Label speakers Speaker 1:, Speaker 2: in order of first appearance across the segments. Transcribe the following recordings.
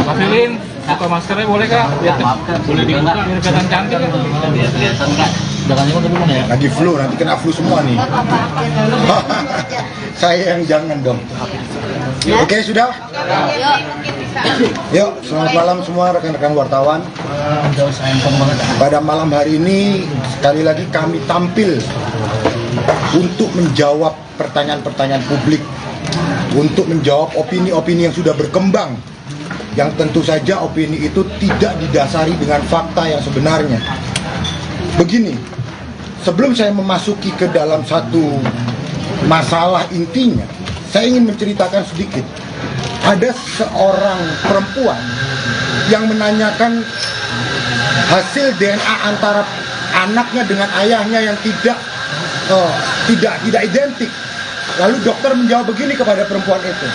Speaker 1: Mas Lilin, buka maskernya boleh kak? Boleh dibuka, biar kelihatan cantik.
Speaker 2: Lagi flu, nanti kena flu semua nih. Saya yang jangan dong. Oke, sudah? Yuk, selamat malam semua rekan-rekan wartawan. Pada malam hari ini, sekali lagi kami tampil untuk menjawab pertanyaan-pertanyaan publik, untuk menjawab opini-opini yang sudah berkembang, yang tentu saja opini itu tidak didasari dengan fakta yang sebenarnya. Begini, sebelum saya memasuki ke dalam satu masalah intinya, saya ingin menceritakan sedikit. Ada seorang perempuan yang menanyakan hasil DNA antara anaknya dengan ayahnya yang tidak identik. Lalu dokter menjawab begini kepada perempuan itu,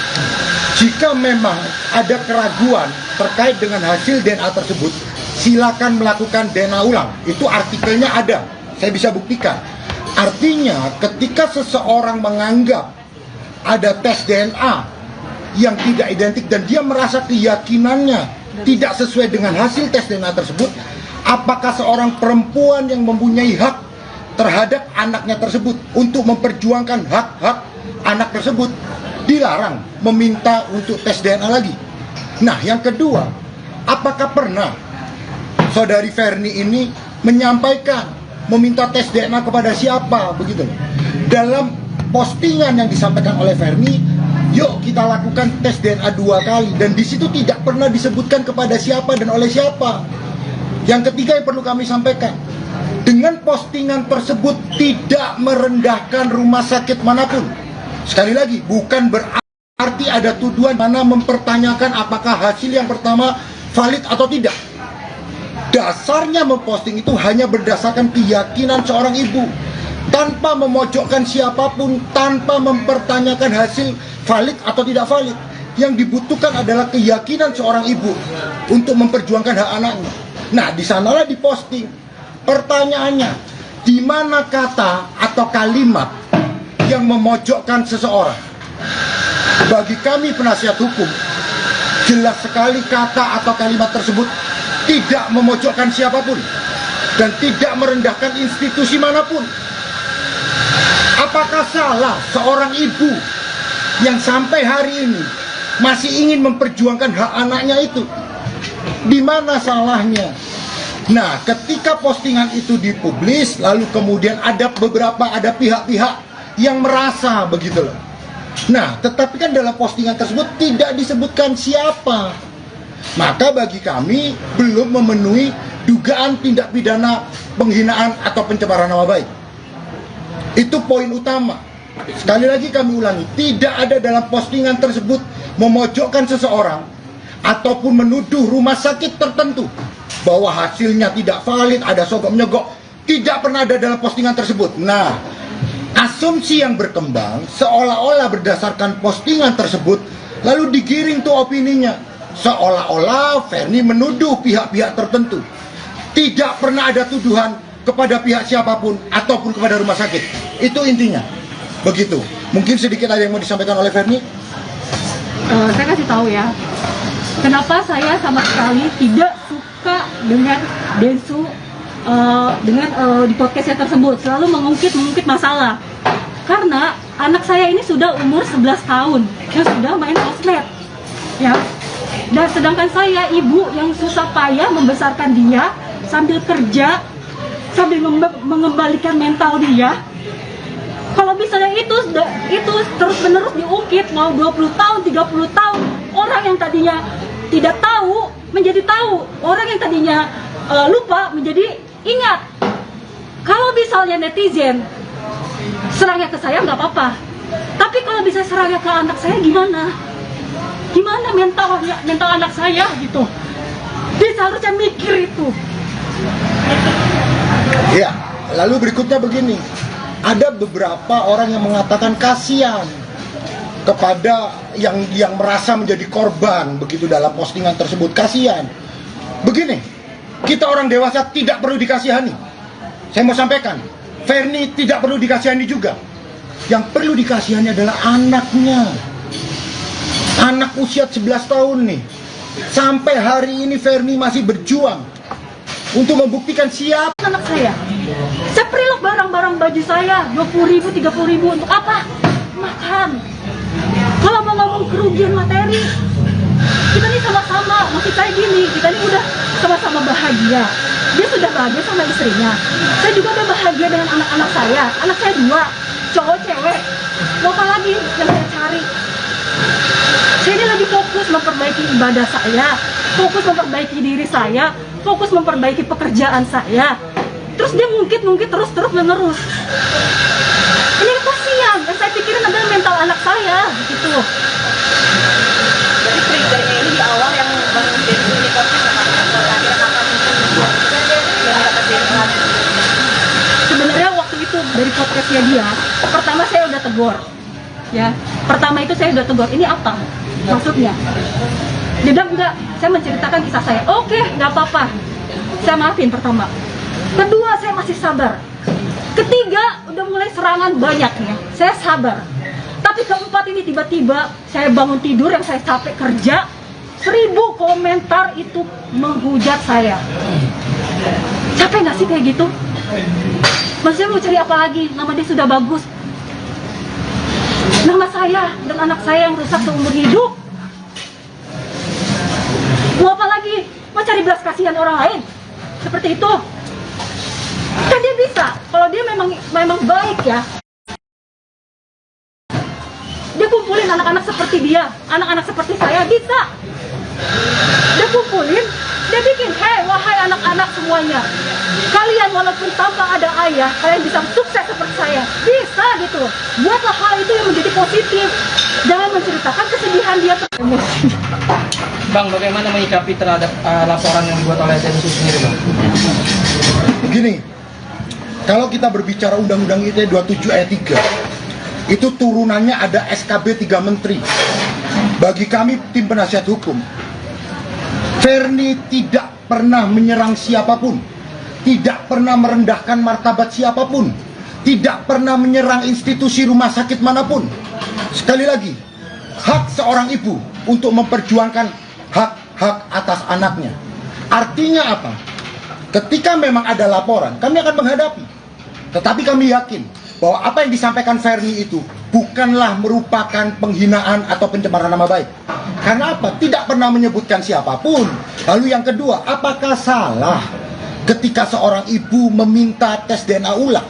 Speaker 2: jika memang ada keraguan terkait dengan hasil DNA tersebut, silakan melakukan DNA ulang. Itu artikelnya ada, saya bisa buktikan. Artinya ketika seseorang menganggap ada tes DNA yang tidak identik dan dia merasa keyakinannya tidak sesuai dengan hasil tes DNA tersebut, apakah seorang perempuan yang mempunyai hak terhadap anaknya tersebut untuk memperjuangkan hak-hak anak tersebut dilarang meminta untuk tes DNA lagi? Nah, yang kedua, apakah pernah saudari Ferni ini menyampaikan meminta tes DNA kepada siapa begitu? Dalam postingan yang disampaikan oleh Ferni, yuk kita lakukan tes DNA 2 kali, dan di situ tidak pernah disebutkan kepada siapa dan oleh siapa. Yang ketiga yang perlu kami sampaikan, dengan postingan tersebut tidak merendahkan rumah sakit manapun. Sekali lagi, bukan berarti ada tuduhan mana mempertanyakan apakah hasil yang pertama valid atau tidak. Dasarnya memposting itu hanya berdasarkan keyakinan seorang ibu, tanpa memojokkan siapapun, tanpa mempertanyakan hasil valid atau tidak valid. Yang dibutuhkan adalah keyakinan seorang ibu untuk memperjuangkan hak anaknya. Nah, di sanalah diposting. Pertanyaannya, di mana kata atau kalimat yang memojokkan seseorang? Bagi kami penasihat hukum, jelas sekali kata atau kalimat tersebut tidak memojokkan siapapun dan tidak merendahkan institusi manapun. Apakah salah seorang ibu yang sampai hari ini masih ingin memperjuangkan hak anaknya itu? Di mana salahnya? Nah, ketika postingan itu dipublis, lalu kemudian ada pihak-pihak yang merasa begitu loh. Nah, tetapi kan dalam postingan tersebut tidak disebutkan siapa. Maka bagi kami belum memenuhi dugaan tindak pidana penghinaan atau pencemaran nama baik. Itu poin utama. Sekali lagi kami ulangi, tidak ada dalam postingan tersebut memojokkan seseorang ataupun menuduh rumah sakit tertentu bahwa hasilnya tidak valid, ada sogok menyogok. Tidak pernah ada dalam postingan tersebut. Nah, asumsi yang berkembang seolah-olah berdasarkan postingan tersebut lalu digiring tuh opininya, seolah-olah Ferni menuduh pihak-pihak tertentu. Tidak pernah ada tuduhan kepada pihak siapapun ataupun kepada rumah sakit. Itu intinya. Begitu. Mungkin sedikit ada yang mau disampaikan oleh Ferni?
Speaker 3: Saya kasih tahu ya, kenapa saya sama sekali tidak suka dengan Densu di podcastnya tersebut selalu mengungkit masalah. Karena anak saya ini sudah umur 11 tahun yang sudah main sosmed, ya. Dan sedangkan saya ibu yang susah payah membesarkan dia sambil kerja, sambil mengembalikan mental dia. Kalau misalnya itu terus-menerus diungkit, mau 20 tahun, 30 tahun, orang yang tadinya tidak tahu menjadi tahu, orang yang tadinya lupa menjadi ingat. Kalau misalnya netizen serangnya ke saya nggak apa-apa, tapi kalau bisa serangnya ke anak saya gimana? Gimana mental anak saya gitu? Dia seharusnya mikir itu.
Speaker 2: Ya, lalu berikutnya begini. Ada beberapa orang yang mengatakan kasihan kepada yang merasa menjadi korban begitu dalam postingan tersebut. Kasihan. Begini, kita orang dewasa tidak perlu dikasihani. Saya mau sampaikan, Ferni tidak perlu dikasihani juga. Yang perlu dikasihani adalah anaknya. Anak usia 11 tahun nih. Sampai hari ini Verni masih berjuang untuk membuktikan siapa
Speaker 3: anak saya. Saya preload barang-barang baju saya 20.000, 30.000 untuk apa? Makan. Kalau mau ngomong kerugian materi, kita ini sama-sama, maksud saya gini, kita ini udah sama-sama bahagia. Dia sudah bahagia sama istrinya. Saya juga udah bahagia dengan anak-anak saya. Anak saya 2, cowok cewek. Mau apa lagi yang saya cari? Saya ini lagi fokus memperbaiki ibadah saya, fokus memperbaiki diri saya, fokus memperbaiki pekerjaan saya. Terus dia ngungkit terus menerus. Ini kasihan, yang saya pikirin adalah mental anak saya, gitu.
Speaker 4: Jadi triggernya ini di awal yang Bang Densu ini konflik sama atau akhirnya kakak yang dapat DNA.
Speaker 3: Sebenarnya waktu itu dari podcastnya dia, pertama saya udah tegur, ya. Pertama itu saya udah tegur, ini apa maksudnya? Dia bilang enggak, saya menceritakan kisah saya. Oke, nggak apa-apa, saya maafin pertama. Kedua, saya masih sabar. Ketiga, udah mulai serangan banyaknya, saya sabar. Tapi keempat ini tiba-tiba saya bangun tidur yang saya capek kerja, 1000 komentar itu menghujat saya. Capek nggak sih kayak gitu? Maksudnya mau cari apa lagi? Nama dia sudah bagus. Nama saya dan anak saya yang rusak seumur hidup. Mau apa lagi? Mau cari belas kasihan orang lain? Seperti itu. Kan dia bisa, kalau dia memang baik ya. Dia kumpulin anak-anak seperti dia, anak-anak seperti saya, bisa. Dia kumpulin, dia bikin, hei wahai anak-anak semuanya, kalian walaupun tanpa ada ayah, kalian bisa sukses seperti saya. Bisa gitu. Buatlah hal itu yang menjadi positif. Jangan menceritakan kesedihan dia emosi.
Speaker 1: Bang, bagaimana menyikapi terhadap laporan yang dibuat oleh Densu sendiri, Bang?
Speaker 2: Begini, kalau kita berbicara Undang-Undang ITE 27 ayat 3, itu turunannya ada SKB 3 Menteri. Bagi kami tim penasihat hukum, Verni tidak pernah menyerang siapapun, tidak pernah merendahkan martabat siapapun, tidak pernah menyerang institusi rumah sakit manapun. Sekali lagi, hak seorang ibu untuk memperjuangkan hak-hak atas anaknya. Artinya apa? Ketika memang ada laporan, kami akan menghadapi. Tetapi kami yakin bahwa apa yang disampaikan Verni itu bukanlah merupakan penghinaan atau pencemaran nama baik. Karena apa? Tidak pernah menyebutkan siapapun. Lalu yang kedua, apakah salah ketika seorang ibu meminta tes DNA ulang?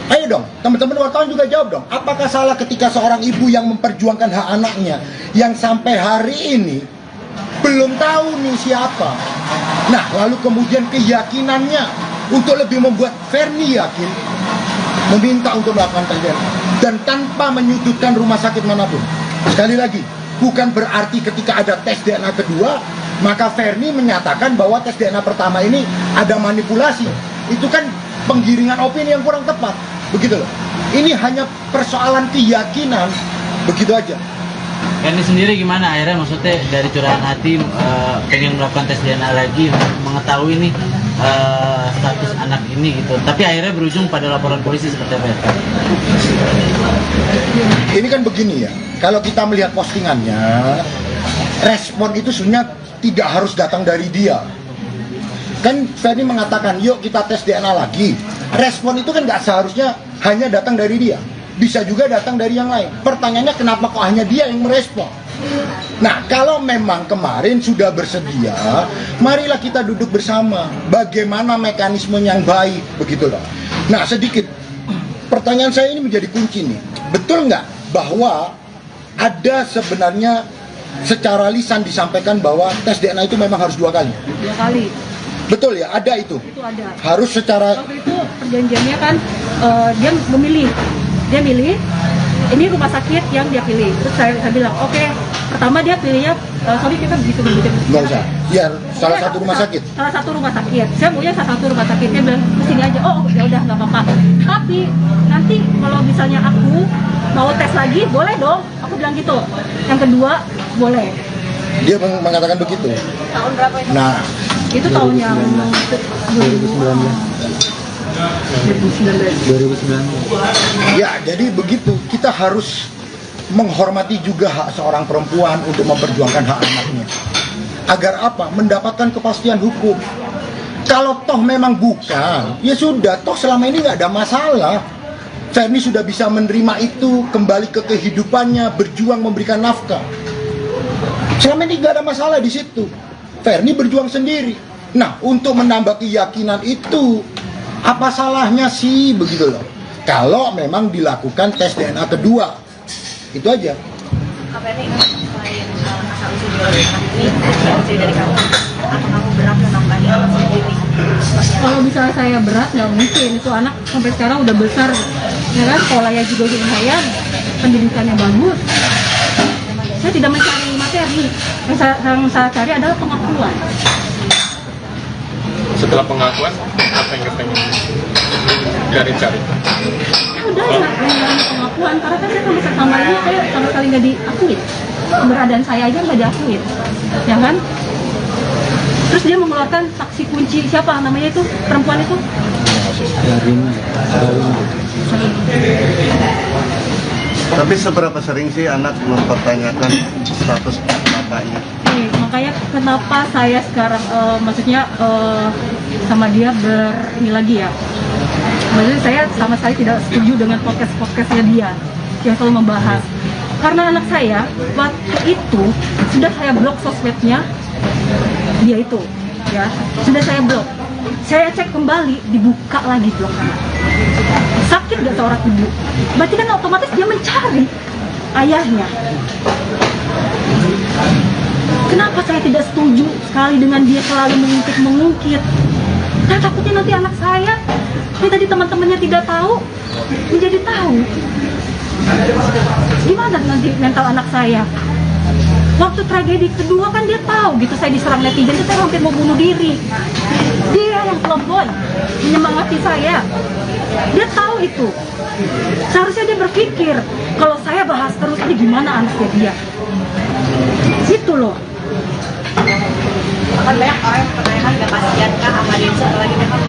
Speaker 2: Ayo dong, teman-teman wartawan juga jawab dong. Apakah salah ketika seorang ibu yang memperjuangkan hak anaknya, yang sampai hari ini belum tahu nih siapa? Nah, lalu kemudian keyakinannya untuk lebih membuat Verni yakin, meminta untuk melakukan tes DNA dan tanpa menyudutkan rumah sakit manapun. Sekali lagi, bukan berarti ketika ada tes DNA kedua maka Verni menyatakan bahwa tes DNA pertama ini ada manipulasi. Itu kan penggiringan opini yang kurang tepat, begitu loh. Ini hanya persoalan keyakinan, begitu aja.
Speaker 5: Verni sendiri gimana akhirnya, maksudnya dari curahan hati pengen melakukan tes DNA lagi, mengetahui nih status anak ini gitu, tapi akhirnya berujung pada laporan polisi seperti apa ya?
Speaker 2: Ini kan begini ya, kalau kita melihat postingannya, respon itu sebenarnya tidak harus datang dari dia. Kan Verni mengatakan, yuk kita tes DNA lagi. Respon itu kan nggak seharusnya hanya datang dari dia, bisa juga datang dari yang lain. Pertanyaannya kenapa kok hanya dia yang merespon? Nah, kalau memang kemarin sudah bersedia, marilah kita duduk bersama. Bagaimana mekanisme yang baik, begitu loh. Nah, sedikit pertanyaan saya ini menjadi kunci nih. Betul nggak bahwa ada sebenarnya secara lisan disampaikan bahwa tes DNA itu memang harus 2 kali?
Speaker 3: 2 kali.
Speaker 2: Betul ya, ada itu.
Speaker 3: Itu ada.
Speaker 2: Harus secara.
Speaker 3: Waktu itu perjanjiannya kan dia memilih. Dia milih, ini rumah sakit yang dia pilih. Terus saya bilang, oke, pertama dia pilihnya, sorry kita bisa berbicara.
Speaker 2: Nggak usah. Ya, salah satu rumah sakit.
Speaker 3: Salah satu rumah sakit. Saya maunya salah satu rumah sakit. Dia bilang kesini aja. Oh, ya udah nggak apa-apa. Tapi nanti kalau misalnya aku mau tes lagi, boleh dong. Aku bilang gitu. Yang kedua, boleh.
Speaker 2: Dia mengatakan begitu.
Speaker 4: Tahun berapa itu?
Speaker 2: Nah,
Speaker 3: Itu tahun yang 2019.
Speaker 2: Ya, jadi begitu. Kita harus menghormati juga hak seorang perempuan untuk memperjuangkan hak anaknya. Agar apa? Mendapatkan kepastian hukum. Kalau toh memang bukan, ya sudah, toh selama ini nggak ada masalah. Ferni sudah bisa menerima itu, kembali ke kehidupannya, berjuang memberikan nafkah. Selama ini nggak ada masalah di situ. Ferni berjuang sendiri. Nah, untuk menambah keyakinan itu, apa salahnya sih begitu loh? Kalau memang dilakukan tes DNA kedua, itu aja.
Speaker 4: Apa ini selain asal usul biologi anak ini, dari kamu, apa kamu berat menambahi anak sendiri?
Speaker 3: Kalau misalnya saya berat, nggak mungkin. Itu anak sampai sekarang udah besar, ya kan? Sekolahnya juga lumayan, pendidikannya bagus. Saya tidak mencari materi. Yang saya cari adalah pengakuan.
Speaker 1: Setelah pengakuan, apa yang kepengen cari-cari?
Speaker 3: Ya udah, yang pengakuan. Karena kan saya kalau sama ini, saya sama sekali nggak diakuin. Keberadaan saya aja nggak diakuin, ya kan? Terus dia mengeluarkan saksi kunci, siapa namanya itu, perempuan itu?
Speaker 6: Tapi seberapa sering sih anak mempertanyakan status bapaknya?
Speaker 3: Makanya kenapa saya sekarang maksudnya sama dia ini lagi ya. Maksudnya saya sama sekali tidak setuju dengan podcastnya dia yang selalu membahas. Karena anak saya waktu itu sudah saya blok sosmednya dia itu, ya sudah saya blok. Saya cek kembali, dibuka lagi bloknya. Sakit gak seorang ibu? Berarti kan otomatis dia mencari ayahnya. Kenapa saya tidak setuju sekali dengan dia selalu mengungkit? Saya takutnya nanti anak saya, yang tadi teman-temannya tidak tahu, menjadi tahu. Gimana nanti mental anak saya? Waktu tragedi kedua kan dia tahu gitu, saya diserang netizen, itu saya hampir mau bunuh diri. Dia yang telepon, menyemangati saya. Dia tahu itu. Seharusnya dia berpikir, kalau saya bahas terus ini gimana anaknya dia. Gitu loh.
Speaker 4: Akan banyak orang yang pertanyakan gak kasihan kah sama Densu apalagi memang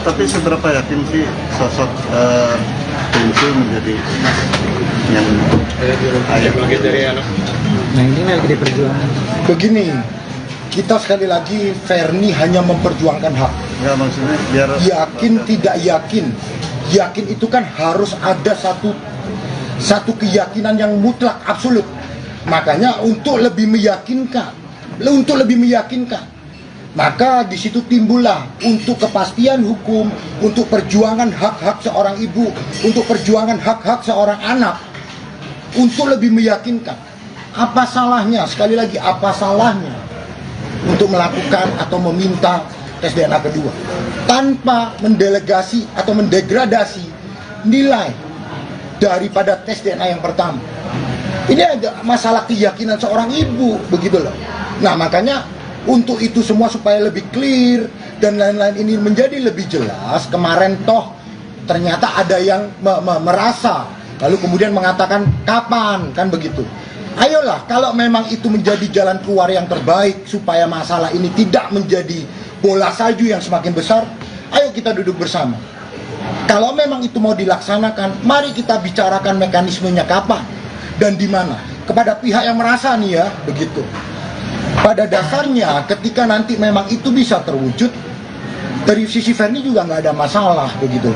Speaker 6: Tapi seberapa yakin sih sosok Densu menjadi yang ayah
Speaker 1: Bagian dari anak.
Speaker 7: Nah ini lagi di perjuangan.
Speaker 2: Begini, kita sekali lagi Ferni hanya memperjuangkan hak.
Speaker 6: Enggak, maksudnya biar
Speaker 2: Yakin tidak yakin, yakin itu kan harus ada satu keyakinan yang mutlak absolut. Makanya untuk lebih meyakinkan, maka di situ timbullah untuk kepastian hukum, untuk perjuangan hak-hak seorang ibu, untuk perjuangan hak-hak seorang anak, untuk lebih meyakinkan. Apa salahnya, sekali lagi, apa salahnya untuk melakukan atau meminta tes DNA kedua tanpa mendelegasi atau mendegradasi nilai daripada tes DNA yang pertama. Ini ada masalah keyakinan seorang ibu, begitu loh. Nah, makanya untuk itu semua supaya lebih clear dan lain-lain ini menjadi lebih jelas, kemarin toh ternyata ada yang merasa lalu kemudian mengatakan kapan, kan begitu. Ayolah, kalau memang itu menjadi jalan keluar yang terbaik supaya masalah ini tidak menjadi bola salju yang semakin besar, ayo kita duduk bersama. Kalau memang itu mau dilaksanakan, mari kita bicarakan mekanismenya kapan dan di mana. Kepada pihak yang merasa nih ya, begitu. Pada dasarnya ketika nanti memang itu bisa terwujud, dari sisi Ferni juga nggak ada masalah, begitu.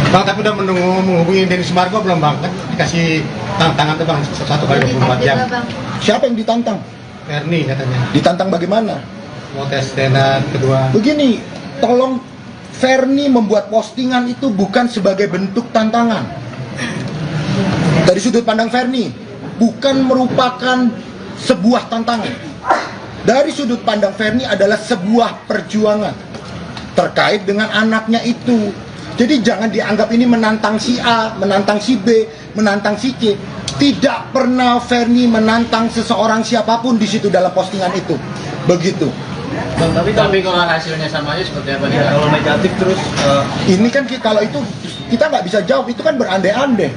Speaker 8: Bang, tapi udah menghubungi Denny Sumargo belum bang? Kan dikasih tantangan tuh bang, 1x24 jam.
Speaker 2: Siapa yang ditantang?
Speaker 8: Ferni katanya.
Speaker 2: Ditantang bagaimana?
Speaker 8: Mau tes DNA kedua.
Speaker 2: Begini, tolong Ferni membuat postingan itu bukan sebagai bentuk tantangan. Dari sudut pandang Ferni, bukan merupakan sebuah tantangan. Dari sudut pandang Ferni adalah sebuah perjuangan terkait dengan anaknya itu. Jadi jangan dianggap ini menantang si A, menantang si B, menantang si C. Tidak pernah Ferni menantang seseorang siapapun di situ dalam postingan itu. Begitu.
Speaker 5: Bang, tapi kalau hasilnya sama aja seperti apa nih? Kalau negatif terus
Speaker 2: Ini kan kalau itu kita nggak bisa jawab, itu kan berandai-andai.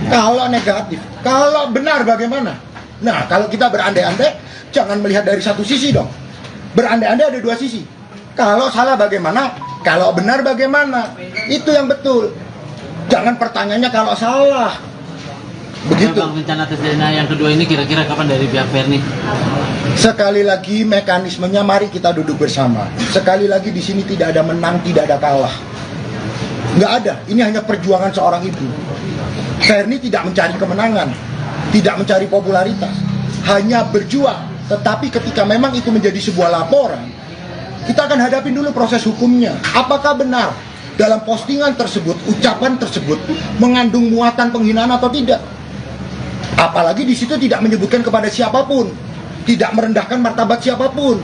Speaker 2: Kalau negatif, kalau benar bagaimana? Nah, kalau kita berandai-andai, jangan melihat dari satu sisi dong. Berandai-andai ada dua sisi. Kalau salah bagaimana? Kalau benar bagaimana? Itu yang betul. Jangan pertanyaannya kalau salah. Begitu.
Speaker 5: Bang, rencana tes DNA yang kedua ini kira-kira kapan dari pihak Ferni?
Speaker 2: Sekali lagi mekanismenya mari kita duduk bersama. Sekali lagi di sini tidak ada menang, tidak ada kalah. Nggak ada. Ini hanya perjuangan seorang ibu. Ferni tidak mencari kemenangan, tidak mencari popularitas, hanya berjuang. Tetapi ketika memang itu menjadi sebuah laporan, kita akan hadapin dulu proses hukumnya. Apakah benar dalam postingan tersebut, ucapan tersebut mengandung muatan penghinaan atau tidak? Apalagi di situ tidak menyebutkan kepada siapapun, tidak merendahkan martabat siapapun,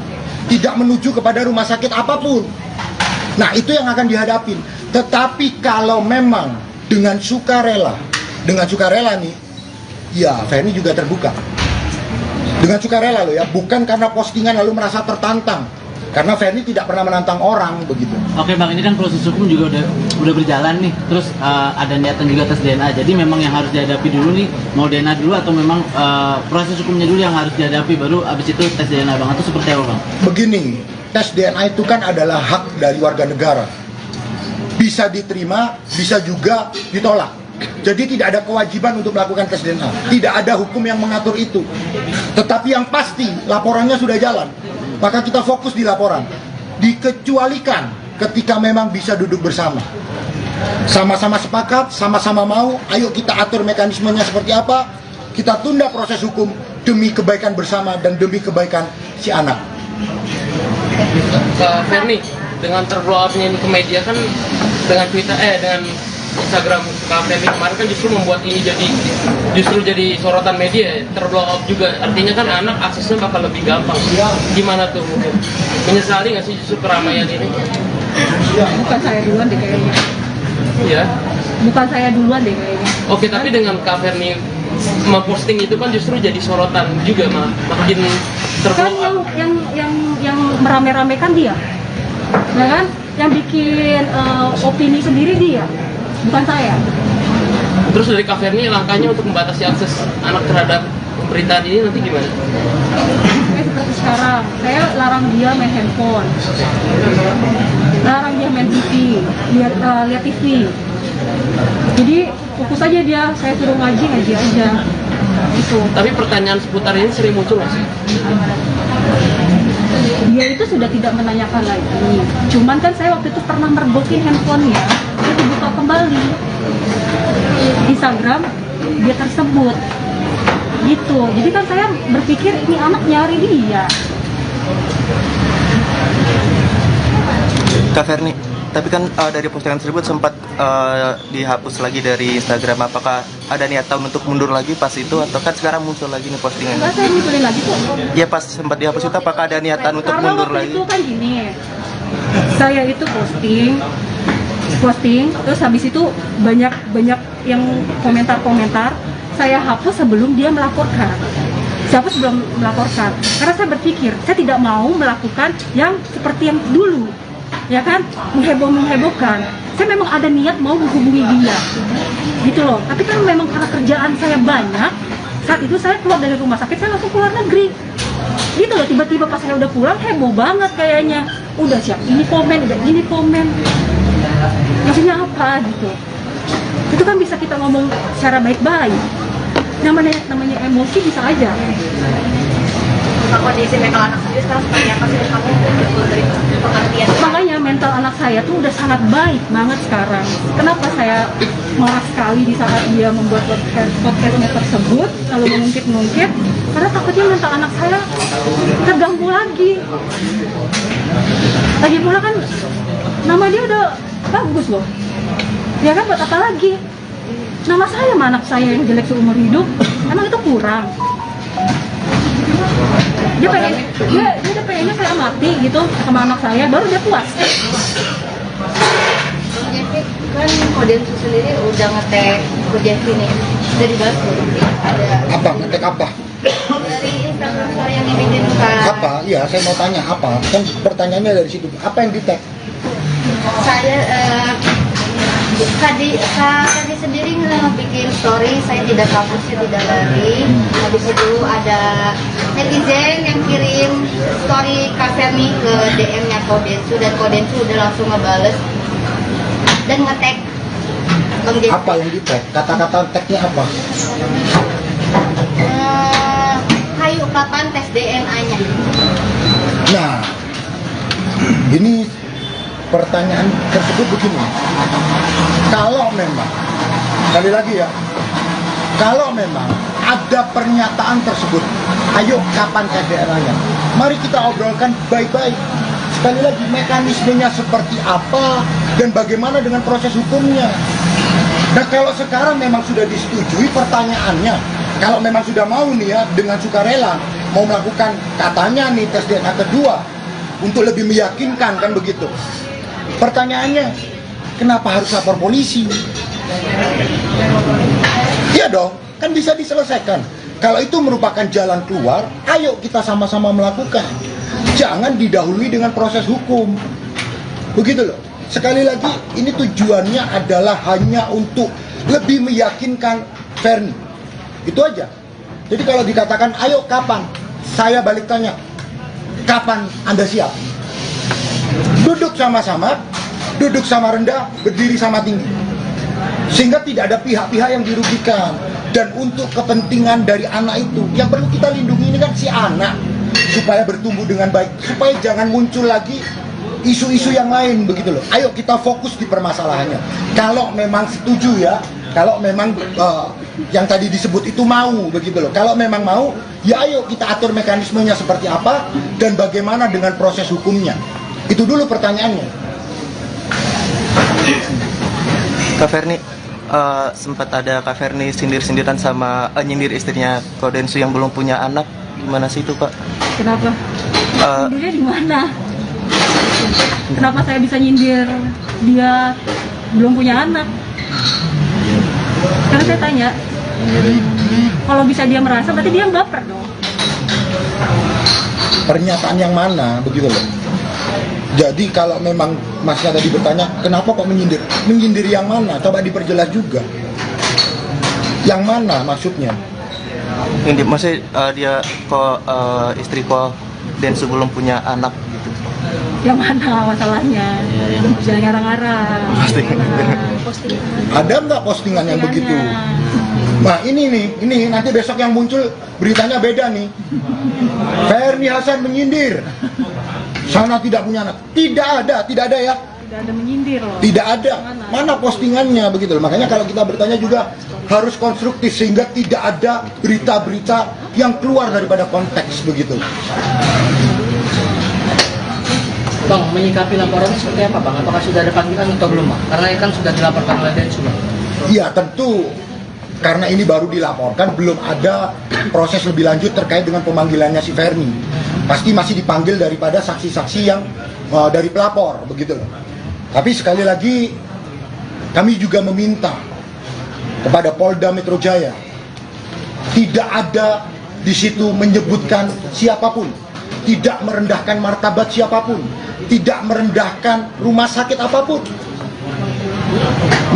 Speaker 2: tidak menuju kepada rumah sakit apapun. Nah, itu yang akan dihadapin. Tetapi kalau memang dengan sukarela nih, ya Ferni juga terbuka. Dengan sukarela loh ya, bukan karena postingan lalu merasa tertantang. Karena Ferni tidak pernah menantang orang begitu.
Speaker 5: Oke Bang, ini kan proses hukum juga udah berjalan nih. Terus ada niatan juga tes DNA. Jadi memang yang harus dihadapi dulu nih, mau DNA dulu atau memang proses hukumnya dulu yang harus dihadapi baru abis itu tes DNA Bang, atau seperti apa Bang?
Speaker 2: Begini, tes DNA itu kan adalah hak dari warga negara. Bisa diterima, bisa juga ditolak. Jadi tidak ada kewajiban untuk melakukan tes DNA. Tidak ada hukum yang mengatur itu. Tetapi yang pasti laporannya sudah jalan. Maka kita fokus di laporan. Dikecualikan ketika memang bisa duduk bersama. Sama-sama sepakat, sama-sama mau, ayo kita atur mekanismenya seperti apa. Kita tunda proses hukum demi kebaikan bersama dan demi kebaikan si anak.
Speaker 1: Kak Ferni, dengan terblow up-nya ini ke media kan, dengan Twitter, dengan Instagram Kak Ferni kemarin kan justru membuat ini jadi sorotan media, terblow up juga. Artinya kan anak aksesnya bakal lebih gampang. Gimana tuh mungkin? Menyesali nggak sih justru keramaian ini?
Speaker 3: Bukan saya duluan deh kayaknya.
Speaker 1: Iya.
Speaker 3: Bukan saya duluan deh kayaknya.
Speaker 1: Oke, tapi dengan Kak Ferni memposting itu kan justru jadi sorotan juga, makin
Speaker 3: Kan
Speaker 1: terblow up.
Speaker 3: yang merame-ramekan dia, ya kan? Yang bikin opini sendiri dia, bukan saya.
Speaker 1: Terus dari Kak Ferni langkahnya untuk membatasi akses anak terhadap pemberitaan ini nanti gimana?
Speaker 3: Kayak seperti sekarang, saya larang dia main handphone, larang dia main TV, lihat TV. Jadi fokus aja dia, saya suruh ngaji aja. Gitu.
Speaker 1: Tapi pertanyaan seputar ini sering muncul nggak sih?
Speaker 3: Dia itu sudah tidak menanyakan lagi. Cuman kan saya waktu itu pernah mergokin handphonenya, dia dibuka kembali. Instagram dia tersebut. Gitu. Jadi kan saya berpikir ini anak nyari dia.
Speaker 9: Kak Ferni, tapi kan dari postingan tersebut sempat dihapus lagi dari Instagram. Apakah ada niatan untuk mundur lagi pas itu, atau kan sekarang muncul lagi nih postingan?
Speaker 3: Enggak, saya munculin lagi kok.
Speaker 9: Ya pas sempat dihapus itu, apakah ada niatan untuk
Speaker 3: Karena
Speaker 9: mundur
Speaker 3: waktu
Speaker 9: lagi?
Speaker 3: itu kan gini, saya itu posting, terus habis itu banyak yang komentar, saya hapus sebelum dia melaporkan. Saya hapus sebelum melaporkan, karena saya berpikir saya tidak mau melakukan yang seperti yang dulu. Ya kan, menghebohkan. Saya memang ada niat mau menghubungi dia, gitu loh. Tapi kan memang karena kerjaan saya banyak, saat itu saya keluar dari rumah sakit, saya langsung keluar negeri. Gitu loh, tiba-tiba pas saya udah pulang, heboh banget kayaknya. Udah siap, ini komen. Maksudnya apa gitu? Itu kan bisa kita ngomong secara baik-baik. Namanya emosi bisa aja.
Speaker 4: Kondisi mental anak sendiri sekarang seperti apa sih kamu dari pengertian?
Speaker 3: Makanya mental anak saya tuh udah sangat baik banget sekarang. Kenapa saya marah sekali di saat dia membuat podcastnya tersebut, lalu mengungkit, karena takutnya mental anak saya terganggu lagi. Lagi pula kan nama dia udah bagus loh, ya kan, buat apa lagi? Nama saya sama anak saya yang jelek seumur hidup, emang itu kurang? Dia udah pengennya saya mati gitu sama anak saya, baru dia puas.
Speaker 4: Kan Kodensus sendiri udah ngetek Jeffrey nih, udah dibahas belum? Ada
Speaker 2: Apa? Ngetek apa?
Speaker 4: dari Instagram saya yang dibikinkan.
Speaker 2: Apa? Iya, saya mau tanya apa? Kan pertanyaannya dari situ. Apa yang di-tag?
Speaker 4: Saya
Speaker 10: Tadi sendiri bikin story, saya tidak kabur, saya tidak lari. Habis itu ada netizen yang kirim story Kak Ferni ke DM-nya Kodensu, dan Kodensu udah langsung ngebales dan nge-tag Bang Densu.
Speaker 2: Apa yang di-tag? Kata-kata tagnya apa?
Speaker 10: Hayu kapan tes DNA-nya?
Speaker 2: Nah, ini pertanyaan tersebut begini. Kalau memang, sekali lagi ya, kalau memang ada pernyataan tersebut, ayo kapan tes DNA-nya? Mari kita obrolkan baik-baik. Sekali lagi, mekanismenya seperti apa dan bagaimana dengan proses hukumnya. Nah, kalau sekarang memang sudah disetujui pertanyaannya, kalau memang sudah mau nih ya, dengan sukarela mau melakukan katanya nih tes DNA kedua untuk lebih meyakinkan, kan begitu. Pertanyaannya, kenapa harus lapor polisi? Iya dong, kan bisa diselesaikan. Kalau itu merupakan jalan keluar, ayo kita sama-sama melakukan. Jangan didahului dengan proses hukum. Begitu loh. Sekali lagi, ini tujuannya adalah hanya untuk lebih meyakinkan Ferni. Itu aja. Jadi kalau dikatakan, ayo kapan? Saya balik tanya, kapan Anda siap? Duduk sama-sama, duduk sama rendah, berdiri sama tinggi. Sehingga tidak ada pihak-pihak yang dirugikan. Dan untuk kepentingan dari anak itu, yang perlu kita lindungi ini kan si anak, supaya bertumbuh dengan baik, supaya jangan muncul lagi isu-isu yang lain, begitu loh. Ayo kita fokus di permasalahannya. Kalau memang setuju ya, kalau memang yang tadi disebut itu mau, begitu loh. Kalau memang mau, ya ayo kita atur mekanismenya seperti apa dan bagaimana dengan proses hukumnya. Itu dulu pertanyaannya.
Speaker 9: Kak Ferni, sempat ada Kak Ferni sindir-sindiran sama nyindir istrinya Kodensu yang belum punya anak. Gimana sih itu, Pak?
Speaker 3: Kenapa? Nyindirnya di mana? Kenapa saya bisa nyindir dia belum punya anak? Karena saya tanya, kalau bisa dia merasa, berarti dia baper dong.
Speaker 2: Pernyataan yang mana, begitu loh. Jadi kalau memang Masnya tadi bertanya, kenapa kok menyindir? Menyindir yang mana? Coba diperjelas juga. Yang mana maksudnya?
Speaker 9: Ini maksudnya dia kok istri Kodensu belum punya anak gitu.
Speaker 3: Yang mana masalahnya? Jangan ngarang-ngarang.
Speaker 2: Ada nggak postingan yang begitu? Nah ini nanti besok yang muncul beritanya beda nih. Ferni Hasan menyindir, sana tidak punya anak. Tidak ada ya.
Speaker 3: Tidak ada menyindir loh.
Speaker 2: Tidak ada. Mana postingannya, begitu loh. Makanya kalau kita bertanya juga harus konstruktif sehingga tidak ada berita-berita yang keluar daripada konteks, begitu.
Speaker 1: Bang, menyikapi laporan seperti apa Bang? Apakah sudah ada panggilan atau belum Bang? Karena kan sudah dilaporkan oleh Densu Bang.
Speaker 2: Iya tentu, karena ini baru dilaporkan, belum ada proses lebih lanjut terkait dengan pemanggilannya si Ferni. Pasti masih dipanggil daripada saksi-saksi yang dari pelapor, begitu loh. Tapi sekali lagi, kami juga meminta kepada Polda Metro Jaya, tidak ada di situ menyebutkan siapapun, tidak merendahkan martabat siapapun, tidak merendahkan rumah sakit apapun.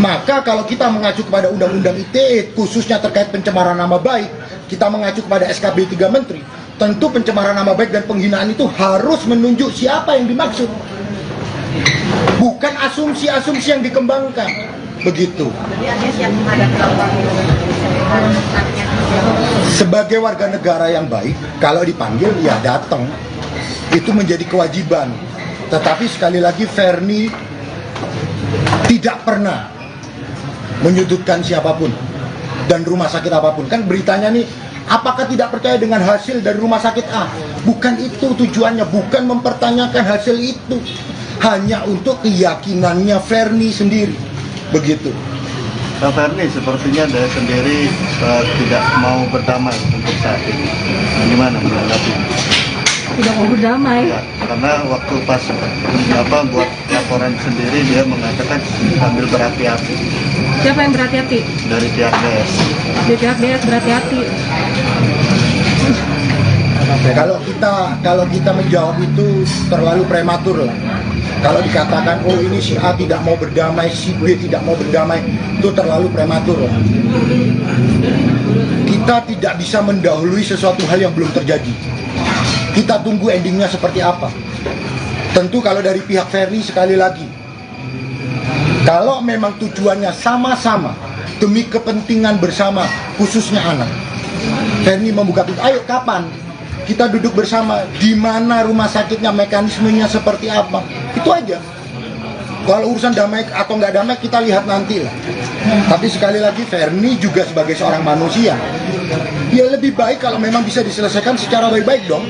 Speaker 2: Maka kalau kita mengacu kepada Undang-Undang ITE, khususnya terkait pencemaran nama baik, kita mengacu kepada SKB 3 Menteri, tentu pencemaran nama baik dan penghinaan itu harus menunjuk siapa yang dimaksud. Bukan asumsi-asumsi yang dikembangkan. Begitu. Sebagai warga negara yang baik, kalau dipanggil ya datang. Itu menjadi kewajiban. Tetapi sekali lagi Ferni tidak pernah menyudutkan siapapun dan rumah sakit apapun. Kan beritanya nih, apakah tidak percaya dengan hasil dari rumah sakit A? Bukan itu tujuannya, bukan mempertanyakan hasil itu. Hanya untuk keyakinannya Ferni sendiri. Begitu.
Speaker 6: Pak Ferni sepertinya dia sendiri tidak mau berdamai untuk saat ini. Gimana menanggapi?
Speaker 3: Tidak mau berdamai.
Speaker 6: Ya, karena waktu pas buat laporan sendiri dia mengatakan sambil berhati-hati.
Speaker 3: Siapa yang berhati-hati?
Speaker 6: Dari pihak DS.
Speaker 3: Dari pihak DS berhati-hati.
Speaker 2: Kalau kita menjawab itu terlalu prematur lah. Kalau dikatakan, oh ini si A tidak mau berdamai, si B tidak mau berdamai, itu terlalu prematur. Kita tidak bisa mendahului sesuatu hal yang belum terjadi. Kita tunggu endingnya seperti apa. Tentu kalau dari pihak Ferni sekali lagi, kalau memang tujuannya sama-sama demi kepentingan bersama, khususnya anak, Ferni membuka pintu, ayo kapan kita duduk bersama, di mana rumah sakitnya, mekanismenya seperti apa, itu aja. Kalau urusan damai atau nggak damai kita lihat nanti lah. Tapi sekali lagi Ferni juga sebagai seorang manusia, ya lebih baik kalau memang bisa diselesaikan secara baik-baik dong,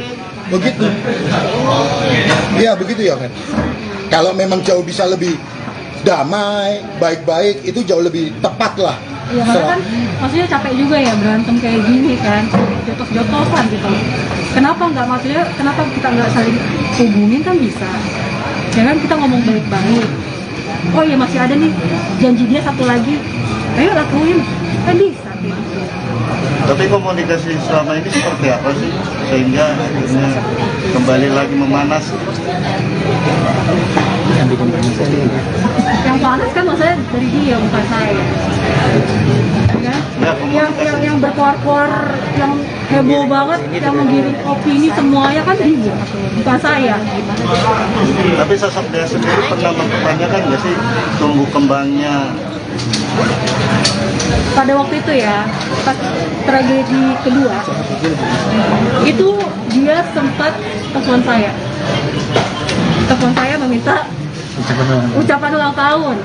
Speaker 2: begitu. Ya begitu ya Ferni. Kalau memang jauh bisa lebih damai, baik-baik, itu jauh lebih tepat lah.
Speaker 3: Ya karena kan maksudnya capek juga ya berantem kayak gini kan, jotos-jotosan gitu. Kenapa kita nggak saling hubungin kan bisa. Ya kan kita ngomong baik-baik. Oh iya masih ada nih janji dia satu lagi, ayo lakuin, kan bisa.
Speaker 6: Tapi komunikasi selama ini seperti apa sih sehingga akhirnya kembali lagi memanas?
Speaker 3: Yang panas kan maksudnya dari dia bukan saya. Ya, yang berkuar-kuar, yang heboh banget, yang menggiring opini semuanya kan dia, bukan saya.
Speaker 6: Tapi sosok dia sendiri pernah mempertanyakan nggak sih tumbuh kembangnya?
Speaker 3: Pada waktu itu ya, pas tragedi kedua, itu dia sempat telepon saya meminta ucapan ulang tahun,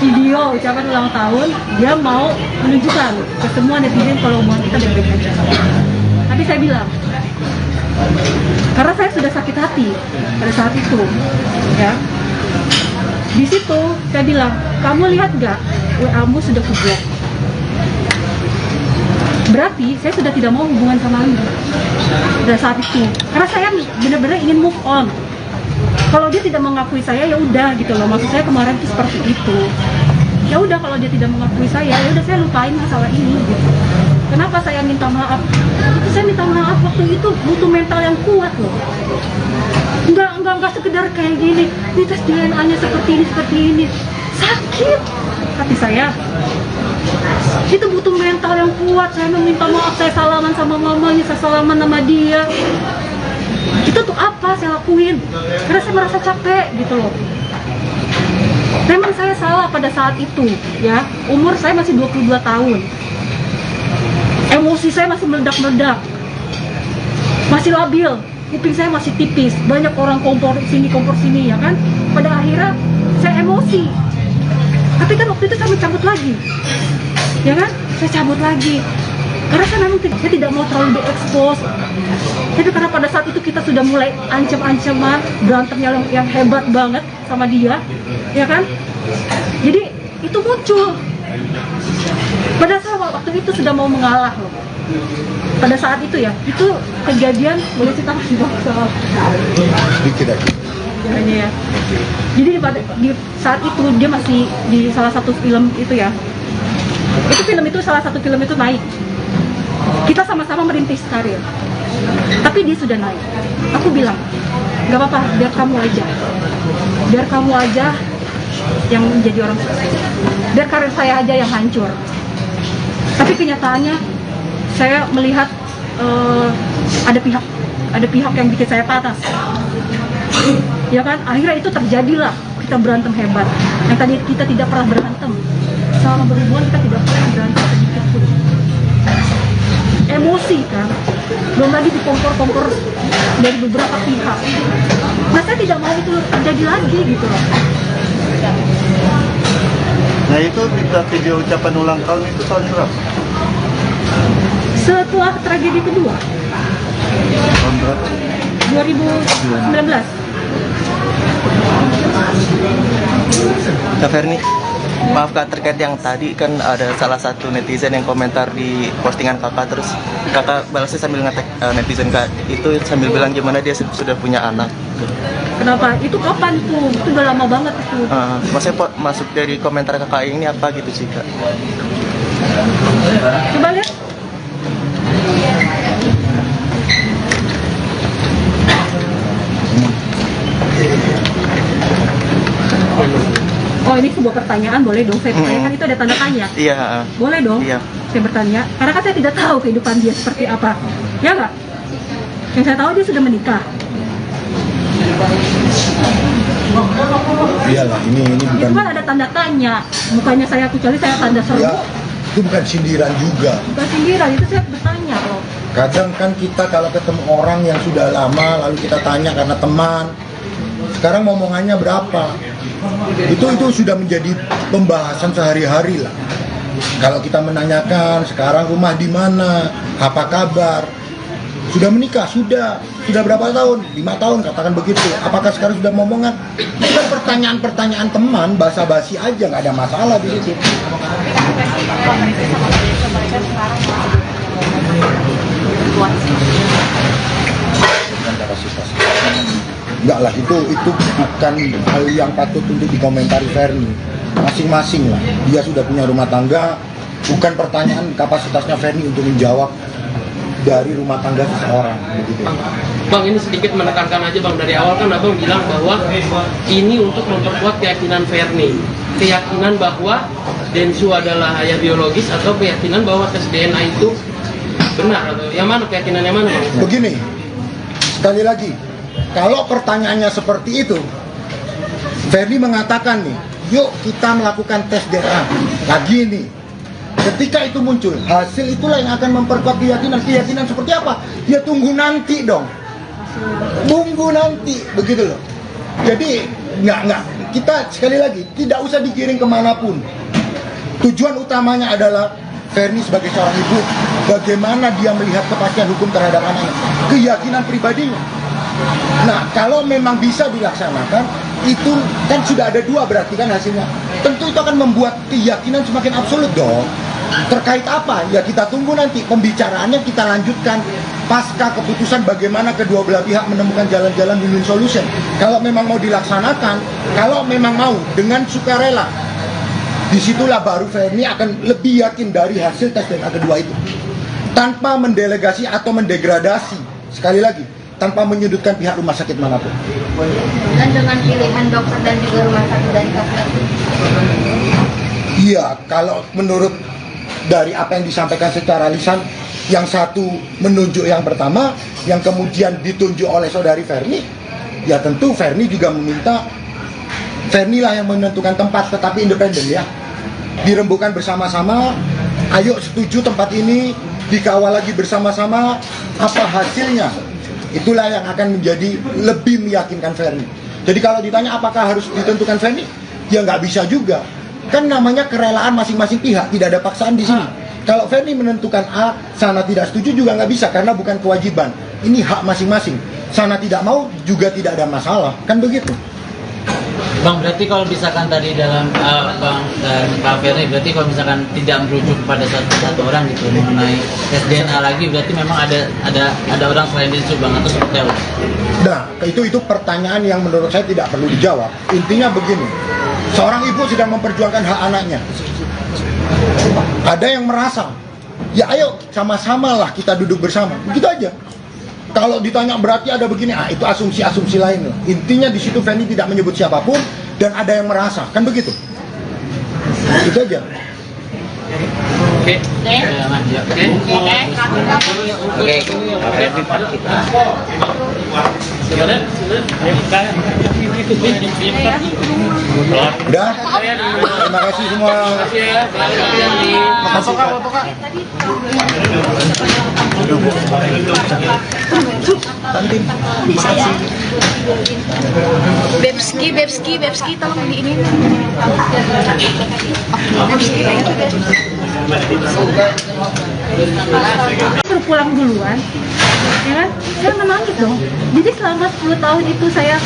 Speaker 3: video ucapan ulang tahun. Dia mau menunjukkan ke semua netizen kalau hubungan kita baik-baik aja. Tapi saya bilang, karena saya sudah sakit hati pada saat itu, ya. Di situ saya bilang, kamu lihat nggak WA-mu sudah kublok? Berarti saya sudah tidak mau hubungan sama Anda pada saat itu, karena saya benar-benar ingin move on. Kalau dia tidak mengakui saya, ya udah gitu loh. Maksud saya kemarin itu seperti itu. Ya udah, kalau dia tidak mengakui saya, ya udah saya lupain masalah ini gitu. Kenapa saya minta maaf? Itu saya minta maaf waktu itu butuh mental yang kuat loh. Enggak sekedar kayak gini, ini tes DNA-nya seperti ini. Sakit hati saya. Itu butuh mental yang kuat. Saya meminta maaf, saya salaman sama mamanya, saya salaman sama dia. Itu tuh apa saya lakuin? Karena saya merasa capek gitu loh. Memang saya salah pada saat itu, ya. Umur saya masih 22 tahun. Emosi saya masih meledak-meledak. Masih labil, kuping saya masih tipis. Banyak orang kompor sini, ya kan? Pada akhirnya saya emosi. Tapi kan waktu itu saya mencabut lagi. Ya kan? Saya cabut lagi. Karena saya memang saya tidak mau terlalu diekspos. Tapi karena pada saat itu kita sudah mulai ancam-ancaman, berantemnya yang hebat banget sama dia, ya kan? Jadi itu muncul. Pada saat waktu itu sudah mau mengalah loh. Pada saat itu ya, itu kejadian, boleh cerita masih soal
Speaker 2: sedikit aja.
Speaker 3: Ya. Jadi di saat itu dia masih di salah satu film itu ya. Salah satu film itu naik. Kita sama-sama merintis karir, tapi dia sudah naik. Aku bilang, gak apa-apa, biar kamu aja yang menjadi orang sukses, biar karir saya aja yang hancur. Tapi kenyataannya saya melihat ada pihak yang bikin saya panas, ya kan? Akhirnya itu terjadilah, kita berantem hebat. Yang tadi kita tidak pernah berantem, selama berhubungan kita tidak pernah berantem sedikit pun. Emosi kan, belum lagi dikompor-kompor dari beberapa pihak. Nah saya tidak mau itu terjadi lagi gitu loh.
Speaker 6: Nah itu video ucapan ulang tahun itu tahun berapa?
Speaker 3: Setelah tragedi kedua,
Speaker 6: Tahun berapa?
Speaker 3: 2019.
Speaker 9: Kak Ferni, maaf Kak, terkait yang tadi kan ada salah satu netizen yang komentar di postingan Kakak, terus Kakak balasnya sambil ngetek netizen Kak itu sambil bilang gimana dia sudah punya anak.
Speaker 3: Kenapa? Itu kapan tuh? Itu udah lama banget itu.
Speaker 9: Maksudnya masuk dari komentar Kakak ini apa gitu sih Kak?
Speaker 3: Coba lihat. Oh, ini sebuah pertanyaan, boleh dong saya pertanyakan? Itu ada tanda tanya.
Speaker 9: Iya.
Speaker 3: Boleh dong
Speaker 9: Iya.
Speaker 3: saya bertanya, karena kan saya tidak tahu kehidupan dia seperti apa, ya nggak? Yang saya tahu dia sudah menikah.
Speaker 2: Iyalah, ini bukan.
Speaker 3: Itu kan ada tanda tanya, bukannya saya kecuali saya tanda seru.
Speaker 2: Ya, itu bukan sindiran juga.
Speaker 3: Bukan sindiran, itu saya bertanya loh.
Speaker 2: Kadang kan kita kalau ketemu orang yang sudah lama, lalu kita tanya karena teman, sekarang ngomongannya berapa? Itu sudah menjadi pembahasan sehari-hari lah. Kalau kita menanyakan sekarang rumah di mana, apa kabar, sudah menikah, sudah berapa tahun? 5 tahun, katakan begitu. Apakah sekarang sudah momongan? Itu kan pertanyaan-pertanyaan teman, basa-basi aja, nggak ada masalah di situ. Enggak lah, itu bukan hal yang patut untuk dikomentari Fernie. Masing-masing lah, dia sudah punya rumah tangga. Bukan pertanyaan kapasitasnya Fernie untuk menjawab dari rumah tangga seseorang. Begitu.
Speaker 1: Bang, ini sedikit menekankan aja Bang, dari awal kan Abang bilang bahwa ini untuk memperkuat keyakinan Fernie. Keyakinan bahwa Densu adalah ayah biologis atau keyakinan bahwa tes DNA itu benar, atau yang mana, keyakinan yang mana Bang?
Speaker 2: Begini, sekali lagi, kalau pertanyaannya seperti itu, Fernie mengatakan nih, yuk kita melakukan tes DNA lagi nih. Ketika itu muncul, hasil itulah yang akan memperkuat keyakinan. Keyakinan seperti apa? Ya tunggu nanti dong. Tunggu nanti, begitu loh. Jadi, nggak. Kita sekali lagi, tidak usah digiring kemanapun. Tujuan utamanya adalah Fernie sebagai seorang ibu, bagaimana dia melihat kepastian hukum terhadap anaknya. Keyakinan pribadinya. Nah, kalau memang bisa dilaksanakan, itu kan sudah ada 2 berarti kan hasilnya. Tentu itu akan membuat keyakinan semakin absolut dong. Terkait apa? Ya kita tunggu nanti pembicaraannya, kita lanjutkan pasca keputusan bagaimana kedua belah pihak menemukan jalan-jalan win-win solution. Kalau memang mau dilaksanakan, kalau memang mau dengan sukarela, disitulah baru Fernie akan lebih yakin dari hasil tes DNA kedua itu, tanpa mendelegasi atau mendegradasi. Sekali lagi, tanpa menyudutkan pihak rumah sakit manapun.
Speaker 10: Dan dengan pilihan dokter dan juga rumah sakit dari kafe.
Speaker 2: Iya, kalau menurut dari apa yang disampaikan secara lisan, yang satu menunjuk yang pertama, yang kemudian ditunjuk oleh saudari Fernie, ya tentu Fernie juga meminta, Fernie lah yang menentukan tempat, tetapi independen ya. Dirembukan bersama-sama, ayo setuju tempat ini, dikawal lagi bersama-sama, apa hasilnya? Itulah yang akan menjadi lebih meyakinkan Fernie. Jadi kalau ditanya apakah harus ditentukan Fernie, ya nggak bisa juga. Kan namanya kerelaan masing-masing pihak, tidak ada paksaan di sini. Kalau Fernie menentukan A, sana tidak setuju juga nggak bisa, karena bukan kewajiban. Ini hak masing-masing. Sana tidak mau juga tidak ada masalah, kan begitu.
Speaker 5: Bang, berarti kalau misalkan tadi dalam Bang dan Kak Fernie, berarti kalau misalkan tidak merujuk kepada satu orang gitu mengenai tes DNA lagi, berarti memang ada orang selain Densu Bang, atau seperti apa?
Speaker 2: Nah, itu pertanyaan yang menurut saya tidak perlu dijawab. Intinya begini, seorang ibu sedang memperjuangkan hak anaknya. Ada yang merasa, ya ayo sama-sama lah kita duduk bersama, begitu aja. Kalau ditanya berarti ada begini, itu asumsi-asumsi lain. Intinya di situ Fernie tidak menyebut siapapun dan ada yang merasa, kan begitu. Itu aja.
Speaker 1: Oke.
Speaker 2: Udah? Terima kasih semua. Makasih.
Speaker 4: Bebski, tolong di ini. Bebski,
Speaker 3: Suruh pulang duluan, ya kan? Saya menangis dong. Jadi selama 10 tahun itu saya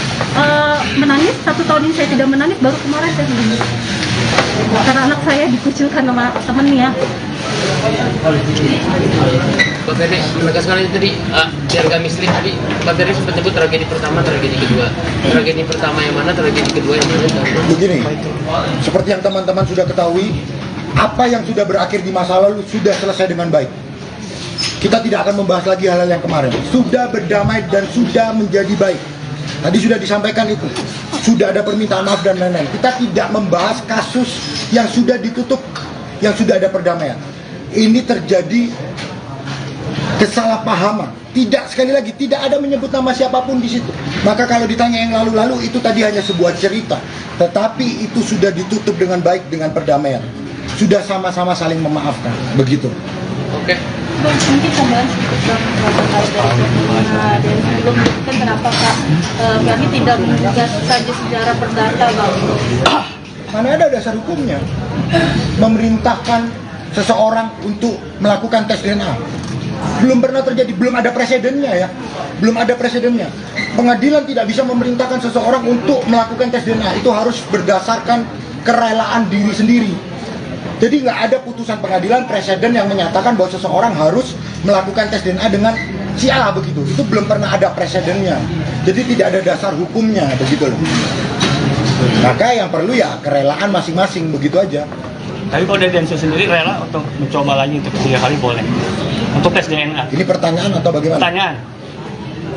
Speaker 3: menangis, 1 tahun ini saya tidak menangis, baru kemarin saya menangis. Karena anak saya dikucilkan sama temennya.
Speaker 1: Pak Fernie, menegaskan itu tadi, biar gak mislead tadi, Pak Fernie sempat nyebut tragedi pertama, tragedi kedua. Tragedi pertama yang mana, tragedi kedua yang mana?
Speaker 2: Begini, seperti yang teman-teman sudah ketahui, apa yang sudah berakhir di masa lalu sudah selesai dengan baik. Kita tidak akan membahas lagi hal-hal yang kemarin. Sudah berdamai dan sudah menjadi baik. Tadi sudah disampaikan itu. sudah ada permintaan maaf dan lain-lain. Kita tidak membahas kasus yang sudah ditutup, yang sudah ada perdamaian. Ini terjadi kesalahpahaman. Tidak, sekali lagi, tidak ada menyebut nama siapapun di situ. Maka kalau ditanya yang lalu-lalu, itu tadi hanya sebuah cerita. Tetapi itu sudah ditutup dengan baik dengan perdamaian. Sudah sama-sama saling memaafkan. Begitu.
Speaker 1: Oke.
Speaker 3: Bang, mungkin tambahan sedikit Bang terkait dari Fenomena dan sebelum kan kenapa Kak kami tidak menggugat saja secara perdata Bang?
Speaker 2: Mana ada dasar hukumnya memerintahkan seseorang untuk melakukan tes DNA? Belum pernah terjadi, belum ada presidennya ya. Belum ada presidennya. Pengadilan tidak bisa memerintahkan seseorang untuk melakukan tes DNA. Itu harus berdasarkan kerelaan diri sendiri. Jadi nggak ada putusan pengadilan presiden yang menyatakan bahwa seseorang harus melakukan tes DNA dengan si A begitu. Itu belum pernah ada presidennya. Jadi tidak ada dasar hukumnya begitu loh. Maka yang perlu ya kerelaan masing-masing begitu aja.
Speaker 11: Tapi kalau dari Densu sendiri rela untuk mencoba lagi untuk 3 kali boleh untuk tes DNA.
Speaker 2: Ini pertanyaan atau bagaimana?
Speaker 11: Pertanyaan.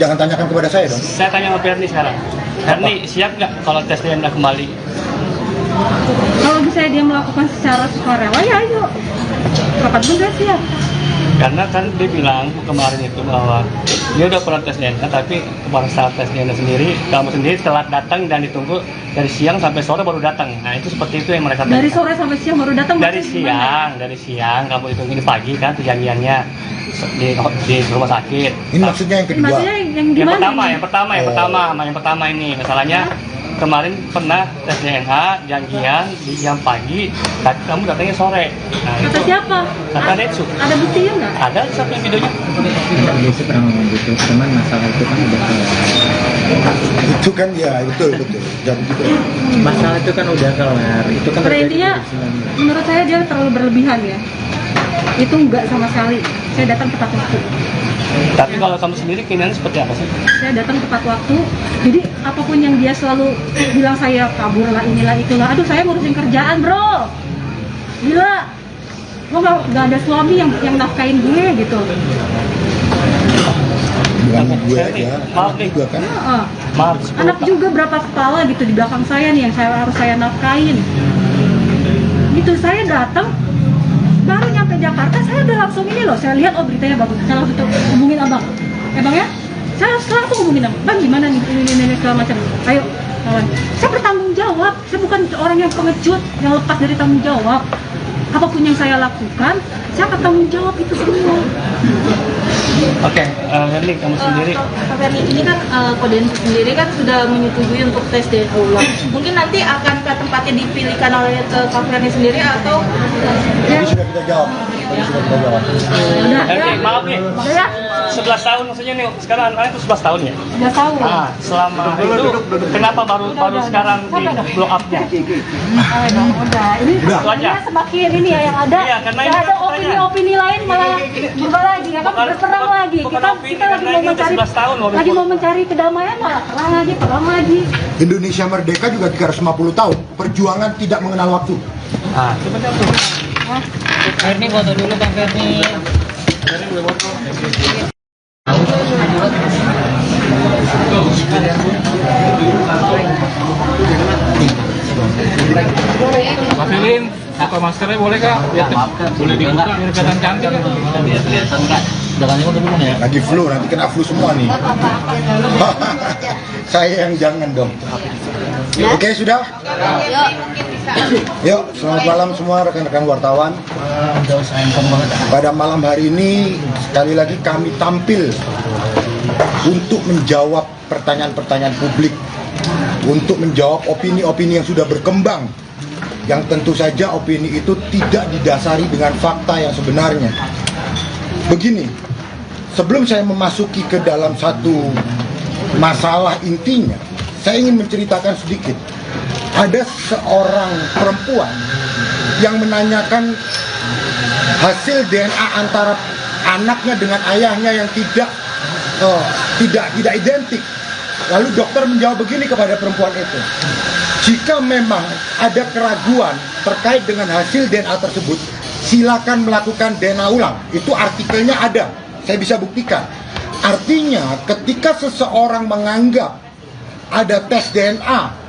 Speaker 2: Jangan tanyakan kepada saya dong.
Speaker 11: Saya tanya sama Ferni sekarang. Ferni siap nggak kalau tes DNA kembali?
Speaker 3: Kalau misalnya dia melakukan secara sukarela ya ayo. Kapan pun saya siap.
Speaker 11: Karena kan dia bilang kemarin itu bahwa dia udah pernah tes DNA, tapi kemarin saat tes DNA sendiri, kamu sendiri telat datang dan ditunggu dari siang sampai sore baru datang. Nah itu seperti itu yang mereka
Speaker 3: Dari sore sampai siang baru datang.
Speaker 11: Dari siang kamu hitung ini pagi kan perjanjiannya di rumah sakit.
Speaker 2: Ini maksudnya yang kedua.
Speaker 3: Maksudnya yang
Speaker 11: pertama ini masalahnya. Kemarin pernah tes DNA janjian di jam pagi, tapi kamu datangnya sore. Nah,
Speaker 3: kata siapa?
Speaker 11: Kata Densu.
Speaker 3: Ada buktinya nggak?
Speaker 11: Ada satu videonya.
Speaker 7: Densu pernah ngomong gitu, cuman masalah itu kan udah kelar.
Speaker 2: Itu kan ya betul. Jadi gitu.
Speaker 7: Masalah itu kan udah kelar. Itu kan
Speaker 3: Pada intinya, menurut saya dia terlalu berlebihan ya. Itu enggak sama sekali. Saya datang tepat waktu.
Speaker 11: Tapi kalau kamu sendiri keinginannya seperti apa sih?
Speaker 3: Saya datang tepat waktu. Jadi apapun yang dia selalu bilang saya kabur lah inilah itulah. Aduh saya ngurusin kerjaan bro. Gila. Gue gak ada suami yang nafkain gue gitu.
Speaker 2: Bukan gue aja.
Speaker 11: Maaf nih.
Speaker 2: Juga kan.
Speaker 11: Maaf.
Speaker 3: Anak juga berapa kepala gitu di belakang saya nih yang harus saya nafkain. Gitu saya datang. Baru nyampe Jakarta, saya udah langsung ini loh, saya lihat oh beritanya bagus, saya langsung hubungin abang. Bang ya, saya langsung hubungin abang gimana nih, ini segala macam. Ayo, kawan. Saya bertanggung jawab, saya bukan orang yang pengecut, yang lepas dari tanggung jawab. Apapun yang saya lakukan, saya akan tanggung jawab itu semua.
Speaker 11: Oke, Ferni, kamu sendiri.
Speaker 4: Kak Ferni, ini kan Kodensu sendiri kan sudah menyetujui untuk tes DNA ulang. Mungkin nanti akan ke tempatnya dipilihkan oleh Kak Ferni sendiri atau?
Speaker 2: Ini sudah kita jawab.
Speaker 11: Ferni, maaf nih. 11 tahun maksudnya nih, sekarang anak itu 11 tahun ya?
Speaker 3: 11 tahun.
Speaker 11: Nah, selama itu kenapa baru sekarang di blow up-nya?
Speaker 3: Udah, ini semakin ini ya yang ada.
Speaker 11: Iya, karena
Speaker 3: yang ada opini-opini lain malah berubah lagi, berperang lagi. Kita lagi mau mencari kedamaian malah perang lagi.
Speaker 2: Indonesia merdeka juga 350 tahun. Perjuangan tidak mengenal waktu.
Speaker 11: Nah, sebentar tuh.
Speaker 7: Ferni foto dulu Bang Ferni.
Speaker 1: Mas Filin, foto maskernya boleh kak? Boleh dibuka biar kelihatan cantik.
Speaker 2: Lagi flu, nanti kena flu semua nih. Saya yang jangan dong. Oke, sudah? Yuk, selamat malam semua rekan-rekan wartawan. Pada malam hari ini, sekali lagi kami tampil untuk menjawab pertanyaan-pertanyaan publik, untuk menjawab opini-opini yang sudah berkembang, yang tentu saja opini itu tidak didasari dengan fakta yang sebenarnya. Begini, sebelum saya memasuki ke dalam satu masalah intinya, saya ingin menceritakan sedikit. Ada seorang perempuan yang menanyakan hasil DNA antara anaknya dengan ayahnya yang tidak identik. Lalu dokter menjawab begini kepada perempuan itu, jika memang ada keraguan terkait dengan hasil DNA tersebut, silakan melakukan DNA ulang. Itu artikelnya ada, saya bisa buktikan. Artinya ketika seseorang menganggap ada tes DNA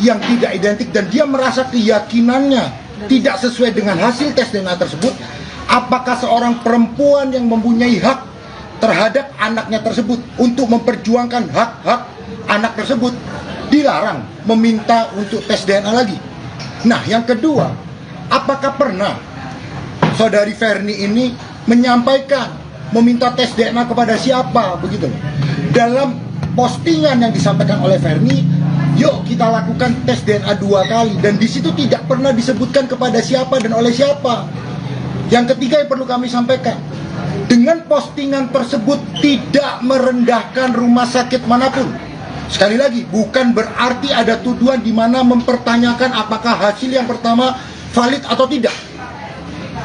Speaker 2: yang tidak identik dan dia merasa keyakinannya tidak sesuai dengan hasil tes DNA tersebut, apakah seorang perempuan yang mempunyai hak terhadap anaknya tersebut untuk memperjuangkan hak-hak anak tersebut dilarang meminta untuk tes DNA lagi? Nah, yang kedua, apakah pernah saudari Ferni ini menyampaikan meminta tes DNA kepada siapa begitu? Dalam postingan yang disampaikan oleh Ferni, yuk kita lakukan tes DNA 2 kali, dan di situ tidak pernah disebutkan kepada siapa dan oleh siapa. Yang ketiga yang perlu kami sampaikan, dengan postingan tersebut tidak merendahkan rumah sakit manapun. Sekali lagi, bukan berarti ada tuduhan di mana mempertanyakan apakah hasil yang pertama valid atau tidak.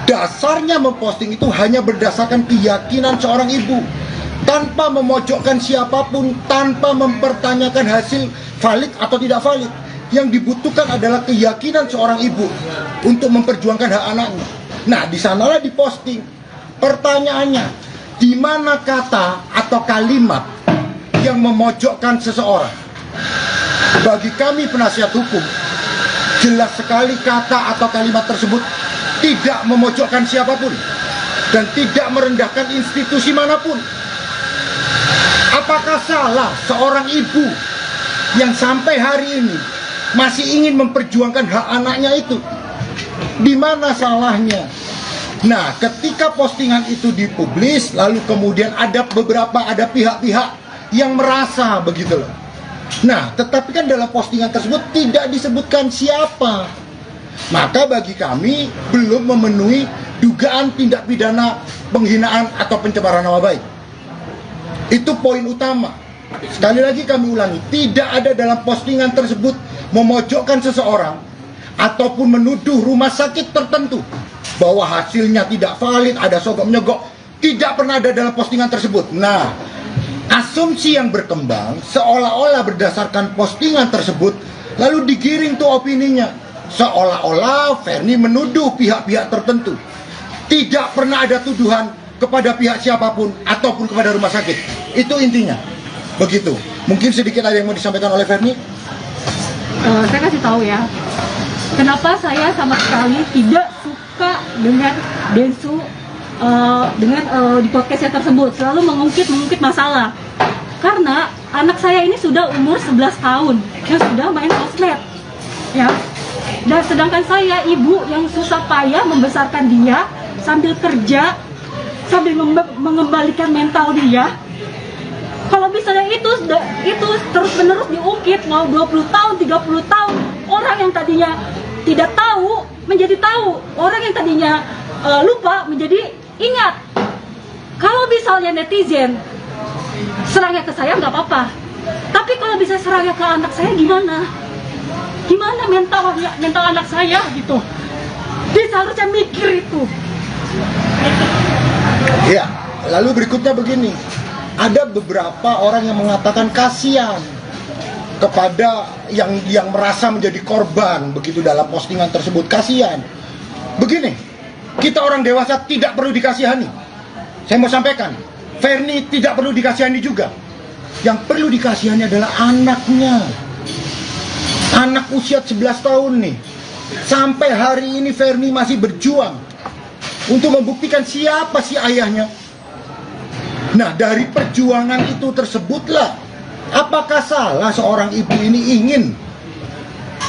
Speaker 2: Dasarnya memposting itu hanya berdasarkan keyakinan seorang ibu, tanpa memojokkan siapapun, tanpa mempertanyakan hasil valid atau tidak valid. Yang dibutuhkan adalah keyakinan seorang ibu untuk memperjuangkan hak anaknya. Nah, di sanalah diposting. Pertanyaannya, di mana kata atau kalimat yang memojokkan seseorang? Bagi kami penasihat hukum, jelas sekali kata atau kalimat tersebut tidak memojokkan siapapun dan tidak merendahkan institusi manapun. Apakah salah seorang ibu yang sampai hari ini masih ingin memperjuangkan hak anaknya itu? Di mana salahnya? Nah, ketika postingan itu dipublis, lalu kemudian ada pihak-pihak yang merasa begitu loh. Nah, tetapi kan dalam postingan tersebut tidak disebutkan siapa. Maka bagi kami belum memenuhi dugaan tindak pidana penghinaan atau pencemaran nama baik. Itu poin utama. Sekali lagi kami ulangi, tidak ada dalam postingan tersebut memojokkan seseorang ataupun menuduh rumah sakit tertentu bahwa hasilnya tidak valid, ada sogok menyogok. Tidak pernah ada dalam postingan tersebut. Nah, asumsi yang berkembang seolah-olah berdasarkan postingan tersebut lalu digiring tuh opininya, seolah-olah Ferni menuduh pihak-pihak tertentu. Tidak pernah ada tuduhan kepada pihak siapapun ataupun kepada rumah sakit. Itu intinya. Begitu. Mungkin sedikit ada yang mau disampaikan oleh Ferni?
Speaker 3: Saya kasih tahu ya, kenapa saya sama sekali tidak suka dengan Densu dengan di podcastnya tersebut selalu mengungkit masalah. Karena anak saya ini sudah umur 11 tahun yang sudah main sosmed, ya. Dan sedangkan saya ibu yang susah payah membesarkan dia sambil kerja, sambil mengembalikan mental dia. Kalau misalnya itu terus-menerus diungkit, mau 20 tahun, 30 tahun, orang yang tadinya tidak tahu menjadi tahu, orang yang tadinya lupa menjadi ingat. Kalau misalnya netizen serangnya ke saya nggak apa-apa, tapi kalau bisa serangnya ke anak saya gimana? Gimana mental anak saya gitu? Dia seharusnya mikir itu.
Speaker 2: Ya, lalu berikutnya begini. Ada beberapa orang yang mengatakan kasihan kepada yang merasa menjadi korban begitu dalam postingan tersebut. Kasihan. Begini, kita orang dewasa tidak perlu dikasihani. Saya mau sampaikan, Ferni tidak perlu dikasihani juga. Yang perlu dikasihani adalah anaknya. Anak usia 11 tahun nih. Sampai hari ini Ferni masih berjuang untuk membuktikan siapa sih ayahnya. Nah, dari perjuangan itu tersebutlah, apakah salah seorang ibu ini ingin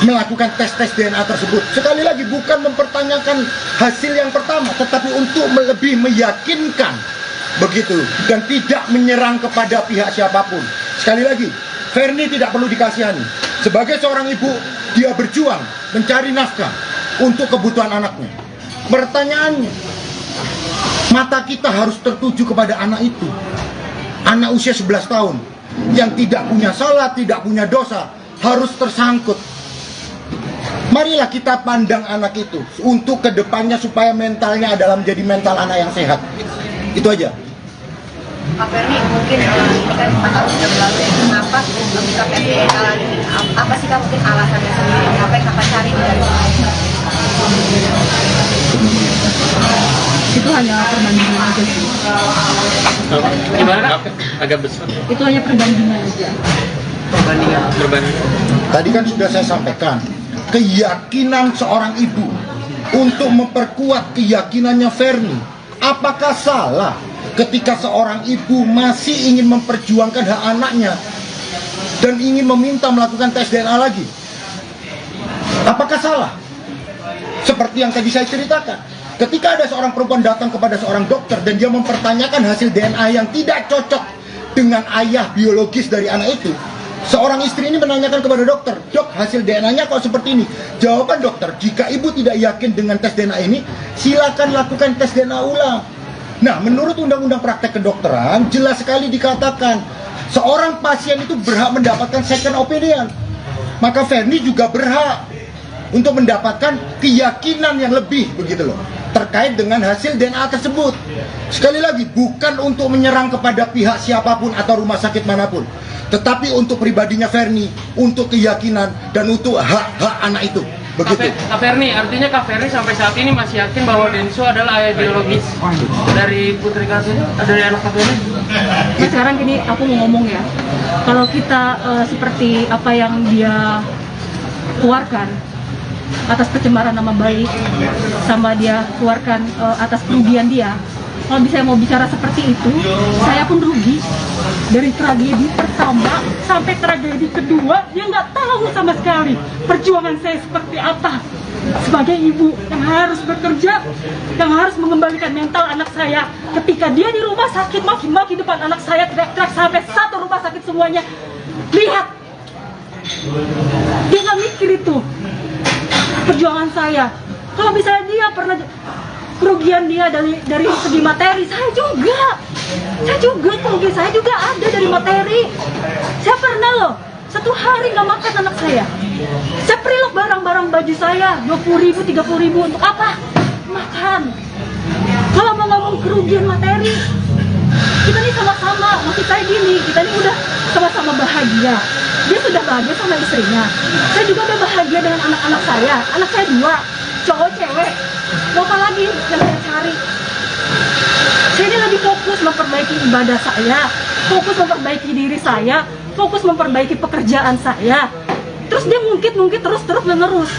Speaker 2: melakukan tes DNA tersebut? Sekali lagi, bukan mempertanyakan hasil yang pertama, tetapi untuk lebih meyakinkan begitu, dan tidak menyerang kepada pihak siapapun. Sekali lagi, Ferni tidak perlu dikasihani. Sebagai seorang ibu, dia berjuang mencari nafkah untuk kebutuhan anaknya. Pertanyaannya, mata kita harus tertuju kepada anak itu. Anak usia 11 tahun yang tidak punya salah, tidak punya dosa, harus tersangkut. Marilah kita pandang anak itu untuk kedepannya supaya mentalnya adalah menjadi mental anak yang sehat. Itu aja.
Speaker 10: Pak Ferni, mungkin ini kan 4 tahun sudah berlalu ya, kenapa bisa Ferni lagi? Apa sih Kak mungkin alasannya sendiri? Apa yang Kakak cari dari
Speaker 3: Itu hanya perbandingan aja sih.
Speaker 1: Gimana? Agak besar.
Speaker 3: Itu hanya perbandingan aja.
Speaker 1: Berbanding.
Speaker 2: Tadi kan sudah saya sampaikan, keyakinan seorang ibu untuk memperkuat keyakinannya Fernie. Apakah salah ketika seorang ibu masih ingin memperjuangkan hak anaknya dan ingin meminta melakukan tes DNA lagi? Apakah salah? Seperti yang tadi saya ceritakan, ketika ada seorang perempuan datang kepada seorang dokter dan dia mempertanyakan hasil DNA yang tidak cocok dengan ayah biologis dari anak itu, seorang istri ini menanyakan kepada dokter, "Dok, hasil DNA-nya kok seperti ini?" Jawaban dokter, "Jika ibu tidak yakin dengan tes DNA ini, silakan lakukan tes DNA ulang." Nah, menurut Undang-Undang Praktek Kedokteran, jelas sekali dikatakan seorang pasien itu berhak mendapatkan second opinion. Maka Fernie juga berhak untuk mendapatkan keyakinan yang lebih, begitu loh, terkait dengan hasil DNA tersebut. Sekali lagi, bukan untuk menyerang kepada pihak siapapun atau rumah sakit manapun, tetapi untuk pribadinya Fernie, untuk keyakinan dan untuk hak-hak anak itu. Begitu.
Speaker 1: Kak Fernie, artinya Kak Fernie sampai saat ini masih yakin bahwa Densu adalah ayah biologis dari putri Kak Fernie, dari anak Kak Fernie?
Speaker 3: Nah, sekarang gini, aku mau ngomong ya, kalau kita seperti apa yang dia keluarkan atas pencemaran nama baik, sama dia keluarkan atas kerugian dia. Kalau saya mau bicara seperti itu, saya pun rugi. Dari tragedi pertama sampai tragedi kedua, dia nggak tahu sama sekali perjuangan saya seperti apa. Sebagai ibu yang harus bekerja, yang harus mengembalikan mental anak saya. Ketika dia di rumah sakit, maki-maki depan anak saya, teriak-teriak sampai satu rumah sakit semuanya. Lihat, dia nggak mikir itu. Perjuangan saya, kalau misalnya dia pernah kerugian dia dari segi materi, saya juga kerugian saya juga ada dari materi. Saya pernah loh, satu hari nggak makan anak saya prelok barang-barang baju saya 20.000, 30.000 untuk apa? Makan. Kalau mau ngomong kerugian materi, kita ini sama-sama, maksud saya gini, kita ini udah sama-sama bahagia. Dia sudah bahagia sama istrinya, saya juga udah bahagia dengan anak-anak saya 2, cowok cewek. Mau apa lagi yang saya cari? Saya ini lagi fokus memperbaiki ibadah saya, fokus memperbaiki diri saya, fokus memperbaiki pekerjaan saya. Terus dia ngungkit terus menerus.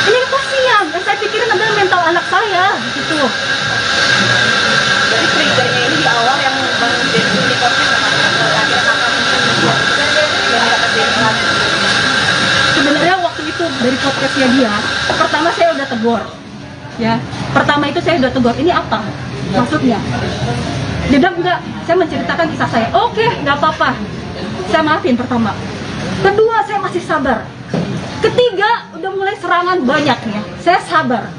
Speaker 3: Ini kasihan, yang saya pikirin adalah mental anak saya, gitu.
Speaker 4: Jadi triggernya ini di awal yang Bang Densu di konflik sama akhirnya kakak
Speaker 3: sebenarnya waktu itu dari podcastnya dia, pertama saya udah tegur, ya. Pertama itu saya udah tegur, ini apa maksudnya? Dia bilang enggak, saya menceritakan kisah saya. Oke, nggak apa-apa, saya maafin pertama. Kedua, saya masih sabar. Ketiga, udah mulai serangan banyaknya, saya sabar.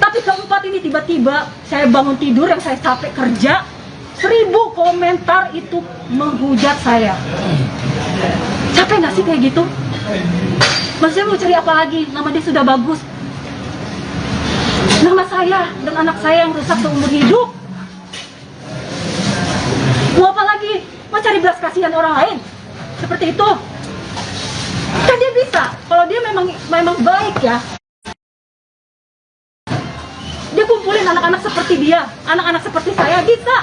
Speaker 3: Tapi keempat ini tiba-tiba saya bangun tidur yang saya capek kerja, 1000 komentar itu menghujat saya. Capek nggak sih kayak gitu? Maksudnya mau cari apa lagi? Nama dia sudah bagus. Nama saya dan anak saya yang rusak seumur hidup. Mau apa lagi? Mau cari belas kasihan orang lain? Seperti itu. Kan dia bisa. Kalau dia memang baik ya. Dia kumpulin anak-anak seperti dia, anak-anak seperti saya, bisa.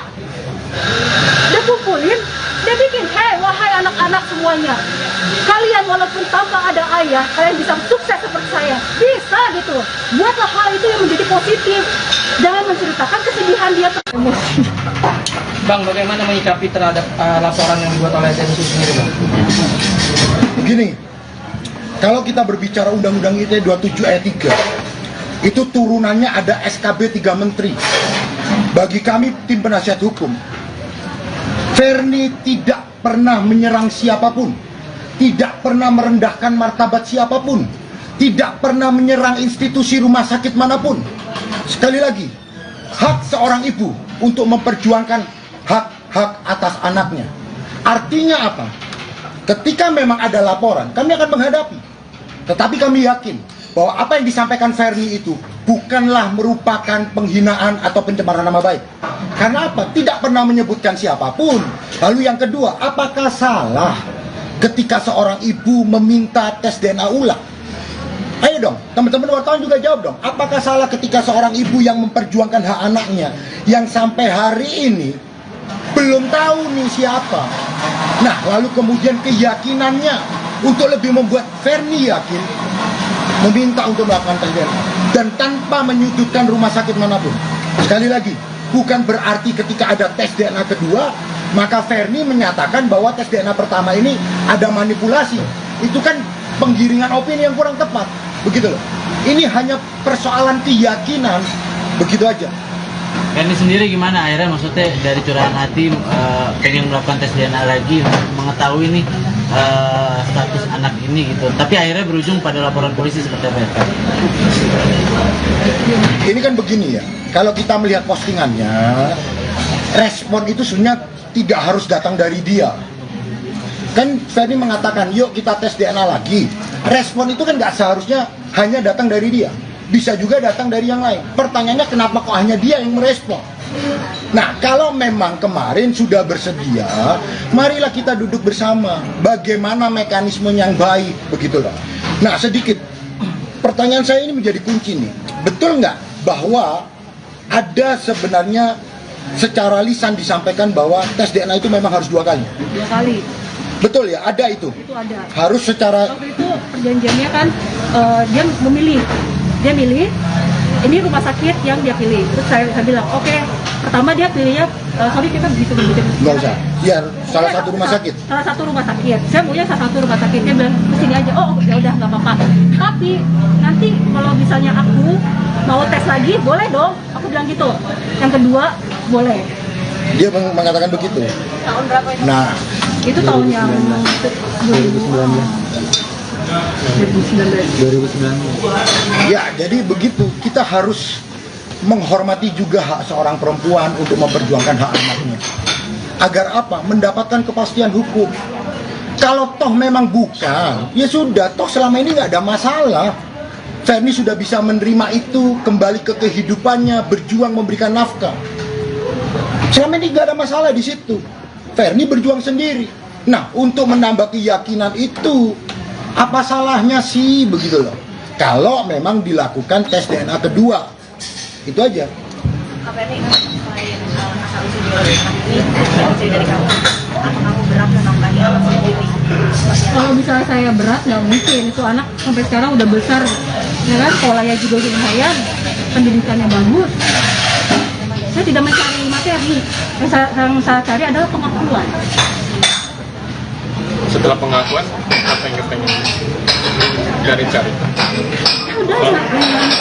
Speaker 3: Dia kumpulin, dia bikin, wahai anak-anak semuanya, kalian walaupun tanpa ada ayah, kalian bisa sukses seperti saya. Bisa gitu. Buatlah hal itu yang menjadi positif. Jangan menceritakan kesedihan dia emosi.
Speaker 1: Bang, bagaimana menyikapi terhadap laporan yang dibuat oleh Densu sendiri, Bang?
Speaker 2: Begini, kalau kita berbicara Undang-Undang ITE 27 ayat 3, itu turunannya ada SKB 3 Menteri. Bagi kami tim penasihat hukum, Fernie tidak pernah menyerang siapapun, tidak pernah merendahkan martabat siapapun, tidak pernah menyerang institusi rumah sakit manapun. Sekali lagi, hak seorang ibu untuk memperjuangkan hak-hak atas anaknya. Artinya apa? Ketika memang ada laporan, kami akan menghadapi. Tetapi kami yakin bahwa apa yang disampaikan Fernie itu bukanlah merupakan penghinaan atau pencemaran nama baik. Karena apa? Tidak pernah menyebutkan siapapun. Lalu yang kedua, apakah salah ketika seorang ibu meminta tes DNA ulang? Ayo dong, teman-teman wartawan juga jawab dong. Apakah salah ketika seorang ibu yang memperjuangkan hak anaknya, yang sampai hari ini belum tahu nih siapa, Nah, lalu kemudian keyakinannya untuk lebih membuat Ferni yakin, meminta untuk melakukan tes DNA dan tanpa menyudutkan rumah sakit manapun. Sekali lagi, bukan berarti ketika ada tes DNA kedua maka Ferni menyatakan bahwa tes DNA pertama ini ada manipulasi. Itu kan penggiringan opini yang kurang tepat, begitu loh. Ini hanya persoalan keyakinan, begitu aja.
Speaker 5: Ferni sendiri gimana akhirnya, maksudnya dari curahan hati pengen melakukan tes DNA lagi untuk mengetahui nih status anak ini gitu, tapi akhirnya berujung pada laporan polisi seperti apa ya?
Speaker 2: Ini kan begini ya, kalau kita melihat postingannya, respon itu sebenarnya tidak harus datang dari dia. Kan Ferni mengatakan, yuk kita tes DNA lagi. Respon itu kan nggak seharusnya hanya datang dari dia, bisa juga datang dari yang lain. Pertanyaannya kenapa kok hanya dia yang merespon? Nah, kalau memang kemarin sudah bersedia, marilah kita duduk bersama. Bagaimana mekanisme yang baik, begitulah. Nah, sedikit pertanyaan saya ini menjadi kunci nih. Betul nggak bahwa ada sebenarnya secara lisan disampaikan bahwa tes DNA itu memang harus 2 kali?
Speaker 3: 2 kali.
Speaker 2: Betul ya, ada itu.
Speaker 3: Itu ada.
Speaker 2: Harus secara.
Speaker 3: Waktu itu perjanjiannya kan dia memilih, dia milih ini rumah sakit yang dia pilih. Terus saya bilang, oke, pertama dia pilihnya, sorry kita begitu.
Speaker 2: Nggak usah, ya salah satu rumah sakit.
Speaker 3: Salah satu rumah sakit. Saya maunya salah satu rumah sakit. Dia bilang kesini aja. Oh ya udah nggak apa-apa. Tapi nanti kalau misalnya aku mau tes lagi, boleh dong. Aku bilang gitu. Yang kedua boleh.
Speaker 2: Dia mengatakan begitu.
Speaker 3: Tahun berapa itu?
Speaker 2: Nah,
Speaker 3: itu tahun yang
Speaker 7: 2019.
Speaker 2: Ya, jadi begitu. Kita harus menghormati juga hak seorang perempuan untuk memperjuangkan hak anaknya. Agar apa? Mendapatkan kepastian hukum. Kalau toh memang bukan, ya sudah, toh selama ini nggak ada masalah. Ferni sudah bisa menerima itu, kembali ke kehidupannya, berjuang memberikan nafkah. Selama ini nggak ada masalah di situ. Ferni berjuang sendiri. Nah, untuk menambah keyakinan itu, apa salahnya sih, begitu loh. Kalau memang dilakukan tes DNA kedua, itu aja.
Speaker 4: Kak Ferni, selain asal-usul anak ini, dari kamu, apa kamu berat menambahi anak sendiri?
Speaker 3: Kalau misalnya saya berat, nggak mungkin. Itu anak sampai sekarang udah besar, ya kan? Sekolahnya juga udah lumayan, pendidikannya bagus. Saya tidak mencari materi, yang saya cari adalah pengakuan.
Speaker 1: Setelah pengakuan, apa yang pengen cari?
Speaker 3: Ya udah,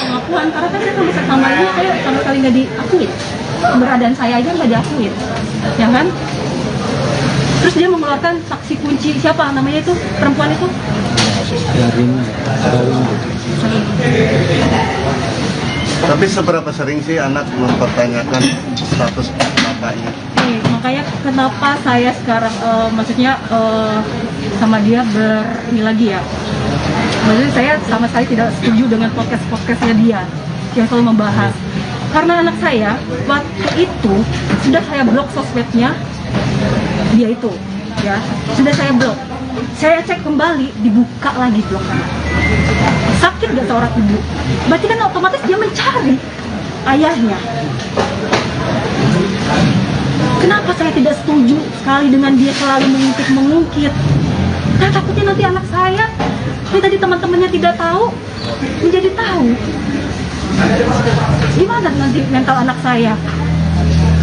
Speaker 3: pengakuan. Karena kan saya kalau sama ini, saya sama sekali nggak diakui. Keberadaan saya aja nggak diakui, ya kan? Terus dia mengeluarkan saksi kunci, siapa namanya itu, perempuan itu?
Speaker 6: Tapi seberapa sering sih anak mempertanyakan status bapaknya?
Speaker 3: Makanya kenapa saya sekarang maksudnya sama dia ini lagi ya. Maksudnya saya sama sekali tidak setuju dengan podcastnya dia yang selalu membahas. Karena anak saya waktu itu sudah saya blok sosmednya dia itu, ya sudah saya blok. Saya cek kembali, dibuka lagi bloknya. Sakit gak seorang ibu? Berarti kan otomatis dia mencari ayahnya. Kenapa saya tidak setuju sekali dengan dia selalu mengungkit? Nah, takutnya nanti anak saya yang tadi teman-temannya tidak tahu menjadi tahu. Gimana nanti mental anak saya?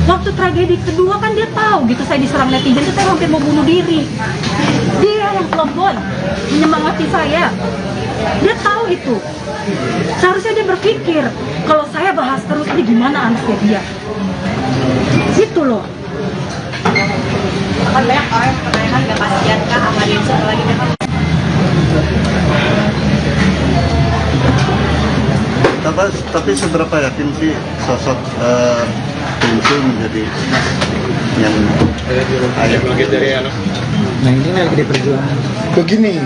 Speaker 3: Waktu tragedi kedua kan dia tahu gitu, saya diserang netizen itu saya hampir mau bunuh diri. Dia yang telepon menyemangati saya. Dia tahu itu. Seharusnya dia berpikir kalau saya bahas terus ini gimana anaknya dia. Gitu loh.
Speaker 4: Kan banyak orang yang pertanyakan gak kasihan kah sama dia setelah lagi memang.
Speaker 6: Tapi seberapa yakin sih sosok Densu menjadi yang ayah dari anak?
Speaker 7: Nah ini lagi di perjuangan.
Speaker 2: Begini,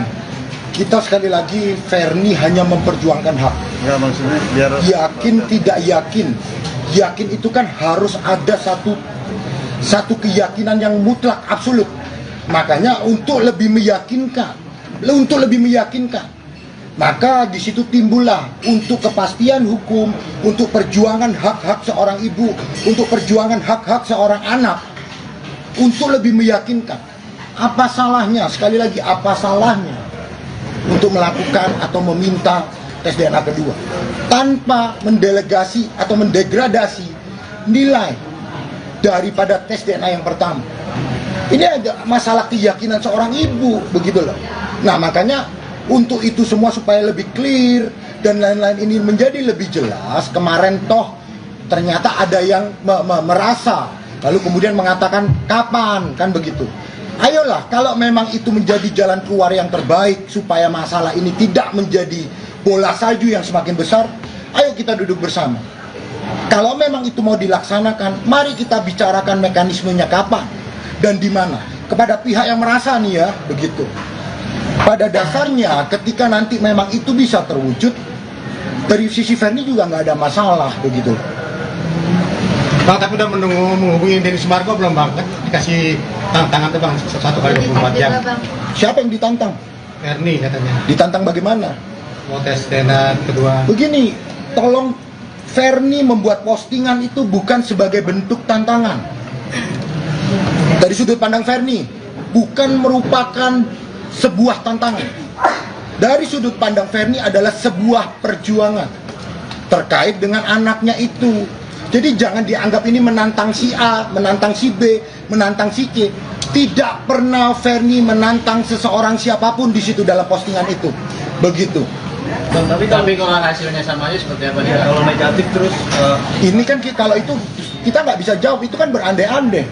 Speaker 2: kita sekali lagi Ferni hanya memperjuangkan hak.
Speaker 6: Enggak, maksudnya biar
Speaker 2: yakin tidak yakin. Yakin itu kan harus ada satu keyakinan yang mutlak absolut. Makanya untuk lebih meyakinkan, maka di situ timbullah untuk kepastian hukum, untuk perjuangan hak-hak seorang ibu, untuk perjuangan hak-hak seorang anak, untuk lebih meyakinkan. apa salahnya, sekali lagi apa salahnya untuk melakukan atau meminta tes DNA kedua tanpa mendelegasi atau mendegradasi nilai daripada tes DNA yang pertama. Ini ada masalah keyakinan seorang ibu, begitu loh. Nah, makanya untuk itu semua supaya lebih clear dan lain-lain ini menjadi lebih jelas, kemarin toh ternyata ada yang merasa lalu kemudian mengatakan kapan, kan begitu. Ayolah, kalau memang itu menjadi jalan keluar yang terbaik supaya masalah ini tidak menjadi bola salju yang semakin besar, ayo kita duduk bersama. Kalau memang itu mau dilaksanakan, mari kita bicarakan mekanismenya kapan dan di mana. Kepada pihak yang merasa nih ya, begitu. Pada dasarnya ketika nanti memang itu bisa terwujud, dari sisi Ferni juga nggak ada masalah, begitu.
Speaker 8: Bang, tapi udah menghubungi Denny Sumargo belum bang? Kan dikasih tantangan tuh bang, 1 kali 24 jam.
Speaker 2: Siapa yang ditantang?
Speaker 8: Ferni katanya.
Speaker 2: Ditantang bagaimana?
Speaker 8: Mau tes DNA kedua.
Speaker 2: Begini, tolong Ferni membuat postingan itu bukan sebagai bentuk tantangan. Dari sudut pandang Ferni, bukan merupakan sebuah tantangan. Dari sudut pandang Ferni adalah sebuah perjuangan terkait dengan anaknya itu. Jadi jangan dianggap ini menantang si A, menantang si B, menantang si C. Tidak pernah Ferni menantang seseorang siapapun di situ dalam postingan itu. Begitu.
Speaker 5: Tapi kalau hasilnya sama aja seperti apa?
Speaker 7: Ya, kalau negatif terus
Speaker 2: Ini kan kalau itu kita nggak bisa jawab, itu kan berandai-andai.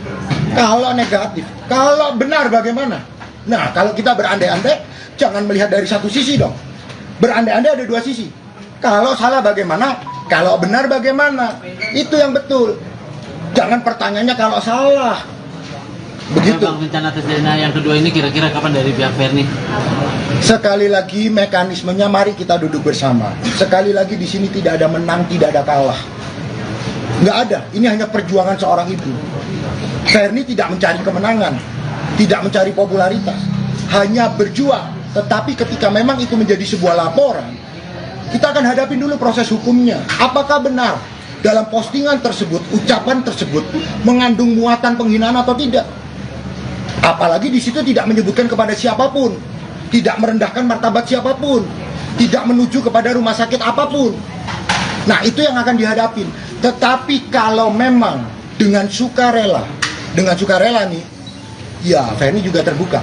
Speaker 2: Kalau negatif, kalau benar bagaimana? Nah, kalau kita berandai-andai, jangan melihat dari satu sisi dong. Berandai-andai ada 2 sisi. Kalau salah bagaimana? Kalau benar bagaimana? Itu yang betul. Jangan pertanyaannya kalau salah. Begitu.
Speaker 5: Bang, rencana tes DNA yang kedua ini kira-kira kapan dari pihak Ferni?
Speaker 2: Sekali lagi mekanismenya mari kita duduk bersama. Sekali lagi di sini tidak ada menang, tidak ada kalah. Nggak ada. Ini hanya perjuangan seorang ibu. Ferni tidak mencari kemenangan, tidak mencari popularitas, hanya berjuang. Tetapi ketika memang itu menjadi sebuah laporan, kita akan hadapin dulu proses hukumnya. Apakah benar dalam postingan tersebut, ucapan tersebut mengandung muatan penghinaan atau tidak? Apalagi di situ tidak menyebutkan kepada siapapun, tidak merendahkan martabat siapapun, tidak menuju kepada rumah sakit apapun. Nah, itu yang akan dihadapin. Tetapi kalau memang dengan sukarela nih, ya Ferni juga terbuka.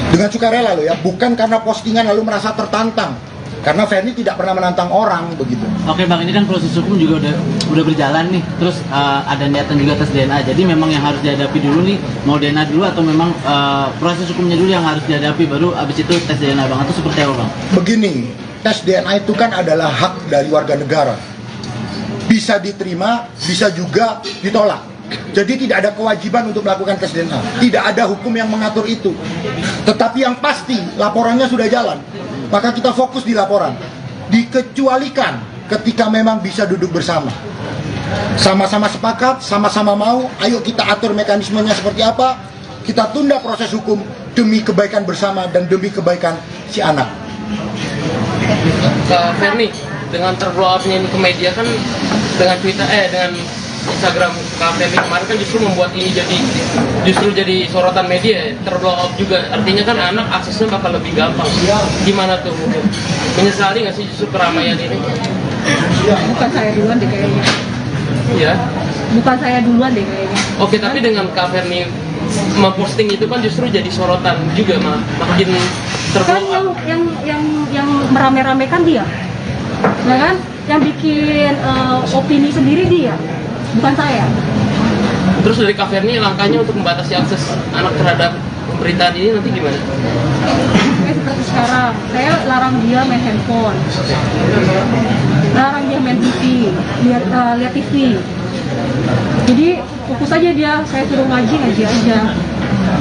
Speaker 2: Dengan sukarela loh ya, bukan karena postingan lalu merasa tertantang. Karena Ferni tidak pernah menantang orang, begitu.
Speaker 5: Oke bang, ini kan proses hukum juga udah berjalan nih. Terus ada niatan juga tes DNA. Jadi memang yang harus dihadapi dulu nih, mau DNA dulu atau memang proses hukumnya dulu yang harus dihadapi, baru abis itu tes DNA bang, atau seperti apa bang?
Speaker 2: Begini, tes DNA itu kan adalah hak dari warga negara. Bisa diterima, bisa juga ditolak. Jadi tidak ada kewajiban untuk melakukan tes DNA. Tidak ada hukum yang mengatur itu. Tetapi yang pasti, laporannya sudah jalan. Maka kita fokus di laporan. Dikecualikan ketika memang bisa duduk bersama. Sama-sama sepakat, sama-sama mau, ayo kita atur mekanismenya seperti apa. Kita tunda proses hukum demi kebaikan bersama dan demi kebaikan si anak.
Speaker 1: Ferni, dengan terblow up-nya ini ke media kan, dengan Twitter, dengan Instagram Kak Ferni kemarin kan justru membuat ini jadi sorotan media, terblow up juga. Artinya kan anak aksesnya bakal lebih gampang. Gimana tuh? Menyesali nggak sih justru keramaian ini?
Speaker 3: Bukan saya duluan deh kayaknya.
Speaker 1: Iya.
Speaker 3: Bukan saya duluan deh kayaknya.
Speaker 1: Oke, tapi dengan Kak Ferni memposting itu kan justru jadi sorotan juga, makin
Speaker 3: Kan
Speaker 1: terblow up.
Speaker 3: yang merame-ramekan dia, ya kan? Yang bikin opini sendiri dia, bukan saya.
Speaker 1: Terus dari Kak Ferni langkahnya untuk membatasi akses anak terhadap pemberitaan ini nanti gimana?
Speaker 3: Kayak seperti sekarang, saya larang dia main handphone, larang dia main TV, lihat TV. Jadi fokus aja dia, saya suruh ngaji aja.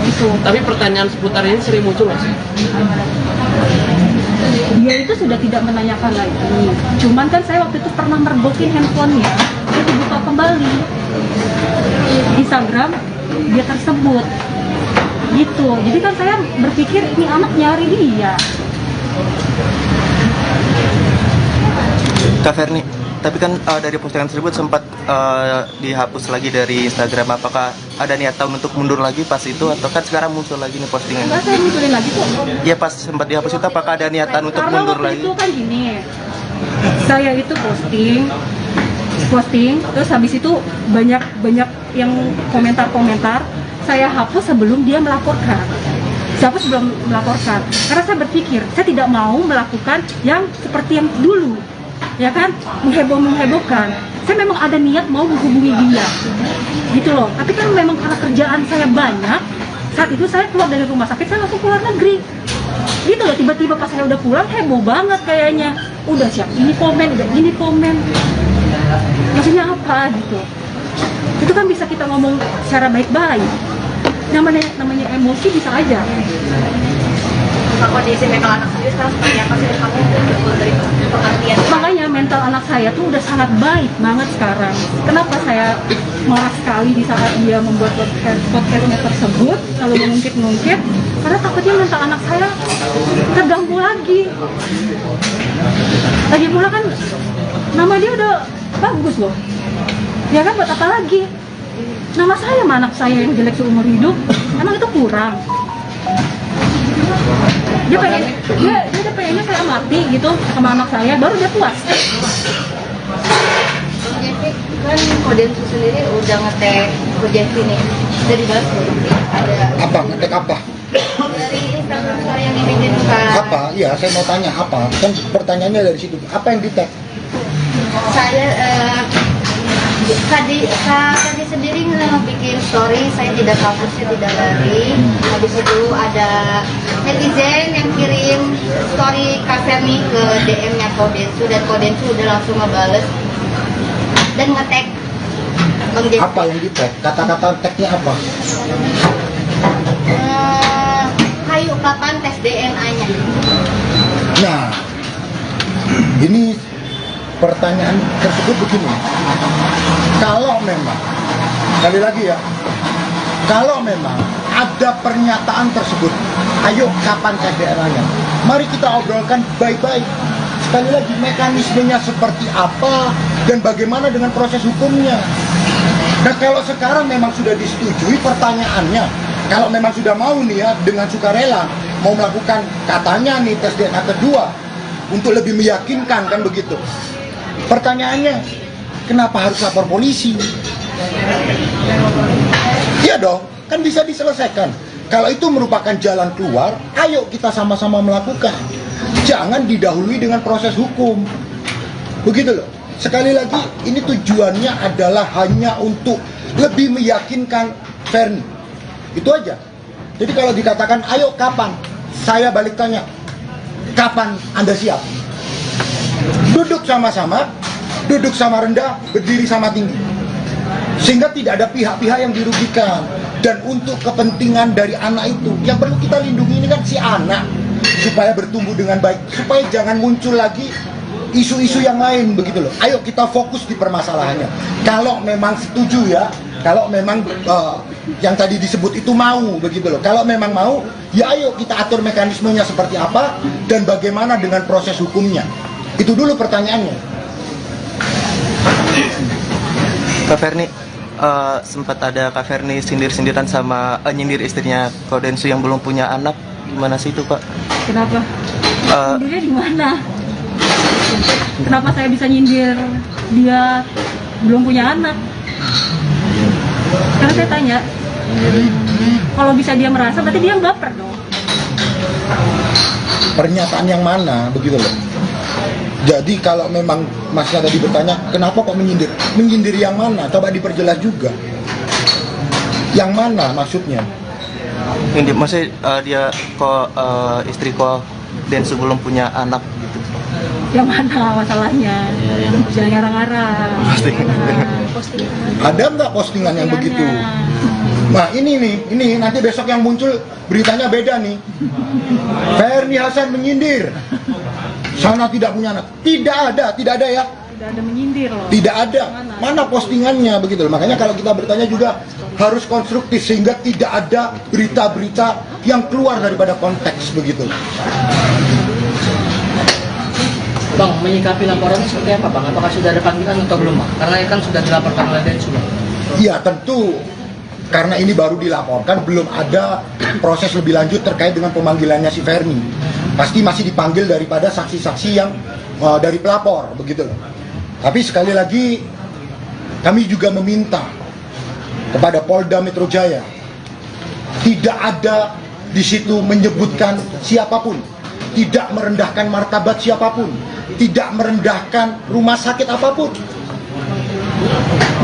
Speaker 3: Gitu.
Speaker 1: Tapi pertanyaan seputar ini sering muncul nggak sih?
Speaker 3: Dia itu sudah tidak menanyakan lagi. Cuman kan saya waktu itu pernah mergokin handphonenya, dia dibuka kembali. Instagram dia tersebut. Gitu. Jadi kan saya berpikir ini anak nyari dia.
Speaker 9: Kak Ferni, Tapi kan dari postingan tersebut sempat dihapus lagi dari Instagram. Apakah ada niatan untuk mundur lagi pas itu, atau kan sekarang muncul lagi nih postingan?
Speaker 3: Enggak, saya munculin lagi kok.
Speaker 9: Iya, pas sempat dihapus itu apakah ada niatan untuk
Speaker 3: Karena
Speaker 9: mundur
Speaker 3: waktu
Speaker 9: lagi?
Speaker 3: itu kan gini, saya itu posting, terus habis itu banyak yang komentar, saya hapus sebelum dia melaporkan. Saya hapus sebelum melaporkan, karena saya berpikir saya tidak mau melakukan yang seperti yang dulu, ya kan, menghebohkan. Saya memang ada niat mau menghubungi dia, gitu loh. Tapi kan memang karena kerjaan saya banyak, saat itu saya keluar dari rumah sakit, saya langsung keluar negeri. Gitu loh, tiba-tiba pas saya udah pulang heboh banget kayaknya. Udah siap ini komen, udah ini komen. Maksudnya apa gitu? Itu kan bisa kita ngomong secara baik-baik. Namanya emosi bisa aja.
Speaker 10: Kondisi mental anak sendiri sekarang seperti apa sih kamu dari pengertian?
Speaker 3: Makanya mental anak saya tuh udah sangat baik banget sekarang. Kenapa saya marah sekali di saat dia membuat podcastnya tersebut, lalu mengungkit-ungkit? Karena takutnya mental anak saya terganggu lagi. Lagi pula kan nama dia udah bagus loh. Ya kan, buat apa lagi? Nama saya sama anak saya yang jelek seumur hidup, emang itu kurang? Dia pengennya saya mati gitu sama anak saya, baru dia puas.
Speaker 10: Jadi kan Kodensu sendiri udah ngetek Kojensi nih, dari balas belum sih? Ada
Speaker 2: Apa? Ngetek apa?
Speaker 10: dari Instagram saya yang dibikinkan.
Speaker 2: Apa? Iya, saya mau tanya apa? Kan pertanyaannya dari situ. Apa yang di-tag?
Speaker 10: Saya tadi sendiri bikin story, saya tidak kabur, saya tidak lari. Habis itu ada netizen yang kirim story Kak Ferni ke DM-nya Kodensu, dan Kodensu udah langsung ngebales dan nge-tag Bang Jeffrey.
Speaker 2: Apa yang di-tag? Kata-kata tagnya apa?
Speaker 10: Hayu kapan tes DNA-nya?
Speaker 2: Nah, ini pertanyaan tersebut begini. Kalau memang, sekali lagi ya, kalau memang ada pernyataan tersebut, ayo kapan tes DNA-nya? Mari kita obrolkan baik-baik. Sekali lagi, mekanismenya seperti apa dan bagaimana dengan proses hukumnya. Nah, kalau sekarang memang sudah disetujui, pertanyaannya, kalau memang sudah mau nih ya, dengan sukarela mau melakukan katanya nih tes DNA kedua untuk lebih meyakinkan, kan begitu. Pertanyaannya, kenapa harus lapor polisi? Iya dong, kan bisa diselesaikan. Kalau itu merupakan jalan keluar, ayo kita sama-sama melakukan. Jangan didahului dengan proses hukum. Begitu loh. Sekali lagi, ini tujuannya adalah hanya untuk lebih meyakinkan Ferni. Itu aja. Jadi kalau dikatakan, ayo kapan? Saya balik tanya, kapan Anda siap? Duduk sama-sama, duduk sama rendah, berdiri sama tinggi. Sehingga tidak ada pihak-pihak yang dirugikan. Dan untuk kepentingan dari anak itu, yang perlu kita lindungi ini kan si anak, supaya bertumbuh dengan baik, supaya jangan muncul lagi isu-isu yang lain, begitu loh. Ayo kita fokus di permasalahannya. Kalau memang setuju ya, kalau memang yang tadi disebut itu mau, begitu loh. Kalau memang mau, ya ayo kita atur mekanismenya seperti apa dan bagaimana dengan proses hukumnya. Itu dulu pertanyaannya.
Speaker 9: Kak Ferni, sempat ada Kak Ferni sindir-sindiran sama nyindir istrinya Kodensu yang belum punya anak. Gimana sih itu, Pak?
Speaker 3: Kenapa? Nyindirnya di mana? Kenapa saya bisa nyindir dia belum punya anak? Karena saya tanya, kalau bisa dia merasa, berarti dia baper dong.
Speaker 2: Pernyataan yang mana, begitu loh. Jadi kalau memang Masnya tadi bertanya, kenapa kok menyindir? Menyindir yang mana? Coba diperjelas juga. Yang mana maksudnya?
Speaker 9: Ini maksudnya dia kok istri kok Densu belum punya anak gitu.
Speaker 3: Yang mana masalahnya? Jangan ngarang-ngarang.
Speaker 2: Ada nggak postingan yang begitu? Nah ini nanti besok yang muncul beritanya beda nih. Ferni Hasan menyindir, sana tidak punya anak. Tidak ada ya.
Speaker 3: Tidak ada menyindir loh.
Speaker 2: Tidak ada. Mana postingannya, begitu loh. Makanya kalau kita bertanya juga harus konstruktif sehingga tidak ada berita-berita yang keluar daripada konteks, begitu.
Speaker 12: Bang, menyikapi laporan itu seperti apa Bang? Apakah sudah ada panggilan atau belum Bang? Karena kan sudah dilaporkan oleh Densus Bang.
Speaker 2: Ya tentu, karena ini baru dilaporkan, belum ada proses lebih lanjut terkait dengan pemanggilannya si Ferni. Pasti masih dipanggil daripada saksi-saksi yang dari pelapor, begitu loh. Tapi sekali lagi, kami juga meminta kepada Polda Metro Jaya, tidak ada di situ menyebutkan siapapun, tidak merendahkan martabat siapapun, tidak merendahkan rumah sakit apapun.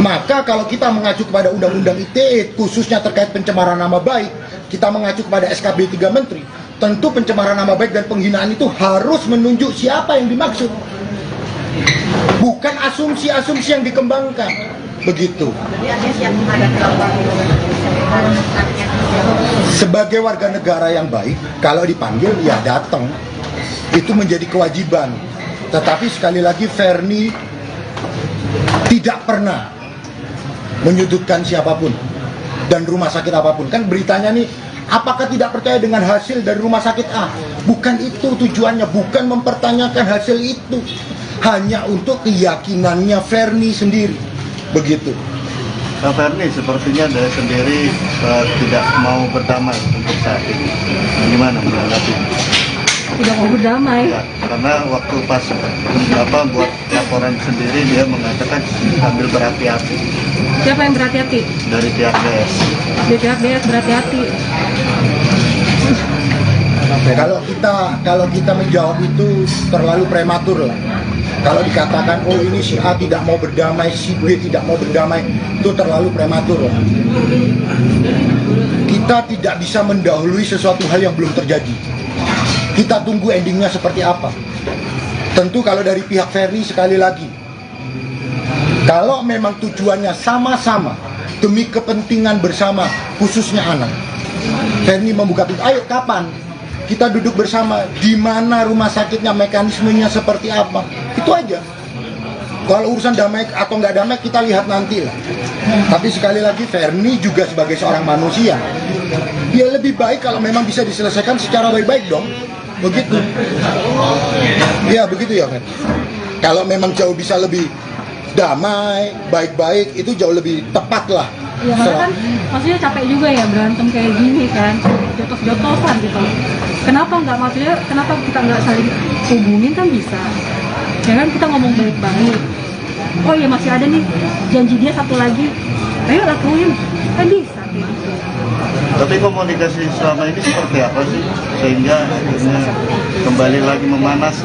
Speaker 2: Maka kalau kita mengacu kepada Undang-Undang ITE, khususnya terkait pencemaran nama baik, kita mengacu kepada SKB 3 Menteri, tentu pencemaran nama baik dan penghinaan itu harus menunjuk siapa yang dimaksud, bukan asumsi-asumsi yang dikembangkan, begitu. Sebagai warga negara yang baik, kalau dipanggil ya datang, itu menjadi kewajiban. Tetapi sekali lagi Ferni tidak pernah menyudutkan siapapun dan rumah sakit apapun. Kan beritanya nih, apakah tidak percaya dengan hasil dari rumah sakit A? Bukan itu tujuannya, bukan mempertanyakan hasil itu, hanya untuk keyakinannya Ferni sendiri, begitu.
Speaker 6: Pak Ferni, sepertinya dari sendiri tidak mau berdamai untuk saat ini. Gimana menanggapi?
Speaker 3: Tidak mau berdamai.
Speaker 6: Ya, karena waktu pas buat laporan sendiri dia mengatakan sambil berhati-hati.
Speaker 3: Siapa yang berhati-hati?
Speaker 6: Dari pihak DS.
Speaker 3: Dari pihak DS berhati-hati.
Speaker 2: Kalau kita menjawab itu terlalu prematur lah. Kalau dikatakan oh ini si A tidak mau berdamai, si B tidak mau berdamai, itu terlalu prematur lah. Kita tidak bisa mendahului sesuatu hal yang belum terjadi. Kita tunggu endingnya seperti apa. Tentu kalau dari pihak Ferni, sekali lagi, kalau memang tujuannya sama-sama demi kepentingan bersama, khususnya anak, Ferni membuka pintu, ayo kapan kita duduk bersama, di mana rumah sakitnya, mekanismenya seperti apa, itu aja. Kalau urusan damai atau nggak damai kita lihat nanti lah. Tapi sekali lagi Ferni juga sebagai seorang manusia, ya lebih baik kalau memang bisa diselesaikan secara baik-baik dong, begitu. Ya begitu ya Fer. Kalau memang jauh bisa lebih damai, baik-baik, itu jauh lebih tepat lah.
Speaker 3: Ya karena kan maksudnya capek juga ya berantem kayak gini kan, jotos-jotosan gitu. Kenapa nggak, maksudnya kenapa kita nggak saling hubungin kan bisa. Ya kan kita ngomong baik-baik. Oh iya masih ada nih janji dia satu lagi, ayo lakuin, kan bisa.
Speaker 6: Tapi komunikasi selama ini seperti apa sih sehingga akhirnya kembali lagi memanas?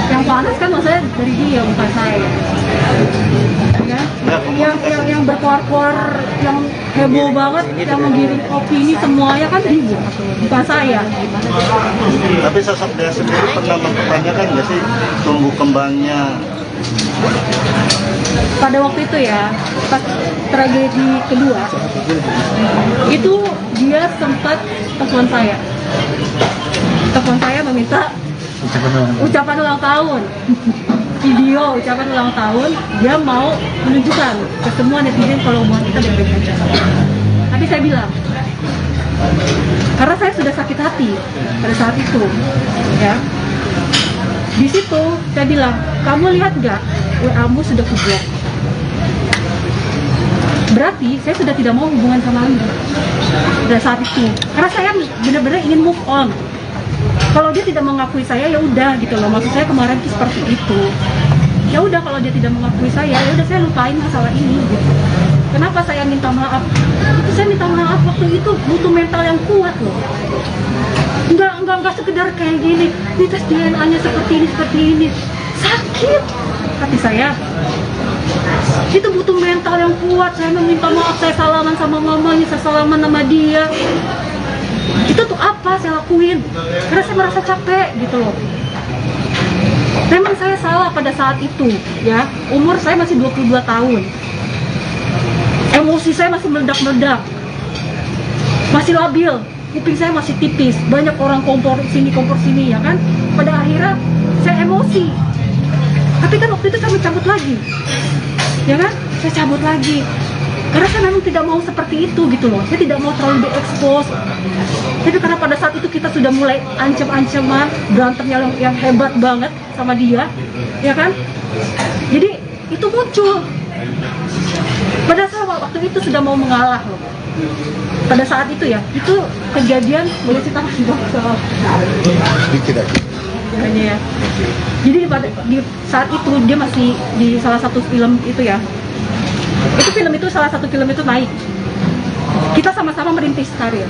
Speaker 3: Yang panas kan maksudnya dari dia, bukan saya. Ya? Yang berkuar-kuar, yang heboh banget, yang menggiring opini semuanya kan dia, bukan saya.
Speaker 6: Tapi sosok dia sendiri pernah mempertanyakan nggak sih tumbuh kembangnya?
Speaker 3: Pada waktu itu ya, pas tragedi kedua, itu dia sempat telepon saya meminta ucapan ulang tahun, video ucapan ulang tahun. Dia mau menunjukkan ke semua netizen kalau hubungan kita baik-baik aja. Tapi saya bilang, karena saya sudah sakit hati pada saat itu, ya. Di situ saya bilang, kamu lihat nggak WA-mu sudah kublok. Berarti saya sudah tidak mau hubungan sama Anda pada saat itu. Karena saya benar-benar ingin move on. Kalau dia tidak mengakui saya ya udah gitu loh. Maksud saya kemarin itu seperti itu. Ya udah kalau dia tidak mengakui saya, ya udah saya lupain masalah ini gitu. Kenapa saya minta maaf? Itu saya minta maaf waktu itu butuh mental yang kuat loh. Enggak sekedar kayak gini, ini tes DNA-nya seperti ini. Sakit hati saya. Itu butuh mental yang kuat. Saya meminta maaf, saya salaman sama mamanya, saya salaman sama dia. Itu tuh apa saya lakuin? Karena saya merasa capek gitu loh. Memang saya salah pada saat itu, ya. Umur saya masih 22 tahun. Emosi saya masih meledak-meledak. Masih labil. Kuping saya masih tipis, banyak orang kompor sini ya kan. Pada akhirnya saya emosi. Tapi kan waktu itu saya mencabut lagi, ya kan? Saya cabut lagi. Karena saya memang tidak mau seperti itu gitu loh. Saya tidak mau terlalu diekspos Tapi karena pada saat itu kita sudah mulai ancam-ancaman, berantem yang hebat banget sama dia, ya kan? Jadi itu muncul. Pada saat waktu itu sudah mau mengalah loh. Pada saat itu ya, itu kejadian boleh cerita masih
Speaker 2: sedikit aja.
Speaker 3: Ya. Jadi di saat itu dia masih di salah satu film itu ya. Salah satu film itu naik. Kita sama-sama merintis karir.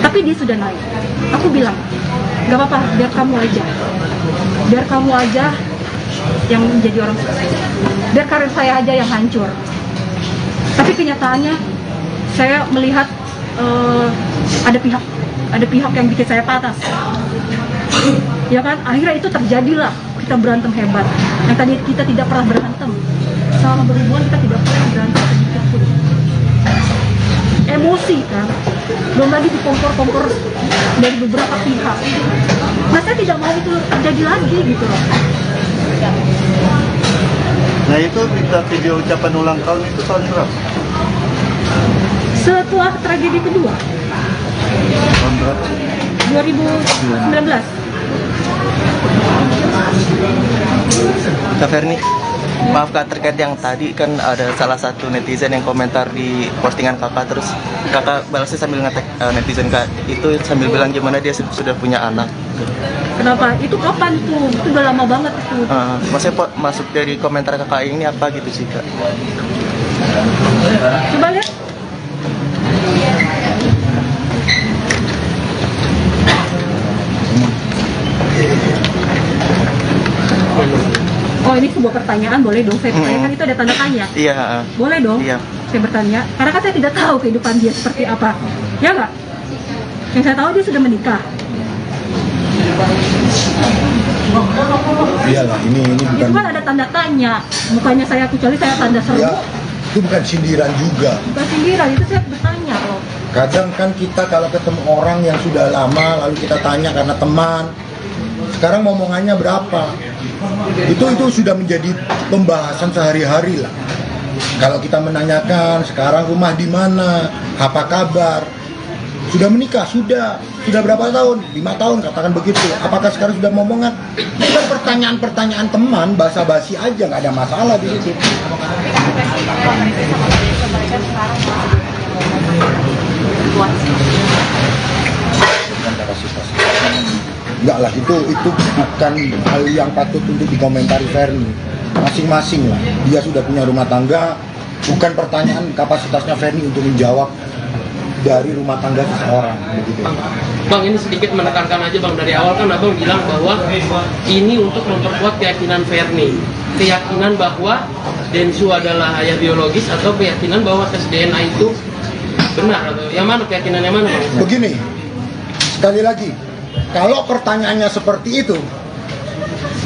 Speaker 3: Tapi dia sudah naik. Aku bilang, gak apa-apa, biar kamu aja yang menjadi orang sukses. Biar karir saya aja yang hancur. Tapi kenyataannya saya melihat ada pihak yang bikin saya panas. Ya kan, akhirnya itu terjadilah, kita berantem hebat. Yang tadi kita tidak pernah berantem. Selama berhubungan kita tidak pernah berantem sedikit pun. Emosi kan, belum lagi dikompor-kompor dari beberapa pihak. Nah saya tidak mau itu terjadi lagi gitu loh.
Speaker 6: Nah itu kita video ucapan ulang tahun itu tahun berapa?
Speaker 3: Setelah tragedi kedua,
Speaker 6: Tahun berapa?
Speaker 3: 2019.
Speaker 9: Kak Ferni, maaf Kak, terkait yang tadi kan ada salah satu netizen yang komentar di postingan Kakak, terus Kakak balasnya sambil ngetek netizen Kak itu sambil bilang gimana dia sudah punya anak.
Speaker 3: Kenapa? Itu kapan tuh? Itu udah lama banget itu.
Speaker 9: Maksudnya masuk dari komentar Kakak ini apa gitu sih Kak?
Speaker 3: Coba lihat. Oh ini sebuah pertanyaan, boleh dong saya pertanyakan, itu ada tanda tanya?
Speaker 9: Iya.
Speaker 3: Boleh dong?
Speaker 9: Iya.
Speaker 3: Saya bertanya, karena kan saya tidak tahu kehidupan dia seperti apa. Ya nggak? Yang saya tahu dia sudah menikah.
Speaker 2: Iyalah, ini bukan.
Speaker 3: Itu kan ada tanda tanya. Bukannya saya kecuali saya tanda seru.
Speaker 2: Ya, itu bukan sindiran juga.
Speaker 3: Bukan sindiran, itu saya bertanya loh.
Speaker 2: Kadang kan kita kalau ketemu orang yang sudah lama lalu kita tanya karena teman. Sekarang ngomongannya berapa? Itu sudah menjadi pembahasan sehari-hari lah. Kalau kita menanyakan sekarang rumah di mana, apa kabar, sudah menikah, sudah berapa tahun? 5 tahun katakan begitu. Apakah sekarang sudah momongan? Itu kan pertanyaan-pertanyaan teman, basa-basi aja, nggak ada masalah di situ. Enggak lah, itu bukan hal yang patut untuk dikomentari Ferni. Masing-masing lah, dia sudah punya rumah tangga. Bukan pertanyaan kapasitasnya Ferni untuk menjawab dari rumah tangga seseorang begitu.
Speaker 1: Bang, ini sedikit menekankan aja Bang, dari awal kan Abang bilang bahwa ini untuk memperkuat keyakinan Ferni, keyakinan bahwa Densu adalah ayah biologis, atau keyakinan bahwa tes DNA itu benar, atau yang mana, keyakinan yang mana Bang?
Speaker 2: Begini, sekali lagi, kalau pertanyaannya seperti itu,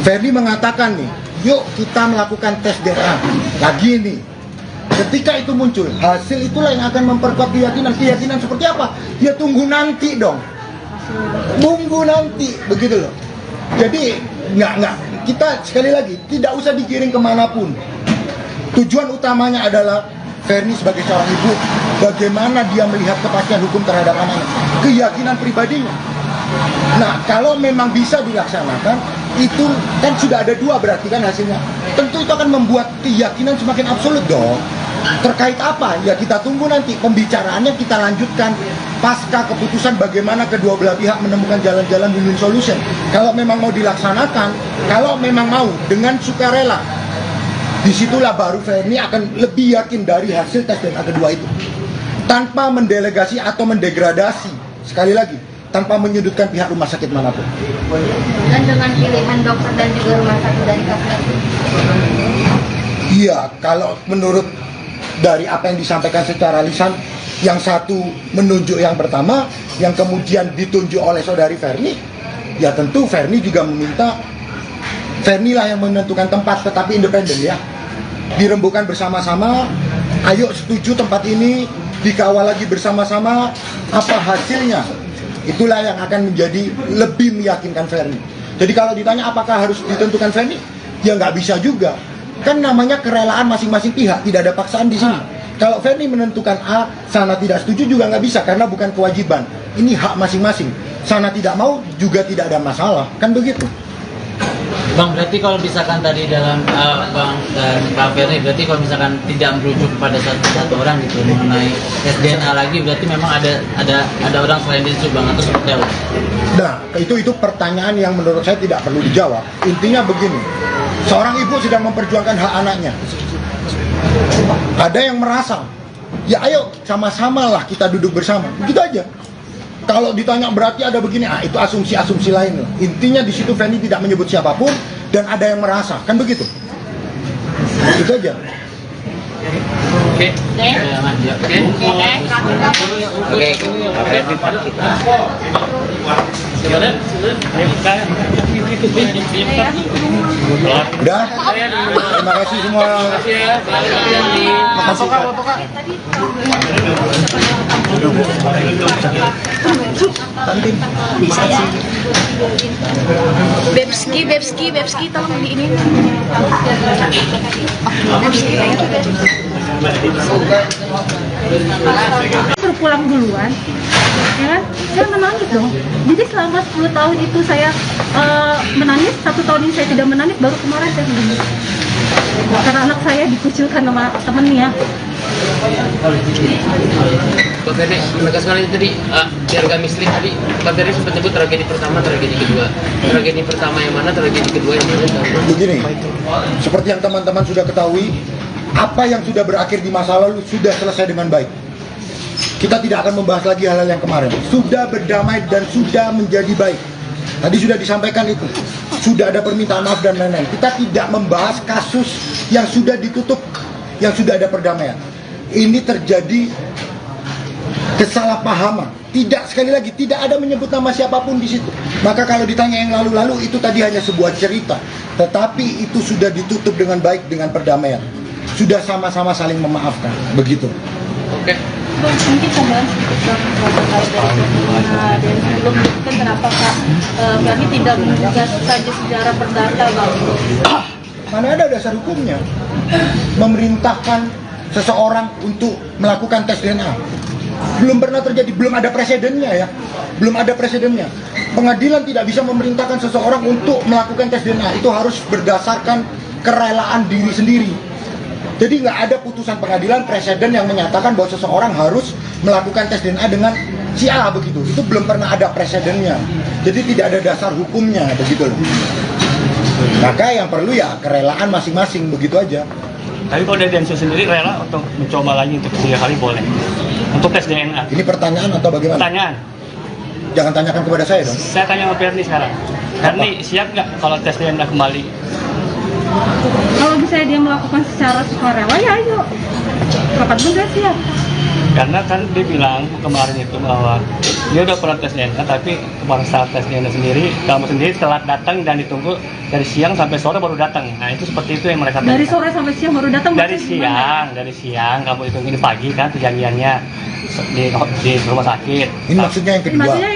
Speaker 2: Ferdi mengatakan nih, yuk kita melakukan tes DNA lagi nih. Ketika itu muncul, hasil itulah yang akan memperkuat keyakinan. Keyakinan seperti apa? Ya tunggu nanti dong. Tunggu nanti, begitu loh. Jadi nggak, kita sekali lagi tidak usah digiring kemanapun. Tujuan utamanya adalah Ferni sebagai seorang ibu, bagaimana dia melihat kepastian hukum terhadap anaknya, keyakinan pribadinya. Nah, kalau memang bisa dilaksanakan, itu kan sudah ada 2 berarti kan hasilnya. Tentu itu akan membuat keyakinan semakin absolut dong. Terkait apa? Ya kita tunggu nanti pembicaraannya, kita lanjutkan pasca keputusan bagaimana kedua belah pihak menemukan jalan-jalan win-win solution. Kalau memang mau dilaksanakan, kalau memang mau dengan sukarela, disitulah baru Ferni akan lebih yakin dari hasil tes DNA kedua itu, tanpa mendelegasi atau mendegradasi. Sekali lagi, tanpa menyudutkan pihak rumah sakit manapun.
Speaker 10: Dan dengan pilihan dokter dan juga rumah sakit dari Kak.
Speaker 2: Iya, kalau menurut dari apa yang disampaikan secara lisan, yang satu menunjuk yang pertama, yang kemudian ditunjuk oleh saudari Ferni, ya tentu Ferni juga meminta, Ferni lah yang menentukan tempat, tetapi independen ya. Dirembukan bersama-sama, ayo setuju tempat ini, dikawal lagi bersama-sama, apa hasilnya? Itulah yang akan menjadi lebih meyakinkan Ferni. Jadi kalau ditanya apakah harus ditentukan Ferni, ya nggak bisa juga. Kan namanya kerelaan masing-masing pihak, tidak ada paksaan di sini. Kalau Ferni menentukan A, sana tidak setuju juga nggak bisa, karena bukan kewajiban. Ini hak masing-masing. Sana tidak mau juga tidak ada masalah, kan begitu.
Speaker 5: Bang, berarti kalau misalkan tadi dalam Bang dan Pak Ferni, berarti kalau misalkan tidak merujuk pada satu orang gitu mengenai tes DNA lagi, berarti memang ada orang selain Densu, Bang, atau seperti apa?
Speaker 2: Nah, itu pertanyaan yang menurut saya tidak perlu dijawab. Intinya begini, seorang ibu sedang memperjuangkan hak anaknya. Ada yang merasa, ya ayo sama-sama lah kita duduk bersama, begitu aja. Kalau ditanya berarti ada begini, itu asumsi-asumsi lain loh. Intinya di situ Feni tidak menyebut siapapun dan ada yang merasa, kan begitu. Itu aja.
Speaker 1: Oke.
Speaker 2: Udah. Terima kasih semua. Makasih.
Speaker 4: Bebski, tolong di ini. Bebski, thank you, Bebski.
Speaker 3: Suruh pulang duluan, ya kan? Saya menangis dong. Jadi selama 10 tahun itu saya menangis, 1 tahun ini saya tidak menangis, baru kemarin saya menangis. Karena anak saya dikucilkan sama temennya.
Speaker 1: Pak Ferdi menegaskan tadi biar gak mislead tadi, Pak Ferdi sempat nyebut tragedi pertama, tragedi kedua. Tragedi pertama yang mana, tragedi kedua yang mana?
Speaker 2: Begini, seperti yang teman-teman sudah ketahui, apa yang sudah berakhir di masa lalu sudah selesai dengan baik. Kita tidak akan membahas lagi hal-hal yang kemarin. Sudah berdamai dan sudah menjadi baik. Tadi sudah disampaikan itu. Sudah ada permintaan maaf dan lain-lain. Kita tidak membahas kasus yang sudah ditutup, yang sudah ada perdamaian. Ini terjadi kesalahpahaman. Tidak, sekali lagi, tidak ada menyebut nama siapapun di situ. Maka kalau ditanya yang lalu-lalu, itu tadi hanya sebuah cerita. Tetapi itu sudah ditutup dengan baik dengan perdamaian. Sudah sama-sama saling memaafkan, begitu.
Speaker 1: Oke.
Speaker 4: Bang, mungkin tambahan sedikit Bang terkait dari sebelum kan kenapa Kak kami tidak mengugas saja sejarah perdata Bang?
Speaker 2: Mana ada dasar hukumnya memerintahkan seseorang untuk melakukan tes DNA? Belum pernah terjadi, belum ada presidennya ya. Belum ada presidennya. Pengadilan tidak bisa memerintahkan seseorang untuk melakukan tes DNA. Itu harus berdasarkan kerelaan diri sendiri. Jadi nggak ada putusan pengadilan presiden yang menyatakan bahwa seseorang harus melakukan tes DNA dengan si A begitu. Itu belum pernah ada presidennya. Jadi tidak ada dasar hukumnya begitu loh. Maka yang perlu ya kerelaan masing-masing begitu aja.
Speaker 11: Tapi kalau dari Densu sendiri rela untuk mencoba lagi untuk 3 kali boleh untuk tes DNA.
Speaker 2: Ini pertanyaan atau bagaimana?
Speaker 11: Pertanyaan.
Speaker 2: Jangan tanyakan kepada saya dong.
Speaker 11: Saya tanya sama Ferni sekarang. Ferni siap nggak kalau tes DNA kembali?
Speaker 3: Kalau misalnya dia melakukan secara sukarela, ya ayo. Kapan pun saya siap.
Speaker 11: Karena kan dia bilang kemarin itu bahwa dia udah pernah tes DNA, tapi pada saat tes DNA sendiri, kamu sendiri telat datang dan ditunggu dari siang sampai sore baru datang. Nah itu seperti itu yang mereka
Speaker 3: Dari sore sampai siang baru datang.
Speaker 11: Dari siang kamu ditunggu ini pagi kan perjanjiannya di rumah sakit.
Speaker 2: Ini maksudnya yang kedua.
Speaker 3: Maksudnya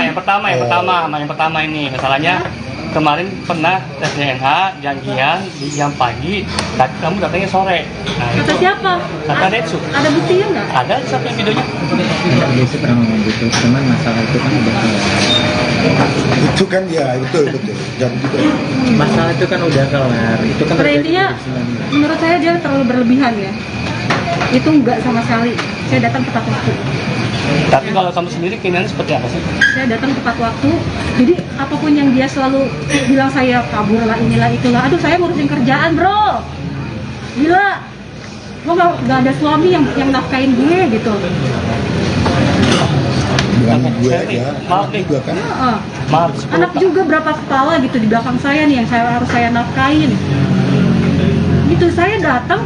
Speaker 3: yang
Speaker 11: pertama ini masalahnya. Kemarin pernah tes DNA janjian di jam pagi, tapi kamu datangnya sore. Nah,
Speaker 3: kata siapa?
Speaker 11: Kata Densu.
Speaker 3: Ada buktinya nggak?
Speaker 11: Ada satu videonya.
Speaker 7: Densu pernah ngomong gitu, cuman masalah itu kan udah kelar.
Speaker 2: Itu kan ya betul. Jangan gitu.
Speaker 7: Masalah itu kan udah kelar. Itu kan
Speaker 3: Pada intinya, menurut saya dia terlalu berlebihan ya. Itu nggak sama sekali. Saya datang tepat waktu.
Speaker 11: Tapi kalau kamu sendiri keinginan seperti apa sih?
Speaker 3: Saya datang tepat waktu, jadi apapun yang dia selalu bilang saya kabur lah, inilah itulah. Aduh, saya ngurusin kerjaan bro, gila. Gue gak ada suami yang nafkain gue gitu.
Speaker 2: Bukan gue aja,
Speaker 11: maaf nih.
Speaker 2: juga kan.
Speaker 11: Maaf.
Speaker 3: Anak juga berapa kepala gitu di belakang saya nih yang harus saya nafkain. Gitu, saya datang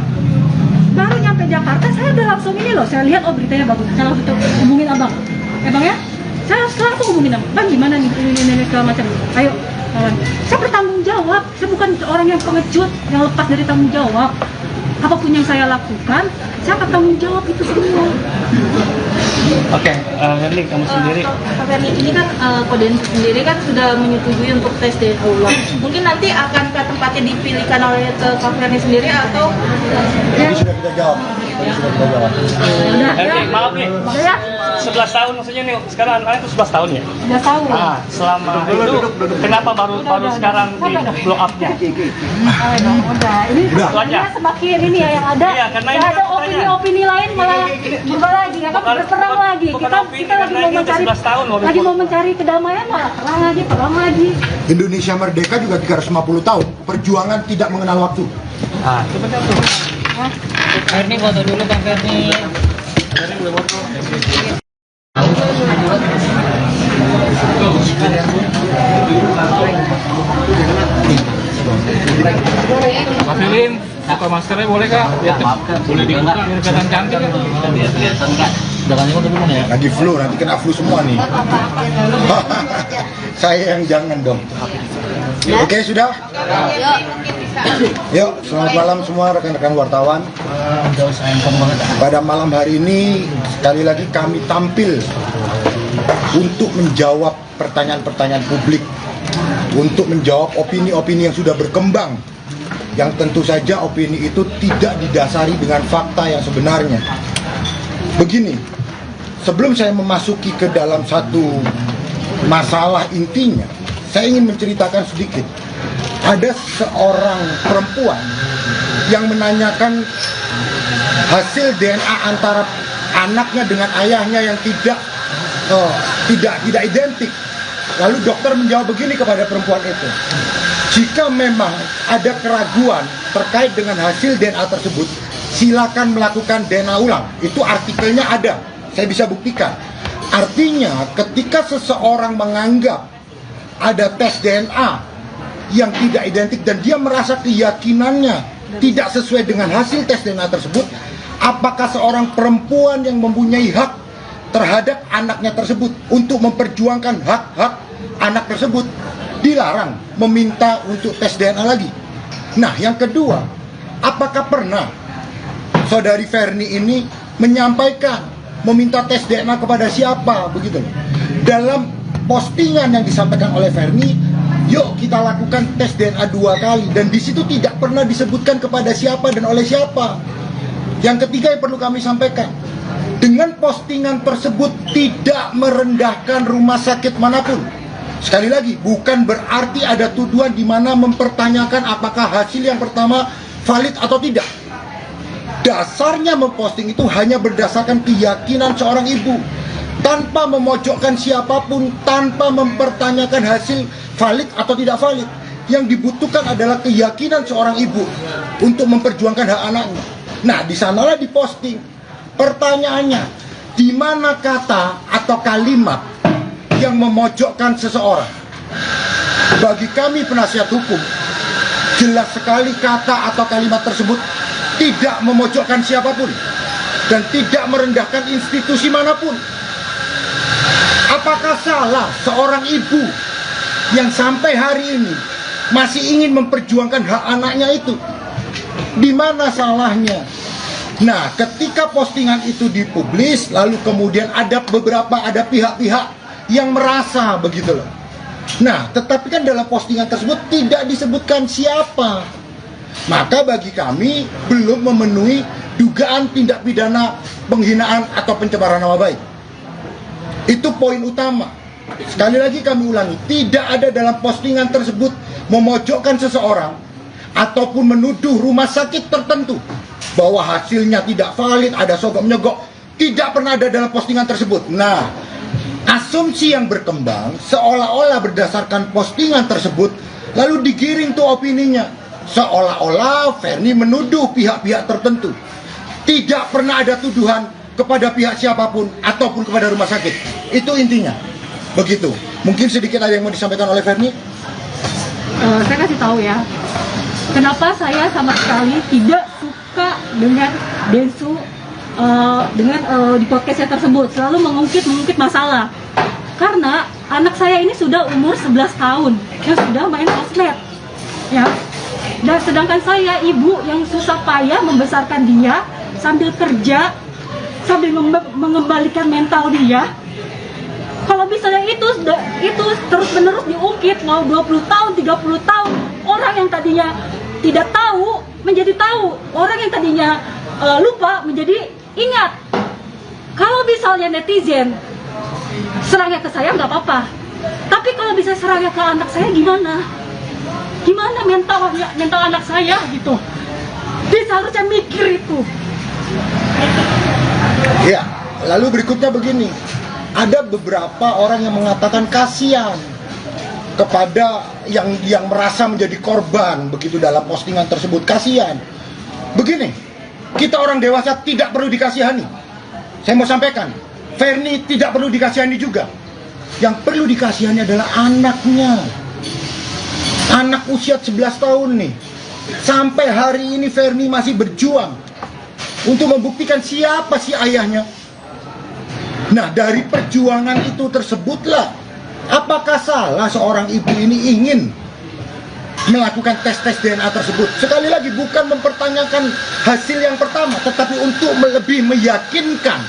Speaker 3: baru nyampe Jakarta, saya udah langsung ini loh, saya lihat oh beritanya bagus, saya langsung hubungin abang ya, saya langsung hubungin abang gimana nih, ini segala macam, ayo kawan, saya bertanggung jawab, saya bukan orang yang pengecut, yang lepas dari tanggung jawab, apapun yang saya lakukan, saya akan tanggung jawab itu semua.
Speaker 11: Oke, Herli, kamu sendiri?
Speaker 4: Pak Ferni, ini kan Kodensu sendiri kan sudah menyetujui untuk tes DNA ulang. Mungkin nanti akan ke tempatnya dipilihkan oleh Kak Ferni sendiri atau?
Speaker 2: Tadi sudah kita jawab.
Speaker 11: Herli, maaf nih.
Speaker 3: Udah ya?
Speaker 11: 11 tahun maksudnya nih, sekarang anak itu 11 tahun ya?
Speaker 3: 11 tahun.
Speaker 11: Nah, selama itu kenapa baru sekarang di blow up-nya?
Speaker 3: Udah, ini sebenarnya semakin ini ya yang ada.
Speaker 11: Iya, karena
Speaker 3: yang
Speaker 11: ini
Speaker 3: ada opini-opini lain malah berubah lagi, ya kan berperang lagi. Kita lagi mau mencari kedamaian malah perang lagi.
Speaker 2: Indonesia merdeka juga 350 tahun. Perjuangan tidak mengenal waktu.
Speaker 11: Nah, itu betul tuh.
Speaker 12: Ferni foto dulu Bang Ferni.
Speaker 7: Mas Filim, buka maskernya boleh kak? Boleh dibuka biar kelihatan cantik kan?
Speaker 5: Biar kelihatan kak. Jangan itu dulu ya.
Speaker 2: Lagi flu, nanti kena flu semua nih. Saya yang jangan dong. Oke, sudah? Yuk, selamat malam semua rekan-rekan wartawan. Pada malam hari ini, sekali lagi kami tampil untuk menjawab pertanyaan-pertanyaan publik, untuk menjawab opini-opini yang sudah berkembang, yang tentu saja opini itu tidak didasari dengan fakta yang sebenarnya. Begini, sebelum saya memasuki ke dalam satu masalah intinya, saya ingin menceritakan sedikit. Ada seorang perempuan yang menanyakan hasil DNA antara anaknya dengan ayahnya yang tidak identik. Lalu dokter menjawab begini kepada perempuan itu, jika memang ada keraguan terkait dengan hasil DNA tersebut, silakan melakukan DNA ulang. Itu artikelnya ada, saya bisa buktikan. Artinya ketika seseorang menganggap ada tes DNA yang tidak identik dan dia merasa keyakinannya tidak sesuai dengan hasil tes DNA tersebut, apakah seorang perempuan yang mempunyai hak terhadap anaknya tersebut untuk memperjuangkan hak-hak anak tersebut dilarang meminta untuk tes DNA lagi? Nah, yang kedua, apakah pernah saudari Ferni ini menyampaikan meminta tes DNA kepada siapa begitu? Dalam postingan yang disampaikan oleh Ferni, yuk kita lakukan tes DNA 2 kali, dan di situ tidak pernah disebutkan kepada siapa dan oleh siapa. Yang ketiga yang perlu kami sampaikan, dengan postingan tersebut tidak merendahkan rumah sakit manapun. Sekali lagi, bukan berarti ada tuduhan di mana mempertanyakan apakah hasil yang pertama valid atau tidak. Dasarnya memposting itu hanya berdasarkan keyakinan seorang ibu, tanpa memojokkan siapapun, tanpa mempertanyakan hasil valid atau tidak valid. Yang dibutuhkan adalah keyakinan seorang ibu untuk memperjuangkan hak anaknya. Nah, di sanalah diposting. Pertanyaannya, di mana kata atau kalimat yang memojokkan seseorang? Bagi kami penasihat hukum, jelas sekali kata atau kalimat tersebut tidak memojokkan siapapun dan tidak merendahkan institusi manapun. Apakah salah seorang ibu yang sampai hari ini masih ingin memperjuangkan hak anaknya itu? Di mana salahnya? Nah, ketika postingan itu dipublis, lalu kemudian ada pihak-pihak yang merasa begitu loh. Nah, tetapi kan dalam postingan tersebut tidak disebutkan siapa. Maka bagi kami belum memenuhi dugaan tindak pidana penghinaan atau pencemaran nama baik. Itu poin utama. Sekali lagi kami ulangi, tidak ada dalam postingan tersebut memojokkan seseorang ataupun menuduh rumah sakit tertentu bahwa hasilnya tidak valid, ada sogok menyogok. Tidak pernah ada dalam postingan tersebut. Nah, asumsi yang berkembang seolah-olah berdasarkan postingan tersebut lalu digiring tuh opininya, seolah-olah Ferni menuduh pihak-pihak tertentu. Tidak pernah ada tuduhan kepada pihak siapapun ataupun kepada rumah sakit. Itu intinya. Begitu. Mungkin sedikit ada yang mau disampaikan oleh Ferni?
Speaker 3: Saya kasih tahu ya, kenapa saya sama sekali tidak suka dengan Densu dengan di podcastnya tersebut selalu mengungkit masalah. Karena anak saya ini sudah umur 11 tahun yang sudah main sosmed, ya. Dan sedangkan saya ibu yang susah payah membesarkan dia sambil kerja, sambil mengembalikan mental dia. Kalau misalnya itu terus-menerus diungkit, mau 20 tahun, 30 tahun, orang yang tadinya tidak tahu menjadi tahu, orang yang tadinya lupa menjadi ingat. Kalau misalnya netizen serangnya ke saya nggak apa-apa, tapi kalau bisa serangnya ke anak saya gimana? Gimana mental anak saya gitu? Dia seharusnya mikir itu.
Speaker 2: Ya, lalu berikutnya begini. Ada beberapa orang yang mengatakan kasihan kepada yang merasa menjadi korban begitu dalam postingan tersebut. Kasihan. Begini, kita orang dewasa tidak perlu dikasihani. Saya mau sampaikan, Ferni tidak perlu dikasihani juga. Yang perlu dikasihani adalah anaknya. Anak usia 11 tahun nih. Sampai hari ini Ferni masih berjuang untuk membuktikan siapa sih ayahnya. Nah, dari perjuangan itu tersebutlah, apakah salah seorang ibu ini ingin melakukan tes DNA tersebut? Sekali lagi, bukan mempertanyakan hasil yang pertama, tetapi untuk lebih meyakinkan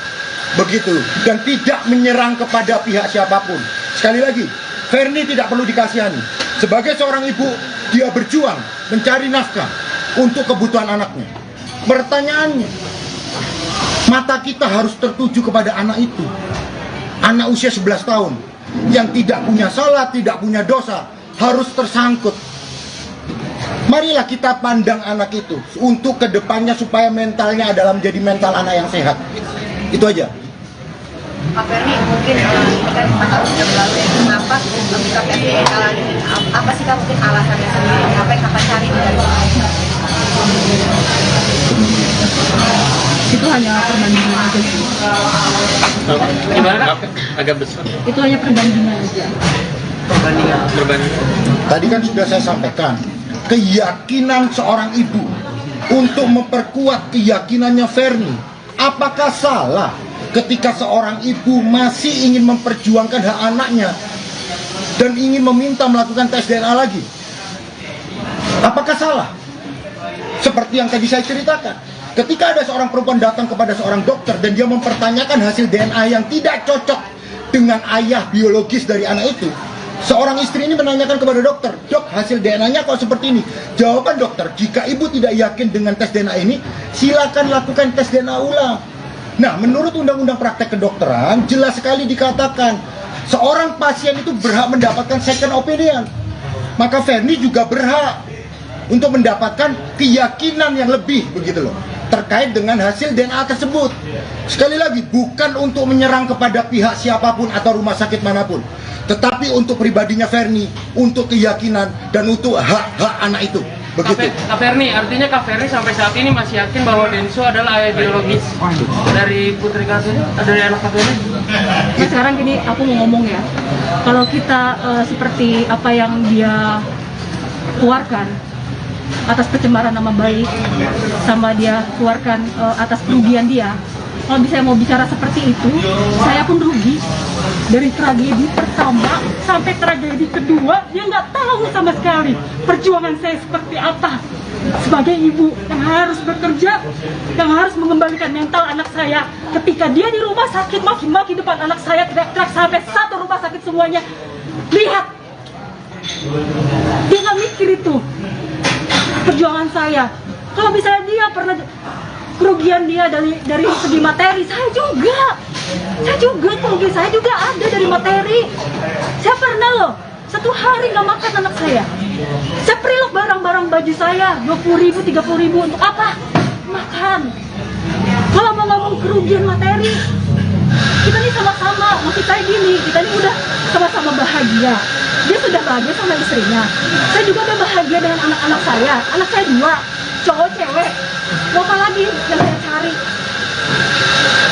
Speaker 2: begitu, dan tidak menyerang kepada pihak siapapun. Sekali lagi, Ferni tidak perlu dikasihani. Sebagai seorang ibu, dia berjuang mencari nafkah untuk kebutuhan anaknya. Pertanyaannya, mata kita harus tertuju kepada anak itu. Anak usia 11 tahun yang tidak punya salah, tidak punya dosa, harus tersangkut. Marilah kita pandang anak itu untuk kedepannya supaya mentalnya adalah menjadi mental anak yang sehat. Itu aja.
Speaker 10: Pak Ferni, mungkin ini kan 4 tahun sudah berlalu ya, kenapa Kak Ferni mengalami ini? Apa sih Kak mungkin alasannya sendiri? Apa yang Kakak cari dari
Speaker 3: Itu hanya perbandingan aja sih.
Speaker 1: Gimana Kak? Agak besar.
Speaker 3: Itu hanya perbandingan aja.
Speaker 1: Berbanding.
Speaker 2: Tadi kan sudah saya sampaikan, keyakinan seorang ibu untuk memperkuat keyakinannya Ferni. Apakah salah ketika seorang ibu masih ingin memperjuangkan hak anaknya dan ingin meminta melakukan tes DNA lagi? Apakah salah? Seperti yang tadi saya ceritakan, ketika ada seorang perempuan datang kepada seorang dokter dan dia mempertanyakan hasil DNA yang tidak cocok dengan ayah biologis dari anak itu, seorang istri ini menanyakan kepada dokter, "Dok, hasil DNA-nya kok seperti ini?" Jawaban dokter, "Jika ibu tidak yakin dengan tes DNA ini, silakan lakukan tes DNA ulang." Nah, menurut Undang-Undang Praktek Kedokteran, jelas sekali dikatakan seorang pasien itu berhak mendapatkan second opinion. Maka Ferni juga berhak untuk mendapatkan keyakinan yang lebih, begitu loh, terkait dengan hasil DNA tersebut. Sekali lagi, bukan untuk menyerang kepada pihak siapapun atau rumah sakit manapun, tetapi untuk pribadinya Ferni, untuk keyakinan dan untuk hak-hak anak itu. Begitu.
Speaker 1: Kak Ferni, artinya Kak Ferni sampai saat ini masih yakin bahwa Densu adalah ayah biologis dari putri Kak Ferni, dari anak Kak Ferni?
Speaker 3: Nah, sekarang gini, aku mau ngomong ya, kalau kita seperti apa yang dia keluarkan atas pencemaran nama baik, sama dia keluarkan atas kerugian dia, kalau saya mau bicara seperti itu, saya pun rugi. Dari tragedi pertama sampai tragedi kedua, dia nggak tahu sama sekali perjuangan saya seperti apa. Sebagai ibu yang harus bekerja, yang harus mengembalikan mental anak saya. Ketika dia di rumah sakit, maki-maki depan anak saya, teriak-teriak sampai satu rumah sakit semuanya. Lihat, dia nggak mikir itu perjuangan saya. Kalau misalnya dia pernah kerugian dia dari segi materi, saya juga kerugian saya juga ada dari materi. Saya pernah loh, 1 hari nggak makan anak saya. Saya preload barang-barang baju saya 20.000, 30.000 untuk apa? Makan. Kalau mau ngomong kerugian materi, kita ini sama-sama, maksud saya gini, kita ini udah sama-sama bahagia. Dia sudah bahagia sama istrinya, saya juga udah bahagia dengan anak-anak saya. Anak saya 2, cowok cewek. Mau apa lagi yang saya cari?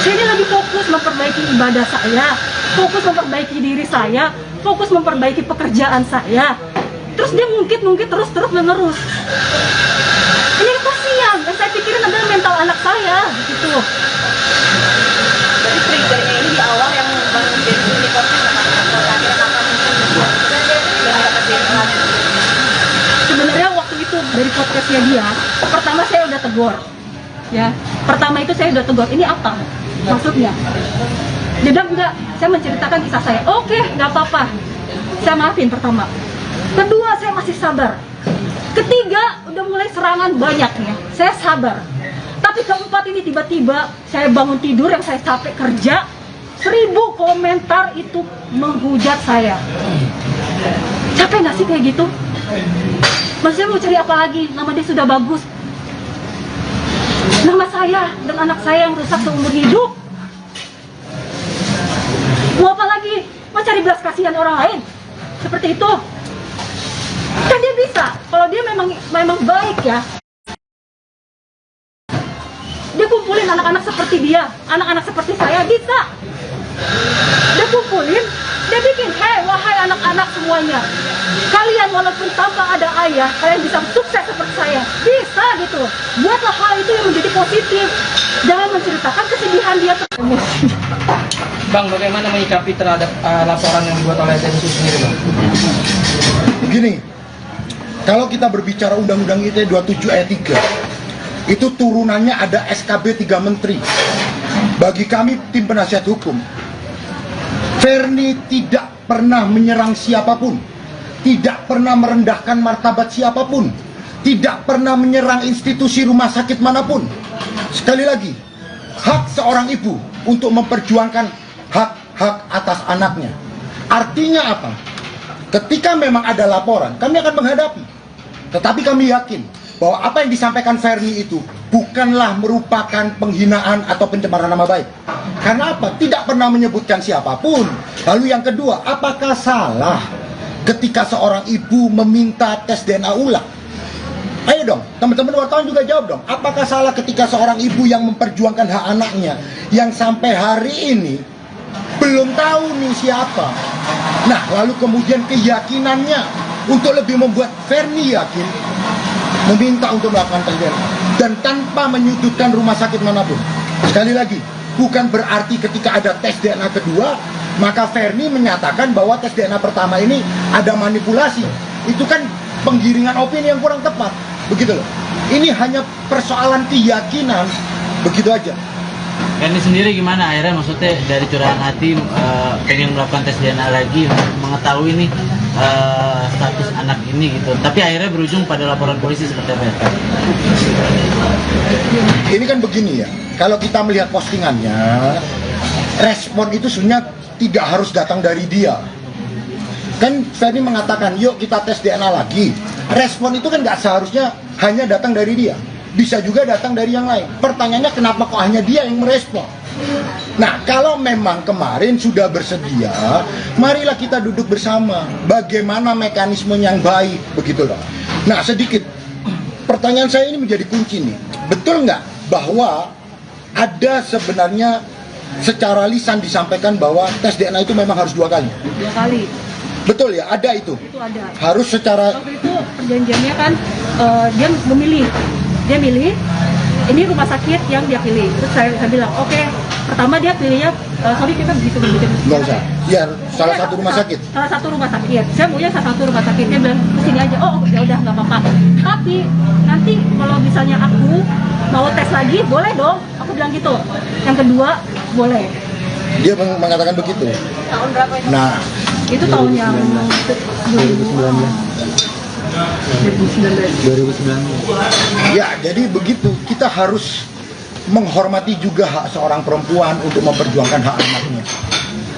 Speaker 3: Saya ini lagi fokus memperbaiki ibadah saya, fokus memperbaiki diri saya, fokus memperbaiki pekerjaan saya. Terus dia ngungkit terus menerus. Ini kasihan, yang saya pikirin adalah mental anak saya, gitu.
Speaker 10: Jadi triggernya ini di awal yang bangun Densu di konten atau akhirnya Kakak mungkin yang dapat DNA?
Speaker 3: Sebenarnya waktu itu dari podcastnya dia, pertama saya udah tegur, ya. Pertama itu saya udah tegur, ini apa maksudnya? Dia bilang enggak, saya menceritakan kisah saya. Oke, nggak apa-apa, saya maafin pertama. Kedua, saya masih sabar. Ketiga, udah mulai serangan banyak ya, saya sabar. Tapi Tapi keempat ini tiba-tiba saya bangun tidur yang saya capek kerja, 1000 komentar itu menghujat saya. Capek nggak sih kayak gitu? Maksudnya mau cari apa lagi? Nama dia sudah bagus. Nama saya dan anak saya yang rusak seumur hidup. Mau apa lagi? Mau cari belas kasihan orang lain? Seperti itu. Kan dia bisa, kalau dia memang baik ya. Dia kumpulin anak-anak seperti dia, anak-anak seperti saya, bisa. Dia kumpulin, dia bikin, hei wahai anak-anak semuanya, kalian walaupun tanpa ada ayah, kalian bisa sukses seperti saya. Bisa gitu. Buatlah hal itu yang menjadi positif. Jangan menceritakan kesedihan dia.
Speaker 12: Bang, bagaimana menyikapi terhadap laporan yang dibuat oleh Densus sendiri, Bang?
Speaker 2: Begini, kalau kita berbicara Undang-Undang ITE 27 ayat 3, itu turunannya ada SKB 3 Menteri. Bagi kami tim penasihat hukum, Verni tidak pernah menyerang siapapun, tidak pernah merendahkan martabat siapapun, tidak pernah menyerang institusi rumah sakit manapun. Sekali lagi, hak seorang ibu untuk memperjuangkan hak-hak atas anaknya. Artinya apa? Ketika memang ada laporan, kami akan menghadapi. Tetapi kami yakin bahwa apa yang disampaikan Verni itu bukanlah merupakan penghinaan atau pencemaran nama baik. Karena apa? Tidak pernah menyebutkan siapapun. Lalu yang kedua, apakah salah ketika seorang ibu meminta tes DNA ulang? Ayo dong, teman-teman wartawan juga jawab dong. Apakah salah ketika seorang ibu yang memperjuangkan hak anaknya, yang sampai hari ini belum tahu nih siapa? Nah, lalu kemudian keyakinannya untuk lebih membuat Verni yakin, meminta untuk melakukan tes DNA dan tanpa menyudutkan rumah sakit manapun. Sekali lagi, bukan berarti ketika ada tes DNA kedua maka Verni menyatakan bahwa tes DNA pertama ini ada manipulasi. Itu kan penggiringan opini yang kurang tepat, begitu loh. Ini hanya persoalan keyakinan, begitu aja.
Speaker 5: Verni sendiri gimana akhirnya, maksudnya dari curahan hati pengen melakukan tes DNA lagi untuk mengetahui nih status anak ini gitu, tapi akhirnya berujung pada laporan polisi seperti apa ya?
Speaker 2: Ini kan begini ya, kalau kita melihat postingannya, respon itu sebenarnya tidak harus datang dari dia. Kan Verni mengatakan, yuk kita tes DNA lagi. Respon itu kan nggak seharusnya hanya datang dari dia, bisa juga datang dari yang lain. Pertanyaannya, kenapa kok hanya dia yang merespon? Nah, kalau memang kemarin sudah bersedia, marilah kita duduk bersama. Bagaimana mekanisme yang baik, begitu loh. Nah, sedikit pertanyaan saya ini menjadi kunci nih. Betul nggak bahwa ada sebenarnya secara lisan disampaikan bahwa tes DNA itu memang harus 2 kali?
Speaker 3: 2 kali.
Speaker 2: Betul ya, ada itu.
Speaker 3: Itu ada.
Speaker 2: Harus secara.
Speaker 3: Waktu itu perjanjiannya kan dia memilih. Dia milih, ini rumah sakit yang dia pilih. Terus saya bilang, oke, pertama dia pilihnya, sorry kita begitu.
Speaker 2: Nggak usah, ya salah satu rumah sakit.
Speaker 3: Salah satu rumah sakit, saya maunya salah satu rumah sakit. Dia bilang, kesini aja, oh ya udah nggak apa-apa. Tapi nanti kalau misalnya aku mau tes lagi, boleh dong. Aku bilang gitu. Yang kedua, boleh.
Speaker 2: Dia mengatakan begitu.
Speaker 3: Tahun berapa itu?
Speaker 2: Nah,
Speaker 3: itu tahun yang
Speaker 2: 2019. Ya, jadi begitu. Kita harus menghormati juga hak seorang perempuan untuk memperjuangkan hak anaknya.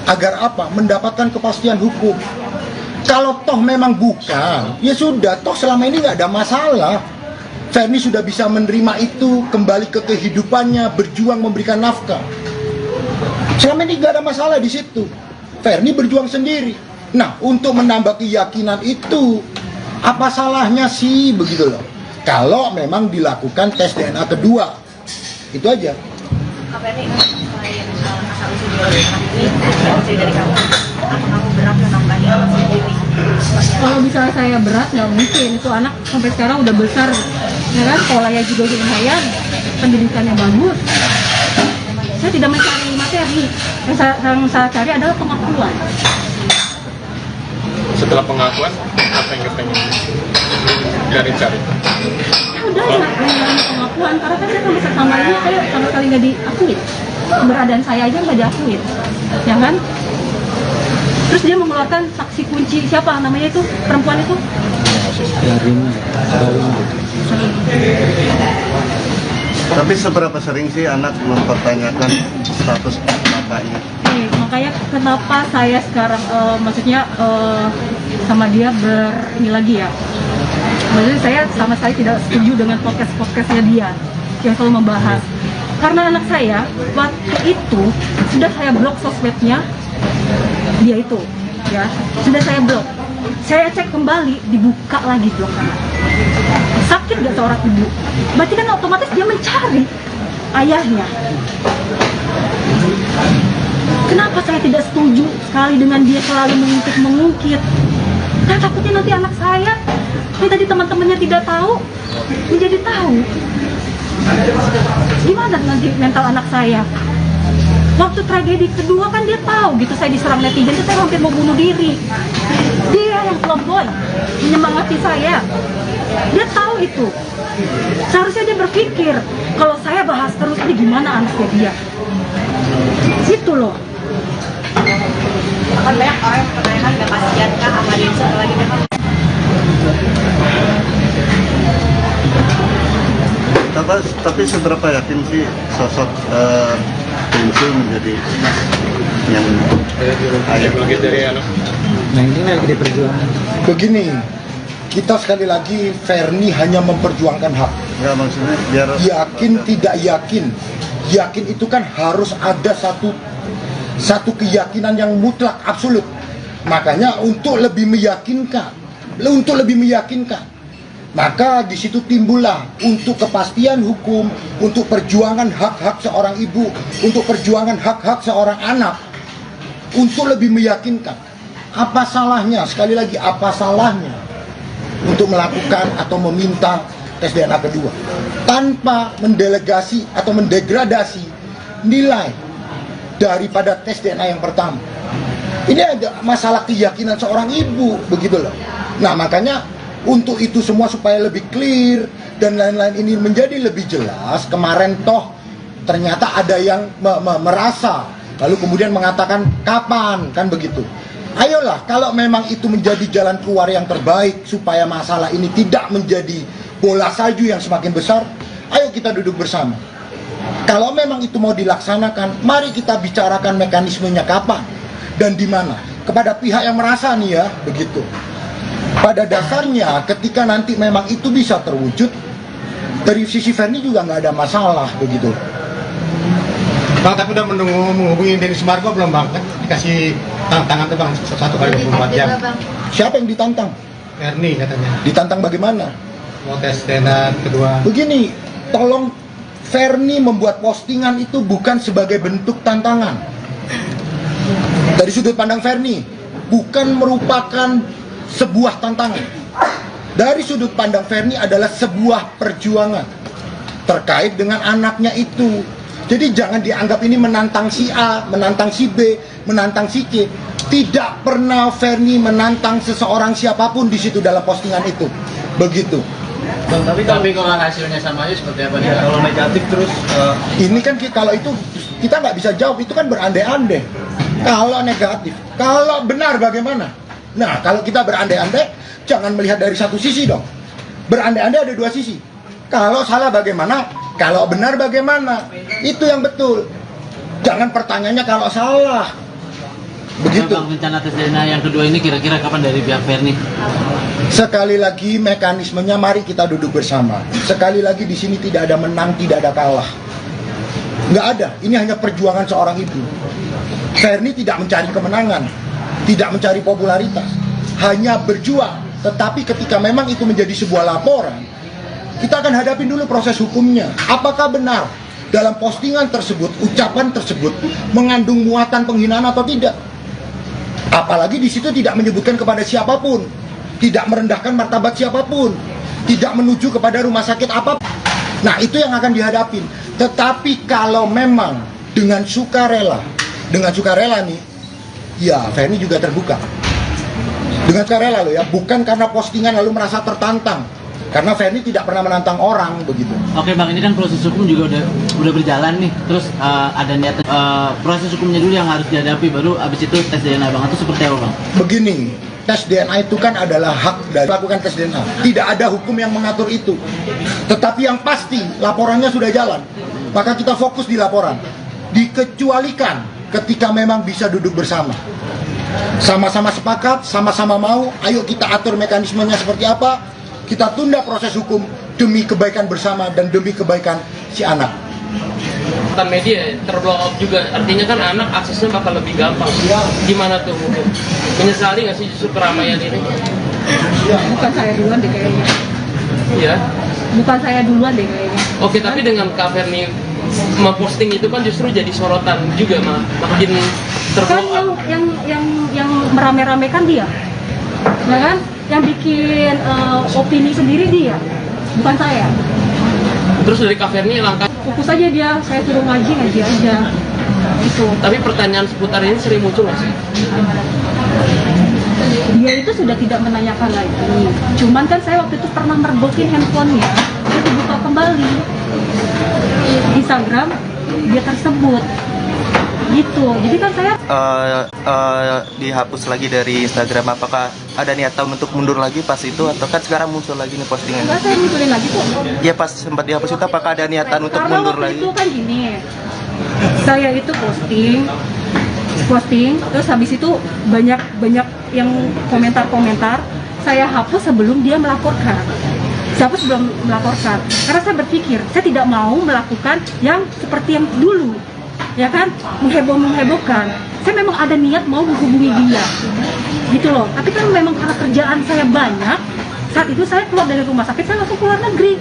Speaker 2: Agar apa? Mendapatkan kepastian hukum. Kalau toh memang bukan, ya sudah, toh selama ini nggak ada masalah. Verni sudah bisa menerima itu, kembali ke kehidupannya, berjuang memberikan nafkah. Selama ini nggak ada masalah di situ. Verni berjuang sendiri. Nah, untuk menambah keyakinan itu, apa salahnya sih, begitu loh. Kalau memang dilakukan tes DNA kedua, itu aja.
Speaker 4: Kak Verni, selain asal-usul dari kamu, apa kamu berat menambahi anak sendiri?
Speaker 3: Kalau misalnya saya berat, nggak mungkin. Itu anak sampai sekarang udah besar, ya kan? Sekolahnya juga lumayan, pendidikannya bagus. Saya tidak mencari materi. Yang saya cari adalah pengakuan.
Speaker 7: Setelah pengakuan, apa yang kepengen cari?
Speaker 3: Ya udah, pengakuan. Karena kan saya kan bisa sama ini, saya sama sekali nggak diakui. Keberadaan saya aja nggak diakui, ya kan? Terus dia mengeluarkan saksi kunci, siapa namanya itu, perempuan itu?
Speaker 6: Tapi seberapa sering sih anak mempertanyakan status bapaknya?
Speaker 3: Makanya kenapa saya sekarang sama dia ini lagi ya. Maksudnya saya sama sekali tidak setuju dengan podcastnya dia yang selalu membahas. Karena anak saya waktu itu sudah saya blok sosmednya dia itu, ya sudah saya blok. Saya cek kembali, dibuka lagi blok anak. Sakit gak seorang ibu? Berarti kan otomatis dia mencari ayahnya. Kenapa saya tidak setuju sekali dengan dia selalu mengungkit? Kan takutnya nanti anak saya, ini tadi teman-temannya tidak tahu, menjadi tahu. Gimana nanti mental anak saya? Waktu tragedi kedua kan dia tahu gitu, saya diserang netizen, itu saya hampir mau bunuh diri. Dia yang tomboy, menyemangati saya. Dia tahu itu. Seharusnya dia berpikir, kalau saya bahas terus ini gimana anaknya dia. Gitu loh.
Speaker 10: Kan banyak orang yang pertanyakan gak kasihan kah sama Densu lagi memang.
Speaker 6: Tapi seberapa yakin sih sosok Densu menjadi yang ayah dari anak?
Speaker 2: Nah ini lagi diperjuangkan. Begini, kita sekali lagi Ferni hanya memperjuangkan hak.
Speaker 6: Enggak, maksudnya biar
Speaker 2: yakin tidak yakin. Yakin itu kan harus ada satu keyakinan yang mutlak absolut. Makanya untuk lebih meyakinkan, maka di situ timbullah untuk kepastian hukum, untuk perjuangan hak-hak seorang ibu, untuk perjuangan hak-hak seorang anak, untuk lebih meyakinkan. Apa salahnya, sekali lagi apa salahnya untuk melakukan atau meminta tes DNA kedua tanpa mendelegasi atau mendegradasi nilai daripada tes DNA yang pertama. Ini ada masalah keyakinan seorang ibu, begitu loh. Nah makanya untuk itu semua supaya lebih clear dan lain-lain ini menjadi lebih jelas, kemarin toh ternyata ada yang merasa lalu kemudian mengatakan kapan, kan begitu. Ayolah, kalau memang itu menjadi jalan keluar yang terbaik supaya masalah ini tidak menjadi bola salju yang semakin besar, ayo kita duduk bersama. Kalau memang itu mau dilaksanakan, mari kita bicarakan mekanismenya kapan dan di mana. Kepada pihak yang merasa nih ya, begitu. Pada dasarnya ketika nanti memang itu bisa terwujud, dari sisi Ferni juga nggak ada masalah, begitu.
Speaker 8: Bang, tapi udah menghubungi Denny Sumargo belum bang? Kan dikasih tantangan tuh bang, 1 kali 24 jam.
Speaker 2: Siapa yang ditantang?
Speaker 8: Ferni katanya.
Speaker 2: Ditantang bagaimana?
Speaker 8: Mau tes DNA kedua.
Speaker 2: Begini, tolong Ferni membuat postingan itu bukan sebagai bentuk tantangan. Dari sudut pandang Ferni, bukan merupakan sebuah tantangan. Dari sudut pandang Ferni adalah sebuah perjuangan terkait dengan anaknya itu. Jadi jangan dianggap ini menantang si A, menantang si B, menantang si C. Tidak pernah Ferni menantang seseorang siapapun di situ dalam postingan itu. Begitu.
Speaker 5: Tapi kalau hasilnya sama aja seperti apa?
Speaker 2: Ya, kalau negatif terus ini kan kalau itu kita nggak bisa jawab, itu kan berandai-andai. Kalau negatif, kalau benar bagaimana? Nah, kalau kita berandai-andai, jangan melihat dari satu sisi dong. Berandai-andai ada dua sisi. Kalau salah bagaimana? Kalau benar bagaimana? Itu yang betul. Jangan pertanyaannya kalau salah. Begitu.
Speaker 5: Bang, rencana tes DNA yang kedua ini kira-kira kapan dari pihak Ferni?
Speaker 2: Sekali lagi mekanismenya mari kita duduk bersama. Sekali lagi di sini tidak ada menang, tidak ada kalah. Nggak ada. Ini hanya perjuangan seorang ibu. Ferni tidak mencari kemenangan, tidak mencari popularitas, hanya berjuang. Tetapi ketika memang itu menjadi sebuah laporan, kita akan hadapin dulu proses hukumnya. Apakah benar dalam postingan tersebut, ucapan tersebut mengandung muatan penghinaan atau tidak? Apalagi di situ tidak menyebutkan kepada siapapun, tidak merendahkan martabat siapapun, tidak menuju kepada rumah sakit apapun. Nah, itu yang akan dihadapin. Tetapi kalau memang dengan sukarela nih, ya Ferni juga terbuka. Dengan sukarela loh ya, bukan karena postingan lalu merasa tertantang. Karena Ferni tidak pernah menantang orang, begitu.
Speaker 5: Oke bang, ini kan proses hukum juga udah berjalan nih. Terus ada niatan proses hukumnya dulu yang harus dihadapi, baru abis itu tes DNA bang. Itu seperti apa bang?
Speaker 2: Begini, tes DNA itu kan adalah hak dari melakukan tes DNA. Tidak ada hukum yang mengatur itu. Tetapi yang pasti laporannya sudah jalan. Maka kita fokus di laporan. Dikecualikan ketika memang bisa duduk bersama. Sama-sama sepakat, sama-sama mau, ayo kita atur mekanismenya seperti apa. Kita tunda proses hukum demi kebaikan bersama dan demi kebaikan si anak.
Speaker 1: Media terblow up juga, artinya kan anak aksesnya bakal lebih gampang. Gimana tuh hukum? Menyesali nggak sih justru keramaian ini?
Speaker 3: Bukan saya duluan deh kayaknya.
Speaker 1: Iya.
Speaker 3: Bukan saya duluan deh kayaknya.
Speaker 1: Oke, tapi dengan Kak Ferni memposting itu kan justru jadi sorotan juga, makin
Speaker 3: Kan
Speaker 1: terblow up.
Speaker 3: yang merame-ramekan dia, ya kan? Yang bikin opini sendiri dia, bukan saya.
Speaker 1: Terus dari Kak Ferni langkah.
Speaker 3: Fokus aja dia, saya suruh ngaji aja. Gitu.
Speaker 1: Tapi pertanyaan seputar ini sering muncul nggak sih?
Speaker 3: Dia itu sudah tidak menanyakan lagi. Cuman kan saya waktu itu pernah mergokin handphonenya, dia dibuka kembali. Instagram dia tersebut. Gitu. Jadi kan saya
Speaker 9: dihapus lagi dari Instagram. Apakah ada niatan untuk mundur lagi pas itu, atau kan sekarang muncul lagi nih postingan?
Speaker 3: enggak, saya munculin lagi kok.
Speaker 9: Ya pas sempat dihapus itu apakah ada niatan untuk
Speaker 3: Karena
Speaker 9: mundur
Speaker 3: waktu
Speaker 9: lagi?
Speaker 3: itu kan gini, saya itu posting, terus habis itu banyak yang komentar, saya hapus sebelum dia melaporkan. Saya hapus sebelum melaporkan, karena saya berpikir saya tidak mau melakukan yang seperti yang dulu, ya kan, menghebohkan. Saya memang ada niat mau menghubungi dia, gitu loh. Tapi kan memang karena kerjaan saya banyak, saat itu saya keluar dari rumah sakit, saya langsung keluar negeri.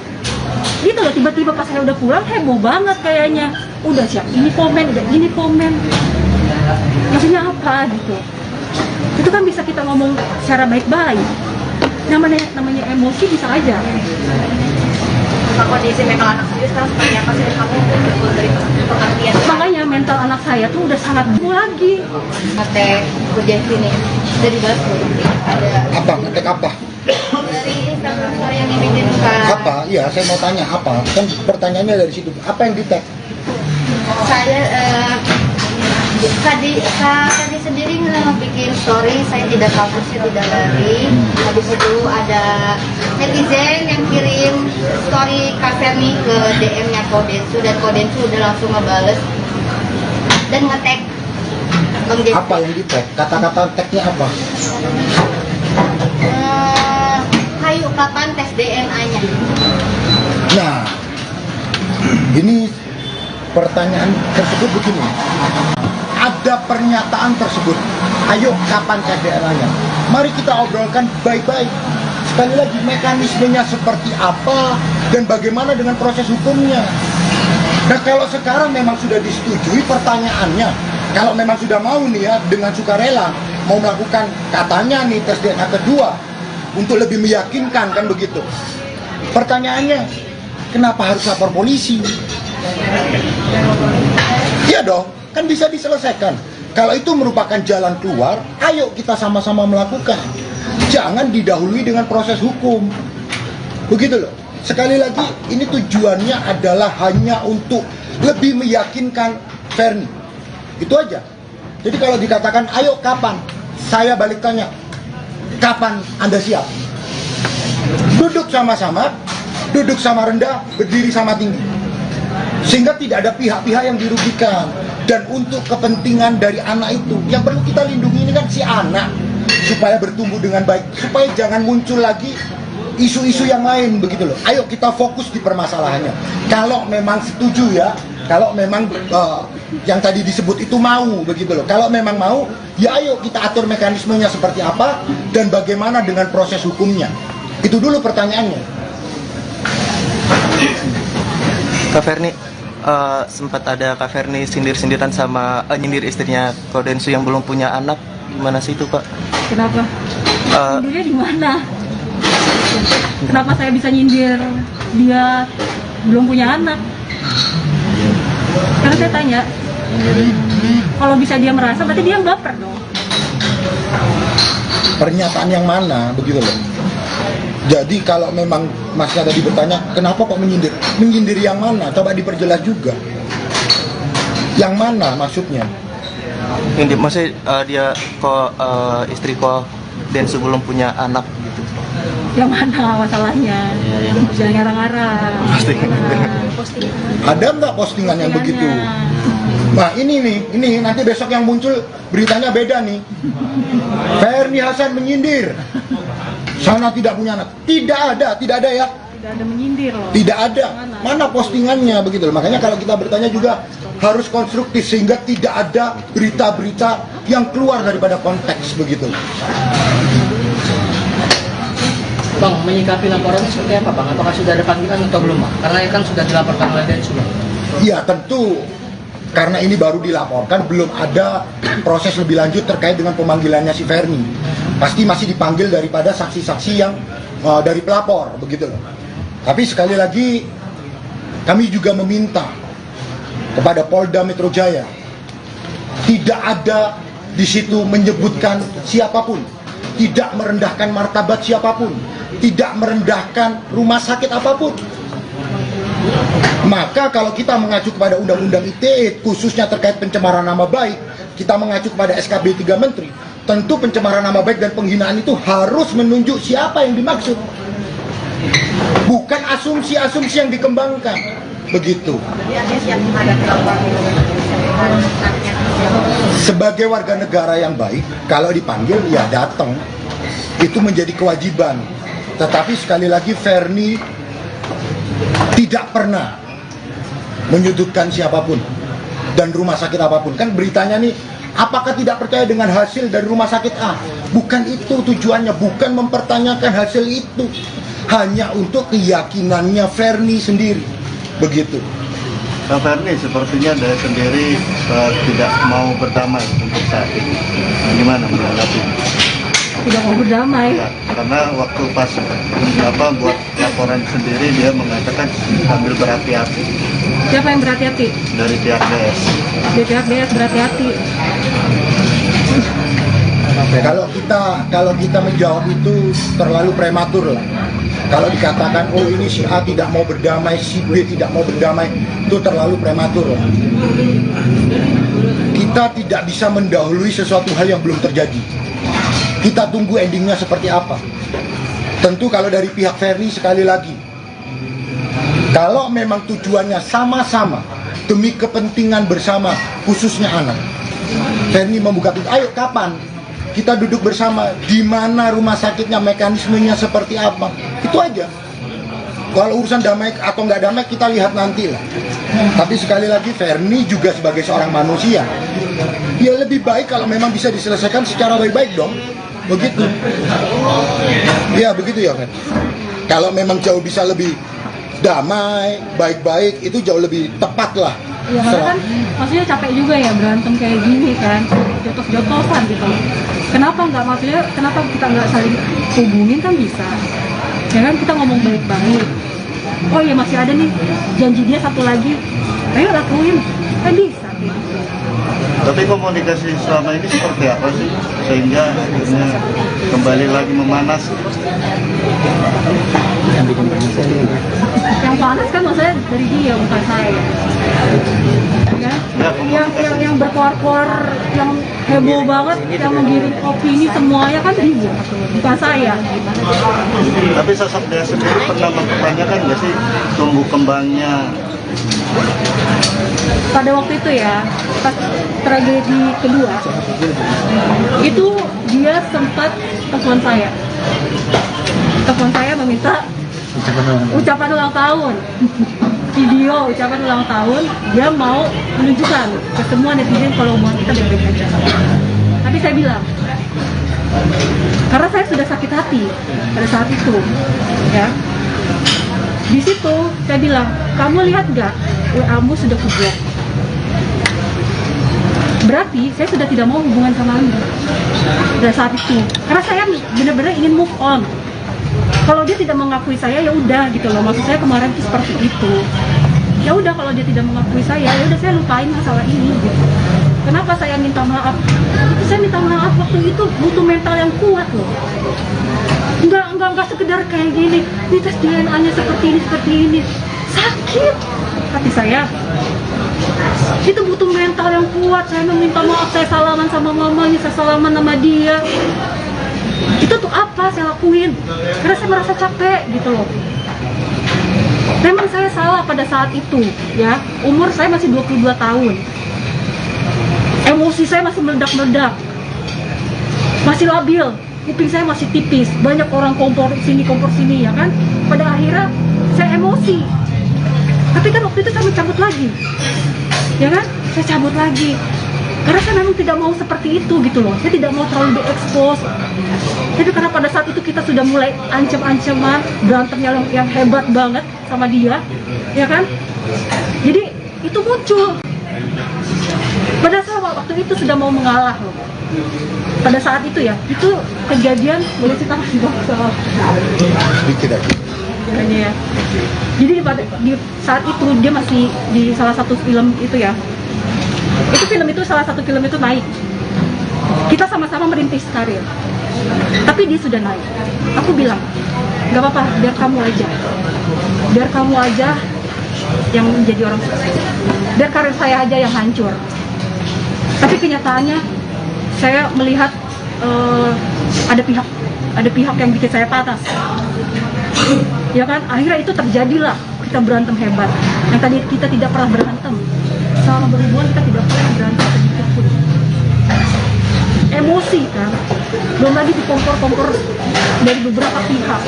Speaker 3: Gitu loh, tiba-tiba pas saya udah pulang heboh banget kayaknya. Udah siap ini komen, udah ini komen. Maksudnya apa gitu? Itu kan bisa kita ngomong secara baik-baik. Namanya emosi bisa aja.
Speaker 10: Kondisi mental anak sendiri sekarang seperti apa sih kamu dari pengertian?
Speaker 3: Makanya mental anak saya tuh udah sangat buruk lagi.
Speaker 10: Ngetek ujian sini dari balas ada
Speaker 2: Apa? Ngetek apa?
Speaker 10: dari Instagram story yang dibikin Kak.
Speaker 2: Apa? Iya, saya mau tanya apa? Kan pertanyaannya dari situ. Apa yang di-tag?
Speaker 10: Saya tadi sendiri bikin story, saya tidak kabur, saya tidak lari. Habis itu ada netizen yang kirim story Kak Ferni ke DM-nya Kodensu, dan Kodensu udah langsung ngebales dan nge-tag Bang Jesse.
Speaker 2: Apa yang di-tag? Kata-kata tagnya apa?
Speaker 10: Hayu kapan tes DNA-nya?
Speaker 2: Nah, ini pertanyaan tersebut begini. Ada pernyataan tersebut. Ayo kapan tes DNA-nya? Mari kita obrolkan baik-baik. Sekali lagi, mekanismenya seperti apa dan bagaimana dengan proses hukumnya. Nah, kalau sekarang memang sudah disetujui pertanyaannya, kalau memang sudah mau nih ya dengan sukarela mau melakukan katanya nih tes DNA kedua untuk lebih meyakinkan, kan begitu. Pertanyaannya, kenapa harus lapor polisi? Iya dong, kan bisa diselesaikan. Kalau itu merupakan jalan keluar, ayo kita sama-sama melakukan. Jangan didahului dengan proses hukum. Begitu loh. Sekali lagi, ini tujuannya adalah hanya untuk lebih meyakinkan Ferni. Itu aja. Jadi kalau dikatakan, ayo kapan? Saya balik tanya, kapan Anda siap? Duduk sama-sama, duduk sama rendah, berdiri sama tinggi. Sehingga tidak ada pihak-pihak yang dirugikan. Dan untuk kepentingan dari anak itu, yang perlu kita lindungi ini kan si anak, supaya bertumbuh dengan baik, supaya jangan muncul lagi isu-isu yang lain, begitu loh. Ayo kita fokus di permasalahannya. Kalau memang setuju ya, kalau memang yang tadi disebut itu mau, begitu loh. Kalau memang mau, ya ayo kita atur mekanismenya seperti apa dan bagaimana dengan proses hukumnya. Itu dulu pertanyaannya.
Speaker 9: Kak Ferni, sempat ada Kak Ferni sindir-sindiran sama nyindir istrinya Kodensu yang belum punya anak. Gimana sih itu, Pak?
Speaker 3: Kenapa? Nyindirnya di mana? Kenapa saya bisa nyindir dia belum punya anak? Karena saya tanya, kalau bisa dia merasa, berarti dia yang baper dong.
Speaker 2: Pernyataan yang mana, begitu loh. Jadi kalau memang masnya tadi bertanya, kenapa kok menyindir? Menyindir yang mana? Coba diperjelas juga. Yang mana maksudnya?
Speaker 9: Yang maksudnya dia istri Densu belum punya anak gitu.
Speaker 3: Yang mana masalahnya? Jangan ngarang-ngarang.
Speaker 2: Ada nggak postingan yang begitu? Nah ini nanti besok yang muncul beritanya beda nih. Ferni Hasan menyindir, Sana tidak punya anak. Tidak ada ya.
Speaker 3: Tidak ada menyindir loh.
Speaker 2: Tidak ada. Mana postingannya begitu loh. Makanya kalau kita bertanya juga harus konstruktif sehingga tidak ada berita-berita yang keluar daripada konteks begitu.
Speaker 12: Bang, menyikapi laporan seperti apa Bang? Apakah sudah ada panggilan atau belum Bang? Karena kan sudah dilaporkan oleh Densu Bang.
Speaker 2: Iya tentu, karena ini baru dilaporkan, belum ada proses lebih lanjut terkait dengan pemanggilannya si Ferni. Pasti masih dipanggil daripada saksi-saksi yang dari pelapor begitu loh. Tapi sekali lagi kami juga meminta kepada Polda Metro Jaya, tidak ada di situ menyebutkan siapapun, tidak merendahkan martabat siapapun, tidak merendahkan rumah sakit apapun. Maka kalau kita mengacu kepada Undang-Undang ITE khususnya terkait pencemaran nama baik, kita mengacu kepada SKB 3 Menteri, tentu pencemaran nama baik dan penghinaan itu harus menunjuk siapa yang dimaksud, bukan asumsi-asumsi yang dikembangkan begitu. Sebagai warga negara yang baik, kalau dipanggil ya datang, itu menjadi kewajiban. Tetapi sekali lagi Ferni tidak pernah menyudutkan siapapun dan rumah sakit apapun. Kan beritanya nih, apakah tidak percaya dengan hasil dari rumah sakit A? Bukan itu tujuannya, bukan mempertanyakan hasil itu, hanya untuk keyakinannya Ferni sendiri begitu.
Speaker 6: Pak Ferni sepertinya dari sendiri tidak mau berdamai untuk saat ini. Gimana menanggapi?
Speaker 3: Tidak mau berdamai.
Speaker 6: Ya, karena waktu pas buat laporan sendiri dia mengatakan sambil berhati-hati.
Speaker 3: Siapa yang berhati-hati?
Speaker 6: Dari pihak DS.
Speaker 3: Dari pihak DS berhati-hati.
Speaker 2: Kalau kita menjawab itu terlalu prematur lah. Kalau dikatakan oh ini si A tidak mau berdamai, si B tidak mau berdamai, itu terlalu prematur lah. Kita tidak bisa mendahului sesuatu hal yang belum terjadi. Kita tunggu endingnya seperti apa. Tentu kalau dari pihak Ferni sekali lagi, kalau memang tujuannya sama-sama demi kepentingan bersama khususnya anak, Ferni membuka pintu, ayo kapan kita duduk bersama, di mana rumah sakitnya, mekanismenya seperti apa, itu aja. Kalau urusan damai atau nggak damai kita lihat nanti lah. Tapi sekali lagi Ferni juga sebagai seorang manusia, ya lebih baik kalau memang bisa diselesaikan secara baik-baik dong, begitu. Ya begitu ya Fer. Kalau memang jauh bisa lebih damai, baik-baik, itu jauh lebih tepat lah.
Speaker 3: Ya karena kan maksudnya capek juga ya berantem kayak gini kan, jotos-jotosan gitu. Kenapa kita nggak saling hubungin kan bisa. Ya kan kita ngomong baik-baik. Oh iya masih ada nih janji dia satu lagi, ayo lakuin, kan bisa.
Speaker 6: Tapi komunikasi selama ini seperti apa sih sehingga akhirnya kembali lagi memanas?
Speaker 3: Yang panas kan maksudnya dari dia bukan saya. Ya, yang berkuar-kuar, yang heboh banget, yang menggiring opini semuanya kan dia, bukan saya.
Speaker 6: Tapi sosok dia sendiri pernah mempertanyakan nggak sih tumbuh kembangnya?
Speaker 3: Pada waktu itu ya, pas tragedi kedua, itu dia sempat telepon saya meminta ucapan ulang tahun, video ucapan ulang tahun. Dia mau menunjukkan ke semua netizen kalau hubungan kita baik-baik aja. Tapi saya bilang, karena saya sudah sakit hati pada saat itu, ya. Di situ saya bilang, kamu lihat nggak WA-mu sudah kublok? Berarti saya sudah tidak mau hubungan sama Anda pada saat itu. Karena saya benar-benar ingin move on. Kalau dia tidak mengakui saya ya udah gitu loh. Maksud saya kemarin itu seperti itu. Ya udah kalau dia tidak mengakui saya, ya udah saya lupain masalah ini gitu. Kenapa saya minta maaf? Saya minta maaf waktu itu butuh mental yang kuat loh. Enggak sekedar kayak gini. Ini tes DNA-nya seperti ini. Sakit hati saya. Itu butuh mental yang kuat. Saya meminta maaf, saya salaman sama mamanya, saya salaman sama dia. Itu tuh apa saya lakuin? Karena saya merasa capek gitu loh. Memang saya salah pada saat itu, ya. Umur saya masih 22 tahun. Emosi saya masih meledak-meledak. Masih labil. Kuping saya masih tipis. Banyak orang kompor sini, ya kan? Pada akhirnya saya emosi. Tapi kan waktu itu saya mencabut lagi. Ya kan? Saya cabut lagi. Karena saya memang tidak mau seperti itu gitu loh. Saya tidak mau terlalu diekspos. Tapi karena pada saat itu kita sudah mulai ancam-ancaman, berantemnya yang hebat banget sama dia, ya kan? Jadi itu muncul. Pada saat waktu itu sudah mau mengalah loh. Pada saat itu ya, itu kejadian boleh cerita nggak soal?
Speaker 2: Sedikit aja.
Speaker 3: Ya. Jadi di saat itu dia masih di salah satu film itu ya. Salah satu film itu naik. Kita sama-sama merintis karir. Tapi dia sudah naik. Aku bilang, nggak apa-apa, biar kamu aja. Biar kamu aja yang menjadi orang sukses. Biar karir saya aja yang hancur. Tapi kenyataannya saya melihat ada pihak yang bikin saya panas. Ya kan, akhirnya itu terjadilah, kita berantem hebat. Yang tadi kita tidak pernah berantem. Selama berhubungan kita tidak pernah berantem sedikit pun. Emosi kan, belum lagi dikompor-kompor dari beberapa pihak.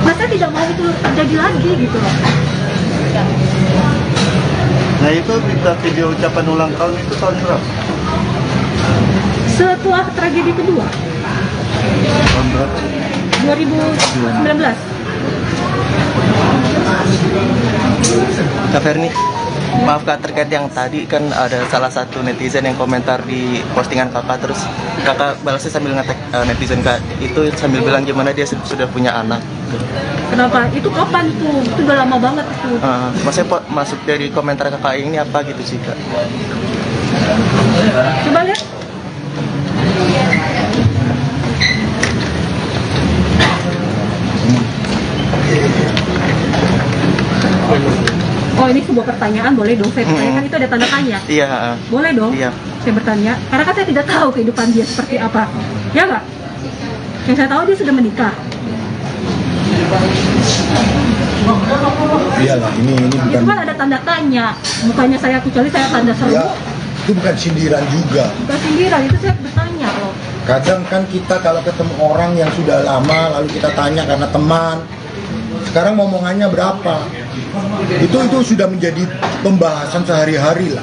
Speaker 3: Nah saya tidak mau itu terjadi lagi gitu loh.
Speaker 6: Nah itu video ucapan ulang tahun itu tahun berapa?
Speaker 3: Setelah tragedi kedua,
Speaker 6: Tahun berapa?
Speaker 3: 2019.
Speaker 9: Kak Ferni, maaf Kak, terkait yang tadi kan ada salah satu netizen yang komentar di postingan Kakak, terus Kakak balasnya sambil ngetek netizen Kak itu sambil bilang gimana dia sudah punya anak.
Speaker 3: Kenapa? Itu kapan tuh? Itu udah lama banget itu.
Speaker 9: Maksudnya masuk dari komentar Kakak ini apa gitu sih Kak?
Speaker 3: Coba lihat. Oh ini sebuah pertanyaan, boleh dong saya bertanya, kan itu ada tanda tanya.
Speaker 9: Iya.
Speaker 3: Boleh dong.
Speaker 9: Iya.
Speaker 3: Saya bertanya, karena kan saya tidak tahu kehidupan dia seperti apa, ya nggak? Yang saya tahu dia sudah menikah.
Speaker 2: Iyalah, ini bukan.
Speaker 3: Itu kan ada tanda tanya, bukannya saya kecuali saya tanda seru.
Speaker 2: Ya, itu bukan sindiran juga.
Speaker 3: Bukan sindiran, itu saya bertanya loh.
Speaker 2: Kadang kan kita kalau ketemu orang yang sudah lama lalu kita tanya karena teman, sekarang ngomongannya berapa? Itu sudah menjadi pembahasan sehari-hari lah.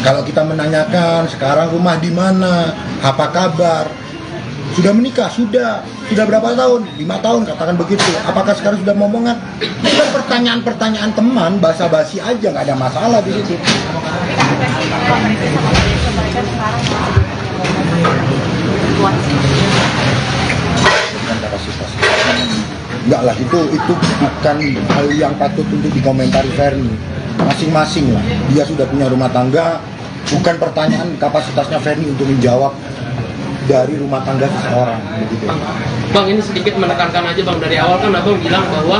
Speaker 2: Kalau kita menanyakan sekarang rumah di mana, apa kabar, sudah menikah, sudah berapa tahun? 5 tahun katakan begitu. Apakah sekarang sudah ngomongan? Itu kan pertanyaan-pertanyaan teman, basa-basi aja, nggak ada masalah di situ. Enggak lah, itu bukan hal yang patut untuk dikomentari Ferni. Masing-masing lah, dia sudah punya rumah tangga. Bukan pertanyaan kapasitasnya Ferni untuk menjawab dari rumah tangga seseorang begitu.
Speaker 1: Bang, ini sedikit menekankan aja Bang, dari awal kan Abang bilang bahwa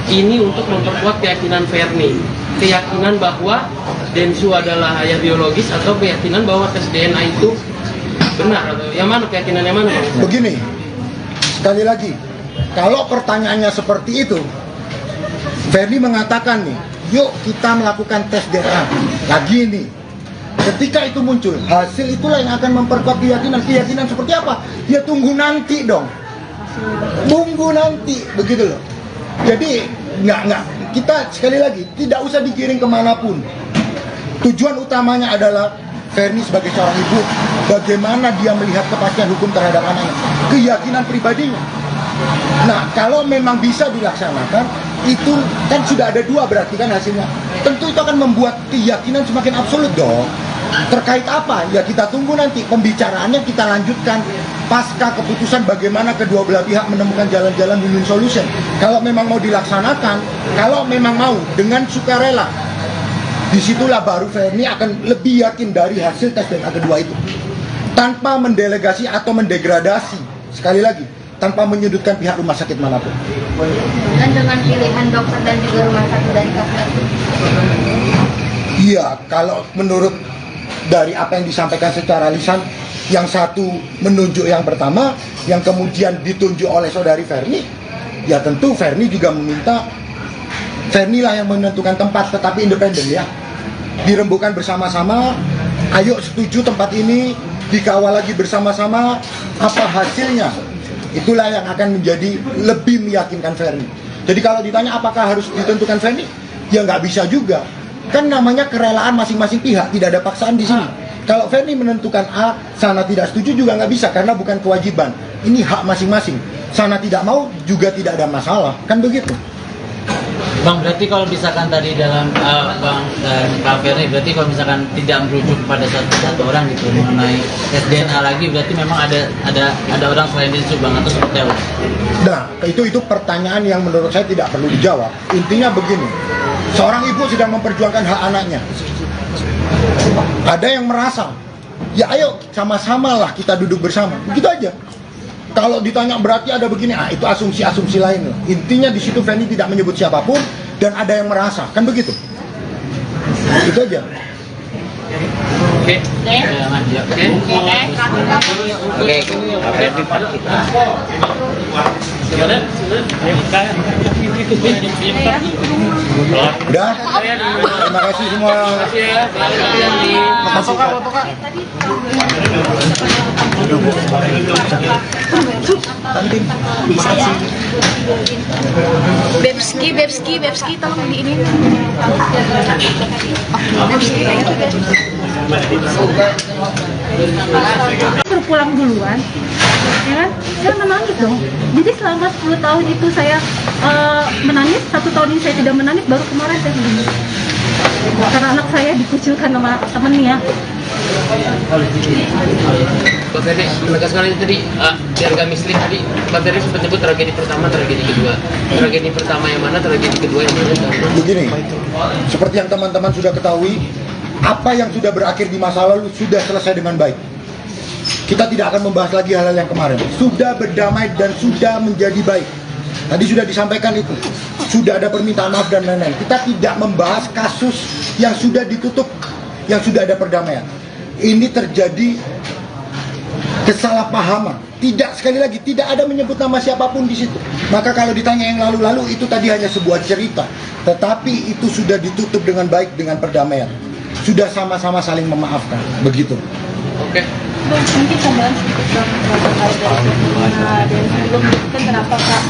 Speaker 1: ini untuk memperkuat keyakinan Ferni, keyakinan bahwa Densu adalah ayah biologis, atau keyakinan bahwa tes DNA itu benar, atau yang mana, keyakinan yang mana Bang?
Speaker 2: Begini, sekali lagi, kalau pertanyaannya seperti itu, Ferni mengatakan nih, yuk kita melakukan tes DNA lagi nih. Ketika itu muncul, hasil itulah yang akan memperkuat keyakinan. Keyakinan seperti apa? Ya tunggu nanti dong. Tunggu nanti, begitu loh. Jadi nggak, kita sekali lagi tidak usah digiring kemanapun. Tujuan utamanya adalah Ferni sebagai seorang ibu, bagaimana dia melihat kepastian hukum terhadap anaknya, keyakinan pribadinya. Nah, kalau memang bisa dilaksanakan, itu kan sudah ada 2 berarti kan hasilnya. Tentu itu akan membuat keyakinan semakin absolut dong. Terkait apa? Ya kita tunggu nanti pembicaraannya, kita lanjutkan pasca keputusan bagaimana kedua belah pihak menemukan jalan-jalan win-win solution. Kalau memang mau dilaksanakan, kalau memang mau dengan sukarela, disitulah baru Ferni akan lebih yakin dari hasil tes DNA kedua itu, tanpa mendelegasi atau mendegradasi. Sekali lagi, tanpa menyudutkan pihak rumah sakit manapun.
Speaker 10: Dan dengan pilihan dokter dan juga rumah sakit dari kakak.
Speaker 2: Iya, kalau menurut dari apa yang disampaikan secara lisan, Yang satu menunjuk yang pertama, yang kemudian ditunjuk oleh saudari Ferni, ya tentu Ferni juga meminta, Ferni lah yang menentukan tempat, tetapi independen ya. Dirembukan bersama-sama, ayo setuju tempat ini, dikawal lagi bersama-sama, apa hasilnya? Itulah yang akan menjadi lebih meyakinkan Ferni. Jadi kalau ditanya apakah harus ditentukan Ferni, ya nggak bisa juga. Kan namanya kerelaan masing-masing pihak, tidak ada paksaan di sini. Kalau Ferni menentukan A, sana tidak setuju juga nggak bisa, karena bukan kewajiban. Ini hak masing-masing. Sana tidak mau juga tidak ada masalah, kan begitu.
Speaker 5: Bang, berarti kalau misalkan tadi dalam Bang dan Kak Ferni, berarti kalau misalkan tidak merujuk pada satu orang gitu mengenai tes DNA lagi, berarti memang ada orang selain Densu, Bang, atau seperti apa?
Speaker 2: Nah, itu pertanyaan yang menurut saya tidak perlu dijawab. Intinya begini, seorang ibu sedang memperjuangkan hak anaknya. Ada yang merasa, ya ayo sama-sama lah kita duduk bersama, begitu aja. Kalau ditanya berarti ada begini, itu asumsi-asumsi lain. Intinya di situ Ferni tidak menyebut siapapun dan ada yang merasa, kan begitu? Itu aja.
Speaker 5: Oke.
Speaker 2: Udah. Terima kasih semua. Makasih Kak.
Speaker 4: Bebski, tolong di ini. Bebski,
Speaker 3: Suruh pulang duluan, ya kan? Saya menangis dong. Jadi selama 10 tahun itu saya menangis, 1 tahun ini saya tidak menangis, baru kemarin saya menangis. Karena anak saya dikucilkan sama temennya.
Speaker 1: Pak Ferdi, menegaskan itu tadi, biar gak mislead tadi, Pak Ferdi sempat nyebut tragedi pertama, tragedi kedua. Tragedi pertama yang mana, tragedi kedua yang mana?
Speaker 2: Begini, seperti yang teman-teman sudah ketahui, apa yang sudah berakhir di masa lalu sudah selesai dengan baik. Kita tidak akan membahas lagi hal-hal yang kemarin. Sudah berdamai dan sudah menjadi baik. Tadi sudah disampaikan itu. Sudah ada permintaan maaf dan lain-lain. Kita tidak membahas kasus yang sudah ditutup, yang sudah ada perdamaian. Ini terjadi kesalahpahaman. Tidak, sekali lagi, tidak ada menyebut nama siapapun di situ. Maka kalau ditanya yang lalu-lalu, itu tadi hanya sebuah cerita. Tetapi itu sudah ditutup dengan baik dengan perdamaian. Sudah sama-sama saling memaafkan. Begitu.
Speaker 1: Oke.
Speaker 4: Mungkin tambahan sedikit terkait dari dan sebelum kan kenapa Kak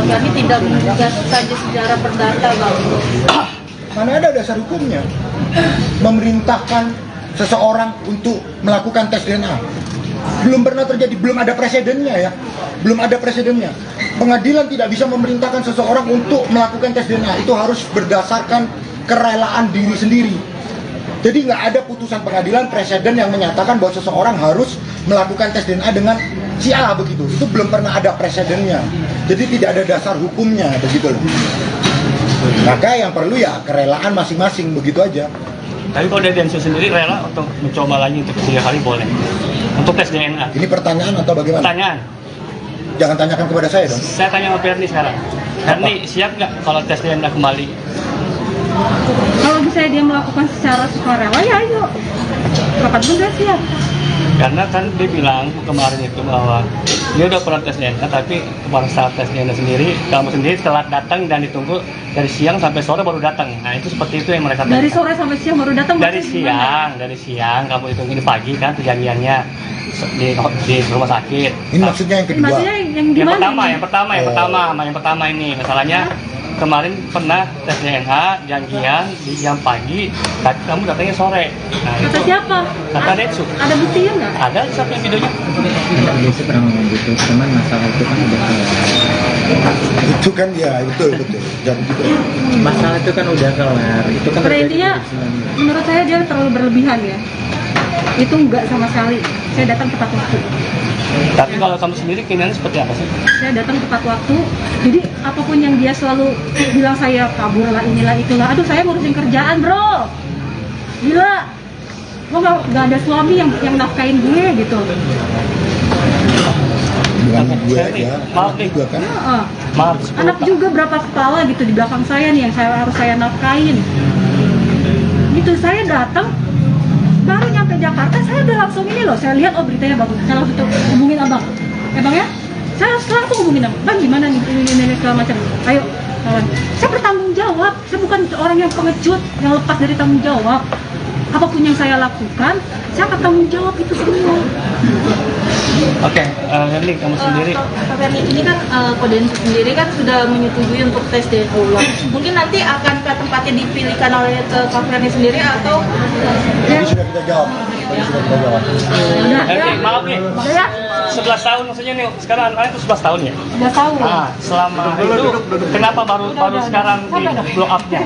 Speaker 4: Ferni tidak membuka saja sejarah perdata Bang?
Speaker 2: Mana ada dasar hukumnya memerintahkan seseorang untuk melakukan tes DNA. Belum pernah terjadi, belum ada presidennya ya. Belum ada presidennya. Pengadilan tidak bisa memerintahkan seseorang untuk melakukan tes DNA. Itu harus berdasarkan kerelaan diri sendiri. Jadi nggak ada putusan pengadilan presiden yang menyatakan bahwa seseorang harus melakukan tes DNA dengan si A begitu. Itu belum pernah ada presidennya. Jadi tidak ada dasar hukumnya begitu loh. Maka yang perlu ya kerelaan masing-masing begitu aja.
Speaker 11: Tapi kalau dari Densu sendiri rela untuk mencoba lagi untuk 3 kali boleh untuk tes DNA.
Speaker 2: Ini pertanyaan atau bagaimana?
Speaker 11: Pertanyaan.
Speaker 2: Jangan tanyakan kepada saya dong.
Speaker 11: Saya tanya sama Ferni sekarang. Ferni siap nggak kalau tes DNA kembali?
Speaker 3: Kalau misalnya dia melakukan secara sukarela, ya ayo. Kapan pun dia siap.
Speaker 11: Karena kan dia bilang kemarin itu bahwa dia udah pernah tes DNA, tapi pada saat tes DNA sendiri, kamu sendiri telat datang dan ditunggu dari siang sampai sore baru datang. Nah itu seperti itu yang mereka
Speaker 3: Dari sore sampai siang baru datang.
Speaker 11: dari siang kamu hitung ini pagi kan perjanjiannya di rumah sakit.
Speaker 2: Ini maksudnya yang kedua.
Speaker 3: Maksudnya yang
Speaker 11: pertama ini masalahnya kemarin pernah tes DNA janjian di jam pagi, tapi kamu datangnya sore. Nah,
Speaker 3: kata
Speaker 11: itu
Speaker 3: siapa?
Speaker 11: kata Densu.
Speaker 3: Ada buktinya nggak?
Speaker 11: Ada satu videonya.
Speaker 13: Densu pernah ngomong gitu, cuman masalah itu kan udah kelar.
Speaker 2: Itu kan ya betul. Jam gitu.
Speaker 13: Masalah itu kan udah kelar. Itu kan
Speaker 3: Intinya, menurut saya dia terlalu berlebihan ya. Itu enggak sama sekali. Saya datang tepat waktu.
Speaker 11: Tapi kalau kamu sendiri keinginannya seperti apa sih?
Speaker 3: Saya datang tepat waktu. Jadi apapun yang dia selalu bilang saya kabur lah inilah itulah. Aduh saya ngurusin kerjaan bro. Gila. Gue gak ada suami yang nafkain gue gitu.
Speaker 2: Bukan gue aja.
Speaker 11: Maaf nih.
Speaker 2: Juga kan.
Speaker 11: Maaf.
Speaker 3: Anak juga berapa kepala gitu di belakang saya nih yang harus saya nafkain. Gitu saya datang baru nyampe Jakarta, saya udah langsung ini loh, saya lihat oh beritanya bagus, saya langsung hubungin abang. Bang ya, saya langsung hubungin abang gimana nih ini segala macam. Ayo kawan, saya bertanggung jawab, saya bukan orang yang pengecut yang lepas dari tanggung jawab. Apapun yang saya lakukan, saya akan tanggung jawab itu semua.
Speaker 11: Oke, Ferni, kamu sendiri.
Speaker 4: Pak Ferni, ini kan Kodensu sendiri kan sudah menyetujui untuk tes DNA ulang. Mungkin nanti akan ke tempatnya dipilihkan oleh Pak Ferni sendiri atau?
Speaker 2: Tadi sudah kita jawab.
Speaker 11: Maaf nih, 11 tahun maksudnya nih, sekarang anak itu 11 tahun ya?
Speaker 3: 11 tahun.
Speaker 11: Nah, selama itu kenapa baru sekarang di blow up-nya?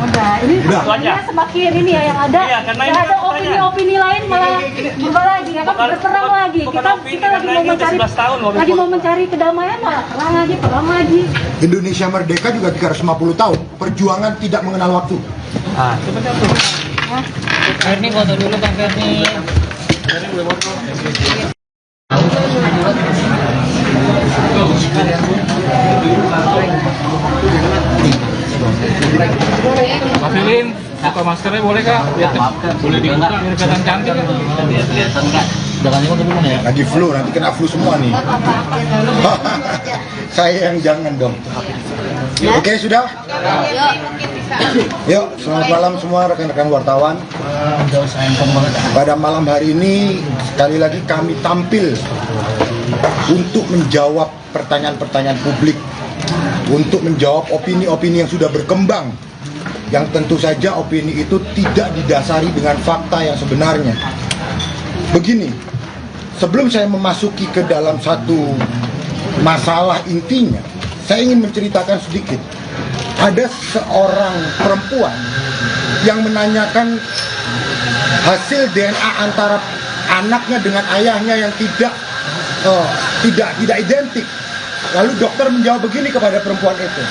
Speaker 3: Udah, ini semakin ini ya yang ada.
Speaker 11: Iya, karena ini
Speaker 3: ada opini-opini lain malah berubah lagi, ya kan berperang lagi. Kita lagi mau mencari kedamaian malah perang lagi.
Speaker 2: Indonesia merdeka juga 350 tahun. Perjuangan tidak mengenal waktu.
Speaker 11: Ah, seperti apa?
Speaker 12: Ferni foto dulu Bang Ferni.
Speaker 7: Pak Filin, buka maskernya boleh kak? Boleh dibuka biar kelihatan cantik ya?
Speaker 5: Kelihatan kak.
Speaker 2: Lagi flu, nanti kena flu semua nih. Saya yang jangan dong. Oke, sudah? Yuk, selamat malam semua rekan-rekan wartawan. Pada malam hari ini, sekali lagi kami tampil untuk menjawab pertanyaan-pertanyaan publik, untuk menjawab opini-opini yang sudah berkembang, yang tentu saja opini itu tidak didasari dengan fakta yang sebenarnya. Begini, sebelum saya memasuki ke dalam satu masalah intinya, saya ingin menceritakan sedikit. Ada seorang perempuan yang menanyakan hasil DNA antara anaknya dengan ayahnya yang tidak identik. Lalu dokter menjawab begini kepada perempuan itu,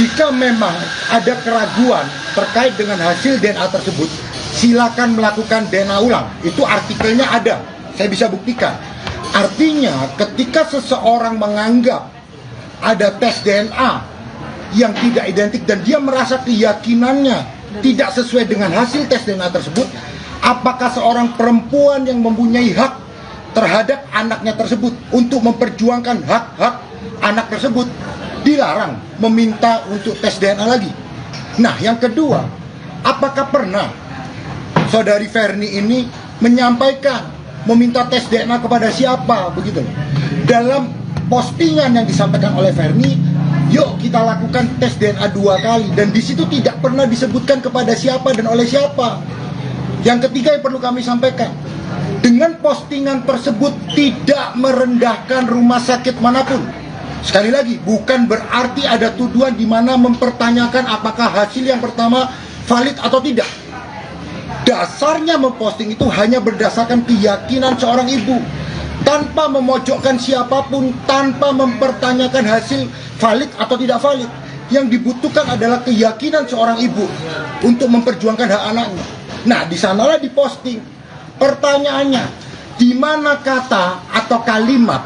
Speaker 2: jika memang ada keraguan terkait dengan hasil DNA tersebut, silakan melakukan DNA ulang. Itu artikelnya ada, saya bisa buktikan. Artinya ketika seseorang menganggap ada tes DNA yang tidak identik dan dia merasa keyakinannya tidak sesuai dengan hasil tes DNA tersebut, apakah seorang perempuan yang mempunyai hak terhadap anaknya tersebut untuk memperjuangkan hak-hak anak tersebut dilarang meminta untuk tes DNA lagi? Nah, yang kedua, apakah pernah saudari Ferni ini menyampaikan meminta tes DNA kepada siapa begitu? Dalam postingan yang disampaikan oleh Ferni, yuk kita lakukan tes DNA 2 kali, dan di situ tidak pernah disebutkan kepada siapa dan oleh siapa. Yang ketiga yang perlu kami sampaikan, dengan postingan tersebut tidak merendahkan rumah sakit manapun. Sekali lagi, bukan berarti ada tuduhan di mana mempertanyakan apakah hasil yang pertama valid atau tidak. Dasarnya memposting itu hanya berdasarkan keyakinan seorang ibu, tanpa memojokkan siapapun, tanpa mempertanyakan hasil valid atau tidak valid. Yang dibutuhkan adalah keyakinan seorang ibu untuk memperjuangkan hak anaknya. Nah, di sanalah diposting. Pertanyaannya, di mana kata atau kalimat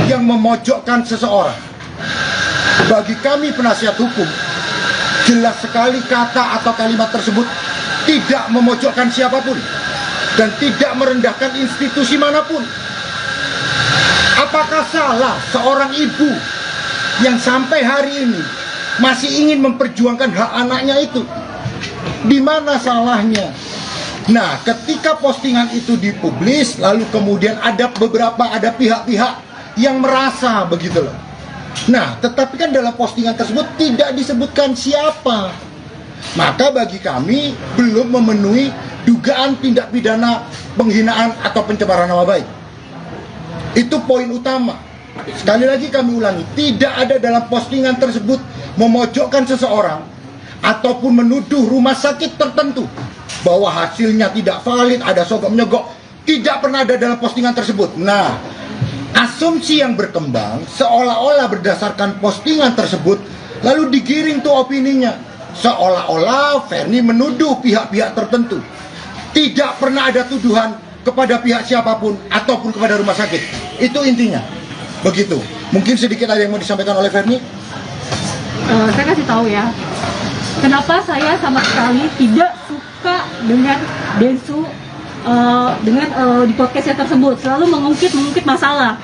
Speaker 2: yang memojokkan seseorang? Bagi kami penasihat hukum, jelas sekali kata atau kalimat tersebut tidak memojokkan siapapun dan tidak merendahkan institusi manapun. Apakah salah seorang ibu yang sampai hari ini masih ingin memperjuangkan hak anaknya itu? Di mana salahnya? Nah, ketika postingan itu dipublis, lalu kemudian ada pihak-pihak yang merasa begitu loh. Nah, tetapi kan dalam postingan tersebut tidak disebutkan siapa. Maka bagi kami belum memenuhi dugaan tindak pidana penghinaan atau pencemaran nama baik. Itu poin utama. Sekali lagi kami ulangi, tidak ada dalam postingan tersebut memojokkan seseorang ataupun menuduh rumah sakit tertentu bahwa hasilnya tidak valid, ada sogok menyogok. Tidak pernah ada dalam postingan tersebut. Nah, asumsi yang berkembang seolah-olah berdasarkan postingan tersebut lalu digiring tuh opininya, seolah-olah Ferni menuduh pihak-pihak tertentu. Tidak pernah ada tuduhan kepada pihak siapapun ataupun kepada rumah sakit. Itu intinya. Begitu. Mungkin sedikit ada yang mau disampaikan oleh Ferni?
Speaker 3: Saya kasih tahu ya, kenapa saya sama sekali tidak suka dengan Densu dengan di podcastnya tersebut selalu mengungkit masalah.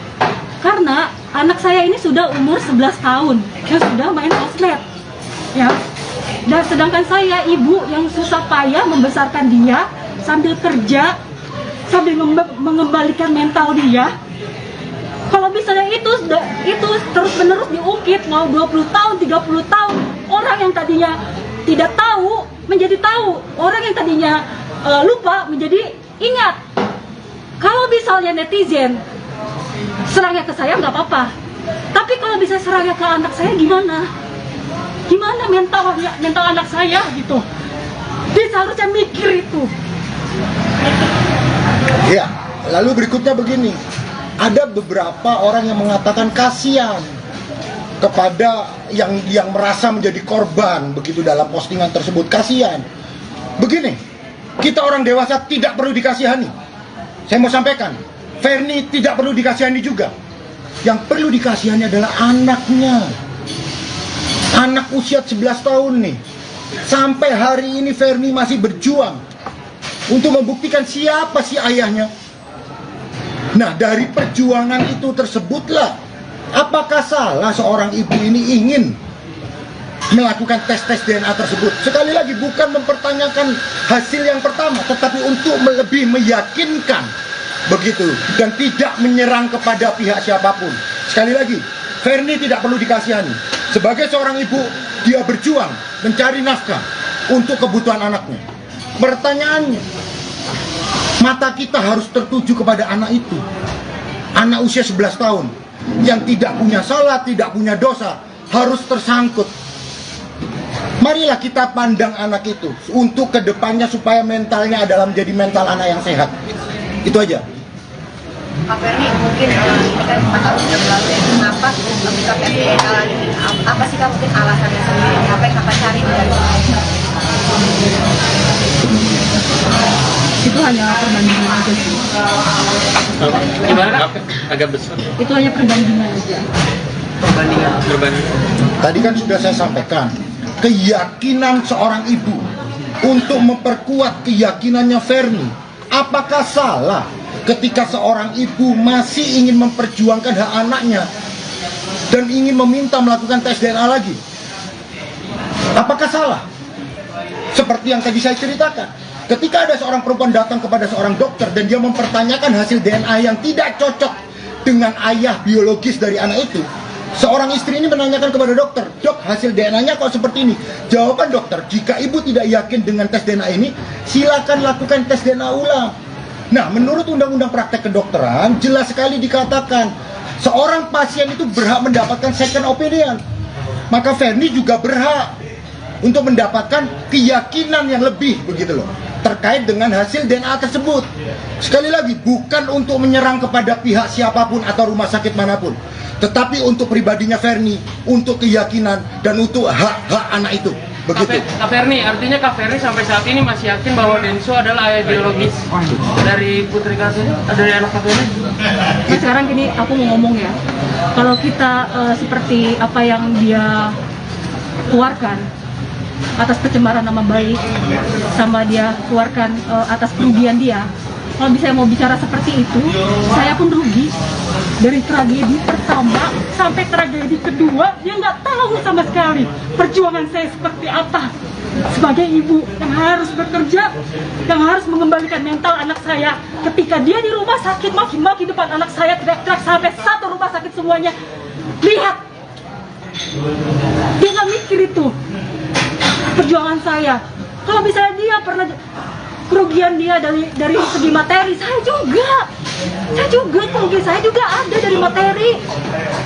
Speaker 3: Karena anak saya ini sudah umur 11 tahun dan sudah main sosmed, ya. Dan sedangkan saya ibu yang susah payah membesarkan dia sambil kerja, sambil mengembalikan mental dia. Kalau misalnya itu terus-menerus diungkit, mau 20 tahun, 30 tahun, orang yang tadinya tidak tahu menjadi tahu, orang yang tadinya lupa menjadi ingat. Kalau misalnya netizen serangnya ke saya nggak apa-apa, tapi kalau bisa serangnya ke anak saya gimana? Gimana mental anak saya gitu? Dia seharusnya mikir itu.
Speaker 2: Ya, lalu berikutnya begini. Ada beberapa orang yang mengatakan kasihan kepada yang merasa menjadi korban begitu dalam postingan tersebut. Kasihan. Begini, kita orang dewasa tidak perlu dikasihani. Saya mau sampaikan, Ferni tidak perlu dikasihani juga. Yang perlu dikasihani adalah anaknya. Anak usia 11 tahun nih. Sampai hari ini Ferni masih berjuang untuk membuktikan siapa sih ayahnya. Nah, dari perjuangan itu tersebutlah, apakah salah seorang ibu ini ingin melakukan tes DNA tersebut? Sekali lagi, bukan mempertanyakan hasil yang pertama, tetapi untuk lebih meyakinkan begitu, dan tidak menyerang kepada pihak siapapun. Sekali lagi, Ferni tidak perlu dikasihani. Sebagai seorang ibu, dia berjuang mencari nafkah untuk kebutuhan anaknya. Pertanyaannya, mata kita harus tertuju kepada anak itu. Anak usia 11 tahun yang tidak punya salah, tidak punya dosa, harus tersangkut. Marilah kita pandang anak itu untuk kedepannya supaya mentalnya adalah menjadi mental anak yang sehat. Itu aja.
Speaker 10: Kak Ferni, mungkin ini kan 4 tahun sudah berlalu ya, kenapa Kak Ferni apa sih Kak mungkin alasannya sendiri, apa yang Kakak cari dari
Speaker 3: Itu hanya perbandingan aja sih.
Speaker 1: Gimana? Agak besar.
Speaker 3: Itu hanya perbandingan aja.
Speaker 1: Perbandingan.
Speaker 2: Tadi kan sudah saya sampaikan, keyakinan seorang ibu untuk memperkuat keyakinannya Ferni. Apakah salah ketika seorang ibu masih ingin memperjuangkan hak anaknya dan ingin meminta melakukan tes DNA lagi? Apakah salah? Seperti yang tadi saya ceritakan, ketika ada seorang perempuan datang kepada seorang dokter dan dia mempertanyakan hasil DNA yang tidak cocok dengan ayah biologis dari anak itu, seorang istri ini menanyakan kepada dokter, "Dok, hasil DNA-nya kok seperti ini?" Jawaban dokter, "Jika ibu tidak yakin dengan tes DNA ini, silakan lakukan tes DNA ulang." Nah, menurut Undang-Undang Praktek Kedokteran, jelas sekali dikatakan seorang pasien itu berhak mendapatkan second opinion. Maka Ferni juga berhak untuk mendapatkan keyakinan yang lebih, begitu loh, terkait dengan hasil DNA tersebut. Sekali lagi, bukan untuk menyerang kepada pihak siapapun atau rumah sakit manapun, tetapi untuk pribadinya Ferni, untuk keyakinan dan untuk hak-hak anak itu. Begitu.
Speaker 1: Kak Ferni, artinya Kak Ferni sampai saat ini masih yakin bahwa Densu adalah ayah biologis dari putri Kak Ferni, dari anak Kak Ferni?
Speaker 3: Nah, sekarang gini, aku mau ngomong ya, kalau kita seperti apa yang dia keluarkan atas pencemaran nama baik, sama dia keluarkan atas kerugian dia, kalau saya mau bicara seperti itu, saya pun rugi. Dari tragedi pertama sampai tragedi kedua, dia nggak tahu sama sekali perjuangan saya seperti apa. Sebagai ibu yang harus bekerja, yang harus mengembalikan mental anak saya, ketika dia di rumah sakit maki-maki depan anak saya, teriak-teriak sampai satu rumah sakit semuanya lihat. Dia nggak mikir itu perjuangan saya. Kalau misalnya dia pernah kerugian dia dari segi materi, saya juga kerugian saya juga ada dari materi.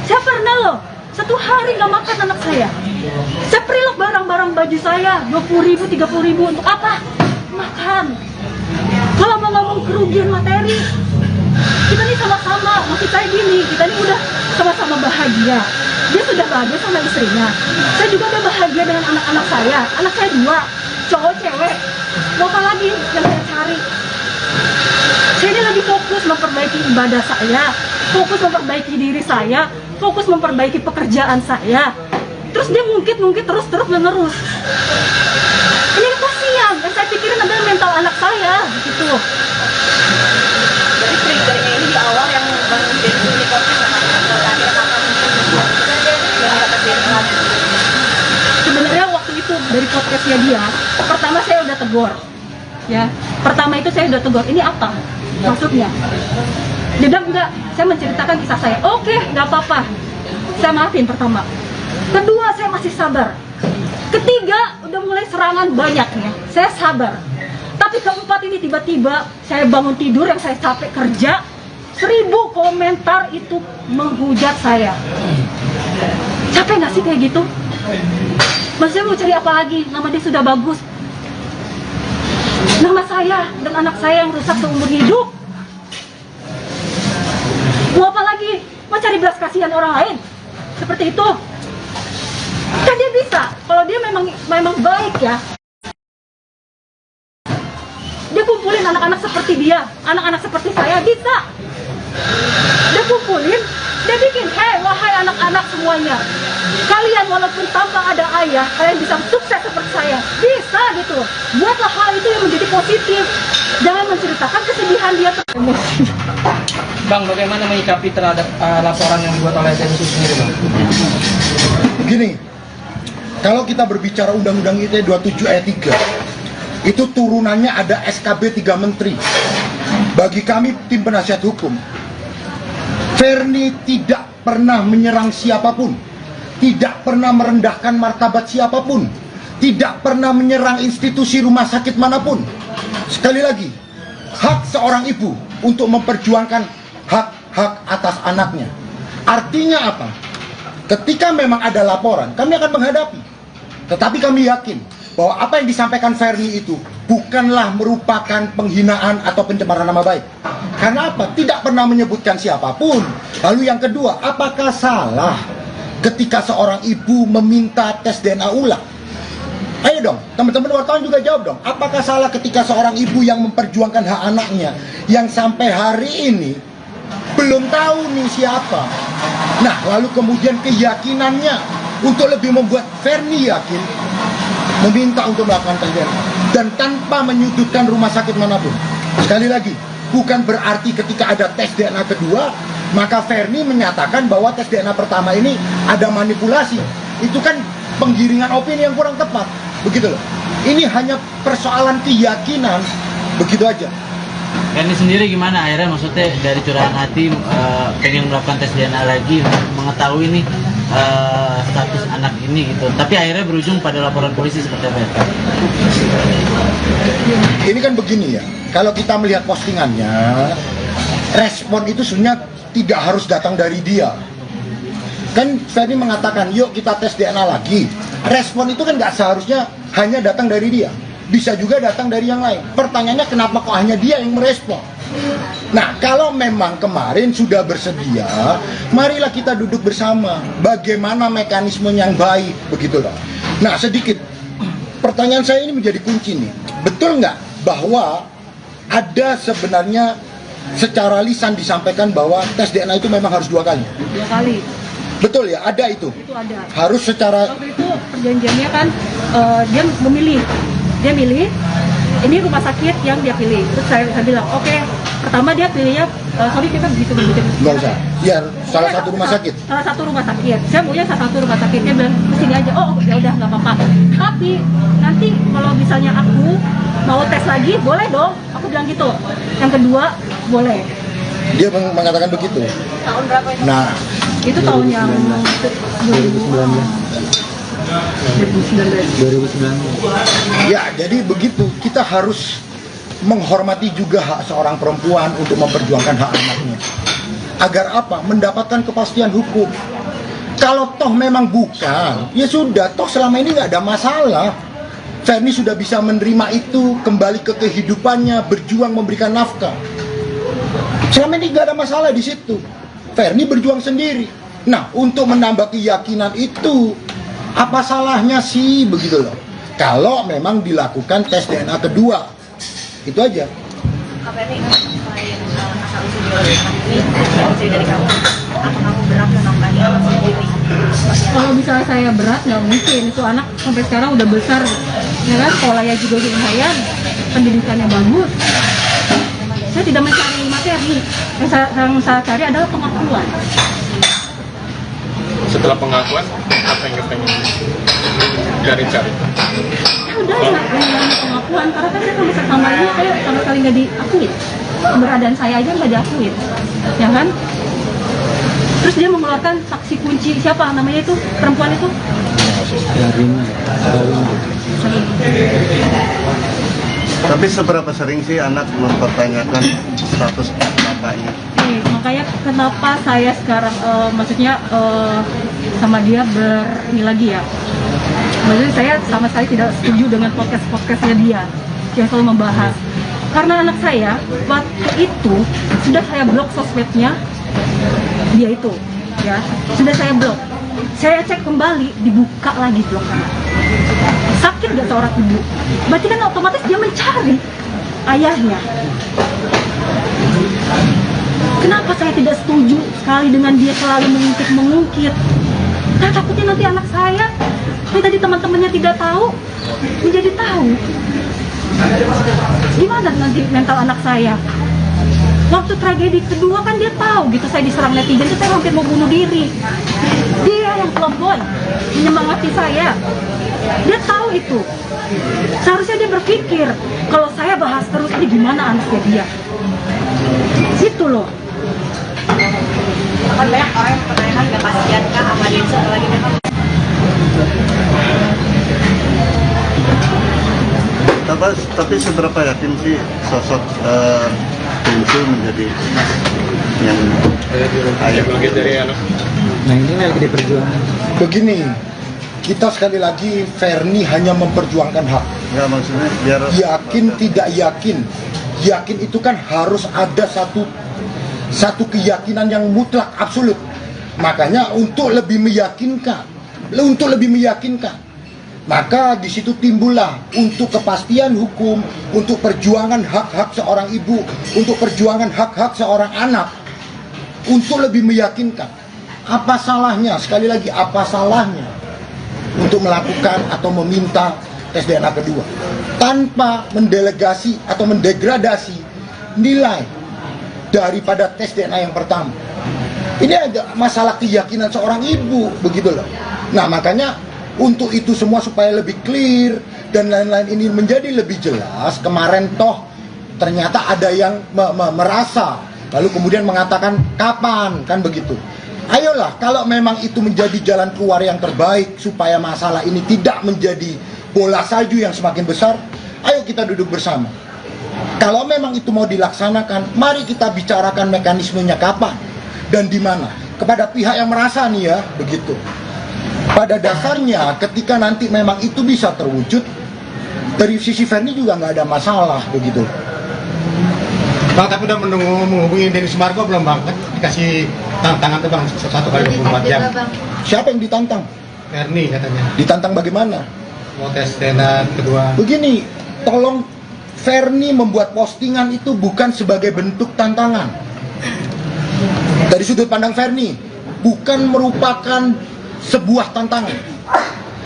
Speaker 3: Saya pernah loh, 1 hari nggak makan anak saya. Saya preload barang-barang baju saya 20.000, 30.000 untuk apa? Makan. Kalau mau ngomong kerugian materi, kita nih sama-sama, maksud saya gini, kita nih udah sama-sama bahagia. Dia sudah bahagia sama istrinya, saya juga udah bahagia dengan anak-anak saya. Anak saya 2, cowok cewek. Mau apa lagi yang saya cari? Saya ini lagi fokus memperbaiki ibadah saya, fokus memperbaiki diri saya, fokus memperbaiki pekerjaan saya. Terus dia ngungkit terus menerus. Ini kasihan, dan saya saya pikirin adalah mental anak saya gitu.
Speaker 4: Jadi triggernya ini di awal yang Bang Densu ini konflik sama akhirnya kakak
Speaker 3: Sebenarnya waktu itu dari podcastnya dia, pertama saya udah tegur, ya. Pertama itu saya udah tegur, ini apa maksudnya? Dia bilang enggak, saya menceritakan kisah saya. Oke, nggak apa-apa, saya maafin pertama. Kedua, saya masih sabar. Ketiga, udah mulai serangan banyaknya, saya sabar. Tapi keempat ini tiba-tiba saya bangun tidur yang saya capek kerja, 1000 komentar itu menghujat saya. Capek nggak sih kayak gitu? Maksudnya mau cari apa lagi? Nama dia sudah bagus. Nama saya dan anak saya yang rusak seumur hidup. Mau apa lagi? Mau cari belas kasihan orang lain? Seperti itu. Kan dia bisa. Kalau dia memang baik ya. Dia kumpulin anak-anak seperti dia, anak-anak seperti saya bisa. Dia kumpulin, dia bikin, hei wahai anak-anak semuanya, kalian walaupun tanpa ada ayah, kalian bisa sukses seperti saya, bisa gitu. Buatlah hal itu yang menjadi positif, jangan menceritakan kesedihan dia emosi.
Speaker 12: Bang, bagaimana menyikapi terhadap laporan yang dibuat oleh Densu sendiri, Bang?
Speaker 2: Begini, kalau kita berbicara Undang-Undang ITE 27 ayat 3, itu turunannya ada SKB 3 Menteri. Bagi kami tim penasihat hukum, Ferni tidak pernah menyerang siapapun, tidak pernah merendahkan martabat siapapun, tidak pernah menyerang institusi rumah sakit manapun. Sekali lagi, hak seorang ibu untuk memperjuangkan hak-hak atas anaknya. Artinya apa? Ketika memang ada laporan, kami akan menghadapi. Tetapi kami yakin bahwa apa yang disampaikan Ferni itu bukanlah merupakan penghinaan atau pencemaran nama baik. Karena apa? Tidak pernah menyebutkan siapapun. Lalu yang kedua, apakah salah ketika seorang ibu meminta tes DNA ulang? Ayo dong, teman-teman wartawan juga jawab dong. Apakah salah ketika seorang ibu yang memperjuangkan hak anaknya, yang sampai hari ini belum tahu nih siapa? Nah, lalu kemudian keyakinannya untuk lebih membuat Ferni yakin, meminta untuk melakukan tes DNA dan tanpa menyudutkan rumah sakit manapun. Sekali lagi, bukan berarti ketika ada tes DNA kedua maka Ferni menyatakan bahwa tes DNA pertama ini ada manipulasi. Itu kan penggiringan opini yang kurang tepat, begitu loh. Ini hanya persoalan keyakinan, begitu aja.
Speaker 5: Ferni sendiri gimana akhirnya, maksudnya dari curahan hati pengen melakukan tes DNA lagi untuk mengetahui nih status anak ini gitu, tapi akhirnya berujung pada laporan polisi seperti apa ya?
Speaker 2: Ini kan begini ya, kalau kita melihat postingannya, respon itu sebenarnya tidak harus datang dari dia. Kan Ferni mengatakan, yuk kita tes DNA lagi. Respon itu kan nggak seharusnya hanya datang dari dia, bisa juga datang dari yang lain. Pertanyaannya kenapa kok hanya dia yang merespon? Nah, kalau memang kemarin sudah bersedia, marilah kita duduk bersama. Bagaimana mekanisme yang baik, begitu loh. Nah, sedikit pertanyaan saya ini menjadi kunci nih. Betul nggak bahwa ada sebenarnya secara lisan disampaikan bahwa tes DNA itu memang harus 2 kali?
Speaker 3: 2 kali.
Speaker 2: Betul ya, ada itu?
Speaker 3: Itu ada.
Speaker 2: Harus secara...
Speaker 3: Waktu itu perjanjiannya kan dia memilih. Dia milih, ini rumah sakit yang dia pilih. Terus saya bilang, oke, pertama dia pilihnya, sorry kita bisa berbicara.
Speaker 2: Nggak usah, ya salah satu rumah sakit.
Speaker 3: Salah satu rumah sakit. Saya maunya salah satu rumah sakit. Dia bilang, kesini aja. Oh ya udah nggak apa-apa. Tapi nanti kalau misalnya aku mau tes lagi, boleh dong. Aku bilang gitu. Yang kedua, boleh.
Speaker 2: Dia mengatakan begitu.
Speaker 4: Tahun berapa itu?
Speaker 2: Nah,
Speaker 3: itu tahun yang
Speaker 2: 2019. Ya, jadi begitu. Kita harus menghormati juga hak seorang perempuan untuk memperjuangkan hak anaknya. Agar apa? Mendapatkan kepastian hukum. Kalau toh memang bukan, ya sudah, toh selama ini nggak ada masalah. Ferni sudah bisa menerima itu, kembali ke kehidupannya, berjuang memberikan nafkah. Selama ini nggak ada masalah di situ. Ferni berjuang sendiri. Nah, untuk menambah keyakinan itu, apa salahnya sih, begitu loh. Kalau memang dilakukan tes DNA kedua, itu aja.
Speaker 4: Kak Ferni, selain asal usul ini dari kamu, apa kamu berat menambahi anak sendiri?
Speaker 3: Kalau misalnya saya berat, nggak mungkin. Itu anak sampai sekarang udah besar. ya kan, sekolahnya juga lumayan, pendidikannya bagus. Saya tidak mencari materi, yang saya cari adalah pengakuan.
Speaker 7: Setelah pengakuan, apa yang kepengen cari?
Speaker 3: Ya udah, yang pengakuan, karena kan saya sama ini kayak sama sekali nggak diakui. Keberadaan saya aja nggak diakui, ya kan? Terus dia mengeluarkan saksi kunci, siapa namanya itu, perempuan itu?
Speaker 6: Tapi seberapa sering sih anak mempertanyakan status bapaknya?
Speaker 3: Makanya kenapa saya sekarang maksudnya sama dia ini lagi ya. Maksudnya saya sama sekali tidak setuju dengan podcastnya dia yang selalu membahas. Karena anak saya waktu itu sudah saya blok sosmednya dia itu, ya sudah saya blok. Saya cek kembali, dibuka lagi bloknya. Sakit gak seorang ibu? Berarti kan otomatis dia mencari ayahnya. Kenapa saya tidak setuju sekali dengan dia selalu mengungkit? Karena takutnya nanti anak saya yang tadi teman-temannya tidak tahu menjadi tahu. Gimana nanti mental anak saya? Waktu tragedi kedua kan dia tahu gitu, saya diserang netizen itu saya hampir mau bunuh diri. Dia yang telepon menyemangati saya. Dia tahu itu. Seharusnya dia berpikir kalau saya bahas terus ini gimana anaknya dia. Situ loh.
Speaker 4: Akan banyak orang yang pertanyakan gak kasihan kah sama Densu lagi memang.
Speaker 6: Tapi seberapa yakin sih sosok Densu menjadi yang ayah
Speaker 7: bagian dari anak?
Speaker 13: Nah ini lagi diperjuangkan.
Speaker 2: Begini, kita sekali lagi Ferni hanya memperjuangkan hak.
Speaker 6: Ya maksudnya biar
Speaker 2: yakin tidak yakin itu kan harus ada satu keyakinan yang mutlak absolut. Makanya untuk lebih meyakinkan, maka di situ timbullah untuk kepastian hukum, untuk perjuangan hak-hak seorang ibu, untuk perjuangan hak-hak seorang anak, untuk lebih meyakinkan. Apa salahnya, sekali lagi apa salahnya untuk melakukan atau meminta tes DNA kedua tanpa mendelegasi atau mendegradasi nilai daripada tes DNA yang pertama. Ini ada masalah keyakinan seorang ibu, begitu loh. Nah makanya untuk itu semua supaya lebih clear dan lain-lain ini menjadi lebih jelas, kemarin toh ternyata ada yang merasa lalu kemudian mengatakan kapan, kan begitu. Ayolah, kalau memang itu menjadi jalan keluar yang terbaik supaya masalah ini tidak menjadi bola salju yang semakin besar, ayo kita duduk bersama. Kalau memang itu mau dilaksanakan, mari kita bicarakan mekanismenya kapan dan di mana. Kepada pihak yang merasa nih ya, begitu. Pada dasarnya ketika nanti memang itu bisa terwujud, dari sisi Ferni juga nggak ada masalah, begitu.
Speaker 8: Bang, tapi udah menghubungi Denny Sumargo belum bang? Kan dikasih tantangan tuh bang, 1x24 jam.
Speaker 2: Siapa yang ditantang?
Speaker 8: Ferni katanya.
Speaker 2: Ditantang bagaimana?
Speaker 8: Mau tes DNA kedua.
Speaker 2: Begini, tolong Ferni membuat postingan itu bukan sebagai bentuk tantangan. Dari sudut pandang Ferni, bukan merupakan sebuah tantangan.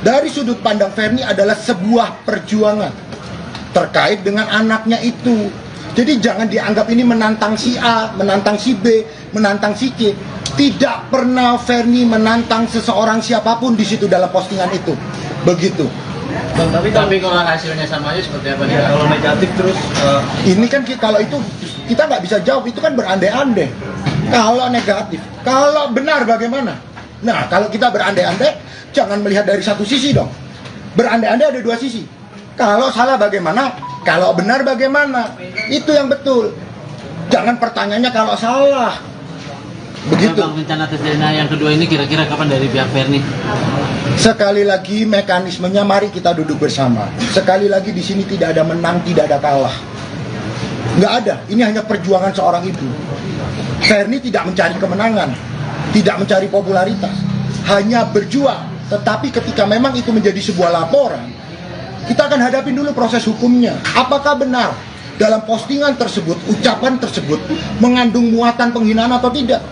Speaker 2: Dari sudut pandang Ferni adalah sebuah perjuangan terkait dengan anaknya itu. Jadi jangan dianggap ini menantang si A, menantang si B, menantang si C. Tidak pernah Ferni menantang seseorang siapapun di situ dalam postingan itu. Begitu.
Speaker 5: Bang, tapi kalau hasilnya sama aja seperti apa? Ya, kalau negatif terus
Speaker 2: ini kan kalau itu kita nggak bisa jawab, itu kan berandai-andai. Kalau negatif, kalau benar bagaimana? Nah, kalau kita berandai-andai, jangan melihat dari satu sisi dong. Berandai-andai ada dua sisi. Kalau salah bagaimana? Kalau benar bagaimana? Itu yang betul. Jangan pertanyaannya kalau salah. Begitu.
Speaker 5: Bang, rencana tes DNA yang kedua ini kira-kira kapan dari pihak Ferni?
Speaker 2: Sekali lagi mekanismenya mari kita duduk bersama. Sekali lagi di sini tidak ada menang, tidak ada kalah. Nggak ada. Ini hanya perjuangan seorang ibu. Ferni tidak mencari kemenangan, tidak mencari popularitas, hanya berjuang. Tetapi ketika memang itu menjadi sebuah laporan, kita akan hadapin dulu proses hukumnya. Apakah benar dalam postingan tersebut, ucapan tersebut mengandung muatan penghinaan atau tidak?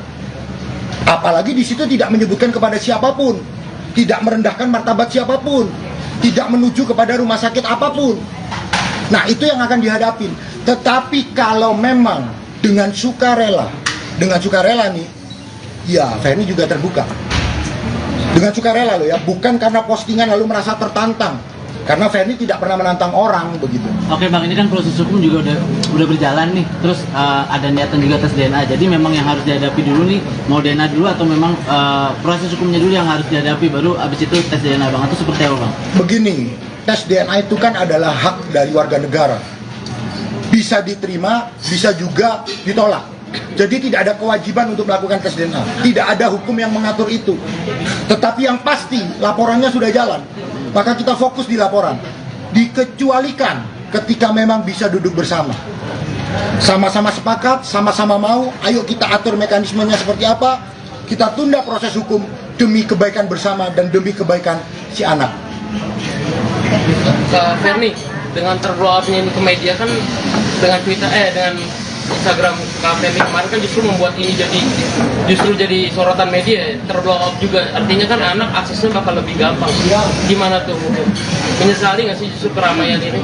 Speaker 2: Apalagi di situ tidak menyebutkan kepada siapapun, tidak merendahkan martabat siapapun. tidak menuju kepada rumah sakit apapun. Nah, itu yang akan dihadapin. Tetapi kalau memang dengan sukarela nih, ya Ferni juga terbuka. Dengan sukarela loh ya, bukan karena postingan lalu merasa tertantang. Karena Ferni tidak pernah menantang orang begitu.
Speaker 5: Oke Bang, ini kan proses hukum juga udah berjalan nih. Terus ada niatan juga tes DNA. Jadi memang yang harus dihadapi dulu nih, mau DNA dulu atau memang proses hukumnya dulu yang harus dihadapi, baru abis itu tes DNA Bang, atau seperti apa Bang?
Speaker 2: Begini, tes DNA itu kan adalah hak dari warga negara. Bisa diterima, bisa juga ditolak. Jadi tidak ada kewajiban untuk melakukan tes DNA. Tidak ada hukum yang mengatur itu. Tetapi yang pasti, laporannya sudah jalan. Maka kita fokus di laporan. Dikecualikan ketika memang bisa duduk bersama. Sama-sama sepakat, sama-sama mau, ayo kita atur mekanismenya seperti apa. Kita tunda proses hukum demi kebaikan bersama dan demi kebaikan si anak.
Speaker 1: Ferni, dengan terblow up-nya ini ke media kan, dengan Twitter, dengan Instagram Kak Ferni kemarin kan justru membuat ini jadi sorotan media, terblow up juga. Artinya kan anak aksesnya bakal lebih gampang. Gimana tuh? Menyesali nggak sih justru keramaian ini?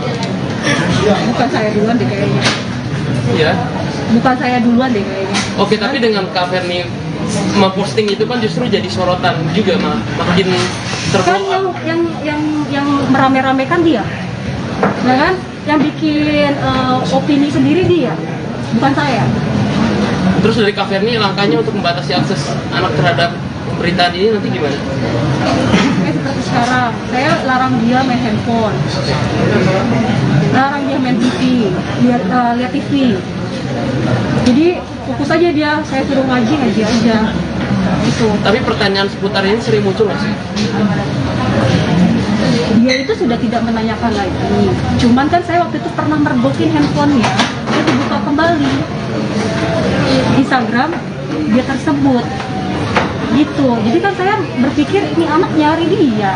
Speaker 3: Bukan saya duluan deh kayaknya.
Speaker 1: Iya.
Speaker 3: Bukan saya duluan deh kayaknya.
Speaker 1: Oke, tapi dengan Kak Ferni memposting itu kan justru jadi sorotan juga, makin
Speaker 3: Kan
Speaker 1: terblow up.
Speaker 3: yang merame-ramekan dia, ya kan? Yang bikin opini sendiri dia, bukan saya.
Speaker 1: Terus dari Kak Ferni langkahnya untuk membatasi akses anak terhadap pemberitaan ini nanti gimana?
Speaker 3: Kayak seperti sekarang, saya larang dia main handphone, larang dia main TV, lihat TV. Jadi fokus aja dia, saya suruh ngaji aja. Itu.
Speaker 1: Tapi pertanyaan seputar ini sering muncul nggak sih?
Speaker 3: Dia itu sudah tidak menanyakan lagi. Cuman kan saya waktu itu pernah mergokin handphonenya, dia dibuka kembali. Instagram dia tersebut. Gitu. Jadi kan saya berpikir ini anak nyari dia.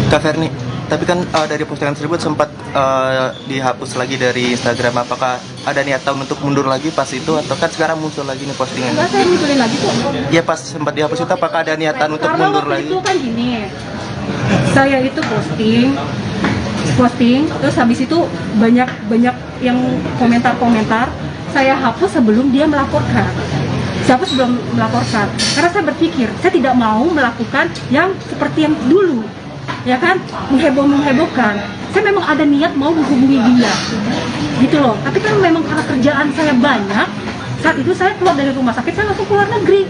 Speaker 9: Kak Ferni, tapi kan dari postingan tersebut sempat dihapus lagi dari Instagram. Apakah ada niatan untuk mundur lagi pas itu, atau kan sekarang muncul lagi nih postingan?
Speaker 3: Enggak, saya munculin lagi kok.
Speaker 9: Ya pas sempat dihapus itu, apakah ada niatan untuk
Speaker 3: Karena
Speaker 9: mundur
Speaker 3: waktu
Speaker 9: lagi?
Speaker 3: itu kan gini, saya itu posting, terus habis itu banyak yang komentar, saya hapus sebelum dia melaporkan. Saya hapus sebelum melaporkan, karena saya berpikir saya tidak mau melakukan yang seperti yang dulu, ya kan, menghebohkan. Saya memang ada niat mau menghubungi dia, gitu loh. Tapi kan memang karena kerjaan saya banyak, saat itu saya keluar dari rumah sakit, saya langsung keluar negeri.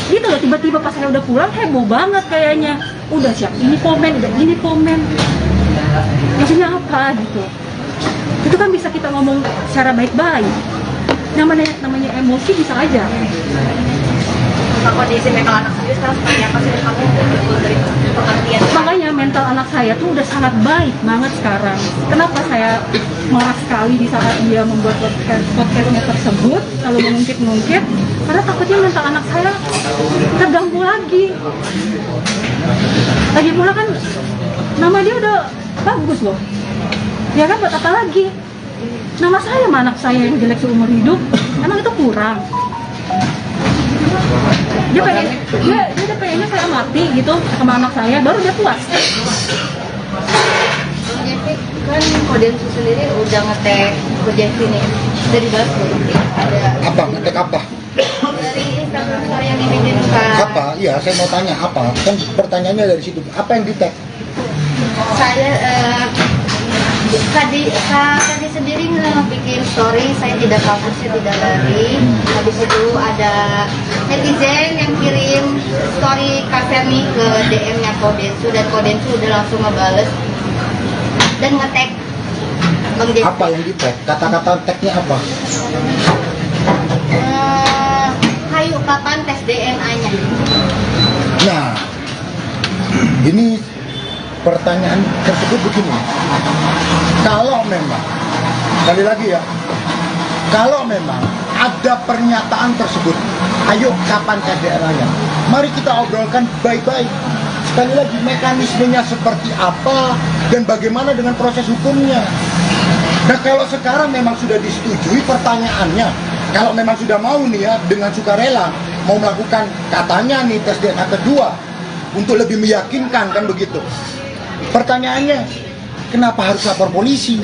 Speaker 3: Gitu loh, tiba-tiba pas saya udah pulang heboh banget kayaknya. Udah siap, ini komen, maksudnya apa gitu. Itu kan bisa kita ngomong secara baik-baik. Namanya emosi bisa aja.
Speaker 10: Kondisi mental anak sendiri sekarang seperti apa sih kamu dari pengertian?
Speaker 3: Makanya mental anak saya tuh udah sangat baik banget sekarang. Kenapa saya marah sekali di saat dia membuat podcastnya tersebut, lalu mengungkit, karena takutnya mental anak saya terganggu lagi. Lagi pula kan nama dia udah bagus loh, ya kan, buat apa lagi? Nama saya sama anak saya yang jelek seumur hidup, emang itu kurang? Dia udah pengennya saya mati gitu sama anak saya, baru dia puas.
Speaker 10: Kan Kodensu sendiri udah ngetek ke Jeffy nih, udah dibahas belum? Ada
Speaker 2: Apa? Ngetek apa?
Speaker 10: dari Instagram story yang dibikin Kak.
Speaker 2: Apa? Iya, saya mau tanya apa? Kan pertanyaannya dari situ. Apa yang di-tag?
Speaker 10: Saya Kadi sendiri bikin story, saya tidak kabur, saya tidak lari. Habis itu ada netizen yang kirim story Kak Ferni ke DM-nya Kodensu, dan Kodensu udah langsung ngebales dan nge-tag Bang Jeffy.
Speaker 2: Apa yang di-tag? Kata-kata tagnya apa?
Speaker 10: Hayu kapan tes DNA-nya?
Speaker 2: Nah, ini pertanyaan tersebut begini. Kalau memang, sekali lagi ya, kalau memang ada pernyataan tersebut, ayo kapan tes DNA-nya? Mari kita obrolkan baik-baik. Sekali lagi, mekanismenya seperti apa dan bagaimana dengan proses hukumnya. Nah, kalau sekarang memang sudah disetujui pertanyaannya, kalau memang sudah mau nih ya, dengan sukarela mau melakukan katanya nih tes DNA kedua, untuk lebih meyakinkan, kan begitu. Pertanyaannya, kenapa harus lapor polisi?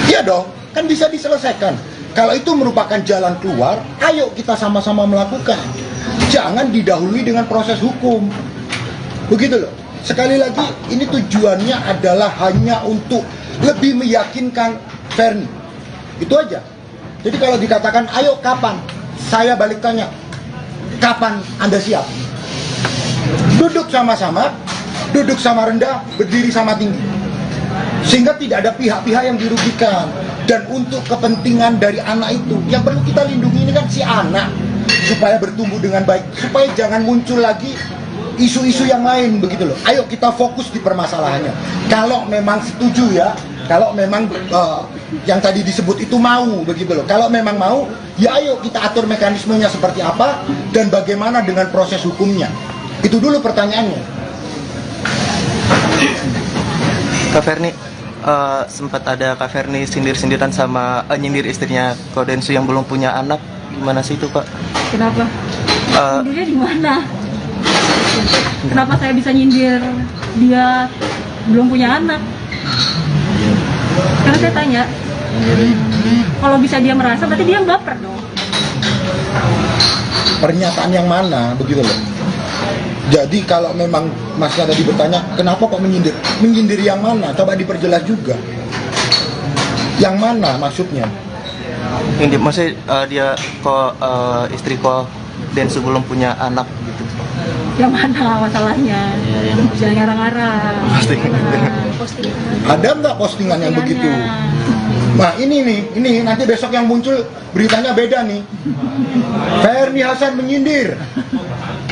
Speaker 2: Iya dong, kan bisa diselesaikan. Kalau itu merupakan jalan keluar, ayo kita sama-sama melakukan. Jangan didahului dengan proses hukum. Begitu loh. Sekali lagi, ini tujuannya adalah hanya untuk lebih meyakinkan Ferni. Itu aja. Jadi kalau dikatakan, ayo kapan? Saya balik tanya, kapan Anda siap? Duduk sama-sama, duduk sama rendah, berdiri sama tinggi. Sehingga tidak ada pihak-pihak yang dirugikan. Dan untuk kepentingan dari anak itu, yang perlu kita lindungi ini kan si anak, supaya bertumbuh dengan baik, supaya jangan muncul lagi isu-isu yang lain, begitu loh. Ayo kita fokus di permasalahannya. Kalau memang setuju ya, kalau memang yang tadi disebut itu mau, begitu loh. Kalau memang mau, ya ayo kita atur mekanismenya seperti apa dan bagaimana dengan proses hukumnya. Itu dulu pertanyaannya.
Speaker 9: Kak Ferni, sempat ada Kak Ferni sindir-sindiran sama nyindir istrinya Kodensu yang belum punya anak. Gimana sih itu, Pak?
Speaker 3: Kenapa? Nyindirnya di mana? Kenapa saya bisa nyindir dia belum punya anak? Karena saya tanya, kalau bisa dia merasa, berarti dia yang baper dong.
Speaker 2: Pernyataan yang mana, begitu loh. Jadi kalau memang Mas tadi bertanya, kenapa kok menyindir? Menyindir yang mana? Coba diperjelas juga. Yang mana maksudnya?
Speaker 9: Yang maksudnya dia kok istri kok Densu belum punya anak gitu.
Speaker 3: Yang mana masalahnya? Jangan ngarang-ngarang.
Speaker 2: Ada nggak postingan yang begitu? Nah ini nih, ini nanti besok yang muncul beritanya beda nih. Ferni Hasan menyindir.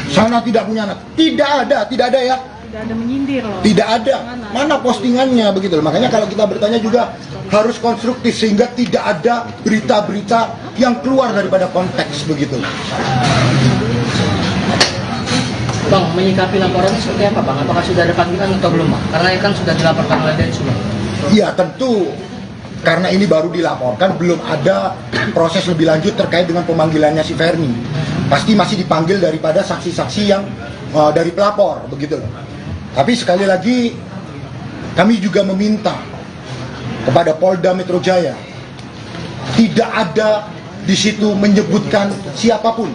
Speaker 2: Sana tidak punya anak. Tidak ada ya.
Speaker 3: Tidak ada menyindir loh.
Speaker 2: Tidak ada. Mana postingannya begitu loh. Makanya kalau kita bertanya juga harus konstruktif sehingga tidak ada berita-berita yang keluar daripada konteks begitu.
Speaker 12: Bang, menyikapi laporan seperti apa Bang? Apakah sudah ada panggilan atau belum Bang? Karena kan sudah dilaporkan oleh Densu Bang.
Speaker 2: Iya tentu. Karena ini baru dilaporkan, belum ada proses lebih lanjut terkait dengan pemanggilannya si Ferni. Pasti masih dipanggil daripada saksi-saksi yang dari pelapor, begitu loh. Tapi sekali lagi, kami juga meminta kepada Polda Metro Jaya, tidak ada di situ menyebutkan siapapun,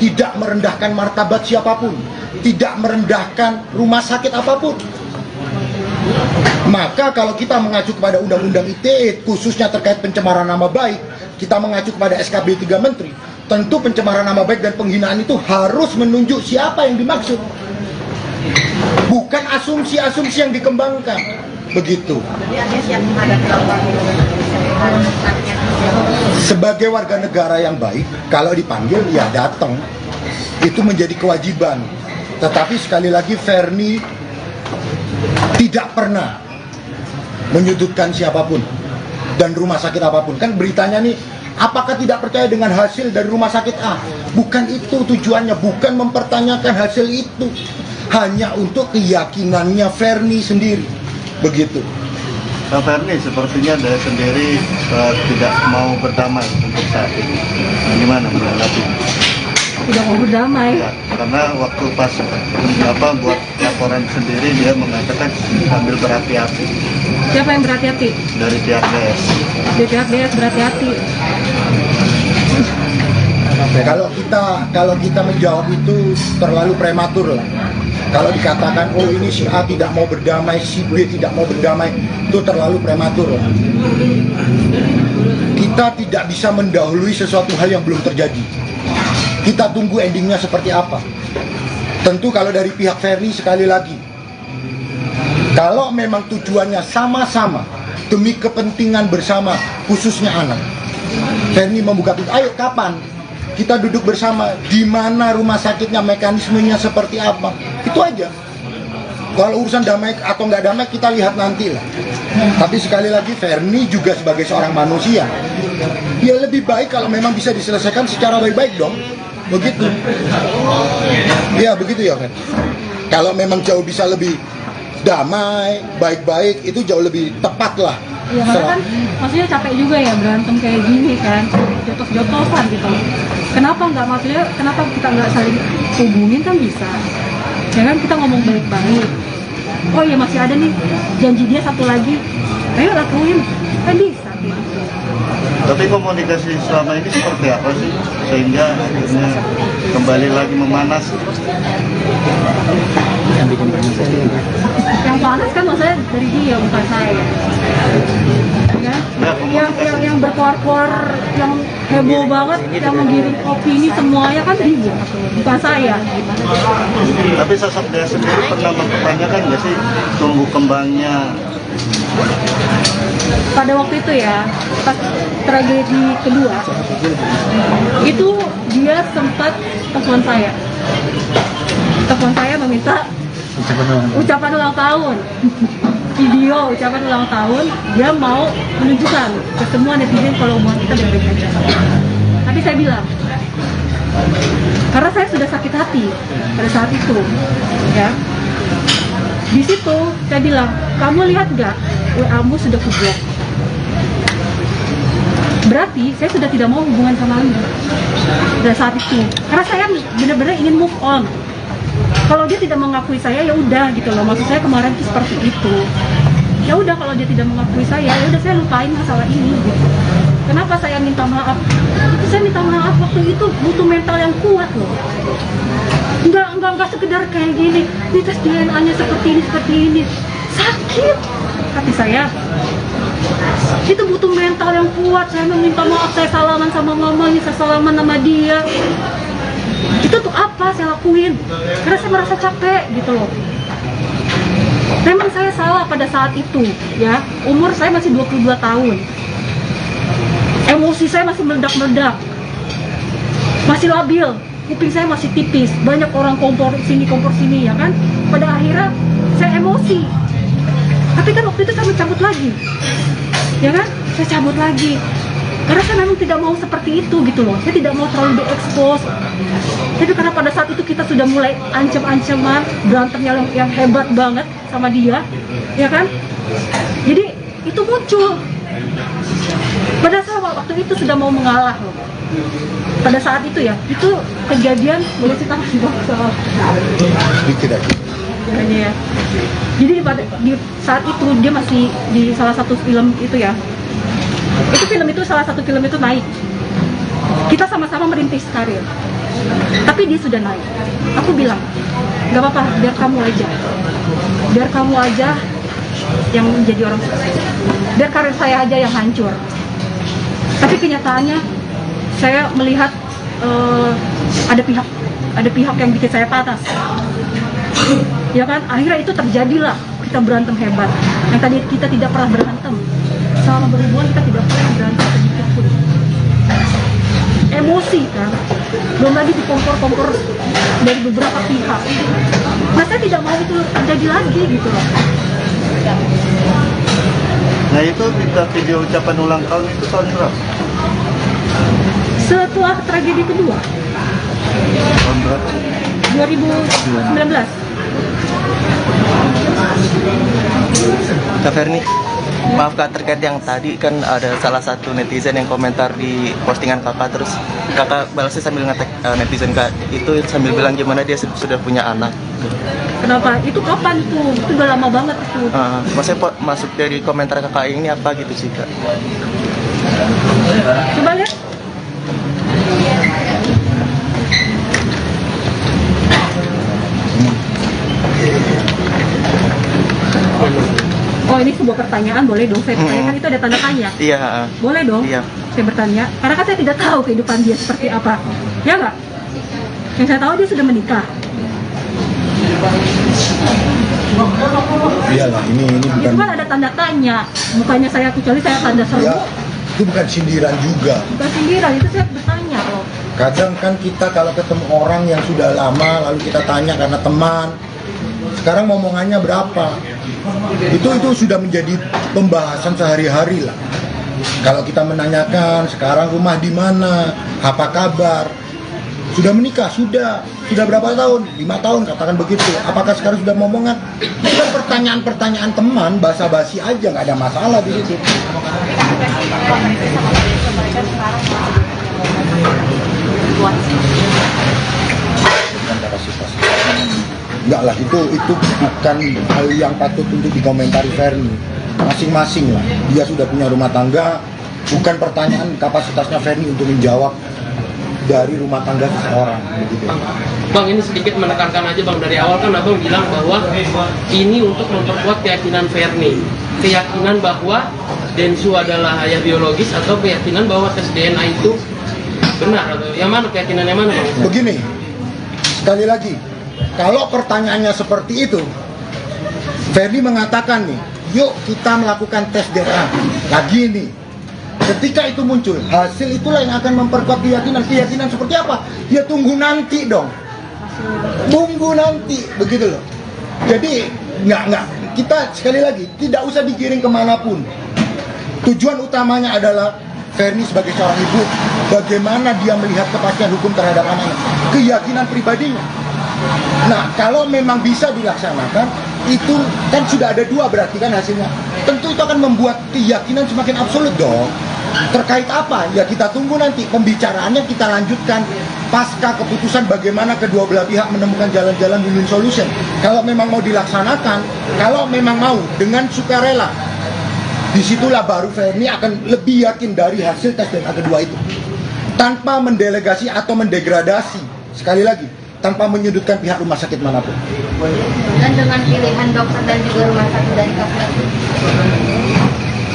Speaker 2: tidak merendahkan martabat siapapun, tidak merendahkan rumah sakit apapun. Maka kalau kita mengacu kepada Undang-Undang ITE khususnya terkait pencemaran nama baik, kita mengacu kepada SKB 3 Menteri, tentu pencemaran nama baik dan penghinaan itu harus menunjuk siapa yang dimaksud, bukan asumsi-asumsi yang dikembangkan begitu. Sebagai warga negara yang baik, kalau dipanggil ya datang, itu menjadi kewajiban. Tetapi sekali lagi Ferni tidak pernah menyudutkan siapapun dan rumah sakit apapun. Kan beritanya nih, apakah tidak percaya dengan hasil dari rumah sakit A? Bukan itu tujuannya, bukan mempertanyakan hasil itu, hanya untuk keyakinannya Ferni sendiri, begitu.
Speaker 6: Pak Ferni sepertinya dari sendiri tidak mau berdamai untuk saat ini. Gimana menanggapi?
Speaker 3: Tidak mau berdamai.
Speaker 6: Ya, karena waktu pas buat laporan sendiri dia mengatakan sambil berhati-hati.
Speaker 3: Siapa yang berhati-hati?
Speaker 6: Dari pihak DS.
Speaker 3: Dari pihak DS berhati-hati.
Speaker 2: Kalau kita menjawab itu terlalu prematur lah. Kalau dikatakan oh ini si A tidak mau berdamai, si B tidak mau berdamai, itu terlalu prematur lah. Kita tidak bisa mendahului sesuatu hal yang belum terjadi. Kita tunggu endingnya seperti apa. Tentu kalau dari pihak Ferni sekali lagi, kalau memang tujuannya sama-sama demi kepentingan bersama, khususnya anak, Ferni membuka pintu, ayo kapan kita duduk bersama, di mana rumah sakitnya, mekanismenya seperti apa, itu aja. Kalau urusan damai atau nggak damai kita lihat nanti lah. Tapi sekali lagi Ferni juga sebagai seorang manusia, ya lebih baik kalau memang bisa diselesaikan secara baik-baik dong. Begitu. Ya begitu ya kan. Kalau memang jauh bisa lebih damai, baik-baik, itu jauh lebih tepat lah.
Speaker 3: Ya karena kan maksudnya capek juga ya berantem kayak gini kan, jotos-jotosan gitu. Kenapa nggak, maksudnya kenapa kita nggak saling hubungin, kan bisa ya kan, kita ngomong baik-baik. Oh iya masih ada nih janji dia satu lagi, ayo lakuin, kan bisa gitu.
Speaker 6: Tapi komunikasi selama ini seperti apa sih sehingga akhirnya kembali lagi memanas?
Speaker 3: Yang panas kan maksudnya dari dia, bukan saya ya. Yang berkuar-kuar, yang heboh banget, yang menggiring opini semuanya kan dia, bukan saya.
Speaker 6: Tapi sosok dia sendiri pernah mempertanyakan nggak sih tumbuh kembangnya?
Speaker 3: Pada waktu itu ya, pas tragedi kedua, itu dia sempat telepon saya meminta ucapan ulang tahun, video ucapan ulang tahun. Dia mau menunjukkan ke semua netizen kalau hubungan kita baik-baik aja. Tapi saya bilang, karena saya sudah sakit hati pada saat itu, ya. Di situ saya bilang, kamu lihat gak WA-mu sudah kublok? Berarti saya sudah tidak mau hubungan sama Anda pada saat itu, karena saya benar-benar ingin move on. Kalau dia tidak mengakui saya, ya udah gitu loh. Maksud saya kemarin itu seperti itu. Ya udah, kalau dia tidak mengakui saya, ya udah saya lupain masalah ini gitu. Kenapa saya minta maaf? Itu saya minta maaf waktu itu butuh mental yang kuat loh. Enggak sekedar kayak gini, ini tes DNA-nya seperti ini. Sakit hati saya. Itu butuh mental yang kuat. Saya meminta maaf, saya salaman sama mamanya, saya salaman sama dia. Itu tuh apa saya lakuin? Karena saya merasa capek gitu loh. Memang saya salah pada saat itu ya. Umur saya masih 22 tahun. Emosi saya masih meledak-meledak. Masih labil. Kuping saya masih tipis. Banyak orang kompor sini ya kan. Pada akhirnya saya emosi. Tapi kan waktu itu saya mencabut lagi. Ya kan? Saya cabut lagi. Karena saya memang tidak mau seperti itu gitu loh. Saya tidak mau terlalu diekspos. Tapi karena pada saat itu kita sudah mulai ancam-ancaman, berantemnya yang hebat banget sama dia, ya kan? Jadi itu muncul. Pada saat waktu itu sudah mau mengalah loh. Pada saat itu ya, itu kejadian, boleh cerita nggak soal?
Speaker 2: Tidak.
Speaker 3: Ya. Jadi di saat itu dia masih di salah satu film itu ya. Salah satu film itu naik. Kita sama-sama merintis karir. Tapi dia sudah naik. Aku bilang, gak apa-apa, biar kamu aja yang menjadi orang sukses. Biar karir saya aja yang hancur. Tapi kenyataannya saya melihat ada pihak yang bikin saya panas. Ya kan, akhirnya itu terjadilah, kita berantem hebat. Yang tadi kita tidak pernah berantem. Selama berhubungan kita tidak pernah berantem sedikit pun. Emosi kan, belum lagi dikompor-kompor dari beberapa pihak. Nah saya tidak mau itu terjadi lagi gitu loh.
Speaker 6: Nah itu kita video ucapan ulang tahun itu tahun berapa?
Speaker 3: Setelah tragedi kedua.
Speaker 6: Tahun berapa?
Speaker 3: 2019.
Speaker 9: Kak Ferni, maaf Kak, terkait yang tadi kan ada salah satu netizen yang komentar di postingan Kakak, terus Kakak balasnya sambil ngetek netizen Kak itu sambil bilang gimana dia sudah punya anak.
Speaker 3: Kenapa? Itu kapan tuh? Itu udah lama banget itu.
Speaker 9: Maksudnya masuk dari komentar Kakak ini apa gitu sih Kak?
Speaker 3: Coba lihat. Oh ini sebuah pertanyaan, boleh dong saya pertanyakan, itu ada tanda tanya?
Speaker 9: Iya.
Speaker 3: Boleh dong, saya bertanya, karena kan saya tidak tahu kehidupan dia seperti apa, ya nggak? Yang saya tahu dia sudah menikah.
Speaker 2: Iyalah, ini bukan.
Speaker 3: Itu kan ada tanda tanya, bukannya saya kecuali saya tanda seru.
Speaker 2: Ya, itu bukan sindiran juga.
Speaker 3: Bukan sindiran, itu saya bertanya loh.
Speaker 2: Kadang kan kita kalau ketemu orang yang sudah lama lalu kita tanya karena teman, sekarang ngomongannya berapa? Itu sudah menjadi pembahasan sehari-hari lah. Kalau kita menanyakan sekarang rumah di mana, apa kabar, sudah menikah, sudah berapa tahun? 5 tahun, katakan begitu. Apakah sekarang sudah momongan? Itu kan pertanyaan-pertanyaan teman, basa-basi aja, nggak ada masalah di situ.
Speaker 4: perempuan?
Speaker 2: Dengan kapasitas. Enggak lah, itu bukan hal yang patut untuk dikomentari Ferni. Masing-masing lah, dia sudah punya rumah tangga. Bukan pertanyaan kapasitasnya Ferni untuk menjawab dari rumah tangga seseorang. Begitu.
Speaker 1: Bang, ini sedikit menekankan aja Bang, dari awal kan Abang bilang bahwa ini untuk memperkuat keyakinan Ferni, keyakinan bahwa Densu adalah ayah biologis, atau keyakinan bahwa tes DNA itu benar, atau yang mana, keyakinan yang mana Bang?
Speaker 2: Begini, sekali lagi, kalau pertanyaannya seperti itu, Ferdi mengatakan nih, yuk kita melakukan tes DNA lagi nih. Ketika itu muncul, hasil itulah yang akan memperkuat keyakinan. Keyakinan seperti apa? Ya tunggu nanti dong. Tunggu nanti, begitu loh. Jadi, nggak. Kita sekali lagi, tidak usah digiring kemanapun. Tujuan utamanya adalah Ferni sebagai seorang ibu, bagaimana dia melihat kepastian hukum terhadap anaknya. Keyakinan pribadinya. Nah, kalau memang bisa dilaksanakan, itu kan sudah ada dua berarti kan hasilnya. Tentu itu akan membuat keyakinan semakin absolut dong. Terkait apa? Ya kita tunggu nanti pembicaraannya, kita lanjutkan pasca keputusan bagaimana kedua belah pihak menemukan jalan-jalan win-win solution. Kalau memang mau dilaksanakan, kalau memang mau dengan sukarela, disitulah baru Ferni akan lebih yakin dari hasil tes DNA kedua itu, tanpa mendelegasi atau mendegradasi. Sekali lagi, tanpa menyudutkan pihak rumah sakit manapun.
Speaker 10: Dan dengan pilihan dokter dan juga rumah sakit dari KPR.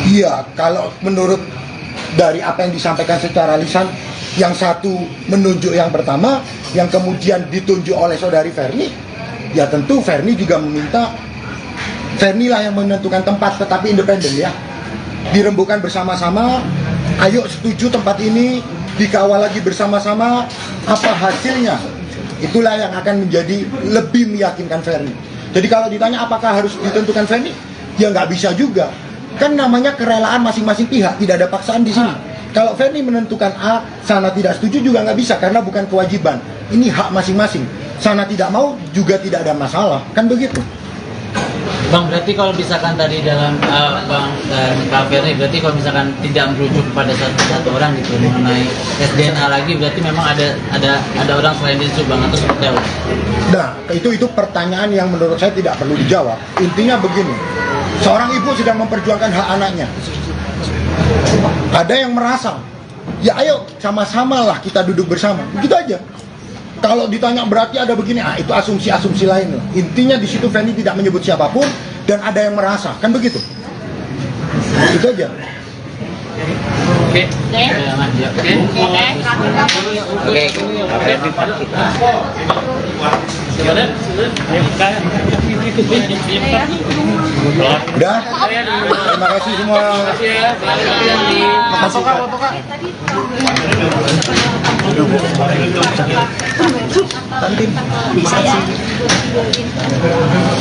Speaker 2: Iya, kalau menurut dari apa yang disampaikan secara lisan, yang satu menunjuk yang pertama, yang kemudian ditunjuk oleh saudari Ferni, ya tentu Ferni juga meminta, Ferni lah yang menentukan tempat, tetapi independen ya. Dirembukan bersama-sama, ayo setuju tempat ini, dikawal lagi bersama-sama, apa hasilnya? Itulah yang akan menjadi lebih meyakinkan Ferni. Jadi kalau ditanya apakah harus ditentukan Ferni, ya nggak bisa juga. Kan namanya kerelaan masing-masing pihak, tidak ada paksaan di sini. Kalau Ferni menentukan A, sana tidak setuju juga nggak bisa karena bukan kewajiban. Ini hak masing-masing. Sana tidak mau juga tidak ada masalah, kan begitu.
Speaker 5: Bang, berarti kalau misalkan tadi dalam Bang dan Kak Ferni, berarti kalau misalkan tidak merujuk pada satu orang gitu mengenai tes DNA lagi, berarti memang ada orang selain Densu Bang, atau seperti apa?
Speaker 2: Nah, itu pertanyaan yang menurut saya tidak perlu dijawab. Intinya begini, seorang ibu sedang memperjuangkan hak anaknya. Ada yang merasa, ya ayo sama-sama lah kita duduk bersama, begitu aja. Kalau ditanya berarti ada begini, itu asumsi-asumsi lain loh. Intinya di situ Ferni tidak menyebut siapapun dan ada yang merasa, kan begitu. Itu aja.
Speaker 1: Oke.
Speaker 2: Udah, terima kasih semua.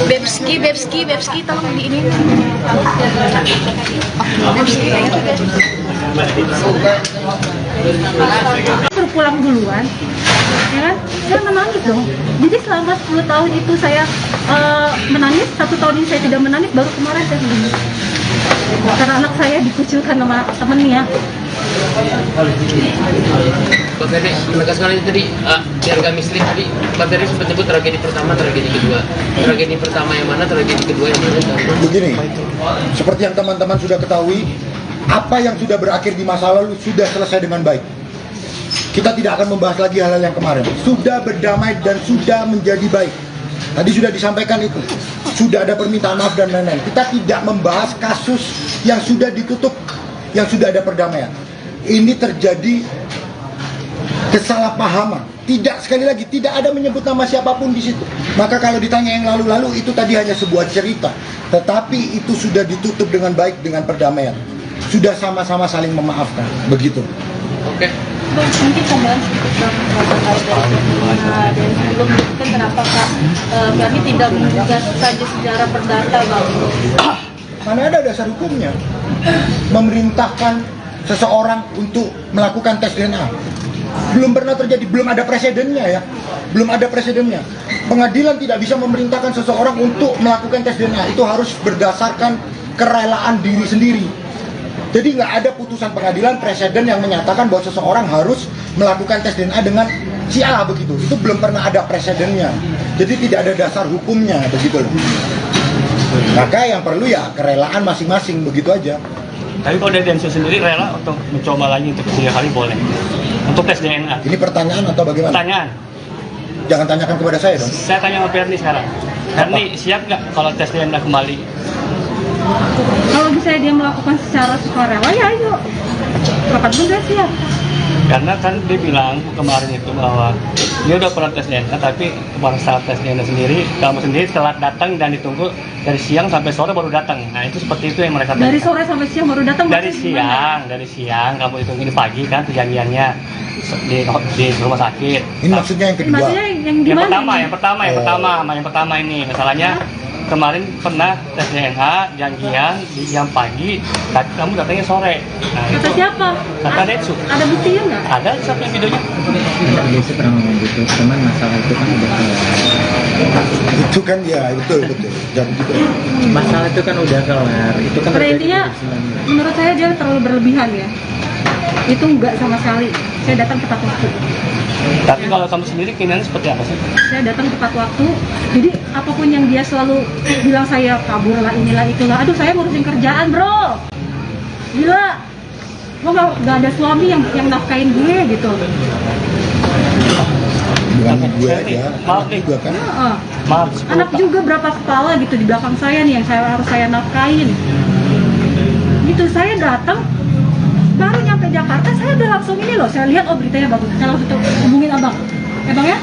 Speaker 4: Bebski, tolong di ini. Bebski,
Speaker 3: Baru pulang duluan, ya kan? Saya menangis dong. Jadi selama 10 tahun itu saya menangis, 1 tahun ini saya tidak menangis, baru kemarin saya menangis. Karena anak saya dikucilkan sama temennya.
Speaker 1: Pak Ferdi, menegaskan itu tadi, biar gak mislead tadi, Pak Ferdi sempat nyebut tragedi pertama, tragedi kedua. Tragedi pertama yang mana, tragedi kedua yang mana?
Speaker 2: Begini, seperti yang teman-teman sudah ketahui, apa yang sudah berakhir di masa lalu sudah selesai dengan baik. Kita tidak akan membahas lagi hal-hal yang kemarin. Sudah berdamai dan sudah menjadi baik. Tadi sudah disampaikan itu. Sudah ada permintaan maaf dan lain-lain. Kita tidak membahas kasus yang sudah ditutup, yang sudah ada perdamaian. Ini terjadi kesalahpahaman. Tidak, sekali lagi, tidak ada menyebut nama siapapun di situ. Maka kalau ditanya yang lalu-lalu, itu tadi hanya sebuah cerita. Tetapi itu sudah ditutup dengan baik, dengan perdamaian. Sudah sama-sama saling memaafkan. Begitu.
Speaker 1: Oke.
Speaker 4: Bang, mungkin tambahan sedikit Bang dan sebelum itu kan kenapa Kak Ferni tidak menduga saja sejarah perdata Bang?
Speaker 2: Mana ada dasar hukumnya memerintahkan seseorang untuk melakukan tes DNA. Belum pernah terjadi, belum ada presidennya ya. Belum ada presidennya. Pengadilan tidak bisa memerintahkan seseorang untuk melakukan tes DNA. Itu harus berdasarkan kerelaan diri sendiri. Jadi nggak ada putusan pengadilan presiden yang menyatakan bahwa seseorang harus melakukan tes DNA dengan si A begitu. Itu belum pernah ada presidennya. Jadi tidak ada dasar hukumnya begitu loh. Maka yang perlu ya kerelaan masing-masing begitu aja.
Speaker 11: Tapi kalau dari Densus sendiri rela untuk mencoba lagi untuk ketiga kali boleh untuk tes DNA.
Speaker 2: Ini pertanyaan atau bagaimana?
Speaker 11: Pertanyaan.
Speaker 2: Jangan tanyakan kepada saya dong.
Speaker 11: Saya tanya sama Ferni sekarang. Ferni siap nggak kalau tes DNA kembali?
Speaker 3: Kalau bisa dia melakukan secara sukarela, ya ayo. Kapan pun saya siap.
Speaker 11: Karena kan dia bilang kemarin itu bahwa dia udah pernah tes DNA, tapi pada saat tes DNA sendiri, kamu sendiri telat datang dan ditunggu dari siang sampai sore baru datang. Nah itu seperti itu yang mereka
Speaker 3: Dari
Speaker 11: tanyakan.
Speaker 3: sore sampai siang baru datang.
Speaker 11: Dari siang kamu hitung ini pagi kan perjanjiannya di rumah sakit.
Speaker 2: Ini maksudnya yang kedua.
Speaker 3: Maksudnya yang di mana?
Speaker 11: Yang pertama ini masalahnya kemarin pernah tes DNA janjian di jam pagi, tapi kamu datangnya sore. Nah,
Speaker 3: Kata siapa?
Speaker 11: Kata Densus.
Speaker 3: Ada buktinya nggak?
Speaker 11: Ada satu videonya.
Speaker 13: Densus pernah ngomong gitu, cuman masalah itu kan udah kelar.
Speaker 2: Itu kan ya betul. Jangan gitu.
Speaker 13: Masalah itu kan udah kelar. Itu kan
Speaker 3: Pada intinya, menurut saya dia terlalu berlebihan ya. Itu enggak sama sekali. Saya datang tepat waktu.
Speaker 11: Tapi kalau kamu sendiri keinginannya seperti apa sih?
Speaker 3: Saya datang tepat waktu. Jadi apapun yang dia selalu bilang saya kabur lah inilah itulah. Aduh saya ngurusin kerjaan bro. Gila. Gue gak ada suami yang nafkain gue gitu.
Speaker 2: Bukan gue aja.
Speaker 11: Maaf nih.
Speaker 2: Juga kan.
Speaker 11: Maaf.
Speaker 3: Anak juga berapa kepala gitu di belakang saya nih yang harus saya nafkain. Gitu saya datang. Baru nyampe Jakarta, saya udah langsung ini loh, saya lihat oh beritanya bagus, saya langsung hubungin abang. Bang ya,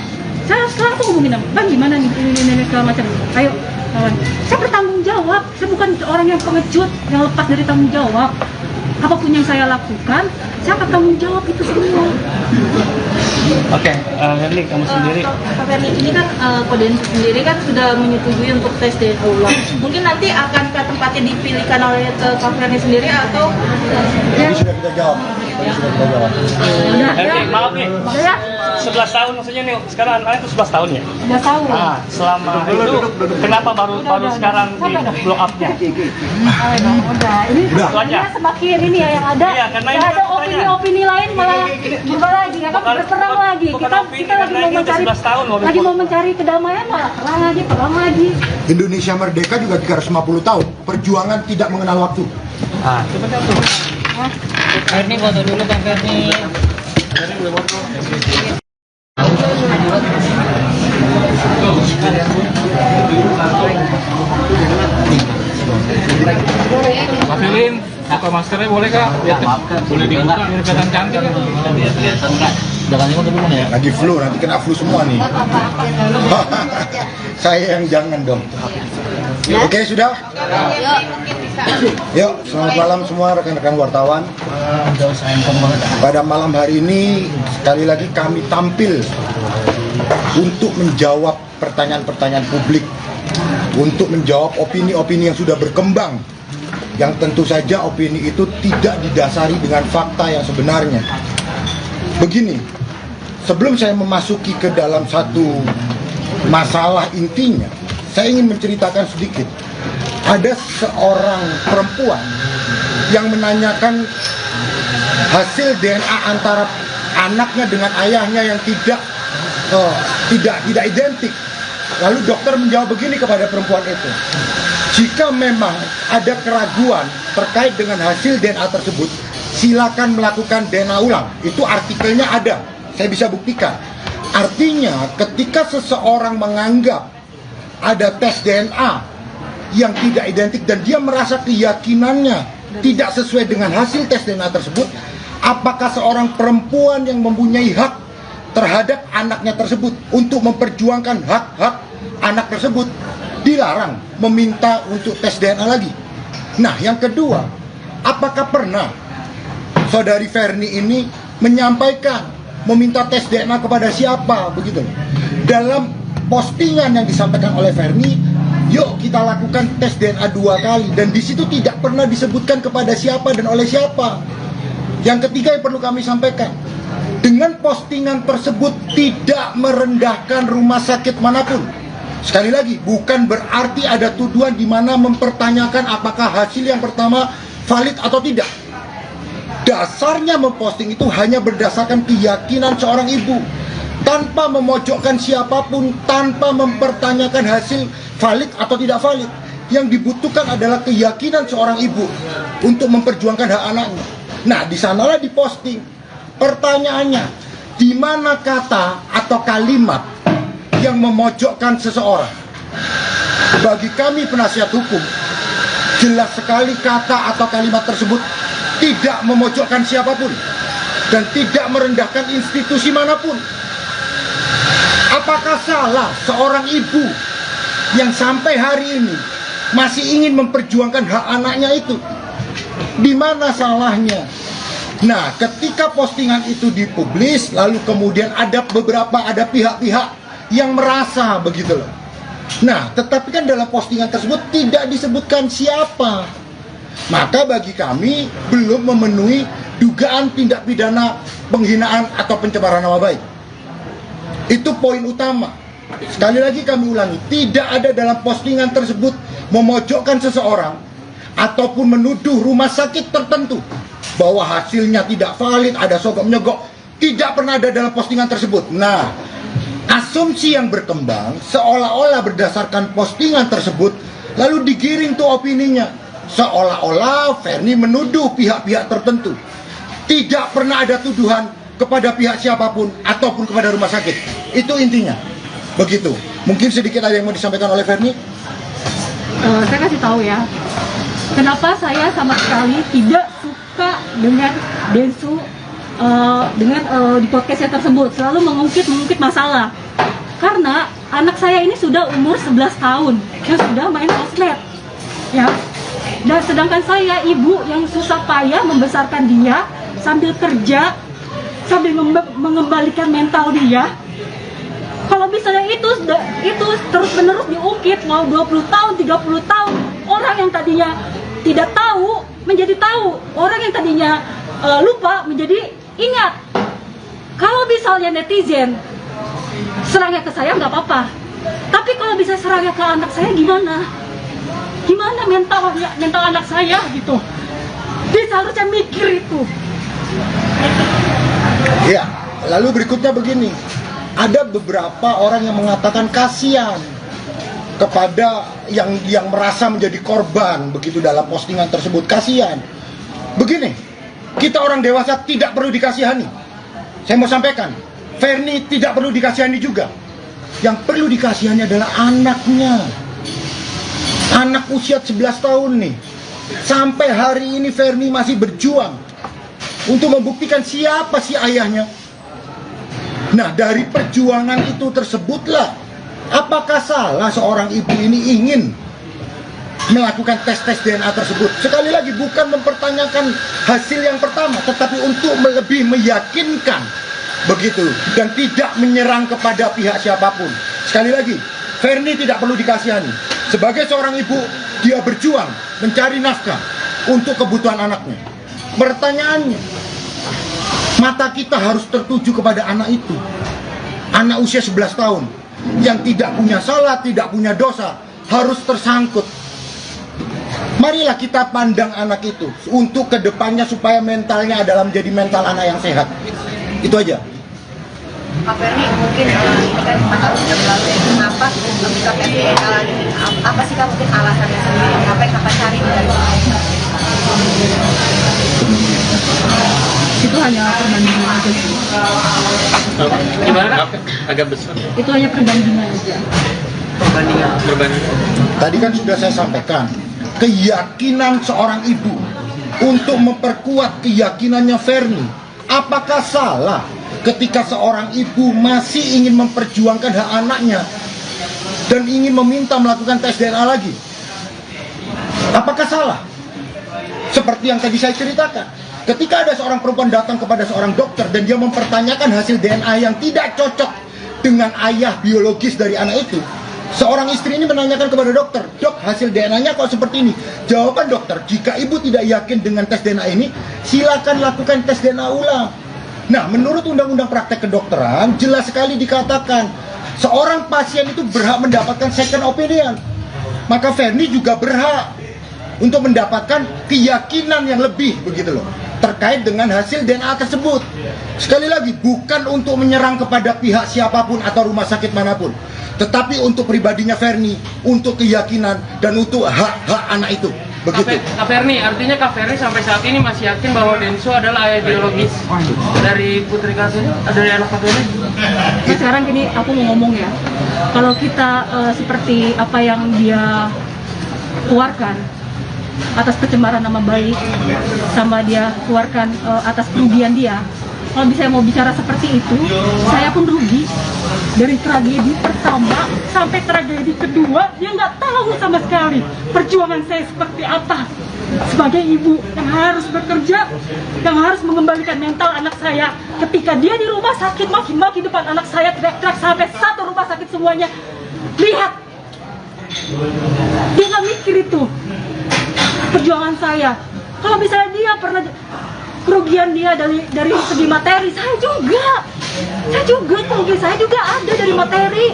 Speaker 3: saya langsung hubungin abang gimana nih, ini segala macam. Ayo, kawan. Saya bertanggung jawab, saya bukan orang yang pengecut, yang lepas dari tanggung jawab. Apapun yang saya lakukan, saya akan tanggung jawab itu semua.
Speaker 11: Oke, Ferni kamu sendiri.
Speaker 4: Pak Ferni ini kan Kodensus sendiri kan sudah menyetujui untuk tes DNA ulang. Mungkin nanti akan ke tempatnya dipilihkan oleh Pak Ferni sendiri atau
Speaker 2: Tadi sudah kita jawab.
Speaker 11: Ferni, maaf nih. 11 tahun maksudnya nih, sekarang anak itu 11 tahun ya?
Speaker 3: 11 tahun.
Speaker 11: Nah, selama itu kenapa baru sekarang di blow up-nya?
Speaker 3: Udah, ini semakin ini ya yang ada.
Speaker 11: Iya, karena ini
Speaker 3: ada opini-opini lain malah berubah lagi, ya kan berperang lagi. Kita lagi mau mencari kedamaian malah perang lagi.
Speaker 2: Indonesia merdeka juga 350 tahun. Perjuangan tidak mengenal waktu.
Speaker 11: Ah, seperti itu.
Speaker 12: Ferni foto dulu Bang Ferni.
Speaker 7: Pak Filin, buka maskernya boleh kak? Boleh dibuka biar kelihatan cantik ya?
Speaker 2: Lagi flu, nanti kena flu semua nih. Saya yang jangan dong. Oke, sudah? Yuk, selamat malam semua rekan-rekan wartawan. Pada malam hari ini, sekali lagi kami tampil untuk menjawab pertanyaan-pertanyaan publik, untuk menjawab opini-opini yang sudah berkembang, yang tentu saja opini itu tidak didasari dengan fakta yang sebenarnya. Begini, sebelum saya memasuki ke dalam satu masalah intinya, saya ingin menceritakan sedikit. Ada seorang perempuan yang menanyakan hasil DNA antara anaknya dengan ayahnya yang tidak identik. Lalu dokter menjawab begini kepada perempuan itu, jika memang ada keraguan terkait dengan hasil DNA tersebut, silakan melakukan DNA ulang. Itu artikelnya ada, saya bisa buktikan. Artinya ketika seseorang menganggap ada tes DNA yang tidak identik dan dia merasa keyakinannya tidak sesuai dengan hasil tes DNA tersebut, apakah seorang perempuan yang mempunyai hak terhadap anaknya tersebut untuk memperjuangkan hak-hak anak tersebut dilarang meminta untuk tes DNA lagi? Nah, yang kedua, apakah pernah saudari Ferni ini menyampaikan meminta tes DNA kepada siapa begitu? Dalam postingan yang disampaikan oleh Ferni, yuk kita lakukan tes DNA 2 kali, dan di situ tidak pernah disebutkan kepada siapa dan oleh siapa. Yang ketiga yang perlu kami sampaikan, dengan postingan tersebut tidak merendahkan rumah sakit manapun. Sekali lagi, bukan berarti ada tuduhan di mana mempertanyakan apakah hasil yang pertama valid atau tidak. Dasarnya memposting itu hanya berdasarkan keyakinan seorang ibu, tanpa memojokkan siapapun, tanpa mempertanyakan hasil valid atau tidak valid. Yang dibutuhkan adalah keyakinan seorang ibu untuk memperjuangkan hak anaknya. Nah, di sanalah diposting. Pertanyaannya, di mana kata atau kalimat yang memojokkan seseorang? Bagi kami penasihat hukum, jelas sekali kata atau kalimat tersebut tidak memojokkan siapapun dan tidak merendahkan institusi manapun. Apakah salah seorang ibu yang sampai hari ini masih ingin memperjuangkan hak anaknya itu? Di mana salahnya? Nah, ketika postingan itu dipublis, lalu kemudian ada pihak-pihak yang merasa begitu loh. Nah, tetapi kan dalam postingan tersebut tidak disebutkan siapa. Maka bagi kami belum memenuhi dugaan tindak pidana penghinaan atau pencemaran nama baik. Itu poin utama. Sekali lagi kami ulangi, tidak ada dalam postingan tersebut memojokkan seseorang ataupun menuduh rumah sakit tertentu bahwa hasilnya tidak valid, ada sogok menyogok. Tidak pernah ada dalam postingan tersebut. Nah, asumsi yang berkembang seolah-olah berdasarkan postingan tersebut lalu digiring tuh opininya, seolah-olah Ferni menuduh pihak-pihak tertentu. Tidak pernah ada tuduhan kepada pihak siapapun ataupun kepada rumah sakit. Itu intinya. Begitu. Mungkin sedikit ada yang mau disampaikan oleh Ferni?
Speaker 3: Saya kasih tahu ya, kenapa saya sama sekali tidak suka dengan Densu dengan di podcastnya tersebut selalu mengungkit masalah. Karena anak saya ini sudah umur 11 tahun dan sudah main sosmed, ya. Dan sedangkan saya ibu yang susah payah membesarkan dia sambil kerja, sambil mengembalikan mental dia. Kalau misalnya itu terus-menerus diungkit, mau 20 tahun, 30 tahun, orang yang tadinya tidak tahu menjadi tahu, orang yang tadinya lupa menjadi ingat. Kalau misalnya netizen serangnya ke saya nggak apa-apa, tapi kalau bisa serangnya ke anak saya gimana? Gimana mental anak saya gitu? Dia seharusnya mikir itu.
Speaker 2: Ya, lalu berikutnya begini. Ada beberapa orang yang mengatakan kasihan kepada yang merasa menjadi korban begitu dalam postingan tersebut. Kasihan. Begini, kita orang dewasa tidak perlu dikasihani. Saya mau sampaikan, Ferni tidak perlu dikasihani juga. Yang perlu dikasihani adalah anaknya. Anak usia 11 tahun nih. Sampai hari ini Ferni masih berjuang untuk membuktikan siapa sih ayahnya. Nah, dari perjuangan itu tersebutlah, apakah salah seorang ibu ini ingin melakukan tes DNA tersebut? Sekali lagi, bukan mempertanyakan hasil yang pertama, tetapi untuk lebih meyakinkan begitu, dan tidak menyerang kepada pihak siapapun. Sekali lagi, Ferni tidak perlu dikasihani. Sebagai seorang ibu, dia berjuang mencari nafkah untuk kebutuhan anaknya. Pertanyaannya, mata kita harus tertuju kepada anak itu. Anak usia 11 tahun yang tidak punya salah, tidak punya dosa, harus tersangkut. Marilah kita pandang anak itu untuk kedepannya supaya mentalnya adalah menjadi mental anak yang sehat. Itu aja.
Speaker 10: Pak Ferni, mungkin ini kan 4 tahun sudah berlalu ya, kenapa Kak Ferni apa sih Kak mungkin alasannya sendiri, apa yang Kakak cari dari
Speaker 3: Itu hanya perbandingan aja sih.
Speaker 1: Gimana? Agak besar.
Speaker 3: Itu hanya perbandingan aja.
Speaker 1: Perbandingan.
Speaker 2: Tadi kan sudah saya sampaikan, keyakinan seorang ibu untuk memperkuat keyakinannya Ferni. Apakah salah ketika seorang ibu masih ingin memperjuangkan hak anaknya dan ingin meminta melakukan tes DNA lagi? Apakah salah? Seperti yang tadi saya ceritakan, ketika ada seorang perempuan datang kepada seorang dokter dan dia mempertanyakan hasil DNA yang tidak cocok dengan ayah biologis dari anak itu, seorang istri ini menanyakan kepada dokter, "Dok, hasil DNA-nya kok seperti ini?" Jawaban dokter, "Jika ibu tidak yakin dengan tes DNA ini, silakan lakukan tes DNA ulang." Nah, menurut Undang-Undang Praktek Kedokteran, jelas sekali dikatakan seorang pasien itu berhak mendapatkan second opinion. Maka Ferni juga berhak untuk mendapatkan keyakinan yang lebih, begitu loh. terkait dengan hasil DNA tersebut. Sekali lagi, bukan untuk menyerang kepada pihak siapapun atau rumah sakit manapun, tetapi untuk pribadinya Ferni, untuk keyakinan dan untuk hak-hak anak itu. Begitu.
Speaker 1: Kak Ferni, artinya Kak Ferni sampai saat ini masih yakin bahwa Densu adalah ayah biologis dari putri Kak Ferni, dari anak Kak Ferni?
Speaker 3: Nah, sekarang gini, aku mau ngomong ya, kalau kita seperti apa yang dia keluarkan atas pencemaran nama baik, sama dia keluarkan atas kerugian dia, kalau saya mau bicara seperti itu, saya pun rugi. Dari tragedi pertama sampai tragedi kedua, dia nggak tahu sama sekali perjuangan saya seperti apa. Sebagai ibu yang harus bekerja, yang harus mengembalikan mental anak saya. Ketika dia di rumah sakit, maki-maki depan anak saya, teriak-teriak sampai satu rumah sakit semuanya. Lihat, dia nggak mikir itu perjuangan saya. Kalau misalnya dia pernah kerugian dia dari segi materi, saya juga kerugian saya juga ada dari materi.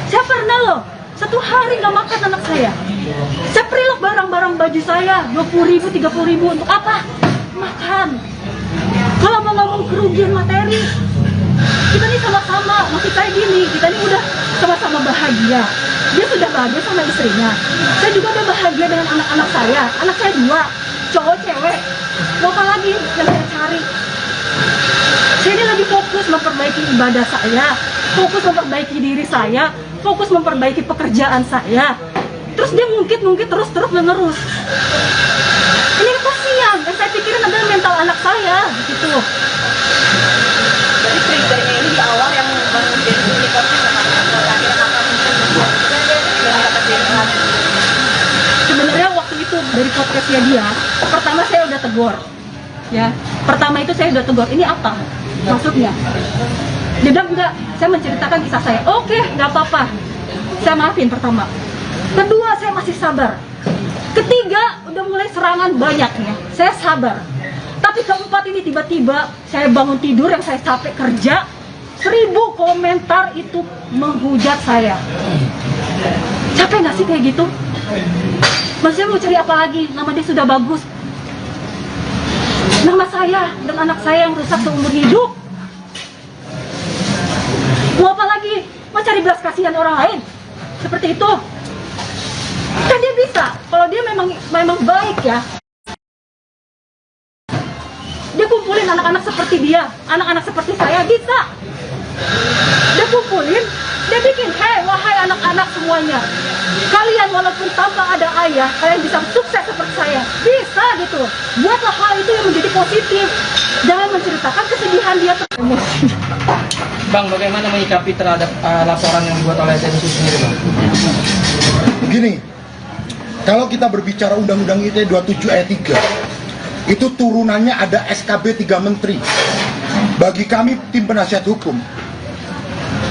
Speaker 3: Saya pernah loh, 1 hari nggak makan anak saya. Saya preload barang-barang baju saya 20.000, 30.000 untuk apa? Makan. Kalau mau ngomong kerugian materi, kita ini sama-sama, maksud saya gini, kita ini udah sama-sama bahagia. Dia sudah bahagia sama istrinya, saya juga udah bahagia dengan anak-anak saya. Anak saya 2, cowok cewek. Mau apa lagi yang saya cari? Saya ini lagi fokus memperbaiki ibadah saya, fokus memperbaiki diri saya, fokus memperbaiki pekerjaan saya. Terus dia ngungkit terus menerus. Ini kasihan, yang saya pikirin adalah mental anak saya, gitu.
Speaker 4: Jadi triggernya ini di awal yang Bang Densu ini posting akhirnya kakak
Speaker 3: sebenarnya waktu itu dari podcastnya dia, pertama saya udah tegur, ya. Pertama itu saya udah tegur, ini apa maksudnya? Dia bilang enggak, saya menceritakan kisah saya. Oke, nggak apa-apa, saya maafin pertama. Kedua, saya masih sabar. Ketiga, udah mulai serangan banyaknya, saya sabar. Tapi keempat ini tiba-tiba saya bangun tidur yang saya capek kerja, 1000 komentar itu menghujat saya. Capek nggak sih kayak gitu? Maksudnya mau cari apa lagi? Nama dia sudah bagus. Nama saya dan anak saya yang rusak seumur hidup. Mau apa lagi? Mau cari belas kasihan orang lain? Seperti itu. Kan dia bisa. Kalau dia memang baik ya. Dia kumpulin anak-anak seperti dia, anak-anak seperti saya, bisa. Dia kumpulin, dia bikin, hei wahai anak-anak semuanya, kalian walaupun tanpa ada ayah, kalian bisa sukses seperti saya, bisa gitu. Buatlah hal itu yang menjadi positif, jangan menceritakan kesedihan dia emosi.
Speaker 12: Bang, bagaimana menyikapi terhadap laporan yang dibuat oleh Densu sendiri, Bang?
Speaker 2: Begini, kalau kita berbicara Undang-Undang ITE 27 ayat 3, itu turunannya ada SKB 3 Menteri. Bagi kami tim penasihat hukum,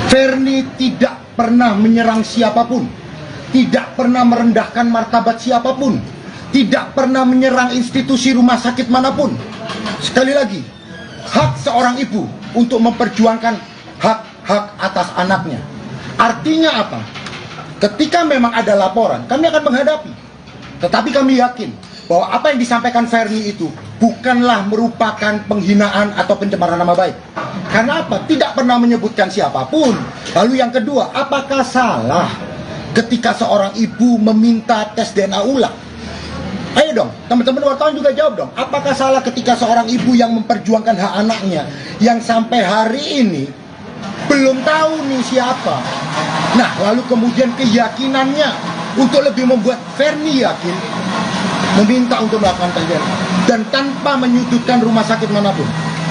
Speaker 2: Ferni tidak pernah menyerang siapapun, tidak pernah merendahkan martabat siapapun, tidak pernah menyerang institusi rumah sakit manapun. Sekali lagi, hak seorang ibu untuk memperjuangkan hak-hak atas anaknya. Artinya apa? Ketika memang ada laporan, kami akan menghadapi. Tetapi kami yakin bahwa apa yang disampaikan Ferni itu bukanlah merupakan penghinaan atau pencemaran nama baik. Karena apa? Tidak pernah menyebutkan siapapun. Lalu yang kedua, apakah salah ketika seorang ibu meminta tes DNA ulang? Ayo dong, teman-teman wartawan juga jawab dong. Apakah salah ketika seorang ibu yang memperjuangkan hak anaknya, yang sampai hari ini belum tahu nih siapa? Nah, lalu kemudian keyakinannya untuk lebih membuat Ferni yakin, meminta untuk melakukan tes DNA dan tanpa menyudutkan rumah sakit manapun.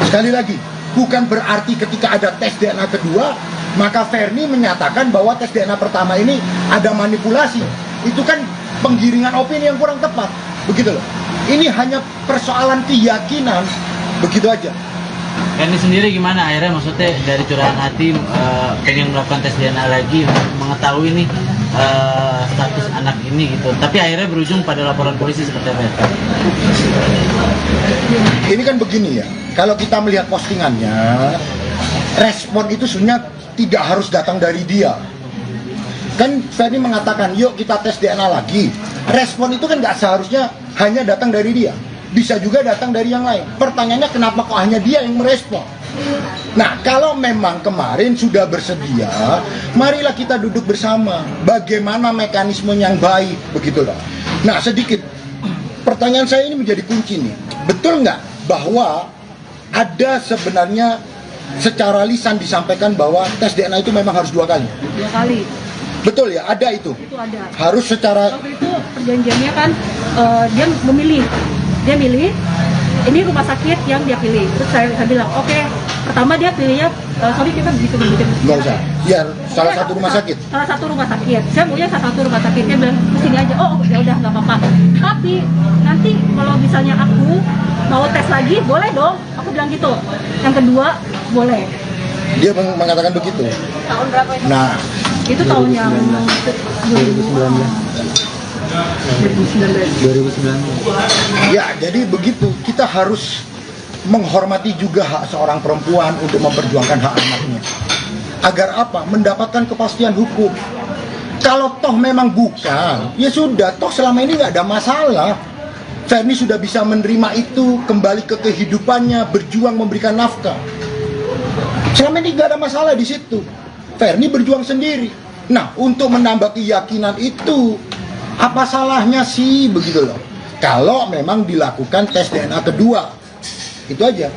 Speaker 2: Sekali lagi, bukan berarti ketika ada tes DNA kedua maka Ferni menyatakan bahwa tes DNA pertama ini ada manipulasi. Itu kan penggiringan opini yang kurang tepat. Begitu loh. Ini hanya persoalan keyakinan. Begitu aja.
Speaker 5: Ferni sendiri gimana akhirnya, maksudnya dari curahan hati pengen melakukan tes DNA lagi untuk mengetahui nih status anak ini gitu, tapi akhirnya berujung pada laporan polisi seperti apa?
Speaker 2: Ini kan begini ya, kalau kita melihat postingannya, respon itu sebenarnya tidak harus datang dari dia. Kan Ferni mengatakan, yuk kita tes DNA lagi. Respon itu kan nggak seharusnya hanya datang dari dia. bisa juga datang dari yang lain. Pertanyaannya kenapa kok hanya dia yang merespon? Nah, kalau memang kemarin sudah bersedia, marilah kita duduk bersama. Bagaimana mekanisme yang baik, begitu loh. Nah, sedikit pertanyaan saya ini menjadi kunci nih. Betul nggak bahwa ada sebenarnya secara lisan disampaikan bahwa tes DNA itu memang harus 2 kali?
Speaker 3: 2 kali.
Speaker 2: Betul ya, ada itu?
Speaker 3: Itu ada.
Speaker 2: Harus secara...
Speaker 3: Waktu itu perjanjiannya kan dia memilih. Dia milih, ini rumah sakit yang dia pilih. Terus saya bilang, oke, pertama dia pilihnya, sorry kita bisa nyebutin.
Speaker 2: Nggak usah, ya salah satu rumah sakit.
Speaker 3: Salah satu rumah sakit. Saya maunya salah satu rumah sakit. Dia bilang, kesini aja. Oh ya udah nggak apa-apa. Tapi nanti kalau misalnya aku mau tes lagi, boleh dong. Aku bilang gitu. Yang kedua, boleh.
Speaker 2: Dia mengatakan begitu.
Speaker 3: Tahun berapa itu?
Speaker 2: Nah,
Speaker 3: itu tahun yang
Speaker 13: 2019.
Speaker 2: Ya, jadi begitu. Kita harus menghormati juga hak seorang perempuan untuk memperjuangkan hak anaknya. Agar apa? Mendapatkan kepastian hukum. Kalau toh memang bukan, ya sudah. Toh selama ini nggak ada masalah. Ferni sudah bisa menerima itu, kembali ke kehidupannya, berjuang memberikan nafkah. Selama ini nggak ada masalah di situ. Ferni berjuang sendiri. Nah, untuk menambah keyakinan itu, apa salahnya sih begitu loh? Kalau memang dilakukan tes DNA kedua, itu aja.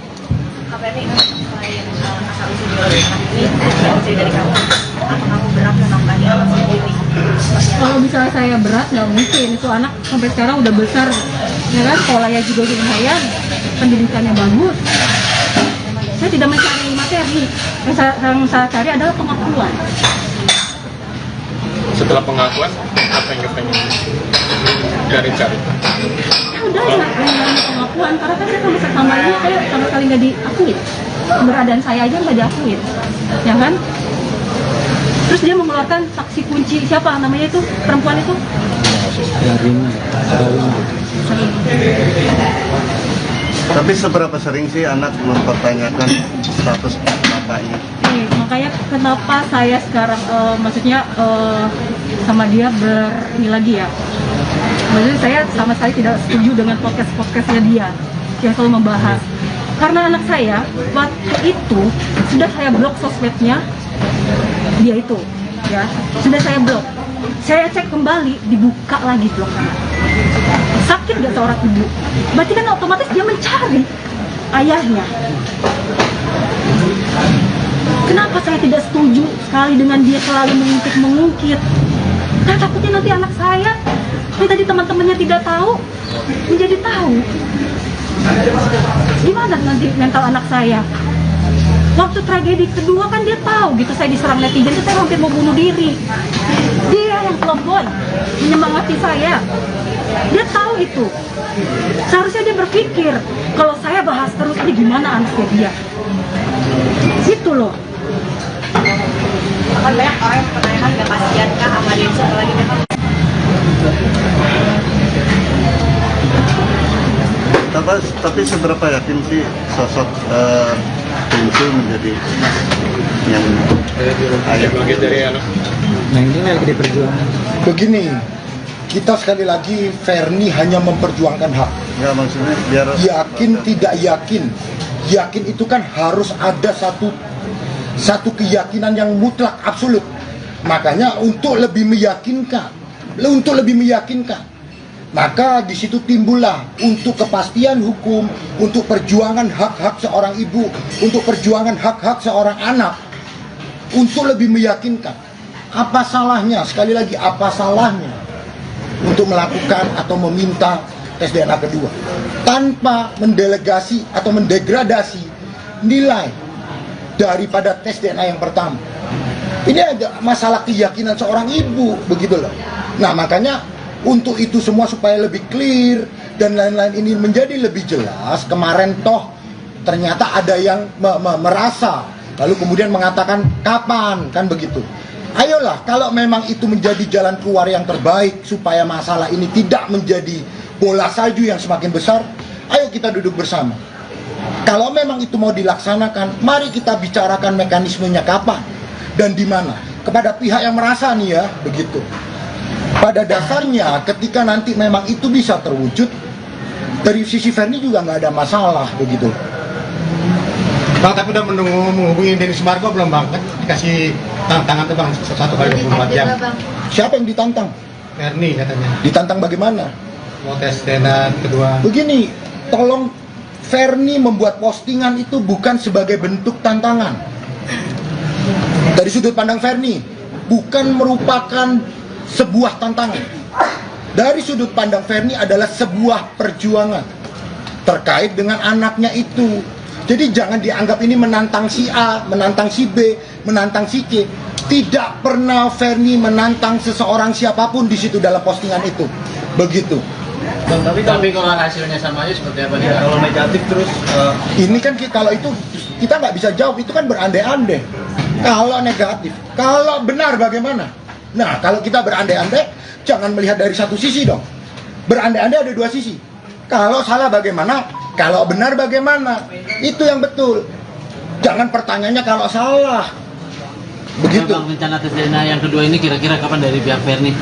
Speaker 4: Kak Ferni, selain asal usul ini dari kamu, apa kamu berat menambahi anak sendiri?
Speaker 3: Kalau misalnya saya berat, nggak mungkin. Itu anak sampai sekarang udah besar, ya kan? Sekolahnya juga udah lumayan, pendidikannya bagus. Saya tidak mencari materi, yang saya cari adalah pengakuan.
Speaker 7: Setelah pengakuan, apa yang kepengen cari-cari?
Speaker 3: Ya udah, pengakuan. Karena kan saya sama ini kayak sama sekali nggak diakui. Keberadaan saya aja nggak diakui, ya kan? Terus dia mengeluarkan saksi kunci, siapa namanya itu, perempuan itu?
Speaker 6: Tapi seberapa sering sih anak mempertanyakan status bapaknya?
Speaker 3: Makanya kenapa saya sekarang maksudnya sama dia berani lagi ya. Maksudnya saya sama sekali tidak setuju dengan podcastnya dia yang selalu membahas. Karena anak saya waktu itu sudah saya blok sosmednya dia itu, ya sudah saya blok. Saya cek kembali, dibuka lagi bloknya. Sakit gak seorang ibu? Berarti kan otomatis dia mencari ayahnya. Kenapa saya tidak setuju sekali dengan dia selalu mengungkit? Karena takutnya nanti anak saya, yang tadi teman-temannya tidak tahu, menjadi tahu. Gimana nanti mental anak saya? Waktu tragedi kedua kan dia tahu gitu, saya diserang netizen itu saya hampir mau bunuh diri. Dia yang telepon menyemangati saya. Dia tahu itu. Seharusnya dia berpikir kalau saya bahas terus ini gimana anaknya dia. Gitu loh.
Speaker 4: Akan banyak orang yang pertanyakan gak kasihan kah sama dia setelah ini memang.
Speaker 6: Tapi seberapa yakin sih sosok Densu menjadi yang ayah
Speaker 7: bagian dari anak?
Speaker 13: Nah ini lagi diperjuangkan.
Speaker 2: Begini, kita sekali lagi Ferni hanya memperjuangkan hak.
Speaker 6: Ya maksudnya biar
Speaker 2: yakin tidak yakin itu kan harus ada satu keyakinan yang mutlak absolut. Makanya untuk lebih meyakinkan, maka di situ timbullah untuk kepastian hukum, untuk perjuangan hak-hak seorang ibu, untuk perjuangan hak-hak seorang anak, untuk lebih meyakinkan. Apa salahnya, sekali lagi apa salahnya untuk melakukan atau meminta tes DNA kedua tanpa mendelegasi atau mendegradasi nilai daripada tes DNA yang pertama. Ini ada masalah keyakinan seorang ibu, begitu loh. Nah makanya untuk itu semua supaya lebih clear dan lain-lain ini menjadi lebih jelas, kemarin toh ternyata ada yang merasa lalu kemudian mengatakan kapan, kan begitu. Ayolah, kalau memang itu menjadi jalan keluar yang terbaik supaya masalah ini tidak menjadi bola salju yang semakin besar, ayo kita duduk bersama. Kalau memang itu mau dilaksanakan, mari kita bicarakan mekanismenya kapan dan di mana. Kepada pihak yang merasa nih ya, begitu. Pada dasarnya ketika nanti memang itu bisa terwujud, Dari sisi Ferni juga nggak ada masalah begitu.
Speaker 8: Bang, tapi udah menghubungi Denny Sumargo belum bang? Kan dikasih tantangan tuh bang 1 kali 24 jam.
Speaker 2: Siapa yang ditantang?
Speaker 8: Ferni katanya.
Speaker 2: Ditantang bagaimana?
Speaker 8: Mau tes DNA kedua.
Speaker 2: Begini, tolong Ferni membuat postingan itu bukan sebagai bentuk tantangan. Dari sudut pandang Ferni, bukan merupakan sebuah tantangan. Dari sudut pandang Ferni adalah sebuah perjuangan terkait dengan anaknya itu. Jadi jangan dianggap ini menantang si A, menantang si B, menantang si C. Tidak pernah Ferni menantang seseorang siapapun di situ dalam postingan itu. Begitu.
Speaker 12: Bang, tapi kalau hasilnya sama aja seperti apa? Ya, kalau negatif terus
Speaker 2: ini kan kalau itu kita nggak bisa jawab, itu kan berandai-andai. Kalau negatif, kalau benar bagaimana? Nah, kalau kita berandai-andai, jangan melihat dari satu sisi dong. Berandai-andai ada 2 sisi. Kalau salah bagaimana? Kalau benar bagaimana? Itu yang betul. Jangan pertanyaannya kalau salah. Begitu.
Speaker 5: Bang, rencana tes DNA yang kedua ini kira-kira kapan dari pihak Ferni?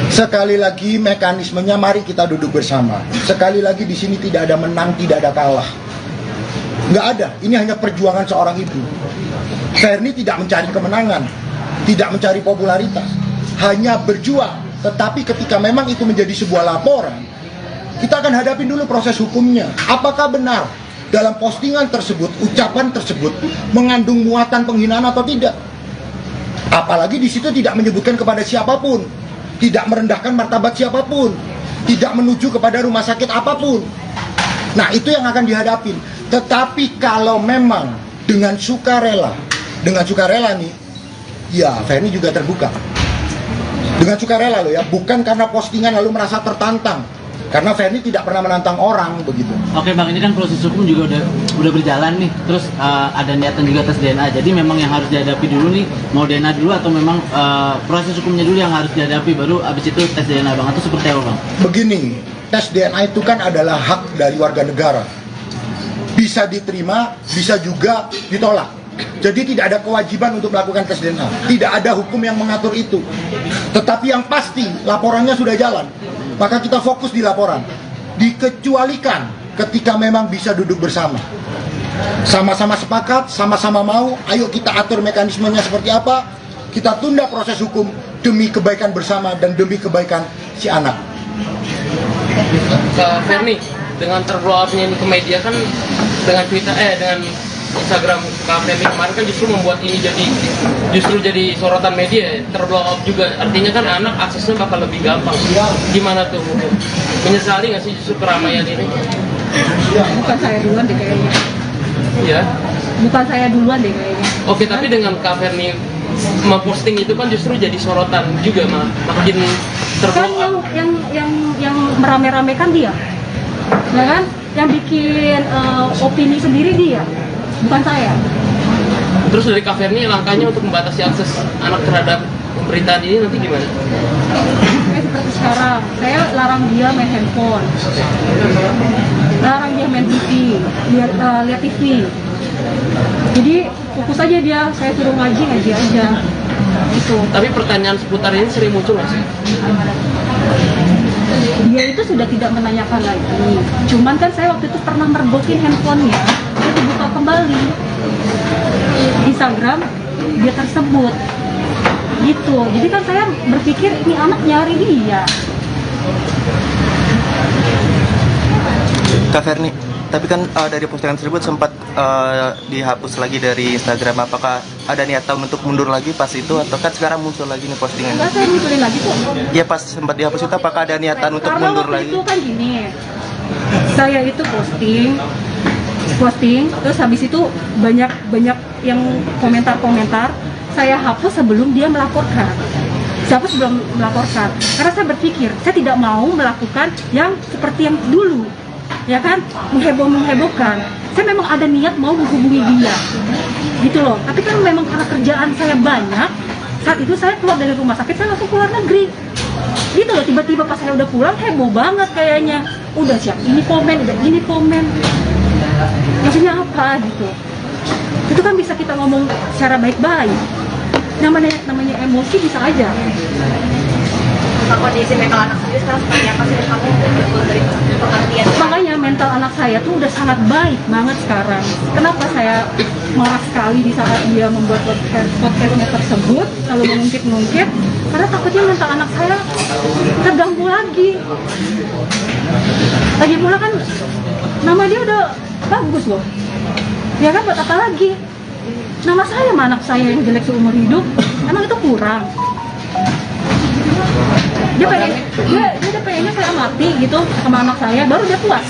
Speaker 2: Sekali lagi mekanismenya mari kita duduk bersama. Sekali lagi di sini tidak ada menang, tidak ada kalah. Nggak ada. Ini hanya perjuangan seorang ibu. Ferni tidak mencari kemenangan, tidak mencari popularitas, hanya berjuang. Tetapi ketika memang itu menjadi sebuah laporan, kita akan hadapin dulu proses hukumnya. Apakah benar dalam postingan tersebut, ucapan tersebut mengandung muatan penghinaan atau tidak? Apalagi di situ tidak menyebutkan kepada siapapun, tidak merendahkan martabat siapapun, tidak menuju kepada rumah sakit apapun. Nah, itu yang akan dihadapin. Tetapi kalau memang dengan sukarela nih, ya Ferni juga terbuka. Dengan sukarela loh ya, bukan karena postingan lalu merasa tertantang. Karena Ferni tidak pernah menantang orang begitu.
Speaker 5: Oke bang, ini kan proses hukum juga udah berjalan nih. Terus ada niatan juga tes DNA. Jadi memang yang harus dihadapi dulu nih, mau DNA dulu atau memang proses hukumnya dulu yang harus dihadapi, baru abis itu tes DNA bang? Atau seperti apa bang?
Speaker 2: Begini, tes DNA itu kan adalah hak dari warga negara. Bisa diterima, bisa juga ditolak. Jadi tidak ada kewajiban untuk melakukan tes DNA. Tidak ada hukum yang mengatur itu. Tetapi yang pasti laporannya sudah jalan. Maka kita fokus di laporan. Dikecualikan ketika memang bisa duduk bersama. Sama-sama sepakat, sama-sama mau, ayo kita atur mekanismenya seperti apa. Kita tunda proses hukum demi kebaikan bersama dan demi kebaikan si anak.
Speaker 1: Ferni, dengan terblow up-nya ini ke media kan, dengan Twitter, dengan Instagram Kak Ferni kemarin kan justru membuat ini jadi sorotan media, terblow up juga. Artinya kan anak aksesnya bakal lebih gampang. Gimana tuh? Menyesali nggak sih justru keramaian ini?
Speaker 3: Bukan saya duluan deh kayaknya.
Speaker 1: Iya.
Speaker 3: Bukan saya duluan deh kayaknya.
Speaker 1: Oke, tapi dengan Kak Ferni memposting itu kan justru jadi sorotan juga, makin terblow up.
Speaker 3: Kan yang merame-ramekan dia, ya kan? Yang bikin opini sendiri dia. Bukan saya.
Speaker 1: Terus dari Kak Ferni langkahnya untuk membatasi akses anak terhadap pemberitaan ini nanti gimana?
Speaker 3: Kayak seperti sekarang, saya larang dia main handphone, larang dia main TV, lihat TV. Jadi fokus aja dia, saya suruh ngaji aja. Gitu.
Speaker 1: Tapi pertanyaan seputar ini sering muncul nggak sih?
Speaker 3: Dia itu sudah tidak menanyakan lagi. Cuman kan saya waktu itu pernah mergokin handphonenya, dia dibuka kembali Instagram dia tersebut. Gitu. Jadi kan saya berpikir ini anak nyari dia.
Speaker 9: Kak Ferni, tapi kan dari postingan tersebut sempat dihapus lagi dari Instagram. Apakah ada niatan untuk mundur lagi pas itu, atau kan sekarang muncul lagi nih postingan?
Speaker 3: Enggak, saya munculin lagi kok.
Speaker 9: Ya pas sempat dihapus itu, apakah ada niatan untuk mundur lagi?
Speaker 3: Karena waktu itu kan gini, saya itu posting, terus habis itu banyak yang komentar-komentar, saya hapus sebelum dia melaporkan. Saya hapus sebelum melaporkan, karena saya berpikir saya tidak mau melakukan yang seperti yang dulu. Ya kan, menghebohkan. Saya memang ada niat mau menghubungi dia, gitu loh. Tapi kan memang karena kerjaan saya banyak, saat itu saya keluar dari rumah sakit, saya langsung keluar negeri, gitu loh. Tiba-tiba pas saya udah pulang, heboh banget kayaknya. Udah siap, ini komen, maksudnya apa gitu. Itu kan bisa kita ngomong secara baik-baik. Namanya emosi bisa aja.
Speaker 4: kondisi mental anak sendiri sekarang seperti apa sih kamu dari pengertian?
Speaker 3: Makanya mental anak saya tuh udah sangat baik banget sekarang. Kenapa saya marah sekali di saat dia membuat podcastnya tersebut, lalu mengungkit-ungkit, karena takutnya mental anak saya terganggu lagi. Lagi pula kan nama dia udah bagus loh, ya kan, buat apa lagi? Nama saya sama anak saya yang jelek seumur hidup, emang itu kurang? Dia pengennya saya mati gitu sama anak saya, baru dia puas.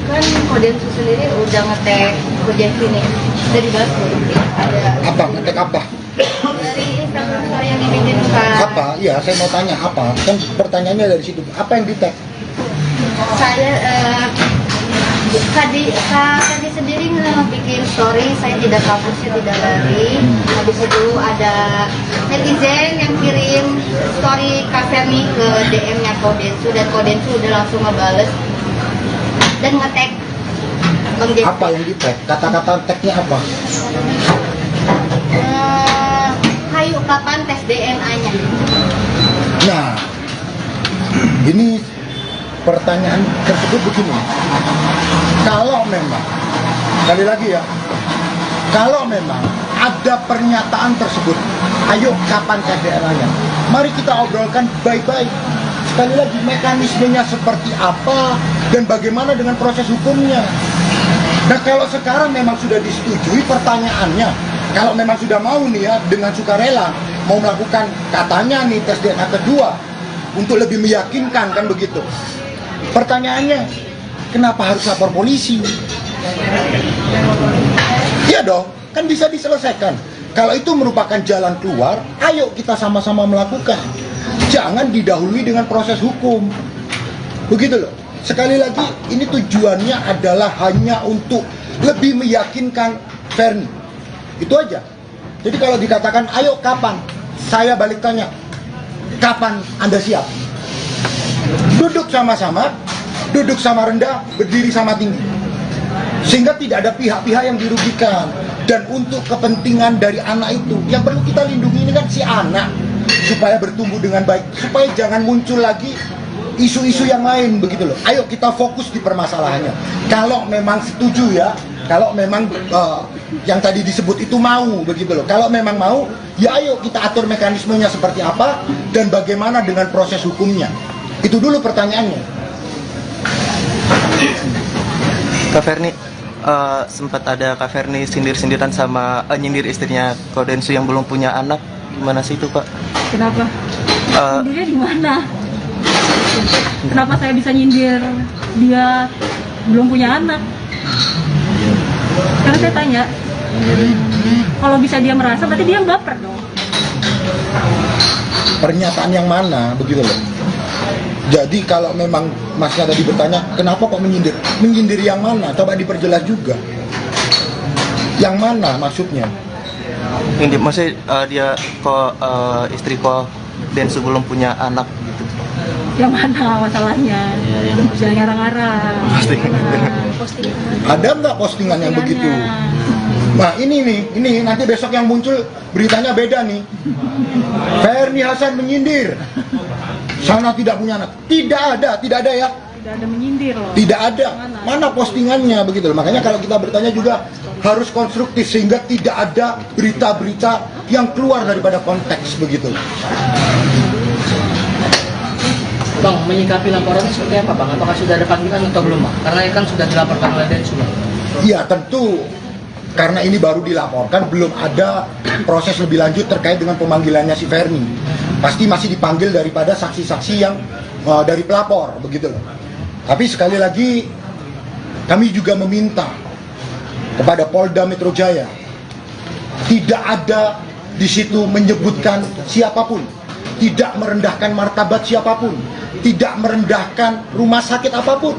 Speaker 10: Kan Kodensu sendiri udah ngetek Kojevi nih, udah dibahas belum? Ada
Speaker 2: Apa? Ngetek apa?
Speaker 10: dari Instagram story yang dibikin Kak.
Speaker 2: Apa? Iya, saya mau tanya apa? Kan pertanyaannya dari situ. Apa yang di-tag?
Speaker 10: Saya tadi sendiri bikin story, saya tidak kabur, saya tidak lari. Habis itu ada netizen yang kirim story Kak Ferni ke DM-nya Kodensu, dan Kodensu udah langsung ngebales dan nge-tag Bang Jeff.
Speaker 2: Apa yang di-tag? Kata-kata tagnya apa?
Speaker 10: Hayu kapan tes DNA-nya?
Speaker 2: Nah, ini pertanyaan tersebut begini. Kalau memang, sekali lagi ya, kalau memang ada pernyataan tersebut, ayo kapan tes DNA-nya? Mari kita obrolkan baik-baik. Sekali lagi, mekanismenya seperti apa dan bagaimana dengan proses hukumnya. Nah, kalau sekarang memang sudah disetujui pertanyaannya, kalau memang sudah mau nih ya, dengan sukarela mau melakukan katanya nih tes DNA kedua untuk lebih meyakinkan, kan begitu. Pertanyaannya, kenapa harus lapor polisi? Iya dong, kan bisa diselesaikan. Kalau itu merupakan jalan keluar, ayo kita sama-sama melakukan. Jangan didahului dengan proses hukum. Begitu loh. Sekali lagi, ini tujuannya adalah hanya untuk lebih meyakinkan Ferni. Itu aja. Jadi kalau dikatakan, ayo kapan? Saya balik tanya, kapan Anda siap? Duduk sama-sama, duduk sama rendah, berdiri sama tinggi. Sehingga tidak ada pihak-pihak yang dirugikan. Dan untuk kepentingan dari anak itu, yang perlu kita lindungi ini kan si anak, supaya bertumbuh dengan baik, supaya jangan muncul lagi isu-isu yang lain, begitu loh. Ayo kita fokus di permasalahannya. Kalau memang setuju ya, kalau memang yang tadi disebut itu mau, begitu loh. Kalau memang mau, ya ayo kita atur mekanismenya seperti apa dan bagaimana dengan proses hukumnya. Itu dulu pertanyaannya.
Speaker 9: Kak Ferni, sempat ada Kak Ferni sindir-sindiran sama nyindir istrinya Kodensu yang belum punya anak. Gimana sih itu, Pak?
Speaker 3: Kenapa? Sindirnya di mana? Kenapa saya bisa nyindir dia belum punya anak? Karena saya tanya, kalau bisa dia merasa, berarti dia yang baper dong.
Speaker 2: Pernyataan yang mana, begitu loh. Jadi kalau memang Masnya tadi bertanya, kenapa kok menyindir? Menyindir yang mana? Coba diperjelas juga. Yang mana maksudnya?
Speaker 9: Ini maksudnya dia kok istri kok Densu belum punya anak gitu.
Speaker 3: Yang mana masalahnya? Jangan ngarang-ngarang.
Speaker 2: Ada nggak postingan yang begitu? Nah ini nanti besok yang muncul beritanya beda nih. Ferni Hasan menyindir, sana tidak punya anak. Tidak ada ya.
Speaker 3: Tidak ada menyindir loh.
Speaker 2: Tidak ada. Mana postingannya, begitu loh. Makanya kalau kita bertanya juga harus konstruktif sehingga tidak ada berita-berita yang keluar daripada konteks, begitu loh.
Speaker 12: Bang, menyikapi laporan seperti apa Bang? Apakah sudah ada panggilan atau belum Bang? Karena kan sudah dilaporkan oleh Densu Bang.
Speaker 2: Iya tentu, karena ini baru dilaporkan, belum ada proses lebih lanjut terkait dengan pemanggilannya si Ferni. Pasti masih dipanggil daripada saksi-saksi yang dari pelapor, begitu loh. Tapi sekali lagi, kami juga meminta kepada Polda Metro Jaya, tidak ada di situ menyebutkan siapapun, tidak merendahkan martabat siapapun, tidak merendahkan rumah sakit apapun.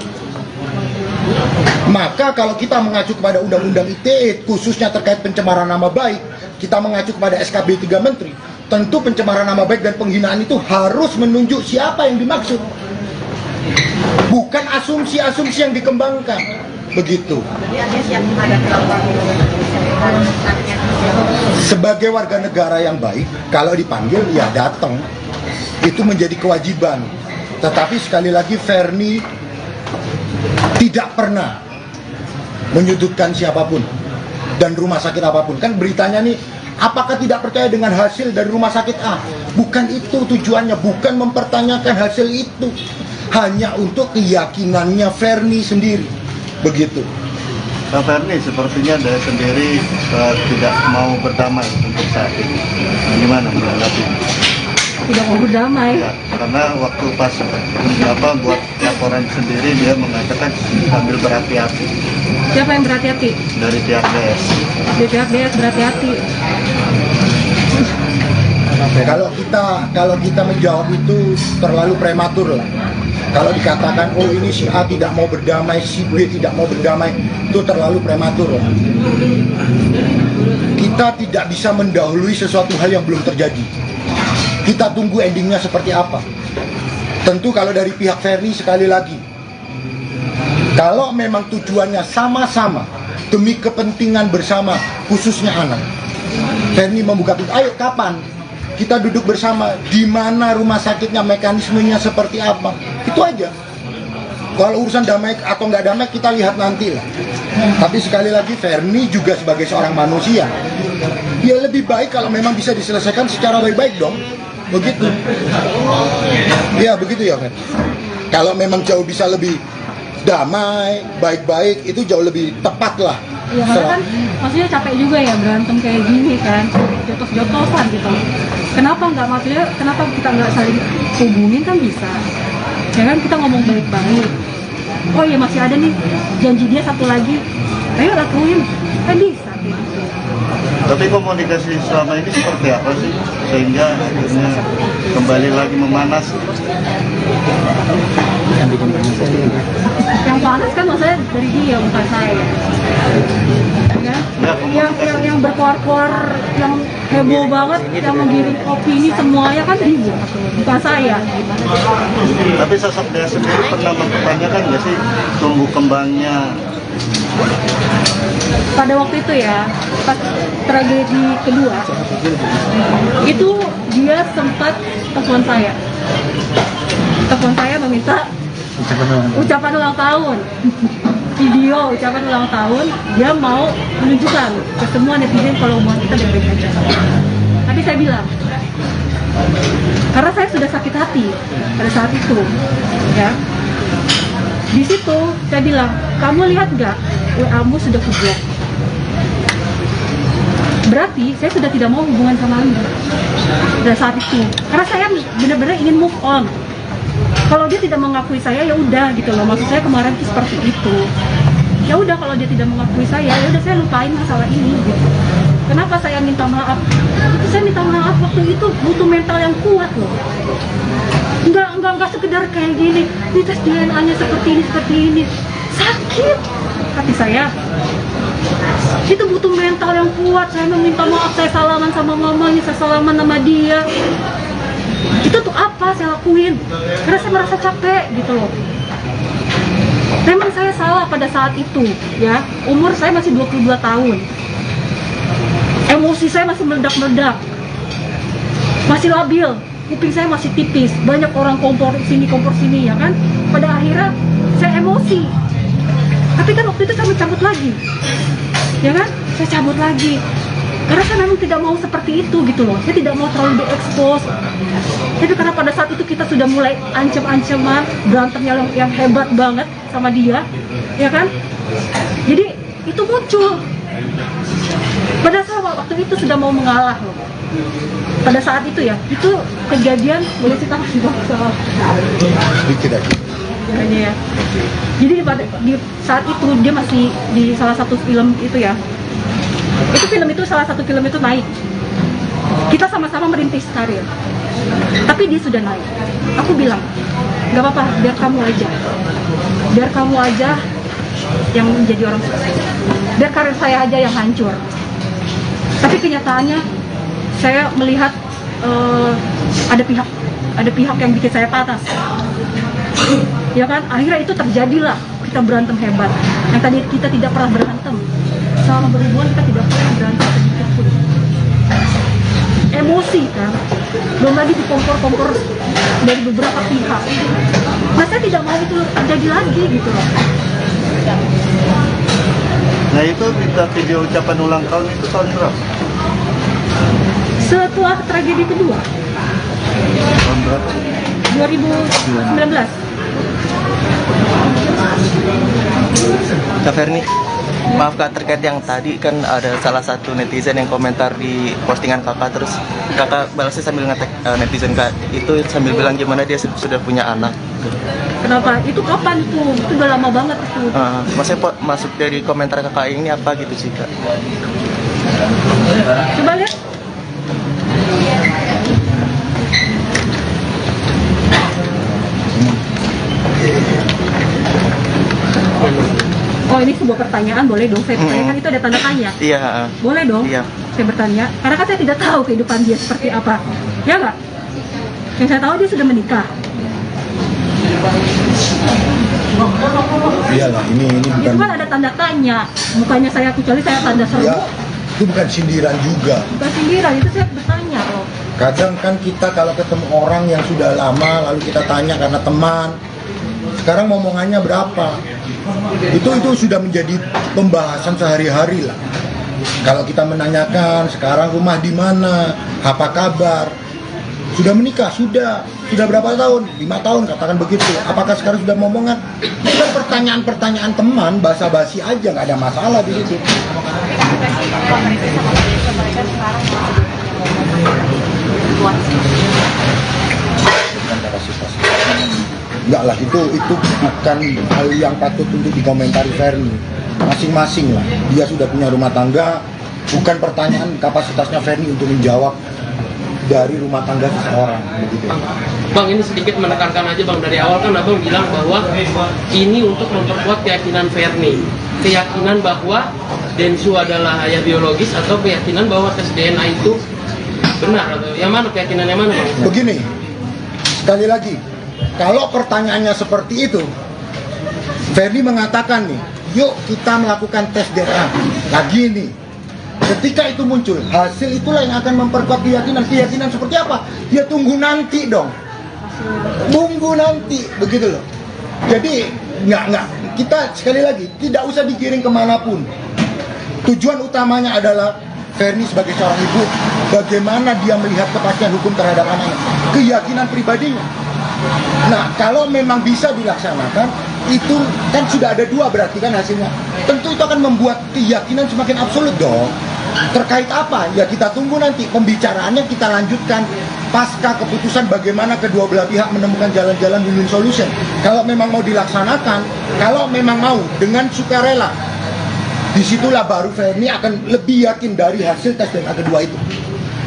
Speaker 2: Maka kalau kita mengacu kepada Undang-Undang ITE, khususnya terkait pencemaran nama baik, kita mengacu kepada SKB 3 Menteri, tentu pencemaran nama baik dan penghinaan itu harus menunjuk siapa yang dimaksud, bukan asumsi-asumsi yang dikembangkan, begitu.
Speaker 10: Jadi ada siap menghadapi laporan
Speaker 2: Sebagai warga negara yang baik, kalau dipanggil ya datang. Itu menjadi kewajiban. Tetapi sekali lagi Verni tidak pernah menyudutkan siapapun dan rumah sakit apapun. Kan beritanya nih, apakah tidak percaya dengan hasil dari rumah sakit A? Bukan itu tujuannya, bukan mempertanyakan hasil itu. Hanya untuk keyakinannya Verni sendiri. Begitu.
Speaker 6: Pak Verni, sepertinya Anda sendiri tidak mau berdamai untuk saat ini. Gimana menanggapi?
Speaker 3: Tidak mau berdamai.
Speaker 6: Ya, karena waktu pas buat laporan sendiri dia mengatakan sambil berhati-hati.
Speaker 3: Siapa yang berhati-hati?
Speaker 6: Dari pihak DS.
Speaker 3: Dari pihak DS berhati-hati.
Speaker 2: Kalau kita menjawab itu terlalu prematur lah. Kalau dikatakan oh ini si A tidak mau berdamai, si B tidak mau berdamai, itu terlalu prematur lah. Kita tidak bisa mendahului sesuatu hal yang belum terjadi. Kita tunggu endingnya seperti apa. Tentu kalau dari pihak Verni sekali lagi, kalau memang tujuannya sama-sama demi kepentingan bersama, khususnya anak, Verni membuka pintu. Ayo kapan kita duduk bersama, di mana rumah sakitnya, mekanismenya seperti apa, itu aja. Kalau urusan damai atau nggak damai kita lihat nanti lah. Tapi sekali lagi Verni juga sebagai seorang manusia, ya lebih baik kalau memang bisa diselesaikan secara baik-baik dong. Begitu. Ya begitu ya Fer. Kalau memang jauh bisa lebih damai, baik-baik, itu jauh lebih tepat lah.
Speaker 3: Ya karena kan maksudnya capek juga ya berantem kayak gini kan, jotos-jotosan gitu. Kenapa kita nggak saling hubungin kan bisa. Ya kan kita ngomong baik-baik. Oh iya masih ada nih janji dia satu lagi, ayo lakuin, kan bisa gitu.
Speaker 6: Tapi komunikasi selama ini seperti apa sih sehingga akhirnya kembali lagi memanas?
Speaker 3: Yang panas kan maksudnya dari dia bukan saya. Ya, yang berkuar-kuar, yang heboh banget, yang menggiring opini semuanya kan dia, bukan saya.
Speaker 6: Tapi sosok dia sendiri pernah mempertanyakan nggak sih tumbuh kembangnya?
Speaker 3: Pada waktu itu ya, pas tragedi kedua, itu dia sempat telepon saya. Telepon saya meminta ucapan ulang tahun. Video ucapan ulang tahun, dia mau menunjukkan ke semua netizen kalau hubungan kita baik-baik aja. Tapi saya bilang, karena saya sudah sakit hati pada saat itu, ya. Di situ saya bilang, kamu lihat nggak WA-mu sudah kublok. Berarti saya sudah tidak mau hubungan sama Anda pada saat itu. Karena saya benar-benar ingin move on. Kalau dia tidak mengakui saya ya udah gitu loh. Maksud saya kemarin itu seperti itu. Ya udah kalau dia tidak mengakui saya, ya udah saya lupain masalah ini gitu. Kenapa saya minta maaf? Itu saya minta maaf waktu itu butuh mental yang kuat loh. Enggak sekedar kayak gini. Ini tes DNA-nya seperti ini. Sakit hati saya. Itu butuh mental yang kuat. Saya meminta maaf, saya salaman sama mamanya, saya salaman sama dia. Itu tuh apa saya lakuin? Karena saya merasa capek gitu loh. Memang saya salah pada saat itu ya. Umur saya masih 22 tahun. Emosi saya masih meledak-meledak. Masih labil. Kuping saya masih tipis. Banyak orang kompor sini ya kan. Pada akhirnya saya emosi. Tapi kan waktu itu saya mencabut lagi. Ya kan? Saya cabut lagi. Karena saya memang tidak mau seperti itu gitu loh. Saya tidak mau terlalu diekspos. Tapi karena pada saat itu kita sudah mulai ancam-ancaman, berantemnya yang hebat banget sama dia, ya kan? Jadi itu muncul. Pada saat waktu itu sudah mau mengalah loh. Pada saat itu ya, itu kejadian boleh cerita di bawah.
Speaker 2: Dikit aja.
Speaker 3: Ya. Jadi di saat itu dia masih di salah satu film itu ya. Salah satu film itu naik. Kita sama-sama merintis karir. Tapi dia sudah naik. Aku bilang, gak apa-apa, biar kamu aja yang menjadi orang sukses. Biar karir saya aja yang hancur. Tapi kenyataannya saya melihat ada pihak yang bikin saya panas. Ya kan, akhirnya itu terjadilah kita berantem hebat. Yang tadi kita tidak pernah berantem. Selama berhubungan kita tidak pernah berantem sedikit pun. emosi kan, belum lagi dikompor-kompor dari beberapa pihak. Masa tidak mau itu terjadi lagi gitu loh.
Speaker 6: Nah itu kita video ucapan ulang tahun itu tahun berapa?
Speaker 3: Setelah tragedi kedua,
Speaker 6: Tahun berapa?
Speaker 3: 2019.
Speaker 9: Kak Ferni, maaf Kak, terkait yang tadi kan ada salah satu netizen yang komentar di postingan Kakak, terus Kakak balasnya sambil ngetek netizen Kak itu sambil bilang gimana dia sudah punya anak.
Speaker 3: Kenapa? Itu kapan itu? Itu udah lama banget itu.
Speaker 9: Maksudnya masuk dari komentar Kakak ini apa gitu sih Kak?
Speaker 3: Coba lihat. Oh, ini sebuah pertanyaan, boleh dong saya pertanyakan? Itu ada tanda tanya?
Speaker 9: Iya.
Speaker 3: Boleh dong
Speaker 9: Iya.
Speaker 3: saya bertanya, karena kan saya tidak tahu kehidupan dia seperti apa. Ya nggak? Yang saya tahu dia sudah menikah.
Speaker 2: Iyalah, ini bukan.
Speaker 3: Itu kan ada tanda tanya, bukannya saya kecuali saya tanda seru.
Speaker 2: Ya, itu bukan sindiran juga.
Speaker 3: Bukan sindiran, itu saya bertanya loh.
Speaker 2: Kadang kan kita kalau ketemu orang yang sudah lama lalu kita tanya karena teman, sekarang ngomongannya berapa? Itu sudah menjadi pembahasan sehari-hari lah. Kalau kita menanyakan sekarang rumah di mana, apa kabar, sudah menikah, sudah berapa tahun? 5 tahun katakan begitu. Apakah sekarang sudah ngomongan? Itu kan pertanyaan-pertanyaan teman, basa-basi aja, nggak ada masalah di situ. Enggak lah, itu bukan hal yang patut untuk dikomentari Ferni. Masing-masing lah, dia sudah punya rumah tangga. Bukan pertanyaan kapasitasnya Ferni untuk menjawab dari rumah tangga seseorang begitu.
Speaker 1: Bang, ini sedikit menekankan aja Bang, dari awal kan Abang bilang bahwa ini untuk memperkuat keyakinan Ferni, keyakinan bahwa Densu adalah ayah biologis, atau keyakinan bahwa tes DNA itu benar, atau yang mana, keyakinan yang mana Bang?
Speaker 2: Begini, sekali lagi, kalau pertanyaannya seperti itu, Ferdi mengatakan nih, yuk kita melakukan tes DNA lagi nih. Ketika itu muncul, hasil itulah yang akan memperkuat keyakinan. Keyakinan seperti apa? Ya tunggu nanti dong. Tunggu nanti, begitu loh. Jadi, nggak. Kita sekali lagi, tidak usah digiring kemanapun. Tujuan utamanya adalah Ferni sebagai seorang ibu, bagaimana dia melihat kepastian hukum terhadap anaknya. Keyakinan pribadinya. Nah, kalau memang bisa dilaksanakan, itu kan sudah ada 2 berarti kan hasilnya. Tentu itu akan membuat keyakinan semakin absolut dong. Terkait apa? Ya kita tunggu nanti pembicaraannya, kita lanjutkan pasca keputusan bagaimana kedua belah pihak menemukan jalan-jalan win-win solution. Kalau memang mau dilaksanakan, kalau memang mau dengan sukarela, disitulah baru Ferni akan lebih yakin dari hasil tes DNA kedua itu,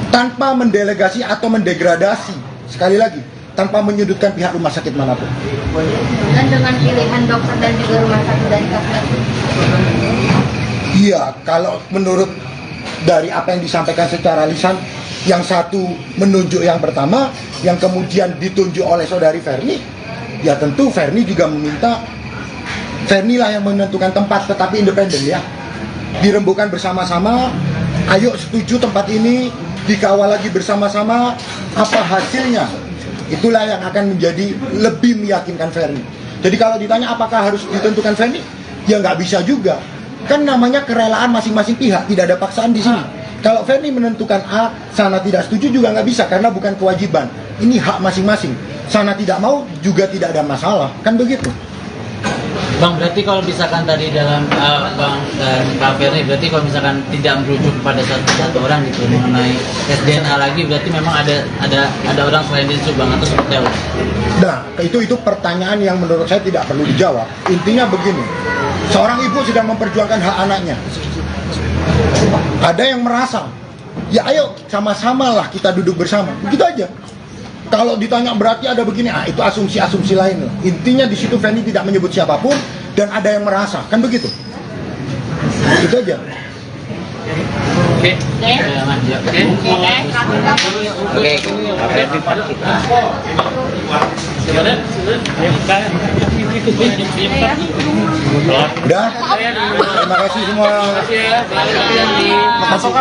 Speaker 2: tanpa mendelegasi atau mendegradasi. Sekali lagi, tanpa menyudutkan pihak rumah sakit manapun.
Speaker 10: Dan dengan pilihan dokter dan juga rumah sakit dari Kak.
Speaker 2: Iya, kalau menurut dari apa yang disampaikan secara lisan, yang satu menunjuk yang pertama, yang kemudian ditunjuk oleh saudari Ferni, ya tentu Ferni juga meminta, Ferni lah yang menentukan tempat, tetapi independen ya. Dirembukan bersama-sama, ayo setuju tempat ini, dikawal lagi bersama-sama, apa hasilnya? Itulah yang akan menjadi lebih meyakinkan Ferni. Jadi kalau ditanya apakah harus ditentukan Ferni, ya nggak bisa juga. Kan namanya kerelaan masing-masing pihak, tidak ada paksaan di sini. Kalau Ferni menentukan A, sana tidak setuju juga nggak bisa, karena bukan kewajiban. Ini hak masing-masing. Sana tidak mau juga tidak ada masalah, kan begitu.
Speaker 5: Bang, berarti kalau misalkan tadi dalam Bang dan Kak Ferni, berarti kalau misalkan tidak merujuk pada satu orang gitu mengenai tes DNA lagi, berarti memang ada orang selain Densu Bang, atau seperti apa?
Speaker 2: Nah, itu pertanyaan yang menurut saya tidak perlu dijawab. Intinya begini, seorang ibu sedang memperjuangkan hak anaknya. Ada yang merasa, ya ayo sama-sama lah kita duduk bersama, begitu aja. Kalau ditanya berarti ada begini, itu asumsi-asumsi lain. Intinya di situ Ferni tidak menyebut siapapun dan ada yang merasa, kan begitu? Itu aja.
Speaker 5: Oke.
Speaker 2: Udah, terima kasih semua.
Speaker 1: Terima kasih ya.
Speaker 2: Terima kasih.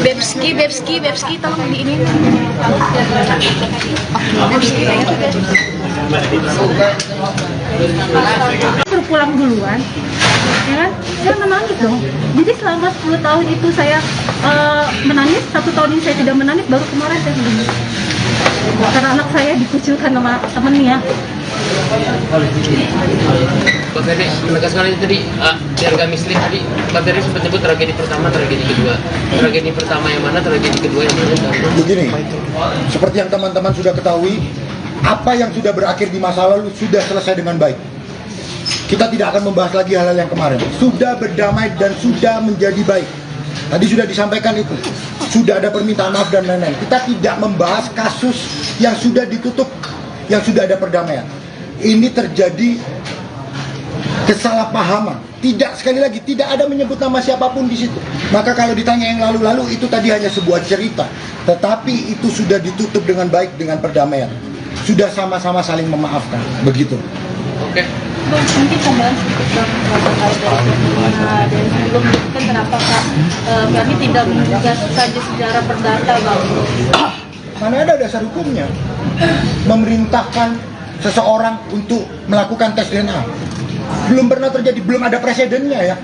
Speaker 4: Bebski tolong di ini. Bebski
Speaker 3: Baru pulang duluan, ya kan? Saya menangis dong. Jadi selama 10 tahun itu saya menangis, 1 tahun ini saya tidak menangis, baru kemarin saya menangis. Karena anak saya dikucilkan sama temennya.
Speaker 1: Mbak Ferry, menegaskan itu tadi, biar gak mislead tadi, Mbak Ferry sempat nyebut tragedi pertama, tragedi kedua. Tragedi pertama yang mana, tragedi kedua yang mana?
Speaker 2: Begini, seperti yang teman-teman sudah ketahui, apa yang sudah berakhir di masa lalu sudah selesai dengan baik. Kita tidak akan membahas lagi hal-hal yang kemarin. Sudah berdamai dan sudah menjadi baik. Tadi sudah disampaikan itu. Sudah ada permintaan maaf dan lain-lain. Kita tidak membahas kasus yang sudah ditutup, yang sudah ada perdamaian. Ini terjadi kesalahpahaman. Tidak, sekali lagi, tidak ada menyebut nama siapapun di situ. Maka kalau ditanya yang lalu-lalu, itu tadi hanya sebuah cerita. Tetapi itu sudah ditutup dengan baik dengan perdamaian. Sudah sama-sama saling memaafkan. Begitu.
Speaker 1: Oke.
Speaker 4: Bang, mungkin tambahan sedikit Bang terkait dari dan sebelum itu kan kenapa Kak kami tidak menduga saja sejarah perdata Bang?
Speaker 2: Mana ada dasar hukumnya memerintahkan seseorang untuk melakukan tes DNA. Belum pernah terjadi, belum ada presidennya ya.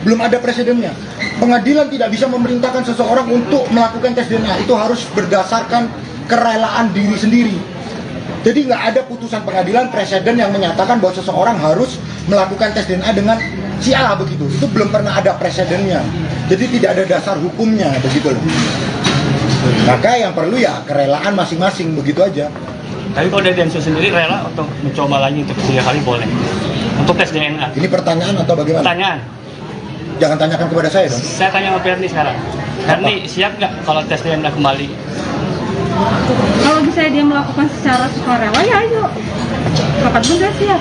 Speaker 2: Belum ada presidennya. Pengadilan tidak bisa memerintahkan seseorang untuk melakukan tes DNA. Itu harus berdasarkan kerelaan diri sendiri. Jadi nggak ada putusan pengadilan presiden yang menyatakan bahwa seseorang harus melakukan tes DNA dengan si A begitu. Itu belum pernah ada presidennya. Jadi tidak ada dasar hukumnya begitu loh. Maka yang perlu ya kerelaan masing-masing begitu aja.
Speaker 11: Tapi kalau dari Densus sendiri rela untuk mencoba lagi untuk 3 kali boleh untuk tes DNA.
Speaker 2: Ini pertanyaan atau bagaimana?
Speaker 11: Pertanyaan.
Speaker 2: Jangan tanyakan kepada saya dong.
Speaker 11: Saya tanya sama Ferni sekarang. Ferni siap nggak kalau tes DNA kembali?
Speaker 3: Kalau bisa dia melakukan secara sukarela, ya ayo. Kapan pun saya siap.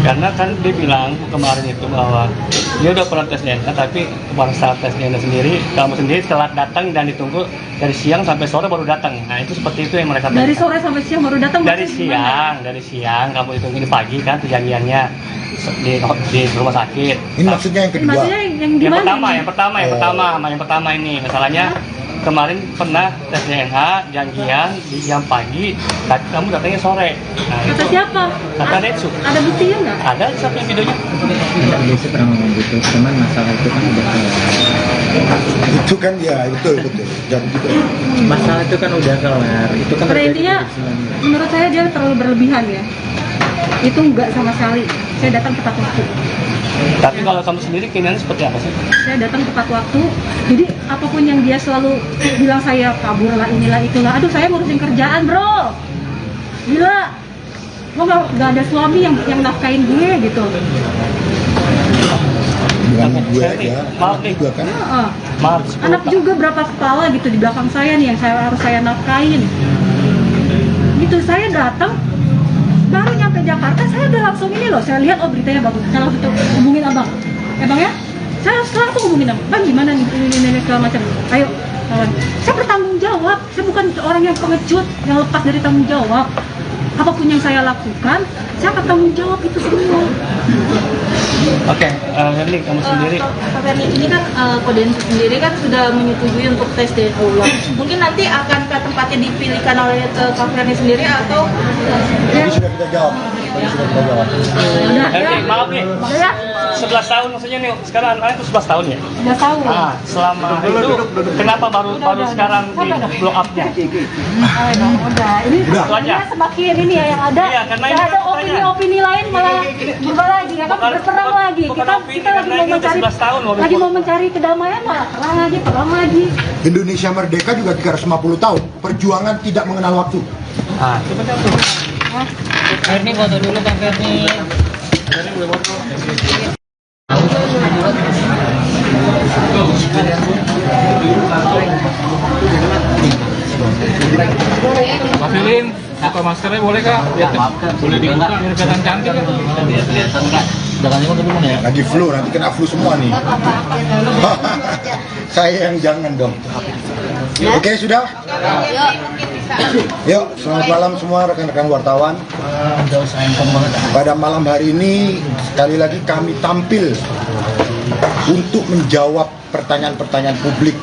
Speaker 11: Karena kan dia bilang kemarin itu bahwa dia udah pernah tes DNA, tapi pada saat tes DNA sendiri, kamu sendiri telat datang dan ditunggu dari siang sampai sore baru datang. Nah itu seperti itu yang mereka
Speaker 3: Dari sore sampai siang baru datang.
Speaker 11: Dari siang kamu ditunggu ini pagi kan perjanjiannya di rumah sakit.
Speaker 2: Ini maksudnya yang kedua.
Speaker 3: Maksudnya yang
Speaker 11: pertama ini masalahnya. Kemarin pernah tes DNA janjian di jam pagi, tapi kamu datangnya sore. Nah,
Speaker 3: kata
Speaker 11: itu,
Speaker 3: siapa?
Speaker 11: Kata Densus.
Speaker 3: Ada buktinya nggak?
Speaker 11: Ada satu videonya.
Speaker 13: Tidak bisa pernah ngomong gitu, cuman masalah itu kan udah kelar.
Speaker 2: Itu kan ya betul. Jangan gitu.
Speaker 13: Masalah itu kan udah kelar. Itu kan
Speaker 3: Pada intinya, menurut saya dia terlalu berlebihan ya. Itu nggak sama sekali. Saya datang tepat waktu.
Speaker 11: Tapi kalau kamu sendiri keinginannya seperti apa sih?
Speaker 3: Saya datang tepat waktu. Jadi apapun yang dia selalu bilang saya kabur lah inilah itulah. Aduh saya ngurusin kerjaan bro. Gila. Gue gak ada suami yang nafkain gue gitu.
Speaker 2: Bukan gue aja.
Speaker 11: Maaf nih.
Speaker 2: Juga kan.
Speaker 11: Maaf.
Speaker 3: Anak juga berapa kepala gitu di belakang saya nih yang harus saya nafkain. Gitu saya datang. Baru nyampe Jakarta, saya udah langsung ini loh, saya lihat beritanya bagus, saya langsung hubungin abang. Bang ya, saya langsung hubungin abang gimana nih, ini segala macam. Ayo, kawan. Saya bertanggung jawab, saya bukan orang yang pengecut, yang lepas dari tanggung jawab. Apapun yang saya lakukan, saya akan tanggung jawab itu semua.
Speaker 11: Oke, Ferni, kamu sendiri.
Speaker 4: Pak Ferni, ini kan Kodensus sendiri kan sudah menyetujui untuk tes DNA ulang. Mungkin nanti akan tempatnya dipilihkan oleh Pak Ferni sendiri atau?
Speaker 2: Jadi sudah kita jawab.
Speaker 11: Ferni, maaf nih. 11 tahun maksudnya nih, sekarang anak itu 11 tahun ya?
Speaker 3: 11 tahun.
Speaker 11: Nah, selama itu kenapa baru sekarang di blow up-nya?
Speaker 3: Udah, ini semakin ini ya yang ada.
Speaker 11: Iya, karena
Speaker 3: yang
Speaker 11: ini
Speaker 3: ada opini-opini lain malah berubah lagi, ya kan berperang lagi. Kita lagi mau mencari kedamaian malah perang lagi.
Speaker 2: Indonesia merdeka juga 350 tahun. Perjuangan tidak mengenal waktu.
Speaker 11: Ah, itu betul tuh.
Speaker 12: Ferni foto dulu Bang Ferni.
Speaker 7: Pak Filin, buka maskernya boleh kak? Boleh dibuka biar kelihatan cantik.
Speaker 2: Lagi flu, nanti kena flu semua nih. Saya yang jangan dong. Oke, sudah?
Speaker 10: Yuk.
Speaker 2: Yuk, selamat malam semua rekan-rekan wartawan. Pada malam hari ini sekali lagi kami tampil untuk menjawab pertanyaan-pertanyaan publik,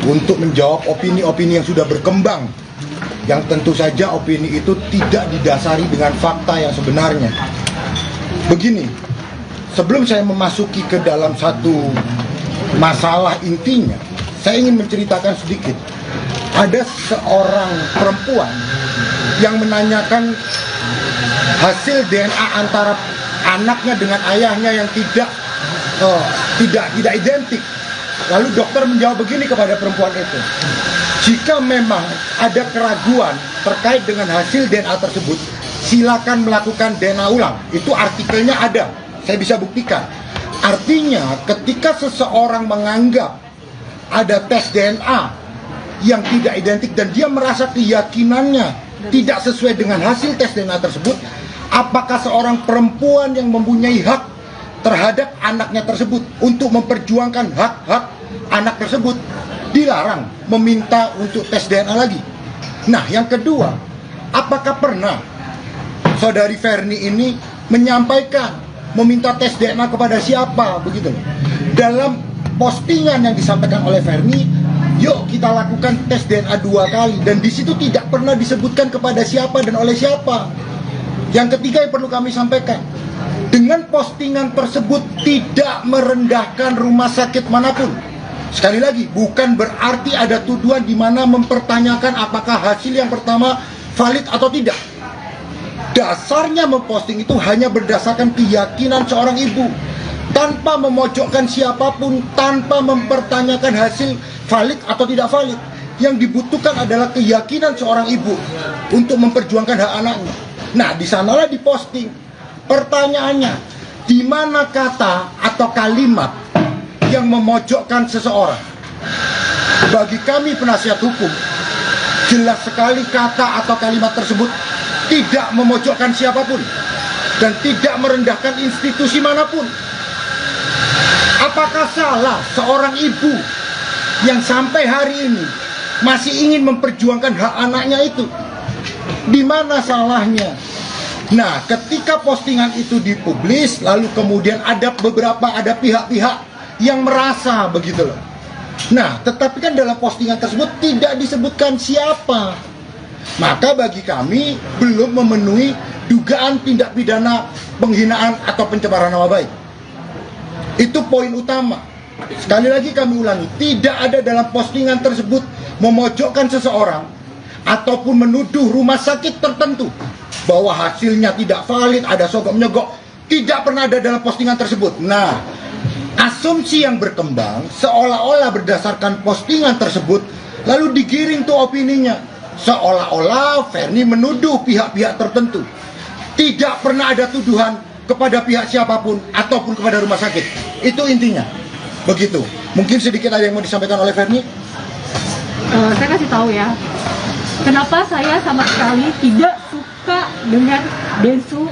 Speaker 2: untuk menjawab opini-opini yang sudah berkembang, yang tentu saja opini itu tidak didasari dengan fakta yang sebenarnya. Begini, sebelum saya memasuki ke dalam satu masalah intinya, saya ingin menceritakan sedikit. Ada seorang perempuan yang menanyakan hasil DNA antara anaknya dengan ayahnya yang tidak identik. Lalu dokter menjawab begini kepada perempuan itu, jika memang ada keraguan terkait dengan hasil DNA tersebut, silakan melakukan DNA ulang. Itu artikelnya ada, saya bisa buktikan. Artinya ketika seseorang menganggap ada tes DNA yang tidak identik dan dia merasa keyakinannya tidak sesuai dengan hasil tes DNA tersebut, apakah seorang perempuan yang mempunyai hak terhadap anaknya tersebut untuk memperjuangkan hak-hak anak tersebut dilarang meminta untuk tes DNA lagi? Nah, yang kedua, apakah pernah saudari Ferni ini menyampaikan meminta tes DNA kepada siapa begitu? Dalam postingan yang disampaikan oleh Ferni, yuk kita lakukan tes DNA 2 kali, dan di situ tidak pernah disebutkan kepada siapa dan oleh siapa. Yang ketiga yang perlu kami sampaikan, dengan postingan tersebut tidak merendahkan rumah sakit manapun. Sekali lagi, bukan berarti ada tuduhan di mana mempertanyakan apakah hasil yang pertama valid atau tidak. Dasarnya memposting itu hanya berdasarkan keyakinan seorang ibu, tanpa memojokkan siapapun, tanpa mempertanyakan hasil valid atau tidak valid. Yang dibutuhkan adalah keyakinan seorang ibu untuk memperjuangkan hak anaknya. Nah, di sanalah diposting. Pertanyaannya, di mana kata atau kalimat yang memojokkan seseorang? Bagi kami penasihat hukum, jelas sekali kata atau kalimat tersebut tidak memojokkan siapapun dan tidak merendahkan institusi manapun. Apakah salah seorang ibu yang sampai hari ini masih ingin memperjuangkan hak anaknya itu? Di mana salahnya? Nah, ketika postingan itu dipublis, lalu kemudian ada pihak-pihak yang merasa begitu loh. Nah, tetapi kan dalam postingan tersebut tidak disebutkan siapa. Maka bagi kami belum memenuhi dugaan tindak pidana penghinaan atau pencemaran nama baik. Itu poin utama. Sekali lagi kami ulangi, tidak ada dalam postingan tersebut memojokkan seseorang ataupun menuduh rumah sakit tertentu bahwa hasilnya tidak valid, ada sogok menyogok. Tidak pernah ada dalam postingan tersebut. Nah, asumsi yang berkembang seolah-olah berdasarkan postingan tersebut lalu digiring tuh opininya, seolah-olah Ferni menuduh pihak-pihak tertentu. Tidak pernah ada tuduhan kepada pihak siapapun ataupun kepada rumah sakit. Itu intinya. Begitu. Mungkin sedikit ada yang mau disampaikan oleh Ferni?
Speaker 3: Saya kasih tahu ya, kenapa saya sama sekali tidak suka dengan Densu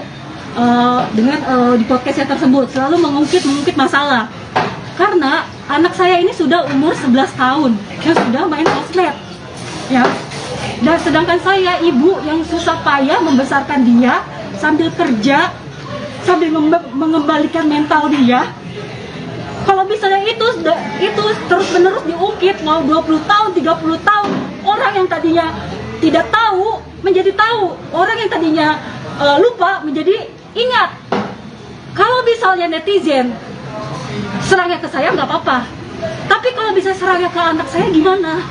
Speaker 3: di podcastnya tersebut selalu mengungkit masalah. Karena anak saya ini sudah umur 11 tahun yang sudah main sosmed, ya. Dan sedangkan saya ibu yang susah payah membesarkan dia sambil kerja, sambil mengembalikan mental dia. Kalau misalnya itu terus-menerus diungkit, mau 20 tahun, 30 tahun, orang yang tadinya tidak tahu menjadi tahu, orang yang tadinya lupa menjadi ingat. Kalau misalnya netizen serangnya ke saya nggak apa-apa, tapi kalau bisa serangnya ke anak saya gimana?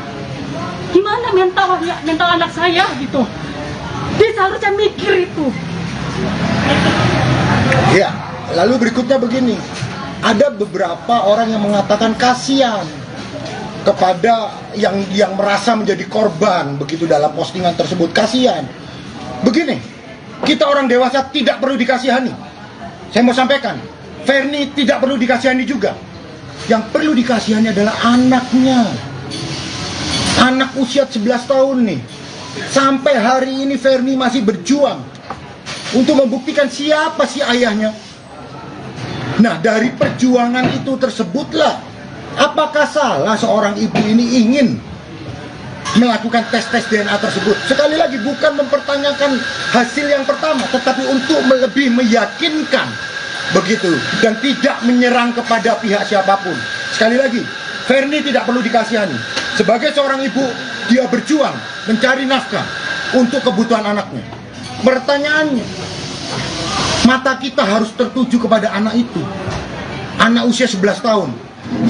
Speaker 3: Gimana mental anak saya gitu? Dia seharusnya mikir itu.
Speaker 2: Ya, lalu berikutnya begini. Ada beberapa orang yang mengatakan kasihan kepada yang merasa menjadi korban begitu dalam postingan tersebut. Kasihan. Begini, kita orang dewasa tidak perlu dikasihani. Saya mau sampaikan, Ferni tidak perlu dikasihani juga. Yang perlu dikasihani adalah anaknya. Anak usia 11 tahun nih. Sampai hari ini Ferni masih berjuang untuk membuktikan siapa sih ayahnya. Nah, dari perjuangan itu tersebutlah, apakah salah seorang ibu ini ingin melakukan tes DNA tersebut. Sekali lagi bukan mempertanyakan hasil yang pertama, tetapi untuk lebih meyakinkan begitu dan tidak menyerang kepada pihak siapapun. Sekali lagi, Ferni tidak perlu dikasihani. Sebagai seorang ibu, dia berjuang mencari nafkah untuk kebutuhan anaknya. Pertanyaannya, mata kita harus tertuju kepada anak itu. Anak usia 11 tahun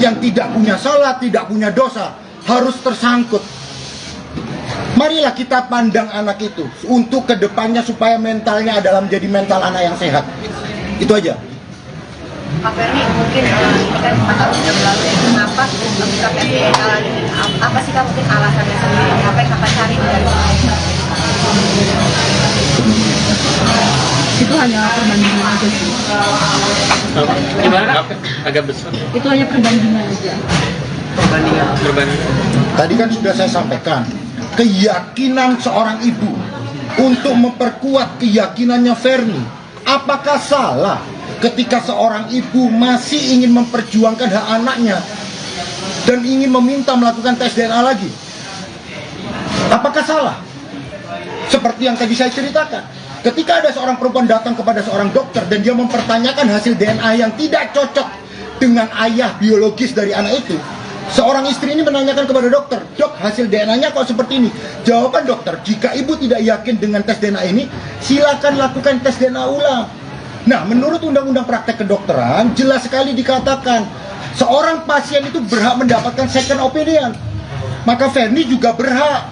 Speaker 2: yang tidak punya salah, tidak punya dosa, harus tersangkut. Marilah kita pandang anak itu untuk kedepannya supaya mentalnya adalah menjadi mental anak yang sehat. Itu aja.
Speaker 10: Pak Ferni, mungkin ini kan 4 tahun sudah berlalu ya, kenapa Kak Ferni lagi? Apa sih Kak mungkin alasannya sendiri? Apa yang Kakak cari dari sini?
Speaker 3: Itu hanya perbandingan aja sih.
Speaker 1: Gimana Kak? Agak besar.
Speaker 3: Itu hanya perbandingan aja.
Speaker 1: Perbandingan.
Speaker 2: Tadi kan sudah saya sampaikan, keyakinan seorang ibu untuk memperkuat keyakinannya Ferni. Apakah salah ketika seorang ibu masih ingin memperjuangkan hak anaknya dan ingin meminta melakukan tes DNA lagi? Apakah salah? Seperti yang tadi saya ceritakan, ketika ada seorang perempuan datang kepada seorang dokter dan dia mempertanyakan hasil DNA yang tidak cocok dengan ayah biologis dari anak itu, seorang istri ini menanyakan kepada dokter, "Dok, hasil DNA-nya kok seperti ini?" Jawaban dokter, "Jika ibu tidak yakin dengan tes DNA ini, silakan lakukan tes DNA ulang." Nah, menurut Undang-Undang Praktek Kedokteran, jelas sekali dikatakan seorang pasien itu berhak mendapatkan second opinion. Maka Ferni juga berhak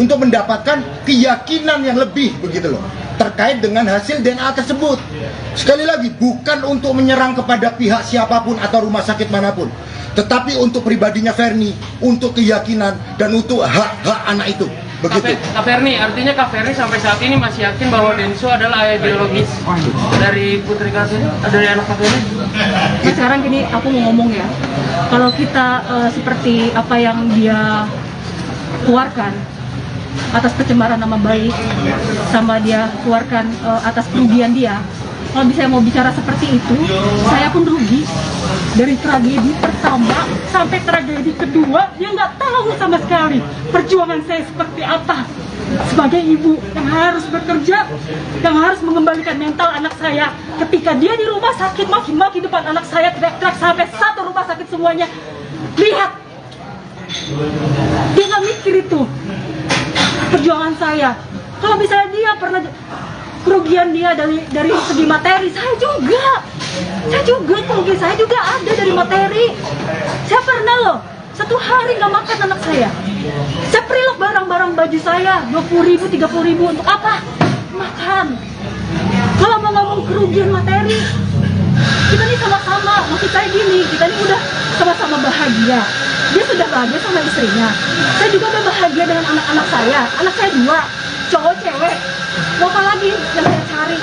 Speaker 2: untuk mendapatkan keyakinan yang lebih, begitu loh, terkait dengan hasil DNA tersebut. Sekali lagi, bukan untuk menyerang kepada pihak siapapun atau rumah sakit manapun, tetapi untuk pribadinya Ferni, untuk keyakinan dan untuk hak-hak anak itu. Begitu.
Speaker 1: Kak Ferni, artinya Kak Ferni sampai saat ini masih yakin bahwa Densu adalah ayah biologis dari putri Kak Ferni, dari anak Kak Ferni?
Speaker 3: Nah, sekarang gini, aku mau ngomong ya, kalau kita seperti apa yang dia keluarkan atas pencemaran nama baik, sama dia keluarkan atas kerugian dia, kalau saya mau bicara seperti itu, saya pun rugi. Dari tragedi pertama sampai tragedi kedua, dia nggak tahu sama sekali perjuangan saya seperti apa. Sebagai ibu yang harus bekerja, yang harus mengembalikan mental anak saya. Ketika dia di rumah sakit, maki-maki depan anak saya, teriak-teriak sampai satu rumah sakit semuanya. Lihat, dia nggak mikir itu perjuangan saya. Kalau misalnya dia pernah kerugian dia dari segi materi, saya juga kerugian saya juga ada dari materi. Saya pernah loh, 1 hari nggak makan anak saya. Saya preload barang-barang baju saya 20.000, 30.000 untuk apa? Makan. Kalau mau ngomong kerugian materi, kita ini sama-sama, maksud saya gini, kita ini udah sama-sama bahagia. Dia sudah bahagia sama istrinya, saya juga udah bahagia dengan anak-anak saya. Anak saya 2, cowok cewek. Mau apa lagi yang saya cari?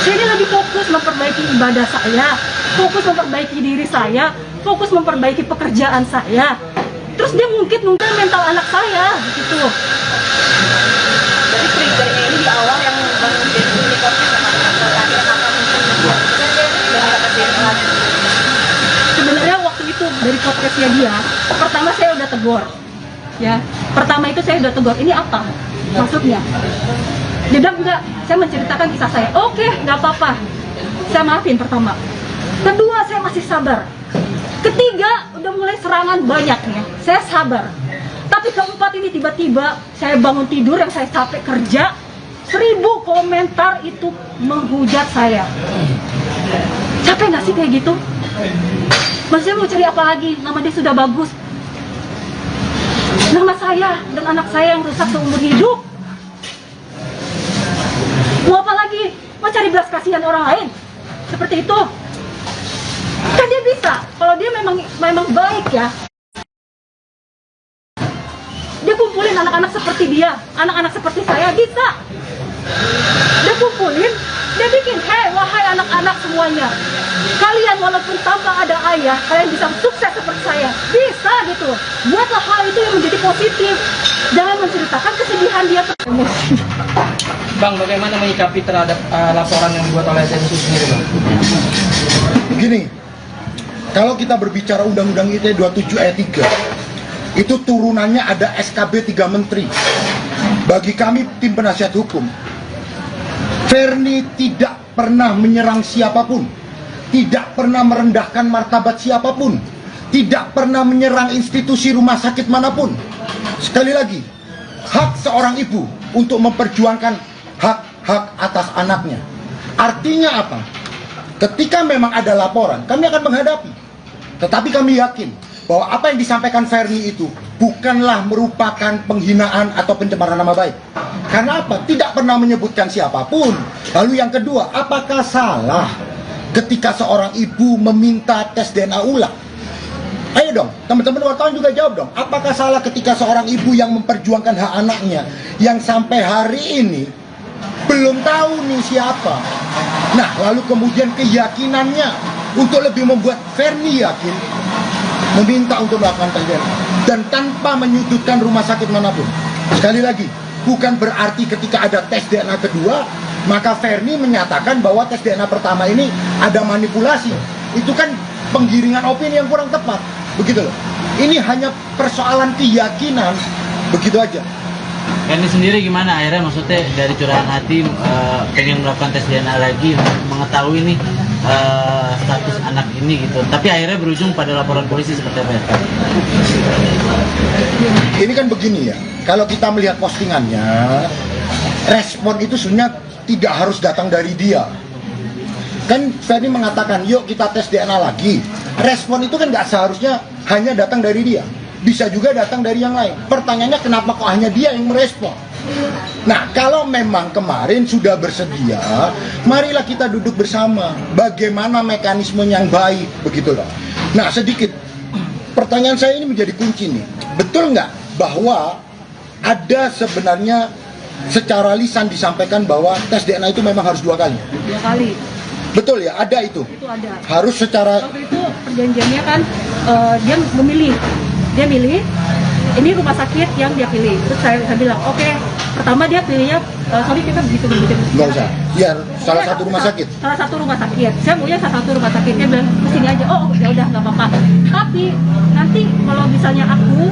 Speaker 3: Saya ini lagi fokus memperbaiki ibadah saya, fokus memperbaiki diri saya, fokus memperbaiki pekerjaan saya. Terus dia mungkin mental anak saya, gitu.
Speaker 4: Jadi triggernya ini di awal yang bangun Densu ini
Speaker 3: sebenarnya waktu itu dari podcastnya dia, pertama saya udah tegur, ya. Pertama itu saya udah tegur, ini apa maksudnya? Dia bilang enggak, saya menceritakan kisah saya. Oke, nggak apa-apa, saya maafin pertama. Kedua, saya masih sabar. Ketiga, udah mulai serangan banyaknya, saya sabar. Tapi keempat ini tiba-tiba saya bangun tidur yang saya capek kerja, 1000 komentar itu menghujat saya. Capek nggak sih kayak gitu? Maksudnya mau cari apa lagi? Nama dia sudah bagus. Nama saya dan anak saya yang rusak seumur hidup. Mau apa lagi? Mau cari belas kasihan orang lain? Seperti itu. Kan dia bisa, kalau dia memang baik ya. Dia kumpulin anak-anak seperti dia, anak-anak seperti saya, bisa. Dia kumpulin, dia bikin, hei wahai anak-anak semuanya, kalian walaupun tanpa ada ayah, kalian bisa sukses seperti saya. Bisa gitu. Buatlah hal itu yang menjadi positif. Jangan menceritakan kesedihan dia emosi.
Speaker 12: Bang, bagaimana menyikapi terhadap laporan yang dibuat oleh Densu sendiri, Bang?
Speaker 2: Begini, kalau kita berbicara Undang-Undang ITE 27 ayat 3, Itu turunannya ada SKB 3 menteri. Bagi kami tim penasihat hukum, Ferni tidak pernah menyerang siapapun, tidak pernah merendahkan martabat siapapun, tidak pernah menyerang institusi rumah sakit manapun. Sekali lagi, hak seorang ibu untuk memperjuangkan hak-hak atas anaknya. Artinya apa? Ketika memang ada laporan, kami akan menghadapi. Tetapi kami yakin bahwa apa yang disampaikan Ferni itu bukanlah merupakan penghinaan atau pencemaran nama baik. Karena apa? Tidak pernah menyebutkan siapapun. Lalu yang kedua, apakah salah ketika seorang ibu meminta tes DNA ulang? Ayo dong, teman-teman wartawan juga jawab dong. Apakah salah ketika seorang ibu yang memperjuangkan hak anaknya, yang sampai hari ini belum tahu nih siapa? Nah, lalu kemudian keyakinannya untuk lebih membuat Ferni yakin, meminta untuk melakukan tes DNA dan tanpa menyudutkan rumah sakit manapun. Sekali lagi, bukan berarti ketika ada tes DNA kedua maka Ferni menyatakan bahwa tes DNA pertama ini ada manipulasi. Itu kan penggiringan opini yang kurang tepat, begitu loh. Ini hanya persoalan keyakinan, begitu aja.
Speaker 5: Ferni sendiri gimana akhirnya, maksudnya dari curahan hati pengen melakukan tes DNA lagi, mengetahui nih status anak ini gitu, tapi akhirnya berujung pada laporan polisi seperti apa ya?
Speaker 2: Ini kan begini ya, kalau kita melihat postingannya, respon itu sebenarnya tidak harus datang dari dia. Kan Ferni mengatakan, yuk kita tes DNA lagi. Respon itu kan nggak seharusnya hanya datang dari dia, bisa juga datang dari yang lain. Pertanyaannya, kenapa kok hanya dia yang merespon? Nah, kalau memang kemarin sudah bersedia, marilah kita duduk bersama. Bagaimana mekanisme yang baik, begitu loh. Nah, sedikit pertanyaan saya ini menjadi kunci nih. Betul nggak bahwa ada sebenarnya secara lisan disampaikan bahwa tes DNA itu memang harus 2 kali?
Speaker 3: 2 kali.
Speaker 2: Betul ya, ada itu?
Speaker 3: Itu ada.
Speaker 2: Harus secara...
Speaker 3: Waktu itu perjanjiannya kan dia memilih. Dia milih, ini rumah sakit yang dia pilih. Terus saya bilang, oke, pertama dia pilihnya, sorry kita begitu.
Speaker 2: Nggak usah, ya salah satu rumah sakit.
Speaker 3: Salah satu rumah sakit, saya maunya salah satu rumah sakit. Dia bilang, kesini aja, oh ya udah nggak apa-apa. Tapi nanti kalau misalnya aku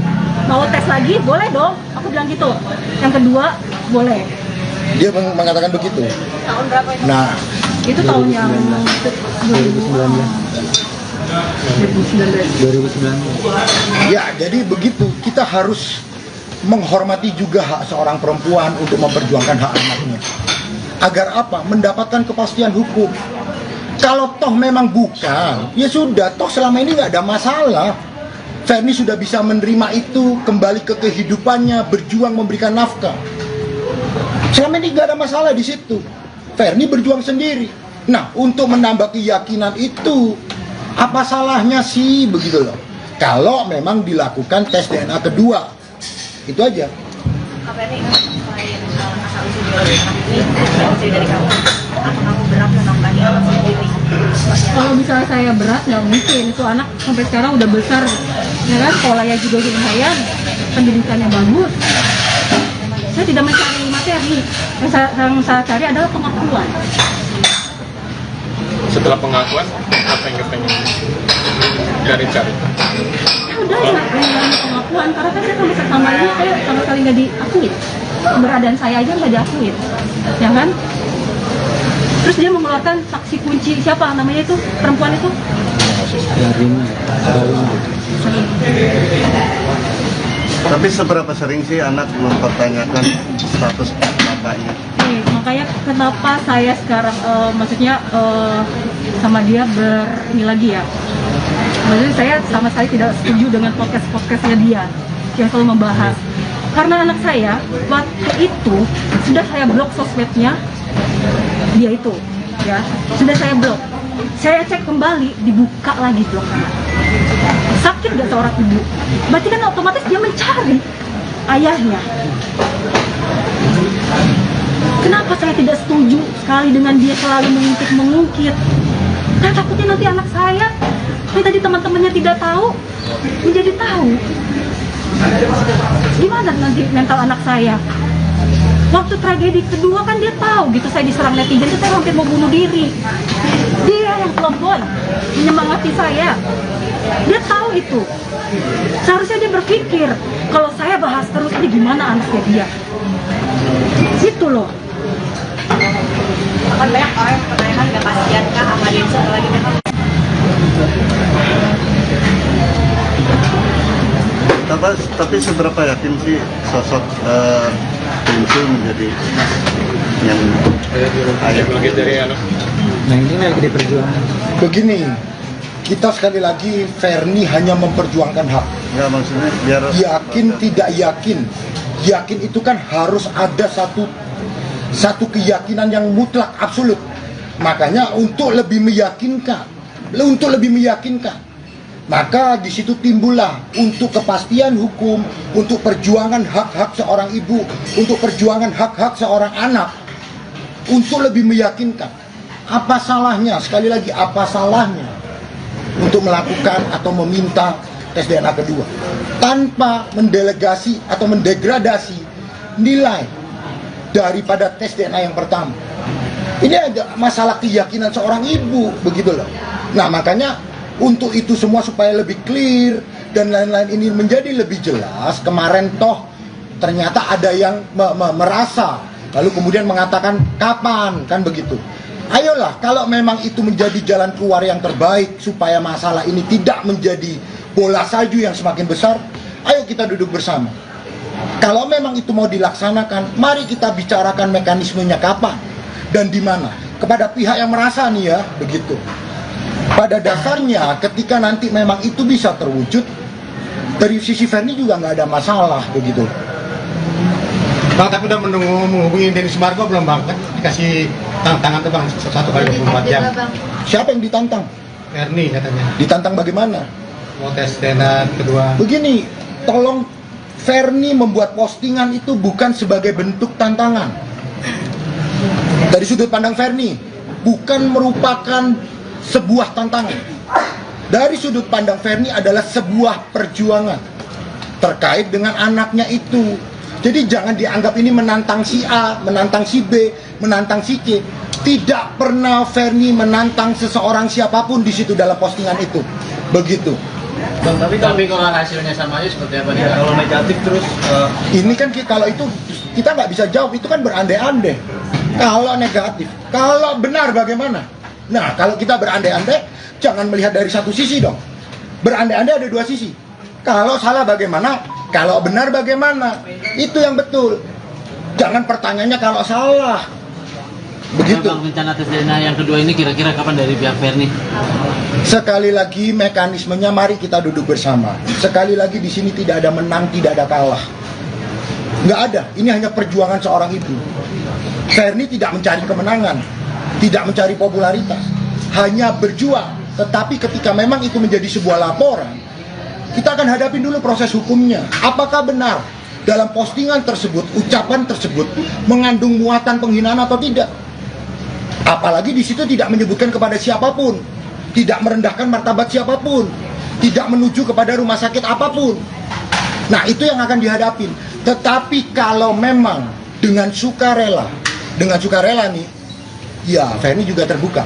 Speaker 3: mau tes lagi, boleh dong. Aku bilang gitu. Yang kedua, boleh.
Speaker 2: Dia mengatakan begitu.
Speaker 3: Tahun berapa itu?
Speaker 2: Nah,
Speaker 3: itu tahun yang
Speaker 13: 2019.
Speaker 2: Ya, jadi begitu. Kita harus menghormati juga hak seorang perempuan untuk memperjuangkan hak anaknya. Agar apa? Mendapatkan kepastian hukum. Kalau toh memang bukan, ya sudah, toh selama ini nggak ada masalah. Ferni sudah bisa menerima itu, kembali ke kehidupannya, berjuang memberikan nafkah. Selama ini nggak ada masalah di situ. Ferni berjuang sendiri. Nah, untuk menambah keyakinan itu, apa salahnya sih, begitu loh. Kalau memang dilakukan tes DNA kedua, itu aja.
Speaker 4: Kak Ferni, selain asal usul biologi ini, dari kamu, apa kamu berat menambahi anak sendiri?
Speaker 3: Kalau misalnya saya berat, nggak mungkin. Itu anak sampai sekarang udah besar, ya kan? Sekolahnya juga lumayan, pendidikannya bagus. Saya tidak mencari materi, yang saya cari adalah pengakuan.
Speaker 7: Setelah pengakuan, apa yang kepengen cari-cari?
Speaker 3: Ya udah, pengakuan. Karena kan saya kalau sama ini, saya sama sekali nggak diakui. Keberadaan saya aja nggak diakui, ya kan? Terus dia mengeluarkan saksi kunci, siapa namanya itu, perempuan itu?
Speaker 6: Tapi seberapa sering sih anak mempertanyakan status bapaknya?
Speaker 3: Makanya kenapa saya sekarang maksudnya sama dia ini lagi ya. Maksudnya saya sama sekali tidak setuju dengan podcastnya dia yang selalu membahas. Karena anak saya waktu itu sudah saya blok sosmednya dia itu, ya sudah saya blok. Saya cek kembali, dibuka lagi bloknya. Sakit gak seorang ibu? Berarti kan otomatis dia mencari ayahnya. Kenapa saya tidak setuju sekali dengan dia selalu mengungkit? Saya takutnya nanti anak saya, yang tadi teman-temannya tidak tahu, menjadi tahu. Gimana nanti mental anak saya? Waktu tragedi kedua kan dia tahu gitu, saya diserang netizen, itu saya hampir mau bunuh diri. Dia yang telepon, menyemangati saya. Dia tahu itu. Seharusnya dia berpikir, kalau saya bahas terus ini gimana anaknya dia. Gitu loh.
Speaker 4: Akan banyak orang yang pertanyakan nggak kasihan kah sama Densu lagi memang.
Speaker 6: Tapi seberapa yakin sih sosok Densu menjadi yang ayah dari anak?
Speaker 13: Nah ini lagi diperjuangkan.
Speaker 2: Begini, kita sekali lagi Ferni hanya memperjuangkan hak.
Speaker 6: Enggak, maksudnya biar
Speaker 2: yakin tidak yakin. Yakin itu kan harus ada satu keyakinan yang mutlak absolut. Makanya untuk lebih meyakinkan, maka di situ timbullah untuk kepastian hukum, untuk perjuangan hak-hak seorang ibu, untuk perjuangan hak-hak seorang anak, untuk lebih meyakinkan. Apa salahnya, sekali lagi apa salahnya untuk melakukan atau meminta tes DNA kedua tanpa mendelegasi atau mendegradasi nilai daripada tes DNA yang pertama. Ini ada masalah keyakinan seorang ibu, begitu loh. Nah makanya untuk itu semua supaya lebih clear dan lain-lain ini menjadi lebih jelas, kemarin toh ternyata ada yang merasa lalu kemudian mengatakan kapan, kan begitu. Ayolah, kalau memang itu menjadi jalan keluar yang terbaik supaya masalah ini tidak menjadi bola salju yang semakin besar, ayo kita duduk bersama. Kalau memang itu mau dilaksanakan, mari kita bicarakan mekanismenya kapan dan di mana. Kepada pihak yang merasa nih ya, begitu. Pada dasarnya ketika nanti memang itu bisa terwujud, dari sisi Ferni juga nggak ada masalah, begitu.
Speaker 8: Bang, tapi udah menghubungi Denny Sumargo belum bang? Kan dikasih tantangan tuh bang, 1x24 jam.
Speaker 2: Siapa yang ditantang?
Speaker 8: Ferni katanya.
Speaker 2: Ditantang bagaimana?
Speaker 8: Mau tes DNA kedua.
Speaker 2: Begini, tolong Ferni membuat postingan itu bukan sebagai bentuk tantangan. Dari sudut pandang Ferni, bukan merupakan sebuah tantangan. Dari sudut pandang Ferni adalah sebuah perjuangan terkait dengan anaknya itu. Jadi jangan dianggap ini menantang si A, menantang si B, menantang si C. Tidak pernah Ferni menantang seseorang siapapun di situ dalam postingan itu. Begitu.
Speaker 5: Bang, tapi kalau hasilnya sama aja seperti apa nih? Kalau negatif terus
Speaker 2: ini kan kalau itu kita nggak bisa jawab, itu kan berandai-andai. Kalau negatif, kalau benar bagaimana? Nah, kalau kita berandai-andai, jangan melihat dari satu sisi dong. Berandai-andai ada dua sisi. Kalau salah bagaimana? Kalau benar bagaimana? Itu yang betul. Jangan pertanyaannya kalau salah. Begitu.
Speaker 5: Bang, rencana tes DNA yang kedua ini kira-kira kapan dari pihak Ferni?
Speaker 2: Sekali lagi mekanismenya mari kita duduk bersama. Sekali lagi di sini tidak ada menang, tidak ada kalah. Nggak ada. Ini hanya perjuangan seorang ibu. Ferni tidak mencari kemenangan, tidak mencari popularitas, hanya berjuang. Tetapi ketika memang itu menjadi sebuah laporan, kita akan hadapin dulu proses hukumnya. Apakah benar dalam postingan tersebut, ucapan tersebut mengandung muatan penghinaan atau tidak? Apalagi di situ tidak menyebutkan kepada siapapun, tidak merendahkan martabat siapapun, tidak menuju kepada rumah sakit apapun. Nah, itu yang akan dihadapin. Tetapi kalau memang dengan sukarela nih, ya Ferni juga terbuka.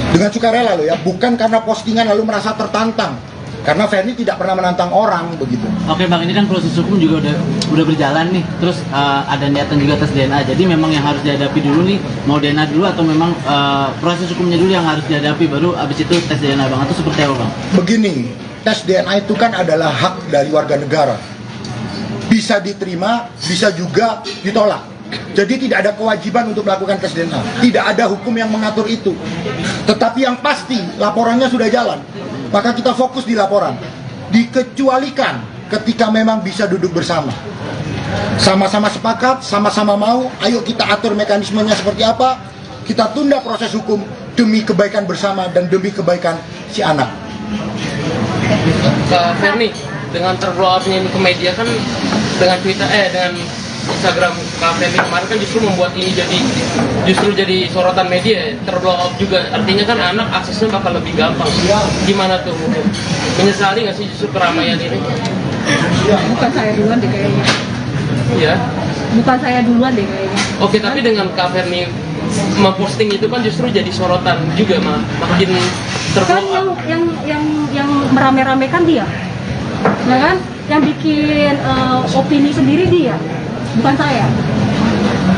Speaker 2: Dengan sukarela loh ya, bukan karena postingan lalu merasa tertantang. Karena Ferni tidak pernah menantang orang, begitu.
Speaker 5: Oke bang, ini kan proses hukum juga udah berjalan nih. Terus ada niatan juga tes DNA. Jadi memang yang harus dihadapi dulu nih, mau DNA dulu atau memang proses hukumnya dulu yang harus dihadapi, baru abis itu tes DNA bang. Itu seperti apa bang? Begini,
Speaker 2: tes DNA itu kan adalah hak dari warga negara. Bisa diterima, bisa juga ditolak. Jadi tidak ada kewajiban untuk melakukan tes DNA. Tidak ada hukum yang mengatur itu. Tetapi yang pasti, laporannya sudah jalan. Maka kita fokus di laporan. Dikecualikan ketika memang bisa duduk bersama. Sama-sama sepakat, sama-sama mau, ayo kita atur mekanismenya seperti apa. Kita tunda proses hukum demi kebaikan bersama dan demi kebaikan si anak.
Speaker 1: Kak Ferni, dengan terblow up-nya ini ke media kan, dengan Twitter, dengan Instagram Kak Ferni kemarin kan justru membuat ini jadi sorotan media, terblow up juga. Artinya kan anak aksesnya bakal lebih gampang. Gimana tuh? Menyesali nggak sih justru keramaian ini?
Speaker 3: Bukan saya duluan deh kayaknya.
Speaker 1: Iya.
Speaker 3: Bukan saya duluan deh kayaknya.
Speaker 1: Oke, tapi dengan Kak Ferni memposting itu kan justru jadi sorotan juga, makin
Speaker 3: Kan
Speaker 1: terblow up.
Speaker 3: yang merame-ramekan dia. ya kan? Yang bikin opini sendiri dia, bukan saya.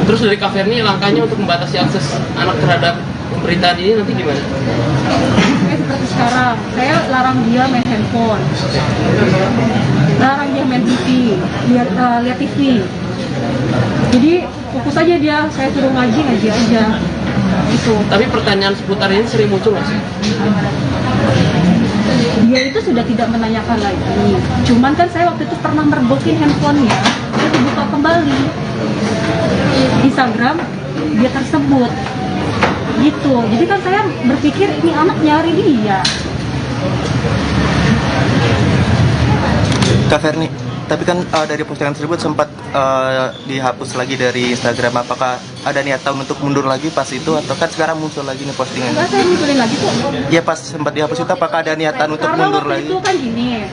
Speaker 1: Terus dari Kak Ferni langkahnya untuk membatasi akses anak terhadap pemberitaan ini nanti gimana?
Speaker 3: Kayak seperti sekarang, saya larang dia main handphone, larang dia main TV, lihat TV. Jadi fokus aja dia, saya suruh ngaji aja. Gitu.
Speaker 1: Tapi pertanyaan seputar ini sering muncul nggak sih?
Speaker 3: Dia itu sudah tidak menanyakan lagi. Cuman kan saya waktu itu pernah mergokin handphonenya, saya dibuka kembali Instagram dia tersebut. Gitu. Jadi kan saya berpikir ini anak nyari dia.
Speaker 9: Kak Ferni, tapi kan dari postingan tersebut sempat dihapus lagi dari Instagram. Apakah ada niatan untuk mundur lagi pas itu, atau kan sekarang muncul lagi nih postingan?
Speaker 3: Enggak, saya munculin lagi kok.
Speaker 9: Ya pas sempat dihapus itu, apakah ada niatan untuk
Speaker 3: Karena
Speaker 9: mundur
Speaker 3: waktu
Speaker 9: lagi?
Speaker 3: itu kan gini,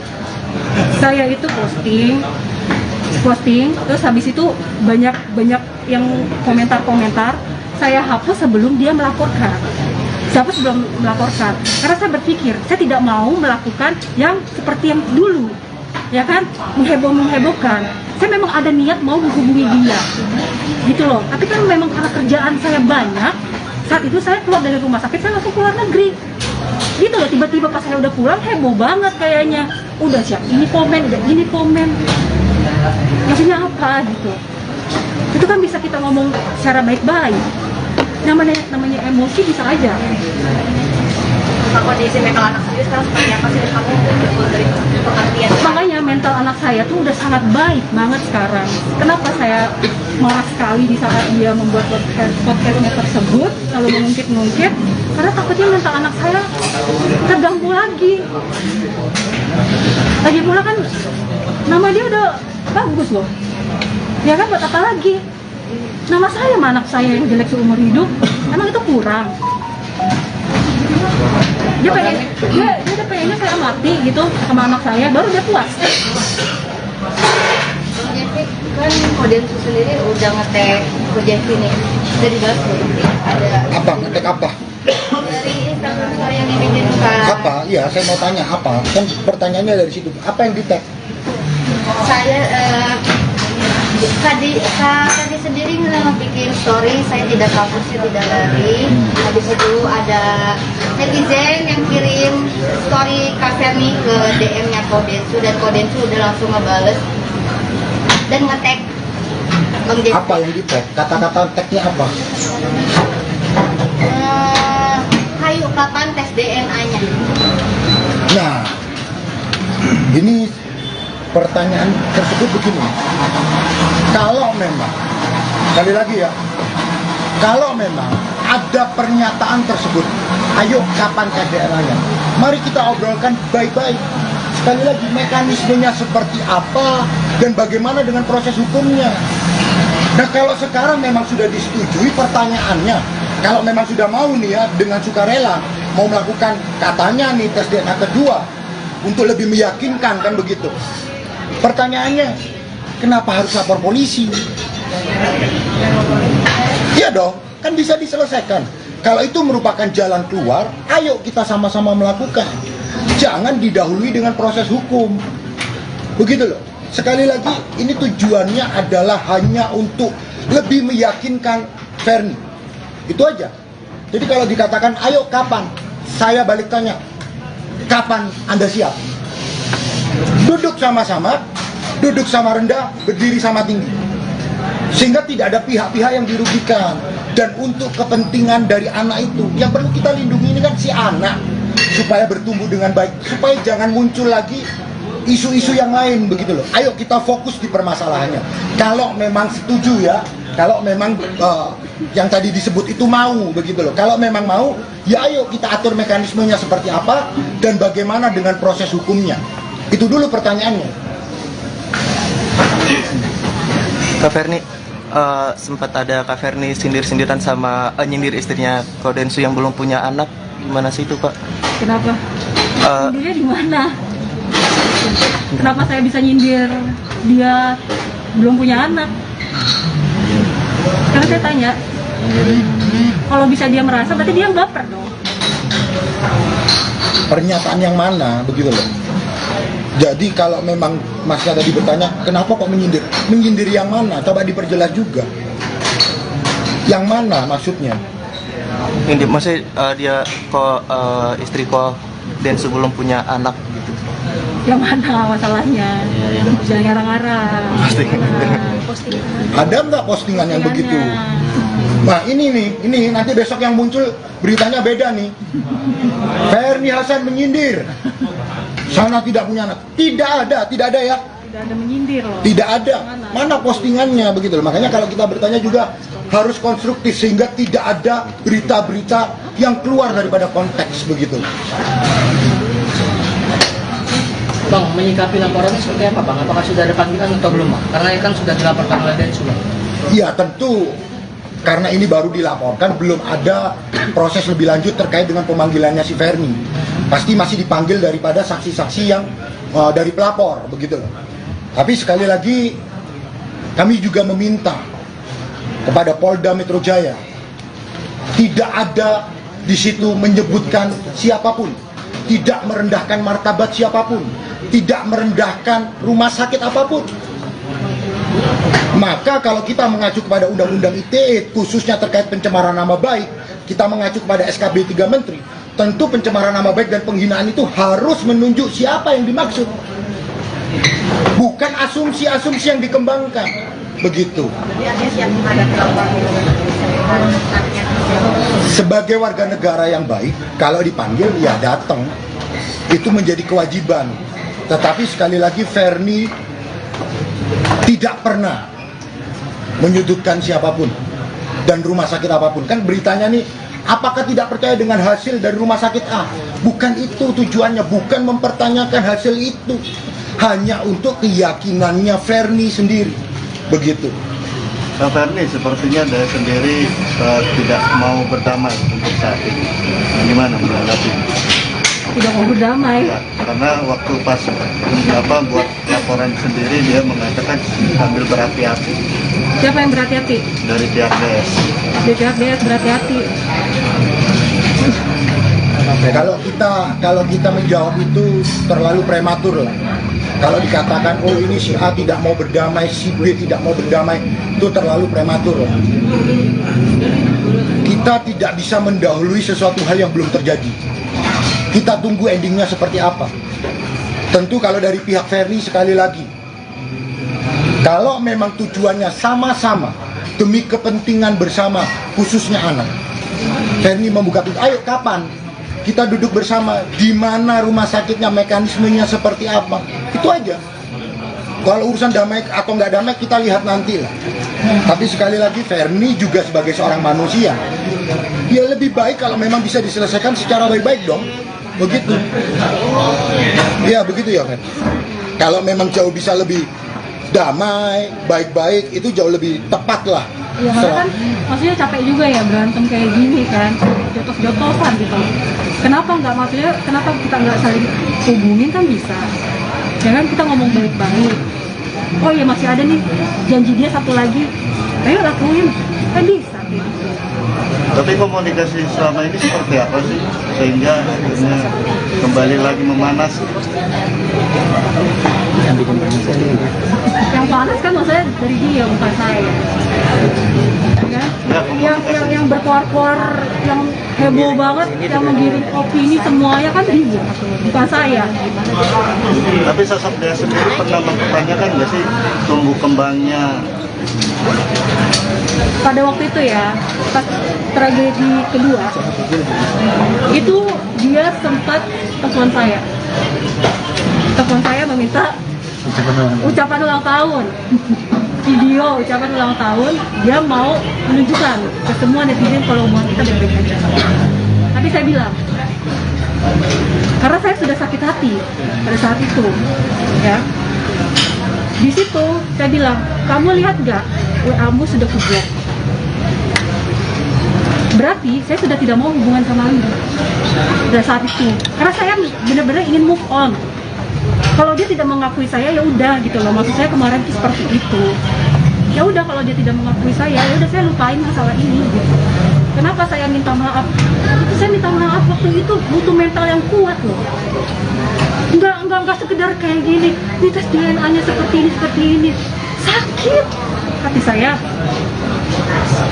Speaker 3: saya itu posting, terus habis itu banyak yang komentar, saya hapus sebelum dia melaporkan. Siapa sebelum melaporkan? Karena saya berpikir, saya tidak mau melakukan yang seperti yang dulu, ya kan, menghebohkan. Saya memang ada niat mau menghubungi dia, gitu loh. Tapi kan memang karena kerjaan saya banyak, saat itu saya keluar dari rumah sakit, saya langsung keluar negeri. Gitu loh, tiba-tiba pas saya udah pulang, heboh banget kayaknya. Udah siap, ini komen, udah ini komen. Maksudnya apa gitu? Itu kan bisa kita ngomong secara baik-baik. Namanya emosi bisa aja.
Speaker 10: Kondisi mental anak sendiri sekarang seperti apa sih kamu dari pengertian?
Speaker 3: Makanya mental anak saya tuh udah sangat baik banget sekarang. Kenapa saya marah sekali di saat dia membuat podcastnya tersebut, lalu mengungkit-ungkit? Karena takutnya mental anak saya terganggu lagi. Lagi pula kan nama dia udah bagus loh. Ya kan, buat apa lagi? Nama saya sama anak saya yang jelek seumur hidup, emang itu kurang? Dia pengennya saya mati gitu sama anak saya, baru dia puas.
Speaker 10: Kan Kodensu sendiri udah ngetek Kojensi nih, dari bahas belum? Ada
Speaker 2: Apa? Ngetek apa?
Speaker 10: dari Instagram saya yang dibikinkan.
Speaker 2: Apa? Iya, saya mau tanya apa? Kan pertanyaannya dari situ. Apa yang di-tag?
Speaker 10: Saya tadi sendiri bikin story, saya tidak kabur, saya tidak lari. Habis itu ada netizen yang kirim story Kak Ferni ke DM-nya Kodensu, dan Kodensu udah langsung ngebales dan nge-tag Bang Jeffrey.
Speaker 2: Apa yang di-tag? Kata-kata tagnya apa?
Speaker 10: Hayu kapan tes DNA-nya?
Speaker 2: Nah, ini pertanyaan tersebut begini. Kalau memang, sekali lagi ya, kalau memang ada pernyataan tersebut, ayo kapan tes DNA-nya? Mari kita obrolkan baik-baik. Sekali lagi, mekanismenya seperti apa dan bagaimana dengan proses hukumnya. Nah, kalau sekarang memang sudah disetujui, pertanyaannya, kalau memang sudah mau nih ya, dengan sukarela mau melakukan katanya nih tes DNA kedua untuk lebih meyakinkan, kan begitu. Pertanyaannya, kenapa harus lapor polisi? Iya dong, kan bisa diselesaikan. Kalau itu merupakan jalan keluar, ayo kita sama-sama melakukan. Jangan didahului dengan proses hukum. Begitu loh. Sekali lagi, ini tujuannya adalah hanya untuk lebih meyakinkan Ferni. Itu aja. Jadi kalau dikatakan, ayo kapan? Saya balik tanya, kapan Anda siap? Duduk sama-sama, duduk sama rendah, berdiri sama tinggi. Sehingga tidak ada pihak-pihak yang dirugikan. Dan untuk kepentingan dari anak itu, yang perlu kita lindungi ini kan si anak, supaya bertumbuh dengan baik, supaya jangan muncul lagi isu-isu yang lain, begitu loh. Ayo kita fokus di permasalahannya. Kalau memang setuju ya, kalau memang yang tadi disebut itu mau, begitu loh. Kalau memang mau, ya ayo kita atur mekanismenya seperti apa dan bagaimana dengan proses hukumnya. Itu dulu pertanyaannya.
Speaker 9: Kak Ferni, sempat ada Kak Ferni sindir-sindiran sama nyindir istrinya Kodensu yang belum punya anak. Gimana sih itu, Pak?
Speaker 3: Kenapa? Nyindirnya di mana? Kenapa saya bisa nyindir dia belum punya anak? Karena saya tanya, kalau bisa dia merasa, berarti dia baper dong.
Speaker 2: Pernyataan yang mana, begitu loh. Jadi kalau memang Masnya tadi bertanya, kenapa kok menyindir? Menyindir yang mana? Coba diperjelas juga. Yang mana maksudnya?
Speaker 9: Ini maksudnya dia kok istri kok Densu belum punya anak gitu.
Speaker 3: Yang mana masalahnya? Jangan ngarang-ngarang.
Speaker 2: Ada nggak postingan yang begitu? Nah ini nanti besok yang muncul beritanya beda nih. Ferni Hasan menyindir. Sana tidak punya anak. Tidak ada ya.
Speaker 3: Tidak ada menyindir loh.
Speaker 2: Tidak ada. Mana postingannya begitu loh. Makanya kalau kita bertanya juga harus konstruktif sehingga tidak ada berita-berita yang keluar daripada konteks begitu.
Speaker 12: Bang, menyikapi laporan ini seperti apa Bang? Apakah sudah ada panggilan atau belum Bang? Karena kan sudah dilaporkan oleh Densu Bang.
Speaker 2: Ya tentu, karena ini baru dilaporkan, belum ada proses lebih lanjut terkait dengan pemanggilannya si Ferni. Pasti masih dipanggil daripada saksi-saksi yang dari pelapor begitu loh. Tapi sekali lagi kami juga meminta kepada Polda Metro Jaya, tidak ada di situ menyebutkan siapapun, tidak merendahkan martabat siapapun, tidak merendahkan rumah sakit apapun. Maka kalau kita mengacu kepada Undang-Undang ITE khususnya terkait pencemaran nama baik, kita mengacu kepada SKB 3 Menteri, tentu pencemaran nama baik dan penghinaan itu harus menunjuk siapa yang dimaksud, bukan asumsi-asumsi yang dikembangkan begitu. Sebagai warga negara yang baik, kalau dipanggil ya datang, itu menjadi kewajiban. Tetapi sekali lagi Ferni tidak pernah menyudutkan siapapun dan rumah sakit apapun. Kan beritanya nih, apakah tidak percaya dengan hasil dari rumah sakit A? Bukan itu tujuannya, bukan mempertanyakan hasil itu, hanya untuk keyakinannya Ferni sendiri begitu.
Speaker 6: Pak Ferni sepertinya dari sendiri tidak mau berdamai untuk saat ini. Gimana menanggapi?
Speaker 3: Tidak mau berdamai.
Speaker 6: Ya, karena waktu pas buat laporan sendiri dia mengatakan sambil berhati-hati.
Speaker 3: Siapa yang berhati-hati?
Speaker 6: Dari pihak DS.
Speaker 3: Dari pihak DS berhati-hati.
Speaker 2: Kalau kita menjawab itu terlalu prematur lah. Kalau dikatakan oh ini si A tidak mau berdamai, si B tidak mau berdamai, itu terlalu prematur lah. Kita tidak bisa mendahului sesuatu hal yang belum terjadi. Kita tunggu endingnya seperti apa. Tentu kalau dari pihak Ferni sekali lagi, kalau memang tujuannya sama-sama demi kepentingan bersama, khususnya anak, Ferni membuka pintu, ayo kapan kita duduk bersama, di mana rumah sakitnya, mekanismenya seperti apa, itu aja. Kalau urusan damai atau nggak damai kita lihat nanti lah. Tapi sekali lagi Ferni juga sebagai seorang manusia, ya lebih baik kalau memang bisa diselesaikan secara baik-baik dong, begitu. Ya begitu ya Fer. Kalau memang jauh bisa lebih damai, baik-baik, itu jauh lebih tepat lah.
Speaker 3: Ya kan maksudnya capek juga ya berantem kayak gini kan, jotos-jotosan gitu. Kenapa nggak, maksudnya kenapa kita nggak saling hubungin kan bisa. Jangan kita ngomong baik-baik. Oh iya masih ada nih janji dia satu lagi, ayo lakuin, kan bisa.
Speaker 6: Tapi komunikasi selama ini seperti apa sih sehingga akhirnya kembali lagi memanas?
Speaker 3: Yang panas kan maksudnya dari dia bukan saya. Ya, yang berkuar-kuar, yang heboh banget, yang menggiring opini semuanya kan dia, bukan saya.
Speaker 6: Tapi sosok dia sendiri pernah mempertanyakan nggak sih tumbuh kembangnya?
Speaker 3: Pada waktu itu ya, pas tragedi kedua, itu dia sempat telepon saya meminta ucapan ulang tahun, video ucapan ulang tahun. Dia mau menunjukkan ke semua netizen kalau hubungan kita baik-baik aja. Tapi saya bilang, karena saya sudah sakit hati pada saat itu, ya. Di situ saya bilang, kamu lihat nggak WA-mu sudah kublok. Berarti saya sudah tidak mau hubungan sama Anda pada saat itu, karena saya benar-benar ingin move on. Kalau dia tidak mengakui saya ya udah gitu loh, maksud saya kemarin itu seperti itu. Ya udah kalau dia tidak mengakui saya, ya udah saya lupain masalah ini gitu. Kenapa saya minta maaf? Itu saya minta maaf waktu itu butuh mental yang kuat loh. Enggak sekedar kayak gini. Ini tes DNA-nya seperti ini. Sakit hati saya.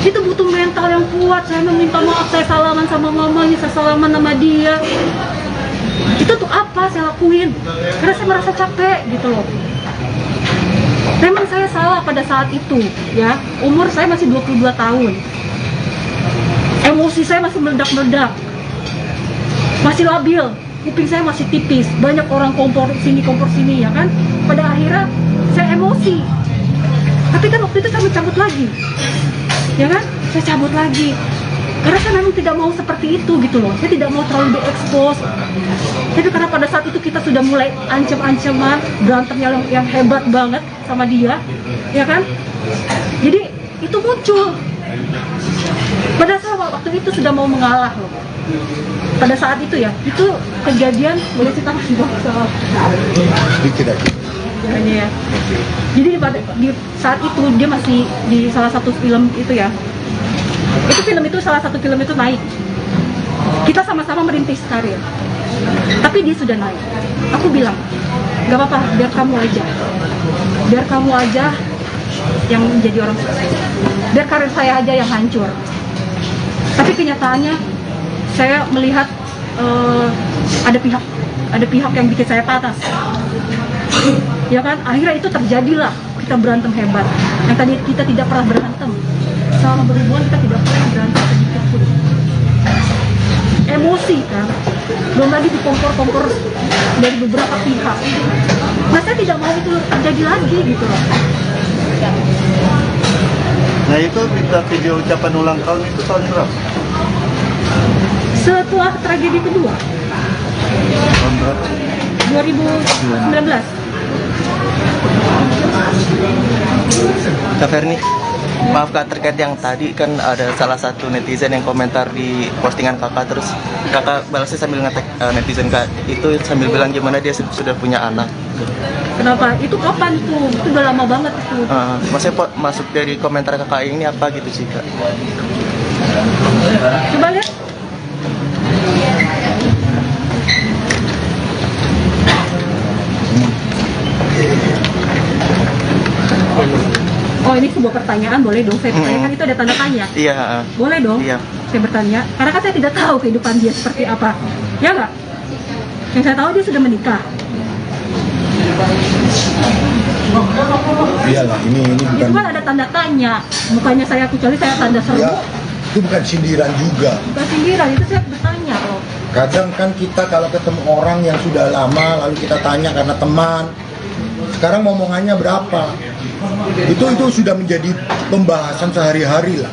Speaker 3: Itu butuh mental yang kuat. Saya meminta maaf, saya salaman sama mamanya, saya salaman sama dia. Itu tuh apa saya lakuin? Karena saya merasa capek gitu loh. Memang saya salah pada saat itu, ya. Umur saya masih 22 tahun. Emosi saya masih meledak-meledak. Masih labil. Kuping saya masih tipis. Banyak orang kompor sini, ya kan? Pada akhirnya saya emosi. Tapi kan waktu itu saya mencabut lagi. Ya kan? Saya cabut lagi. Karena saya memang tidak mau seperti itu gitu loh. Saya tidak mau terlalu diekspos. Tapi karena pada saat itu kita sudah mulai ancam-ancaman, berantemnya yang hebat banget sama dia, ya kan? Jadi itu muncul. Pada saat waktu itu sudah mau mengalah loh. Pada saat itu ya, itu kejadian boleh cerita masih soal.
Speaker 2: Sedikit aja.
Speaker 3: Ya. Jadi di saat itu dia masih di salah satu film itu ya. Salah satu film itu naik. Kita sama-sama merintis karir. Tapi dia sudah naik. Aku bilang, gak apa-apa, biar kamu aja. Biar kamu aja yang menjadi orang sukses. Biar karir saya aja yang hancur. Tapi kenyataannya saya melihat ada pihak yang bikin saya panas. Ya kan, akhirnya itu terjadilah kita berantem hebat. Yang tadi kita tidak pernah berantem. Selama berhubungan kita tidak pernah berantem sedikit pun. Emosi kan, belum lagi dikompor-kompor dari beberapa pihak. Nah saya tidak mau itu terjadi lagi gitu loh.
Speaker 6: Nah itu video ucapan ulang tahun itu tahun berapa?
Speaker 3: Setelah tragedi kedua,
Speaker 6: Tahun berapa?
Speaker 3: 2019.
Speaker 9: Kak Ferni, maaf Kak, terkait yang tadi kan ada salah satu netizen yang komentar di postingan Kakak, terus Kakak balasnya sambil ngetek netizen Kak itu sambil bilang gimana dia sudah punya anak.
Speaker 3: Kenapa? Itu kapan tuh? Itu udah lama banget itu.
Speaker 9: Maksudnya masuk dari komentar Kakak ini apa gitu sih Kak?
Speaker 3: Coba lihat. Oh ini sebuah pertanyaan, boleh dong saya pertanyakan, itu ada tanda tanya?
Speaker 9: Iya.
Speaker 3: Boleh dong?
Speaker 9: Iya.
Speaker 3: Saya bertanya, karena kan saya tidak tahu kehidupan dia seperti apa. Ya nggak? Yang saya tahu dia sudah menikah.
Speaker 2: Iyalah, ini bukan.
Speaker 3: Itu kan ada tanda tanya. Bukannya saya kecuali saya tanda seru.
Speaker 2: Ya, itu bukan sindiran juga.
Speaker 3: Bukan sindiran, itu saya bertanya loh.
Speaker 2: Kadang kan kita kalau ketemu orang yang sudah lama lalu kita tanya karena teman. Sekarang ngomongannya berapa? Itu sudah menjadi pembahasan sehari-hari lah.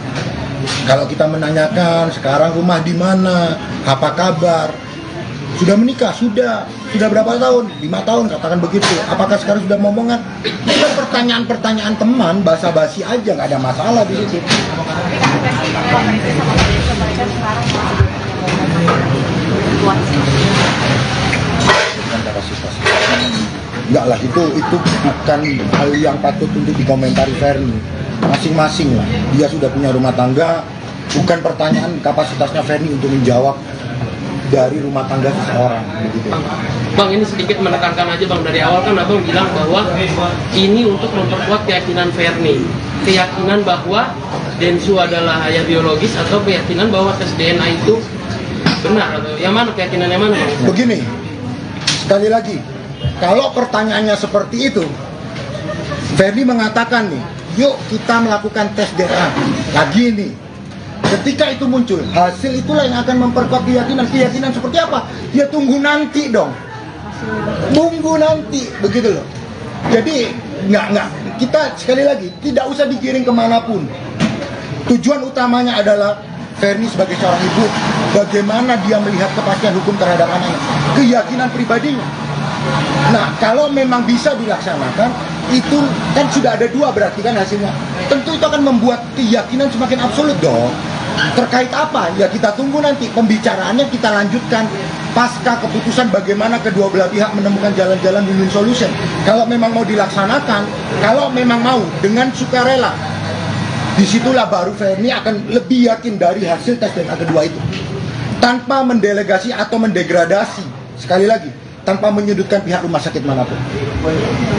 Speaker 2: Kalau kita menanyakan sekarang rumah di mana, apa kabar, sudah menikah, sudah berapa tahun? 5 tahun katakan begitu. Apakah sekarang sudah ngomongan? Itu pertanyaan-pertanyaan teman, basa-basi aja, nggak ada masalah di situ. Enggak lah, itu bukan hal yang patut untuk dikomentari Ferni. Masing-masing lah, dia sudah punya rumah tangga. Bukan pertanyaan kapasitasnya Ferni untuk menjawab dari rumah tangga seseorang begitu.
Speaker 1: Bang, ini sedikit menekankan aja Bang, dari awal kan Abang bilang bahwa ini untuk memperkuat keyakinan Ferni, keyakinan bahwa Densu adalah ayah biologis, atau keyakinan bahwa tes DNA itu benar, atau yang mana, keyakinan yang mana Bang?
Speaker 2: Begini, sekali lagi, kalau pertanyaannya seperti itu, Ferni mengatakan nih, yuk kita melakukan tes DNA lagi nih. Ketika itu muncul, hasil itulah yang akan memperkuat keyakinan. Keyakinan seperti apa? Ya tunggu nanti dong. Tunggu nanti, begitu loh. Jadi nggak, kita sekali lagi tidak usah digiring kemanapun. Tujuan utamanya adalah Ferni sebagai seorang ibu, bagaimana dia melihat kepastian hukum terhadap anaknya, keyakinan pribadinya. Nah, kalau memang bisa dilaksanakan, itu kan sudah ada 2 berarti kan hasilnya. Tentu itu akan membuat keyakinan semakin absolut dong. Terkait apa? Ya kita tunggu nanti pembicaraannya, kita lanjutkan pasca keputusan bagaimana kedua belah pihak menemukan jalan-jalan win-win solution. Kalau memang mau dilaksanakan, kalau memang mau dengan sukarela, Disitulah baru Ferni akan lebih yakin dari hasil tes DNA kedua itu, tanpa mendelegasi atau mendegradasi, sekali lagi, tanpa menyudutkan pihak rumah sakit manapun.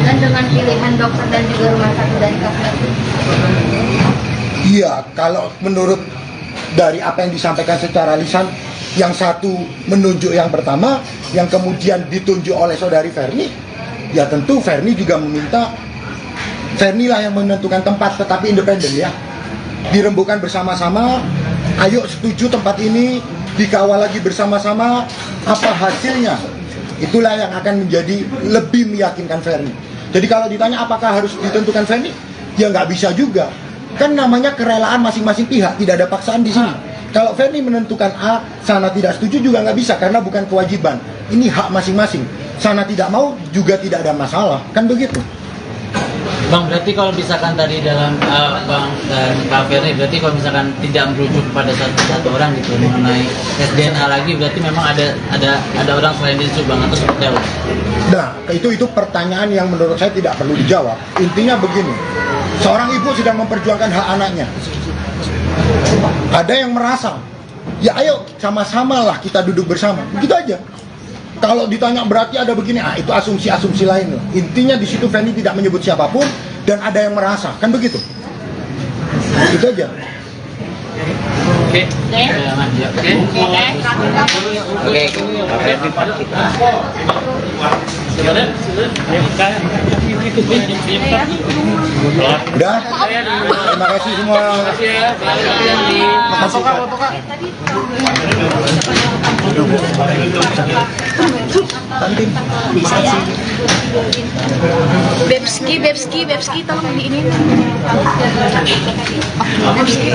Speaker 10: Dan dengan pilihan dokter dan juga rumah sakit dari KPRI.
Speaker 2: Iya, kalau menurut dari apa yang disampaikan secara lisan, yang satu menunjuk yang pertama, yang kemudian ditunjuk oleh saudari Ferni, ya tentu Ferni juga meminta, Ferni lah yang menentukan tempat, tetapi independen ya. Dirembukan bersama-sama, ayo setuju tempat ini, dikawal lagi bersama-sama, apa hasilnya? Itulah yang akan menjadi lebih meyakinkan Ferni. Jadi kalau ditanya apakah harus ditentukan Ferni, ya nggak bisa juga. Kan namanya kerelaan masing-masing pihak, tidak ada paksaan di sini. Kalau Ferni menentukan A, sana tidak setuju juga nggak bisa, karena bukan kewajiban. Ini hak masing-masing. Sana tidak mau juga tidak ada masalah, kan begitu.
Speaker 5: Bang, berarti kalau misalkan tadi dalam Bang dan Kak Ferni, berarti kalau misalkan tidak merujuk pada satu orang gitu mengenai tes DNA lagi, berarti memang ada orang selain Densu, Bang, atau seperti apa?
Speaker 2: Nah, itu pertanyaan yang menurut saya tidak perlu dijawab. Intinya begini, seorang ibu sedang memperjuangkan hak anaknya. Ada yang merasa, ya ayo sama-sama lah kita duduk bersama, begitu aja. Kalau ditanya berarti ada begini, itu asumsi-asumsi lain loh. Intinya di situ Ferni tidak menyebut siapapun dan ada yang merasa, kan begitu. Itu aja.
Speaker 1: Oke.
Speaker 2: Udah. Terima kasih semua. Makasih.
Speaker 4: Bebski, tolong di ini. Bebski,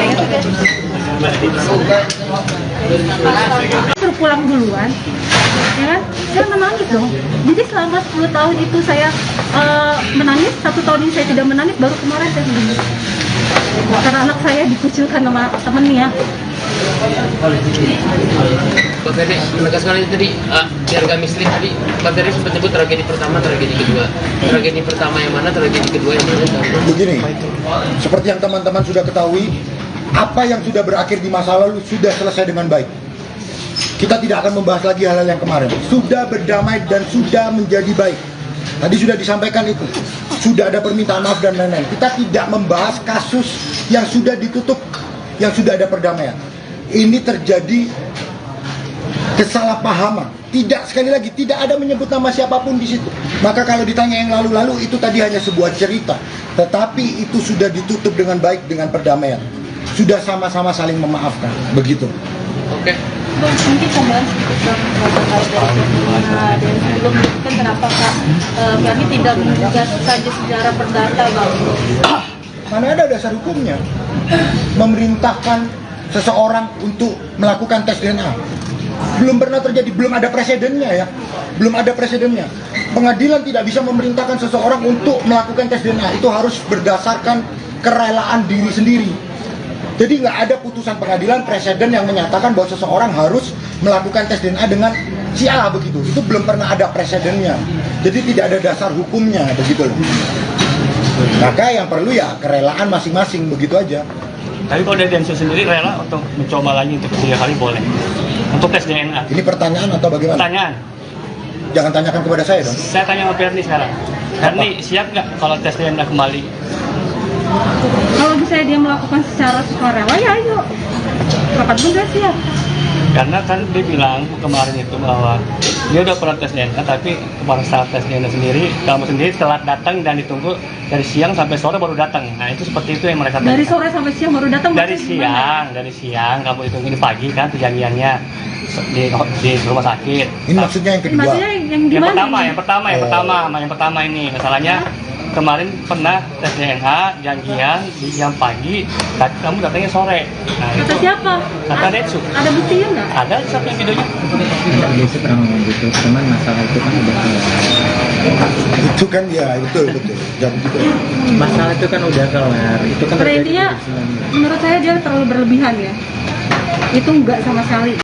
Speaker 3: Suruh pulang duluan, ya kan? Saya menangis dong. Jadi selama 10 tahun itu saya menangis, 1 tahun ini saya tidak menangis, baru kemarin saya menangis. Karena anak saya dikucilkan sama temennya.
Speaker 1: Pak Ferdi menegaskan tadi, biar gak mislead tadi, Pak Ferdi sempat nyebut tragedi pertama, tragedi kedua. Tragedi pertama yang mana, tragedi kedua yang mana?
Speaker 2: Begini, seperti yang teman-teman sudah ketahui, apa yang sudah berakhir di masa lalu sudah selesai dengan baik. Kita tidak akan membahas lagi hal-hal yang kemarin. Sudah berdamai dan sudah menjadi baik. Tadi sudah disampaikan itu. Sudah ada permintaan maaf dan lain-lain. Kita tidak membahas kasus yang sudah ditutup, yang sudah ada perdamaian. Ini terjadi kesalahpahaman. Tidak, sekali lagi, tidak ada menyebut nama siapapun di situ. Maka kalau ditanya yang lalu-lalu, itu tadi hanya sebuah cerita. Tetapi itu sudah ditutup dengan baik dengan perdamaian. Sudah sama-sama saling memaafkan, begitu.
Speaker 1: Oke.
Speaker 4: Bang, mungkin tambahan sedikit Bang terkait dari sebelum kan kenapa Kak kami tidak menggugat saja sejarah perdata Bang?
Speaker 2: Mana ada dasar hukumnya memerintahkan seseorang untuk melakukan tes DNA? Belum pernah terjadi, belum ada presidennya ya. Belum ada presidennya. Pengadilan tidak bisa memerintahkan seseorang untuk melakukan tes DNA. Itu harus berdasarkan kerelaan diri sendiri. Jadi nggak ada putusan pengadilan presiden yang menyatakan bahwa seseorang harus melakukan tes DNA dengan si A begitu. Itu belum pernah ada presidennya. Jadi tidak ada dasar hukumnya begitu loh. Maka yang perlu ya kerelaan masing-masing begitu aja.
Speaker 11: Tapi kalau dari Densu sendiri rela untuk mencoba lagi untuk 3 kali boleh untuk tes DNA.
Speaker 2: Ini pertanyaan atau bagaimana?
Speaker 11: Pertanyaan.
Speaker 2: Jangan tanyakan kepada saya dong.
Speaker 11: Saya tanya sama Ferni sekarang. Ferni siap nggak kalau tes DNA kembali?
Speaker 3: Kalau misalnya dia melakukan secara sukarela, ya ayo. Kapan pun dia siap.
Speaker 11: Karena kan dia bilang kemarin itu bahwa dia udah pernah tes DNA, tapi pada saat tes DNA sendiri, kamu sendiri telat datang dan ditunggu dari siang sampai sore baru datang. Nah itu seperti itu yang mereka
Speaker 3: Dari sore sampai siang baru datang.
Speaker 11: Dari siang kamu ditunggu di pagi kan perjanjiannya di rumah sakit.
Speaker 2: Ini maksudnya yang kedua.
Speaker 3: Maksudnya yang
Speaker 11: pertama ini masalahnya. Kemarin pernah tes DNA janjian di jam pagi, tapi kamu datangnya sore. Nah,
Speaker 3: kata siapa?
Speaker 11: Kata Densu.
Speaker 3: Ada buktinya nggak?
Speaker 11: Ada satu videonya.
Speaker 13: Densu pernah ngomong gitu, cuman masalah itu kan udah kelar.
Speaker 2: Itu kan ya betul. Jam gitu.
Speaker 13: Masalah itu kan udah kelar. Itu kan
Speaker 3: Pada intinya, menurut saya dia terlalu berlebihan ya. Itu nggak sama sekali.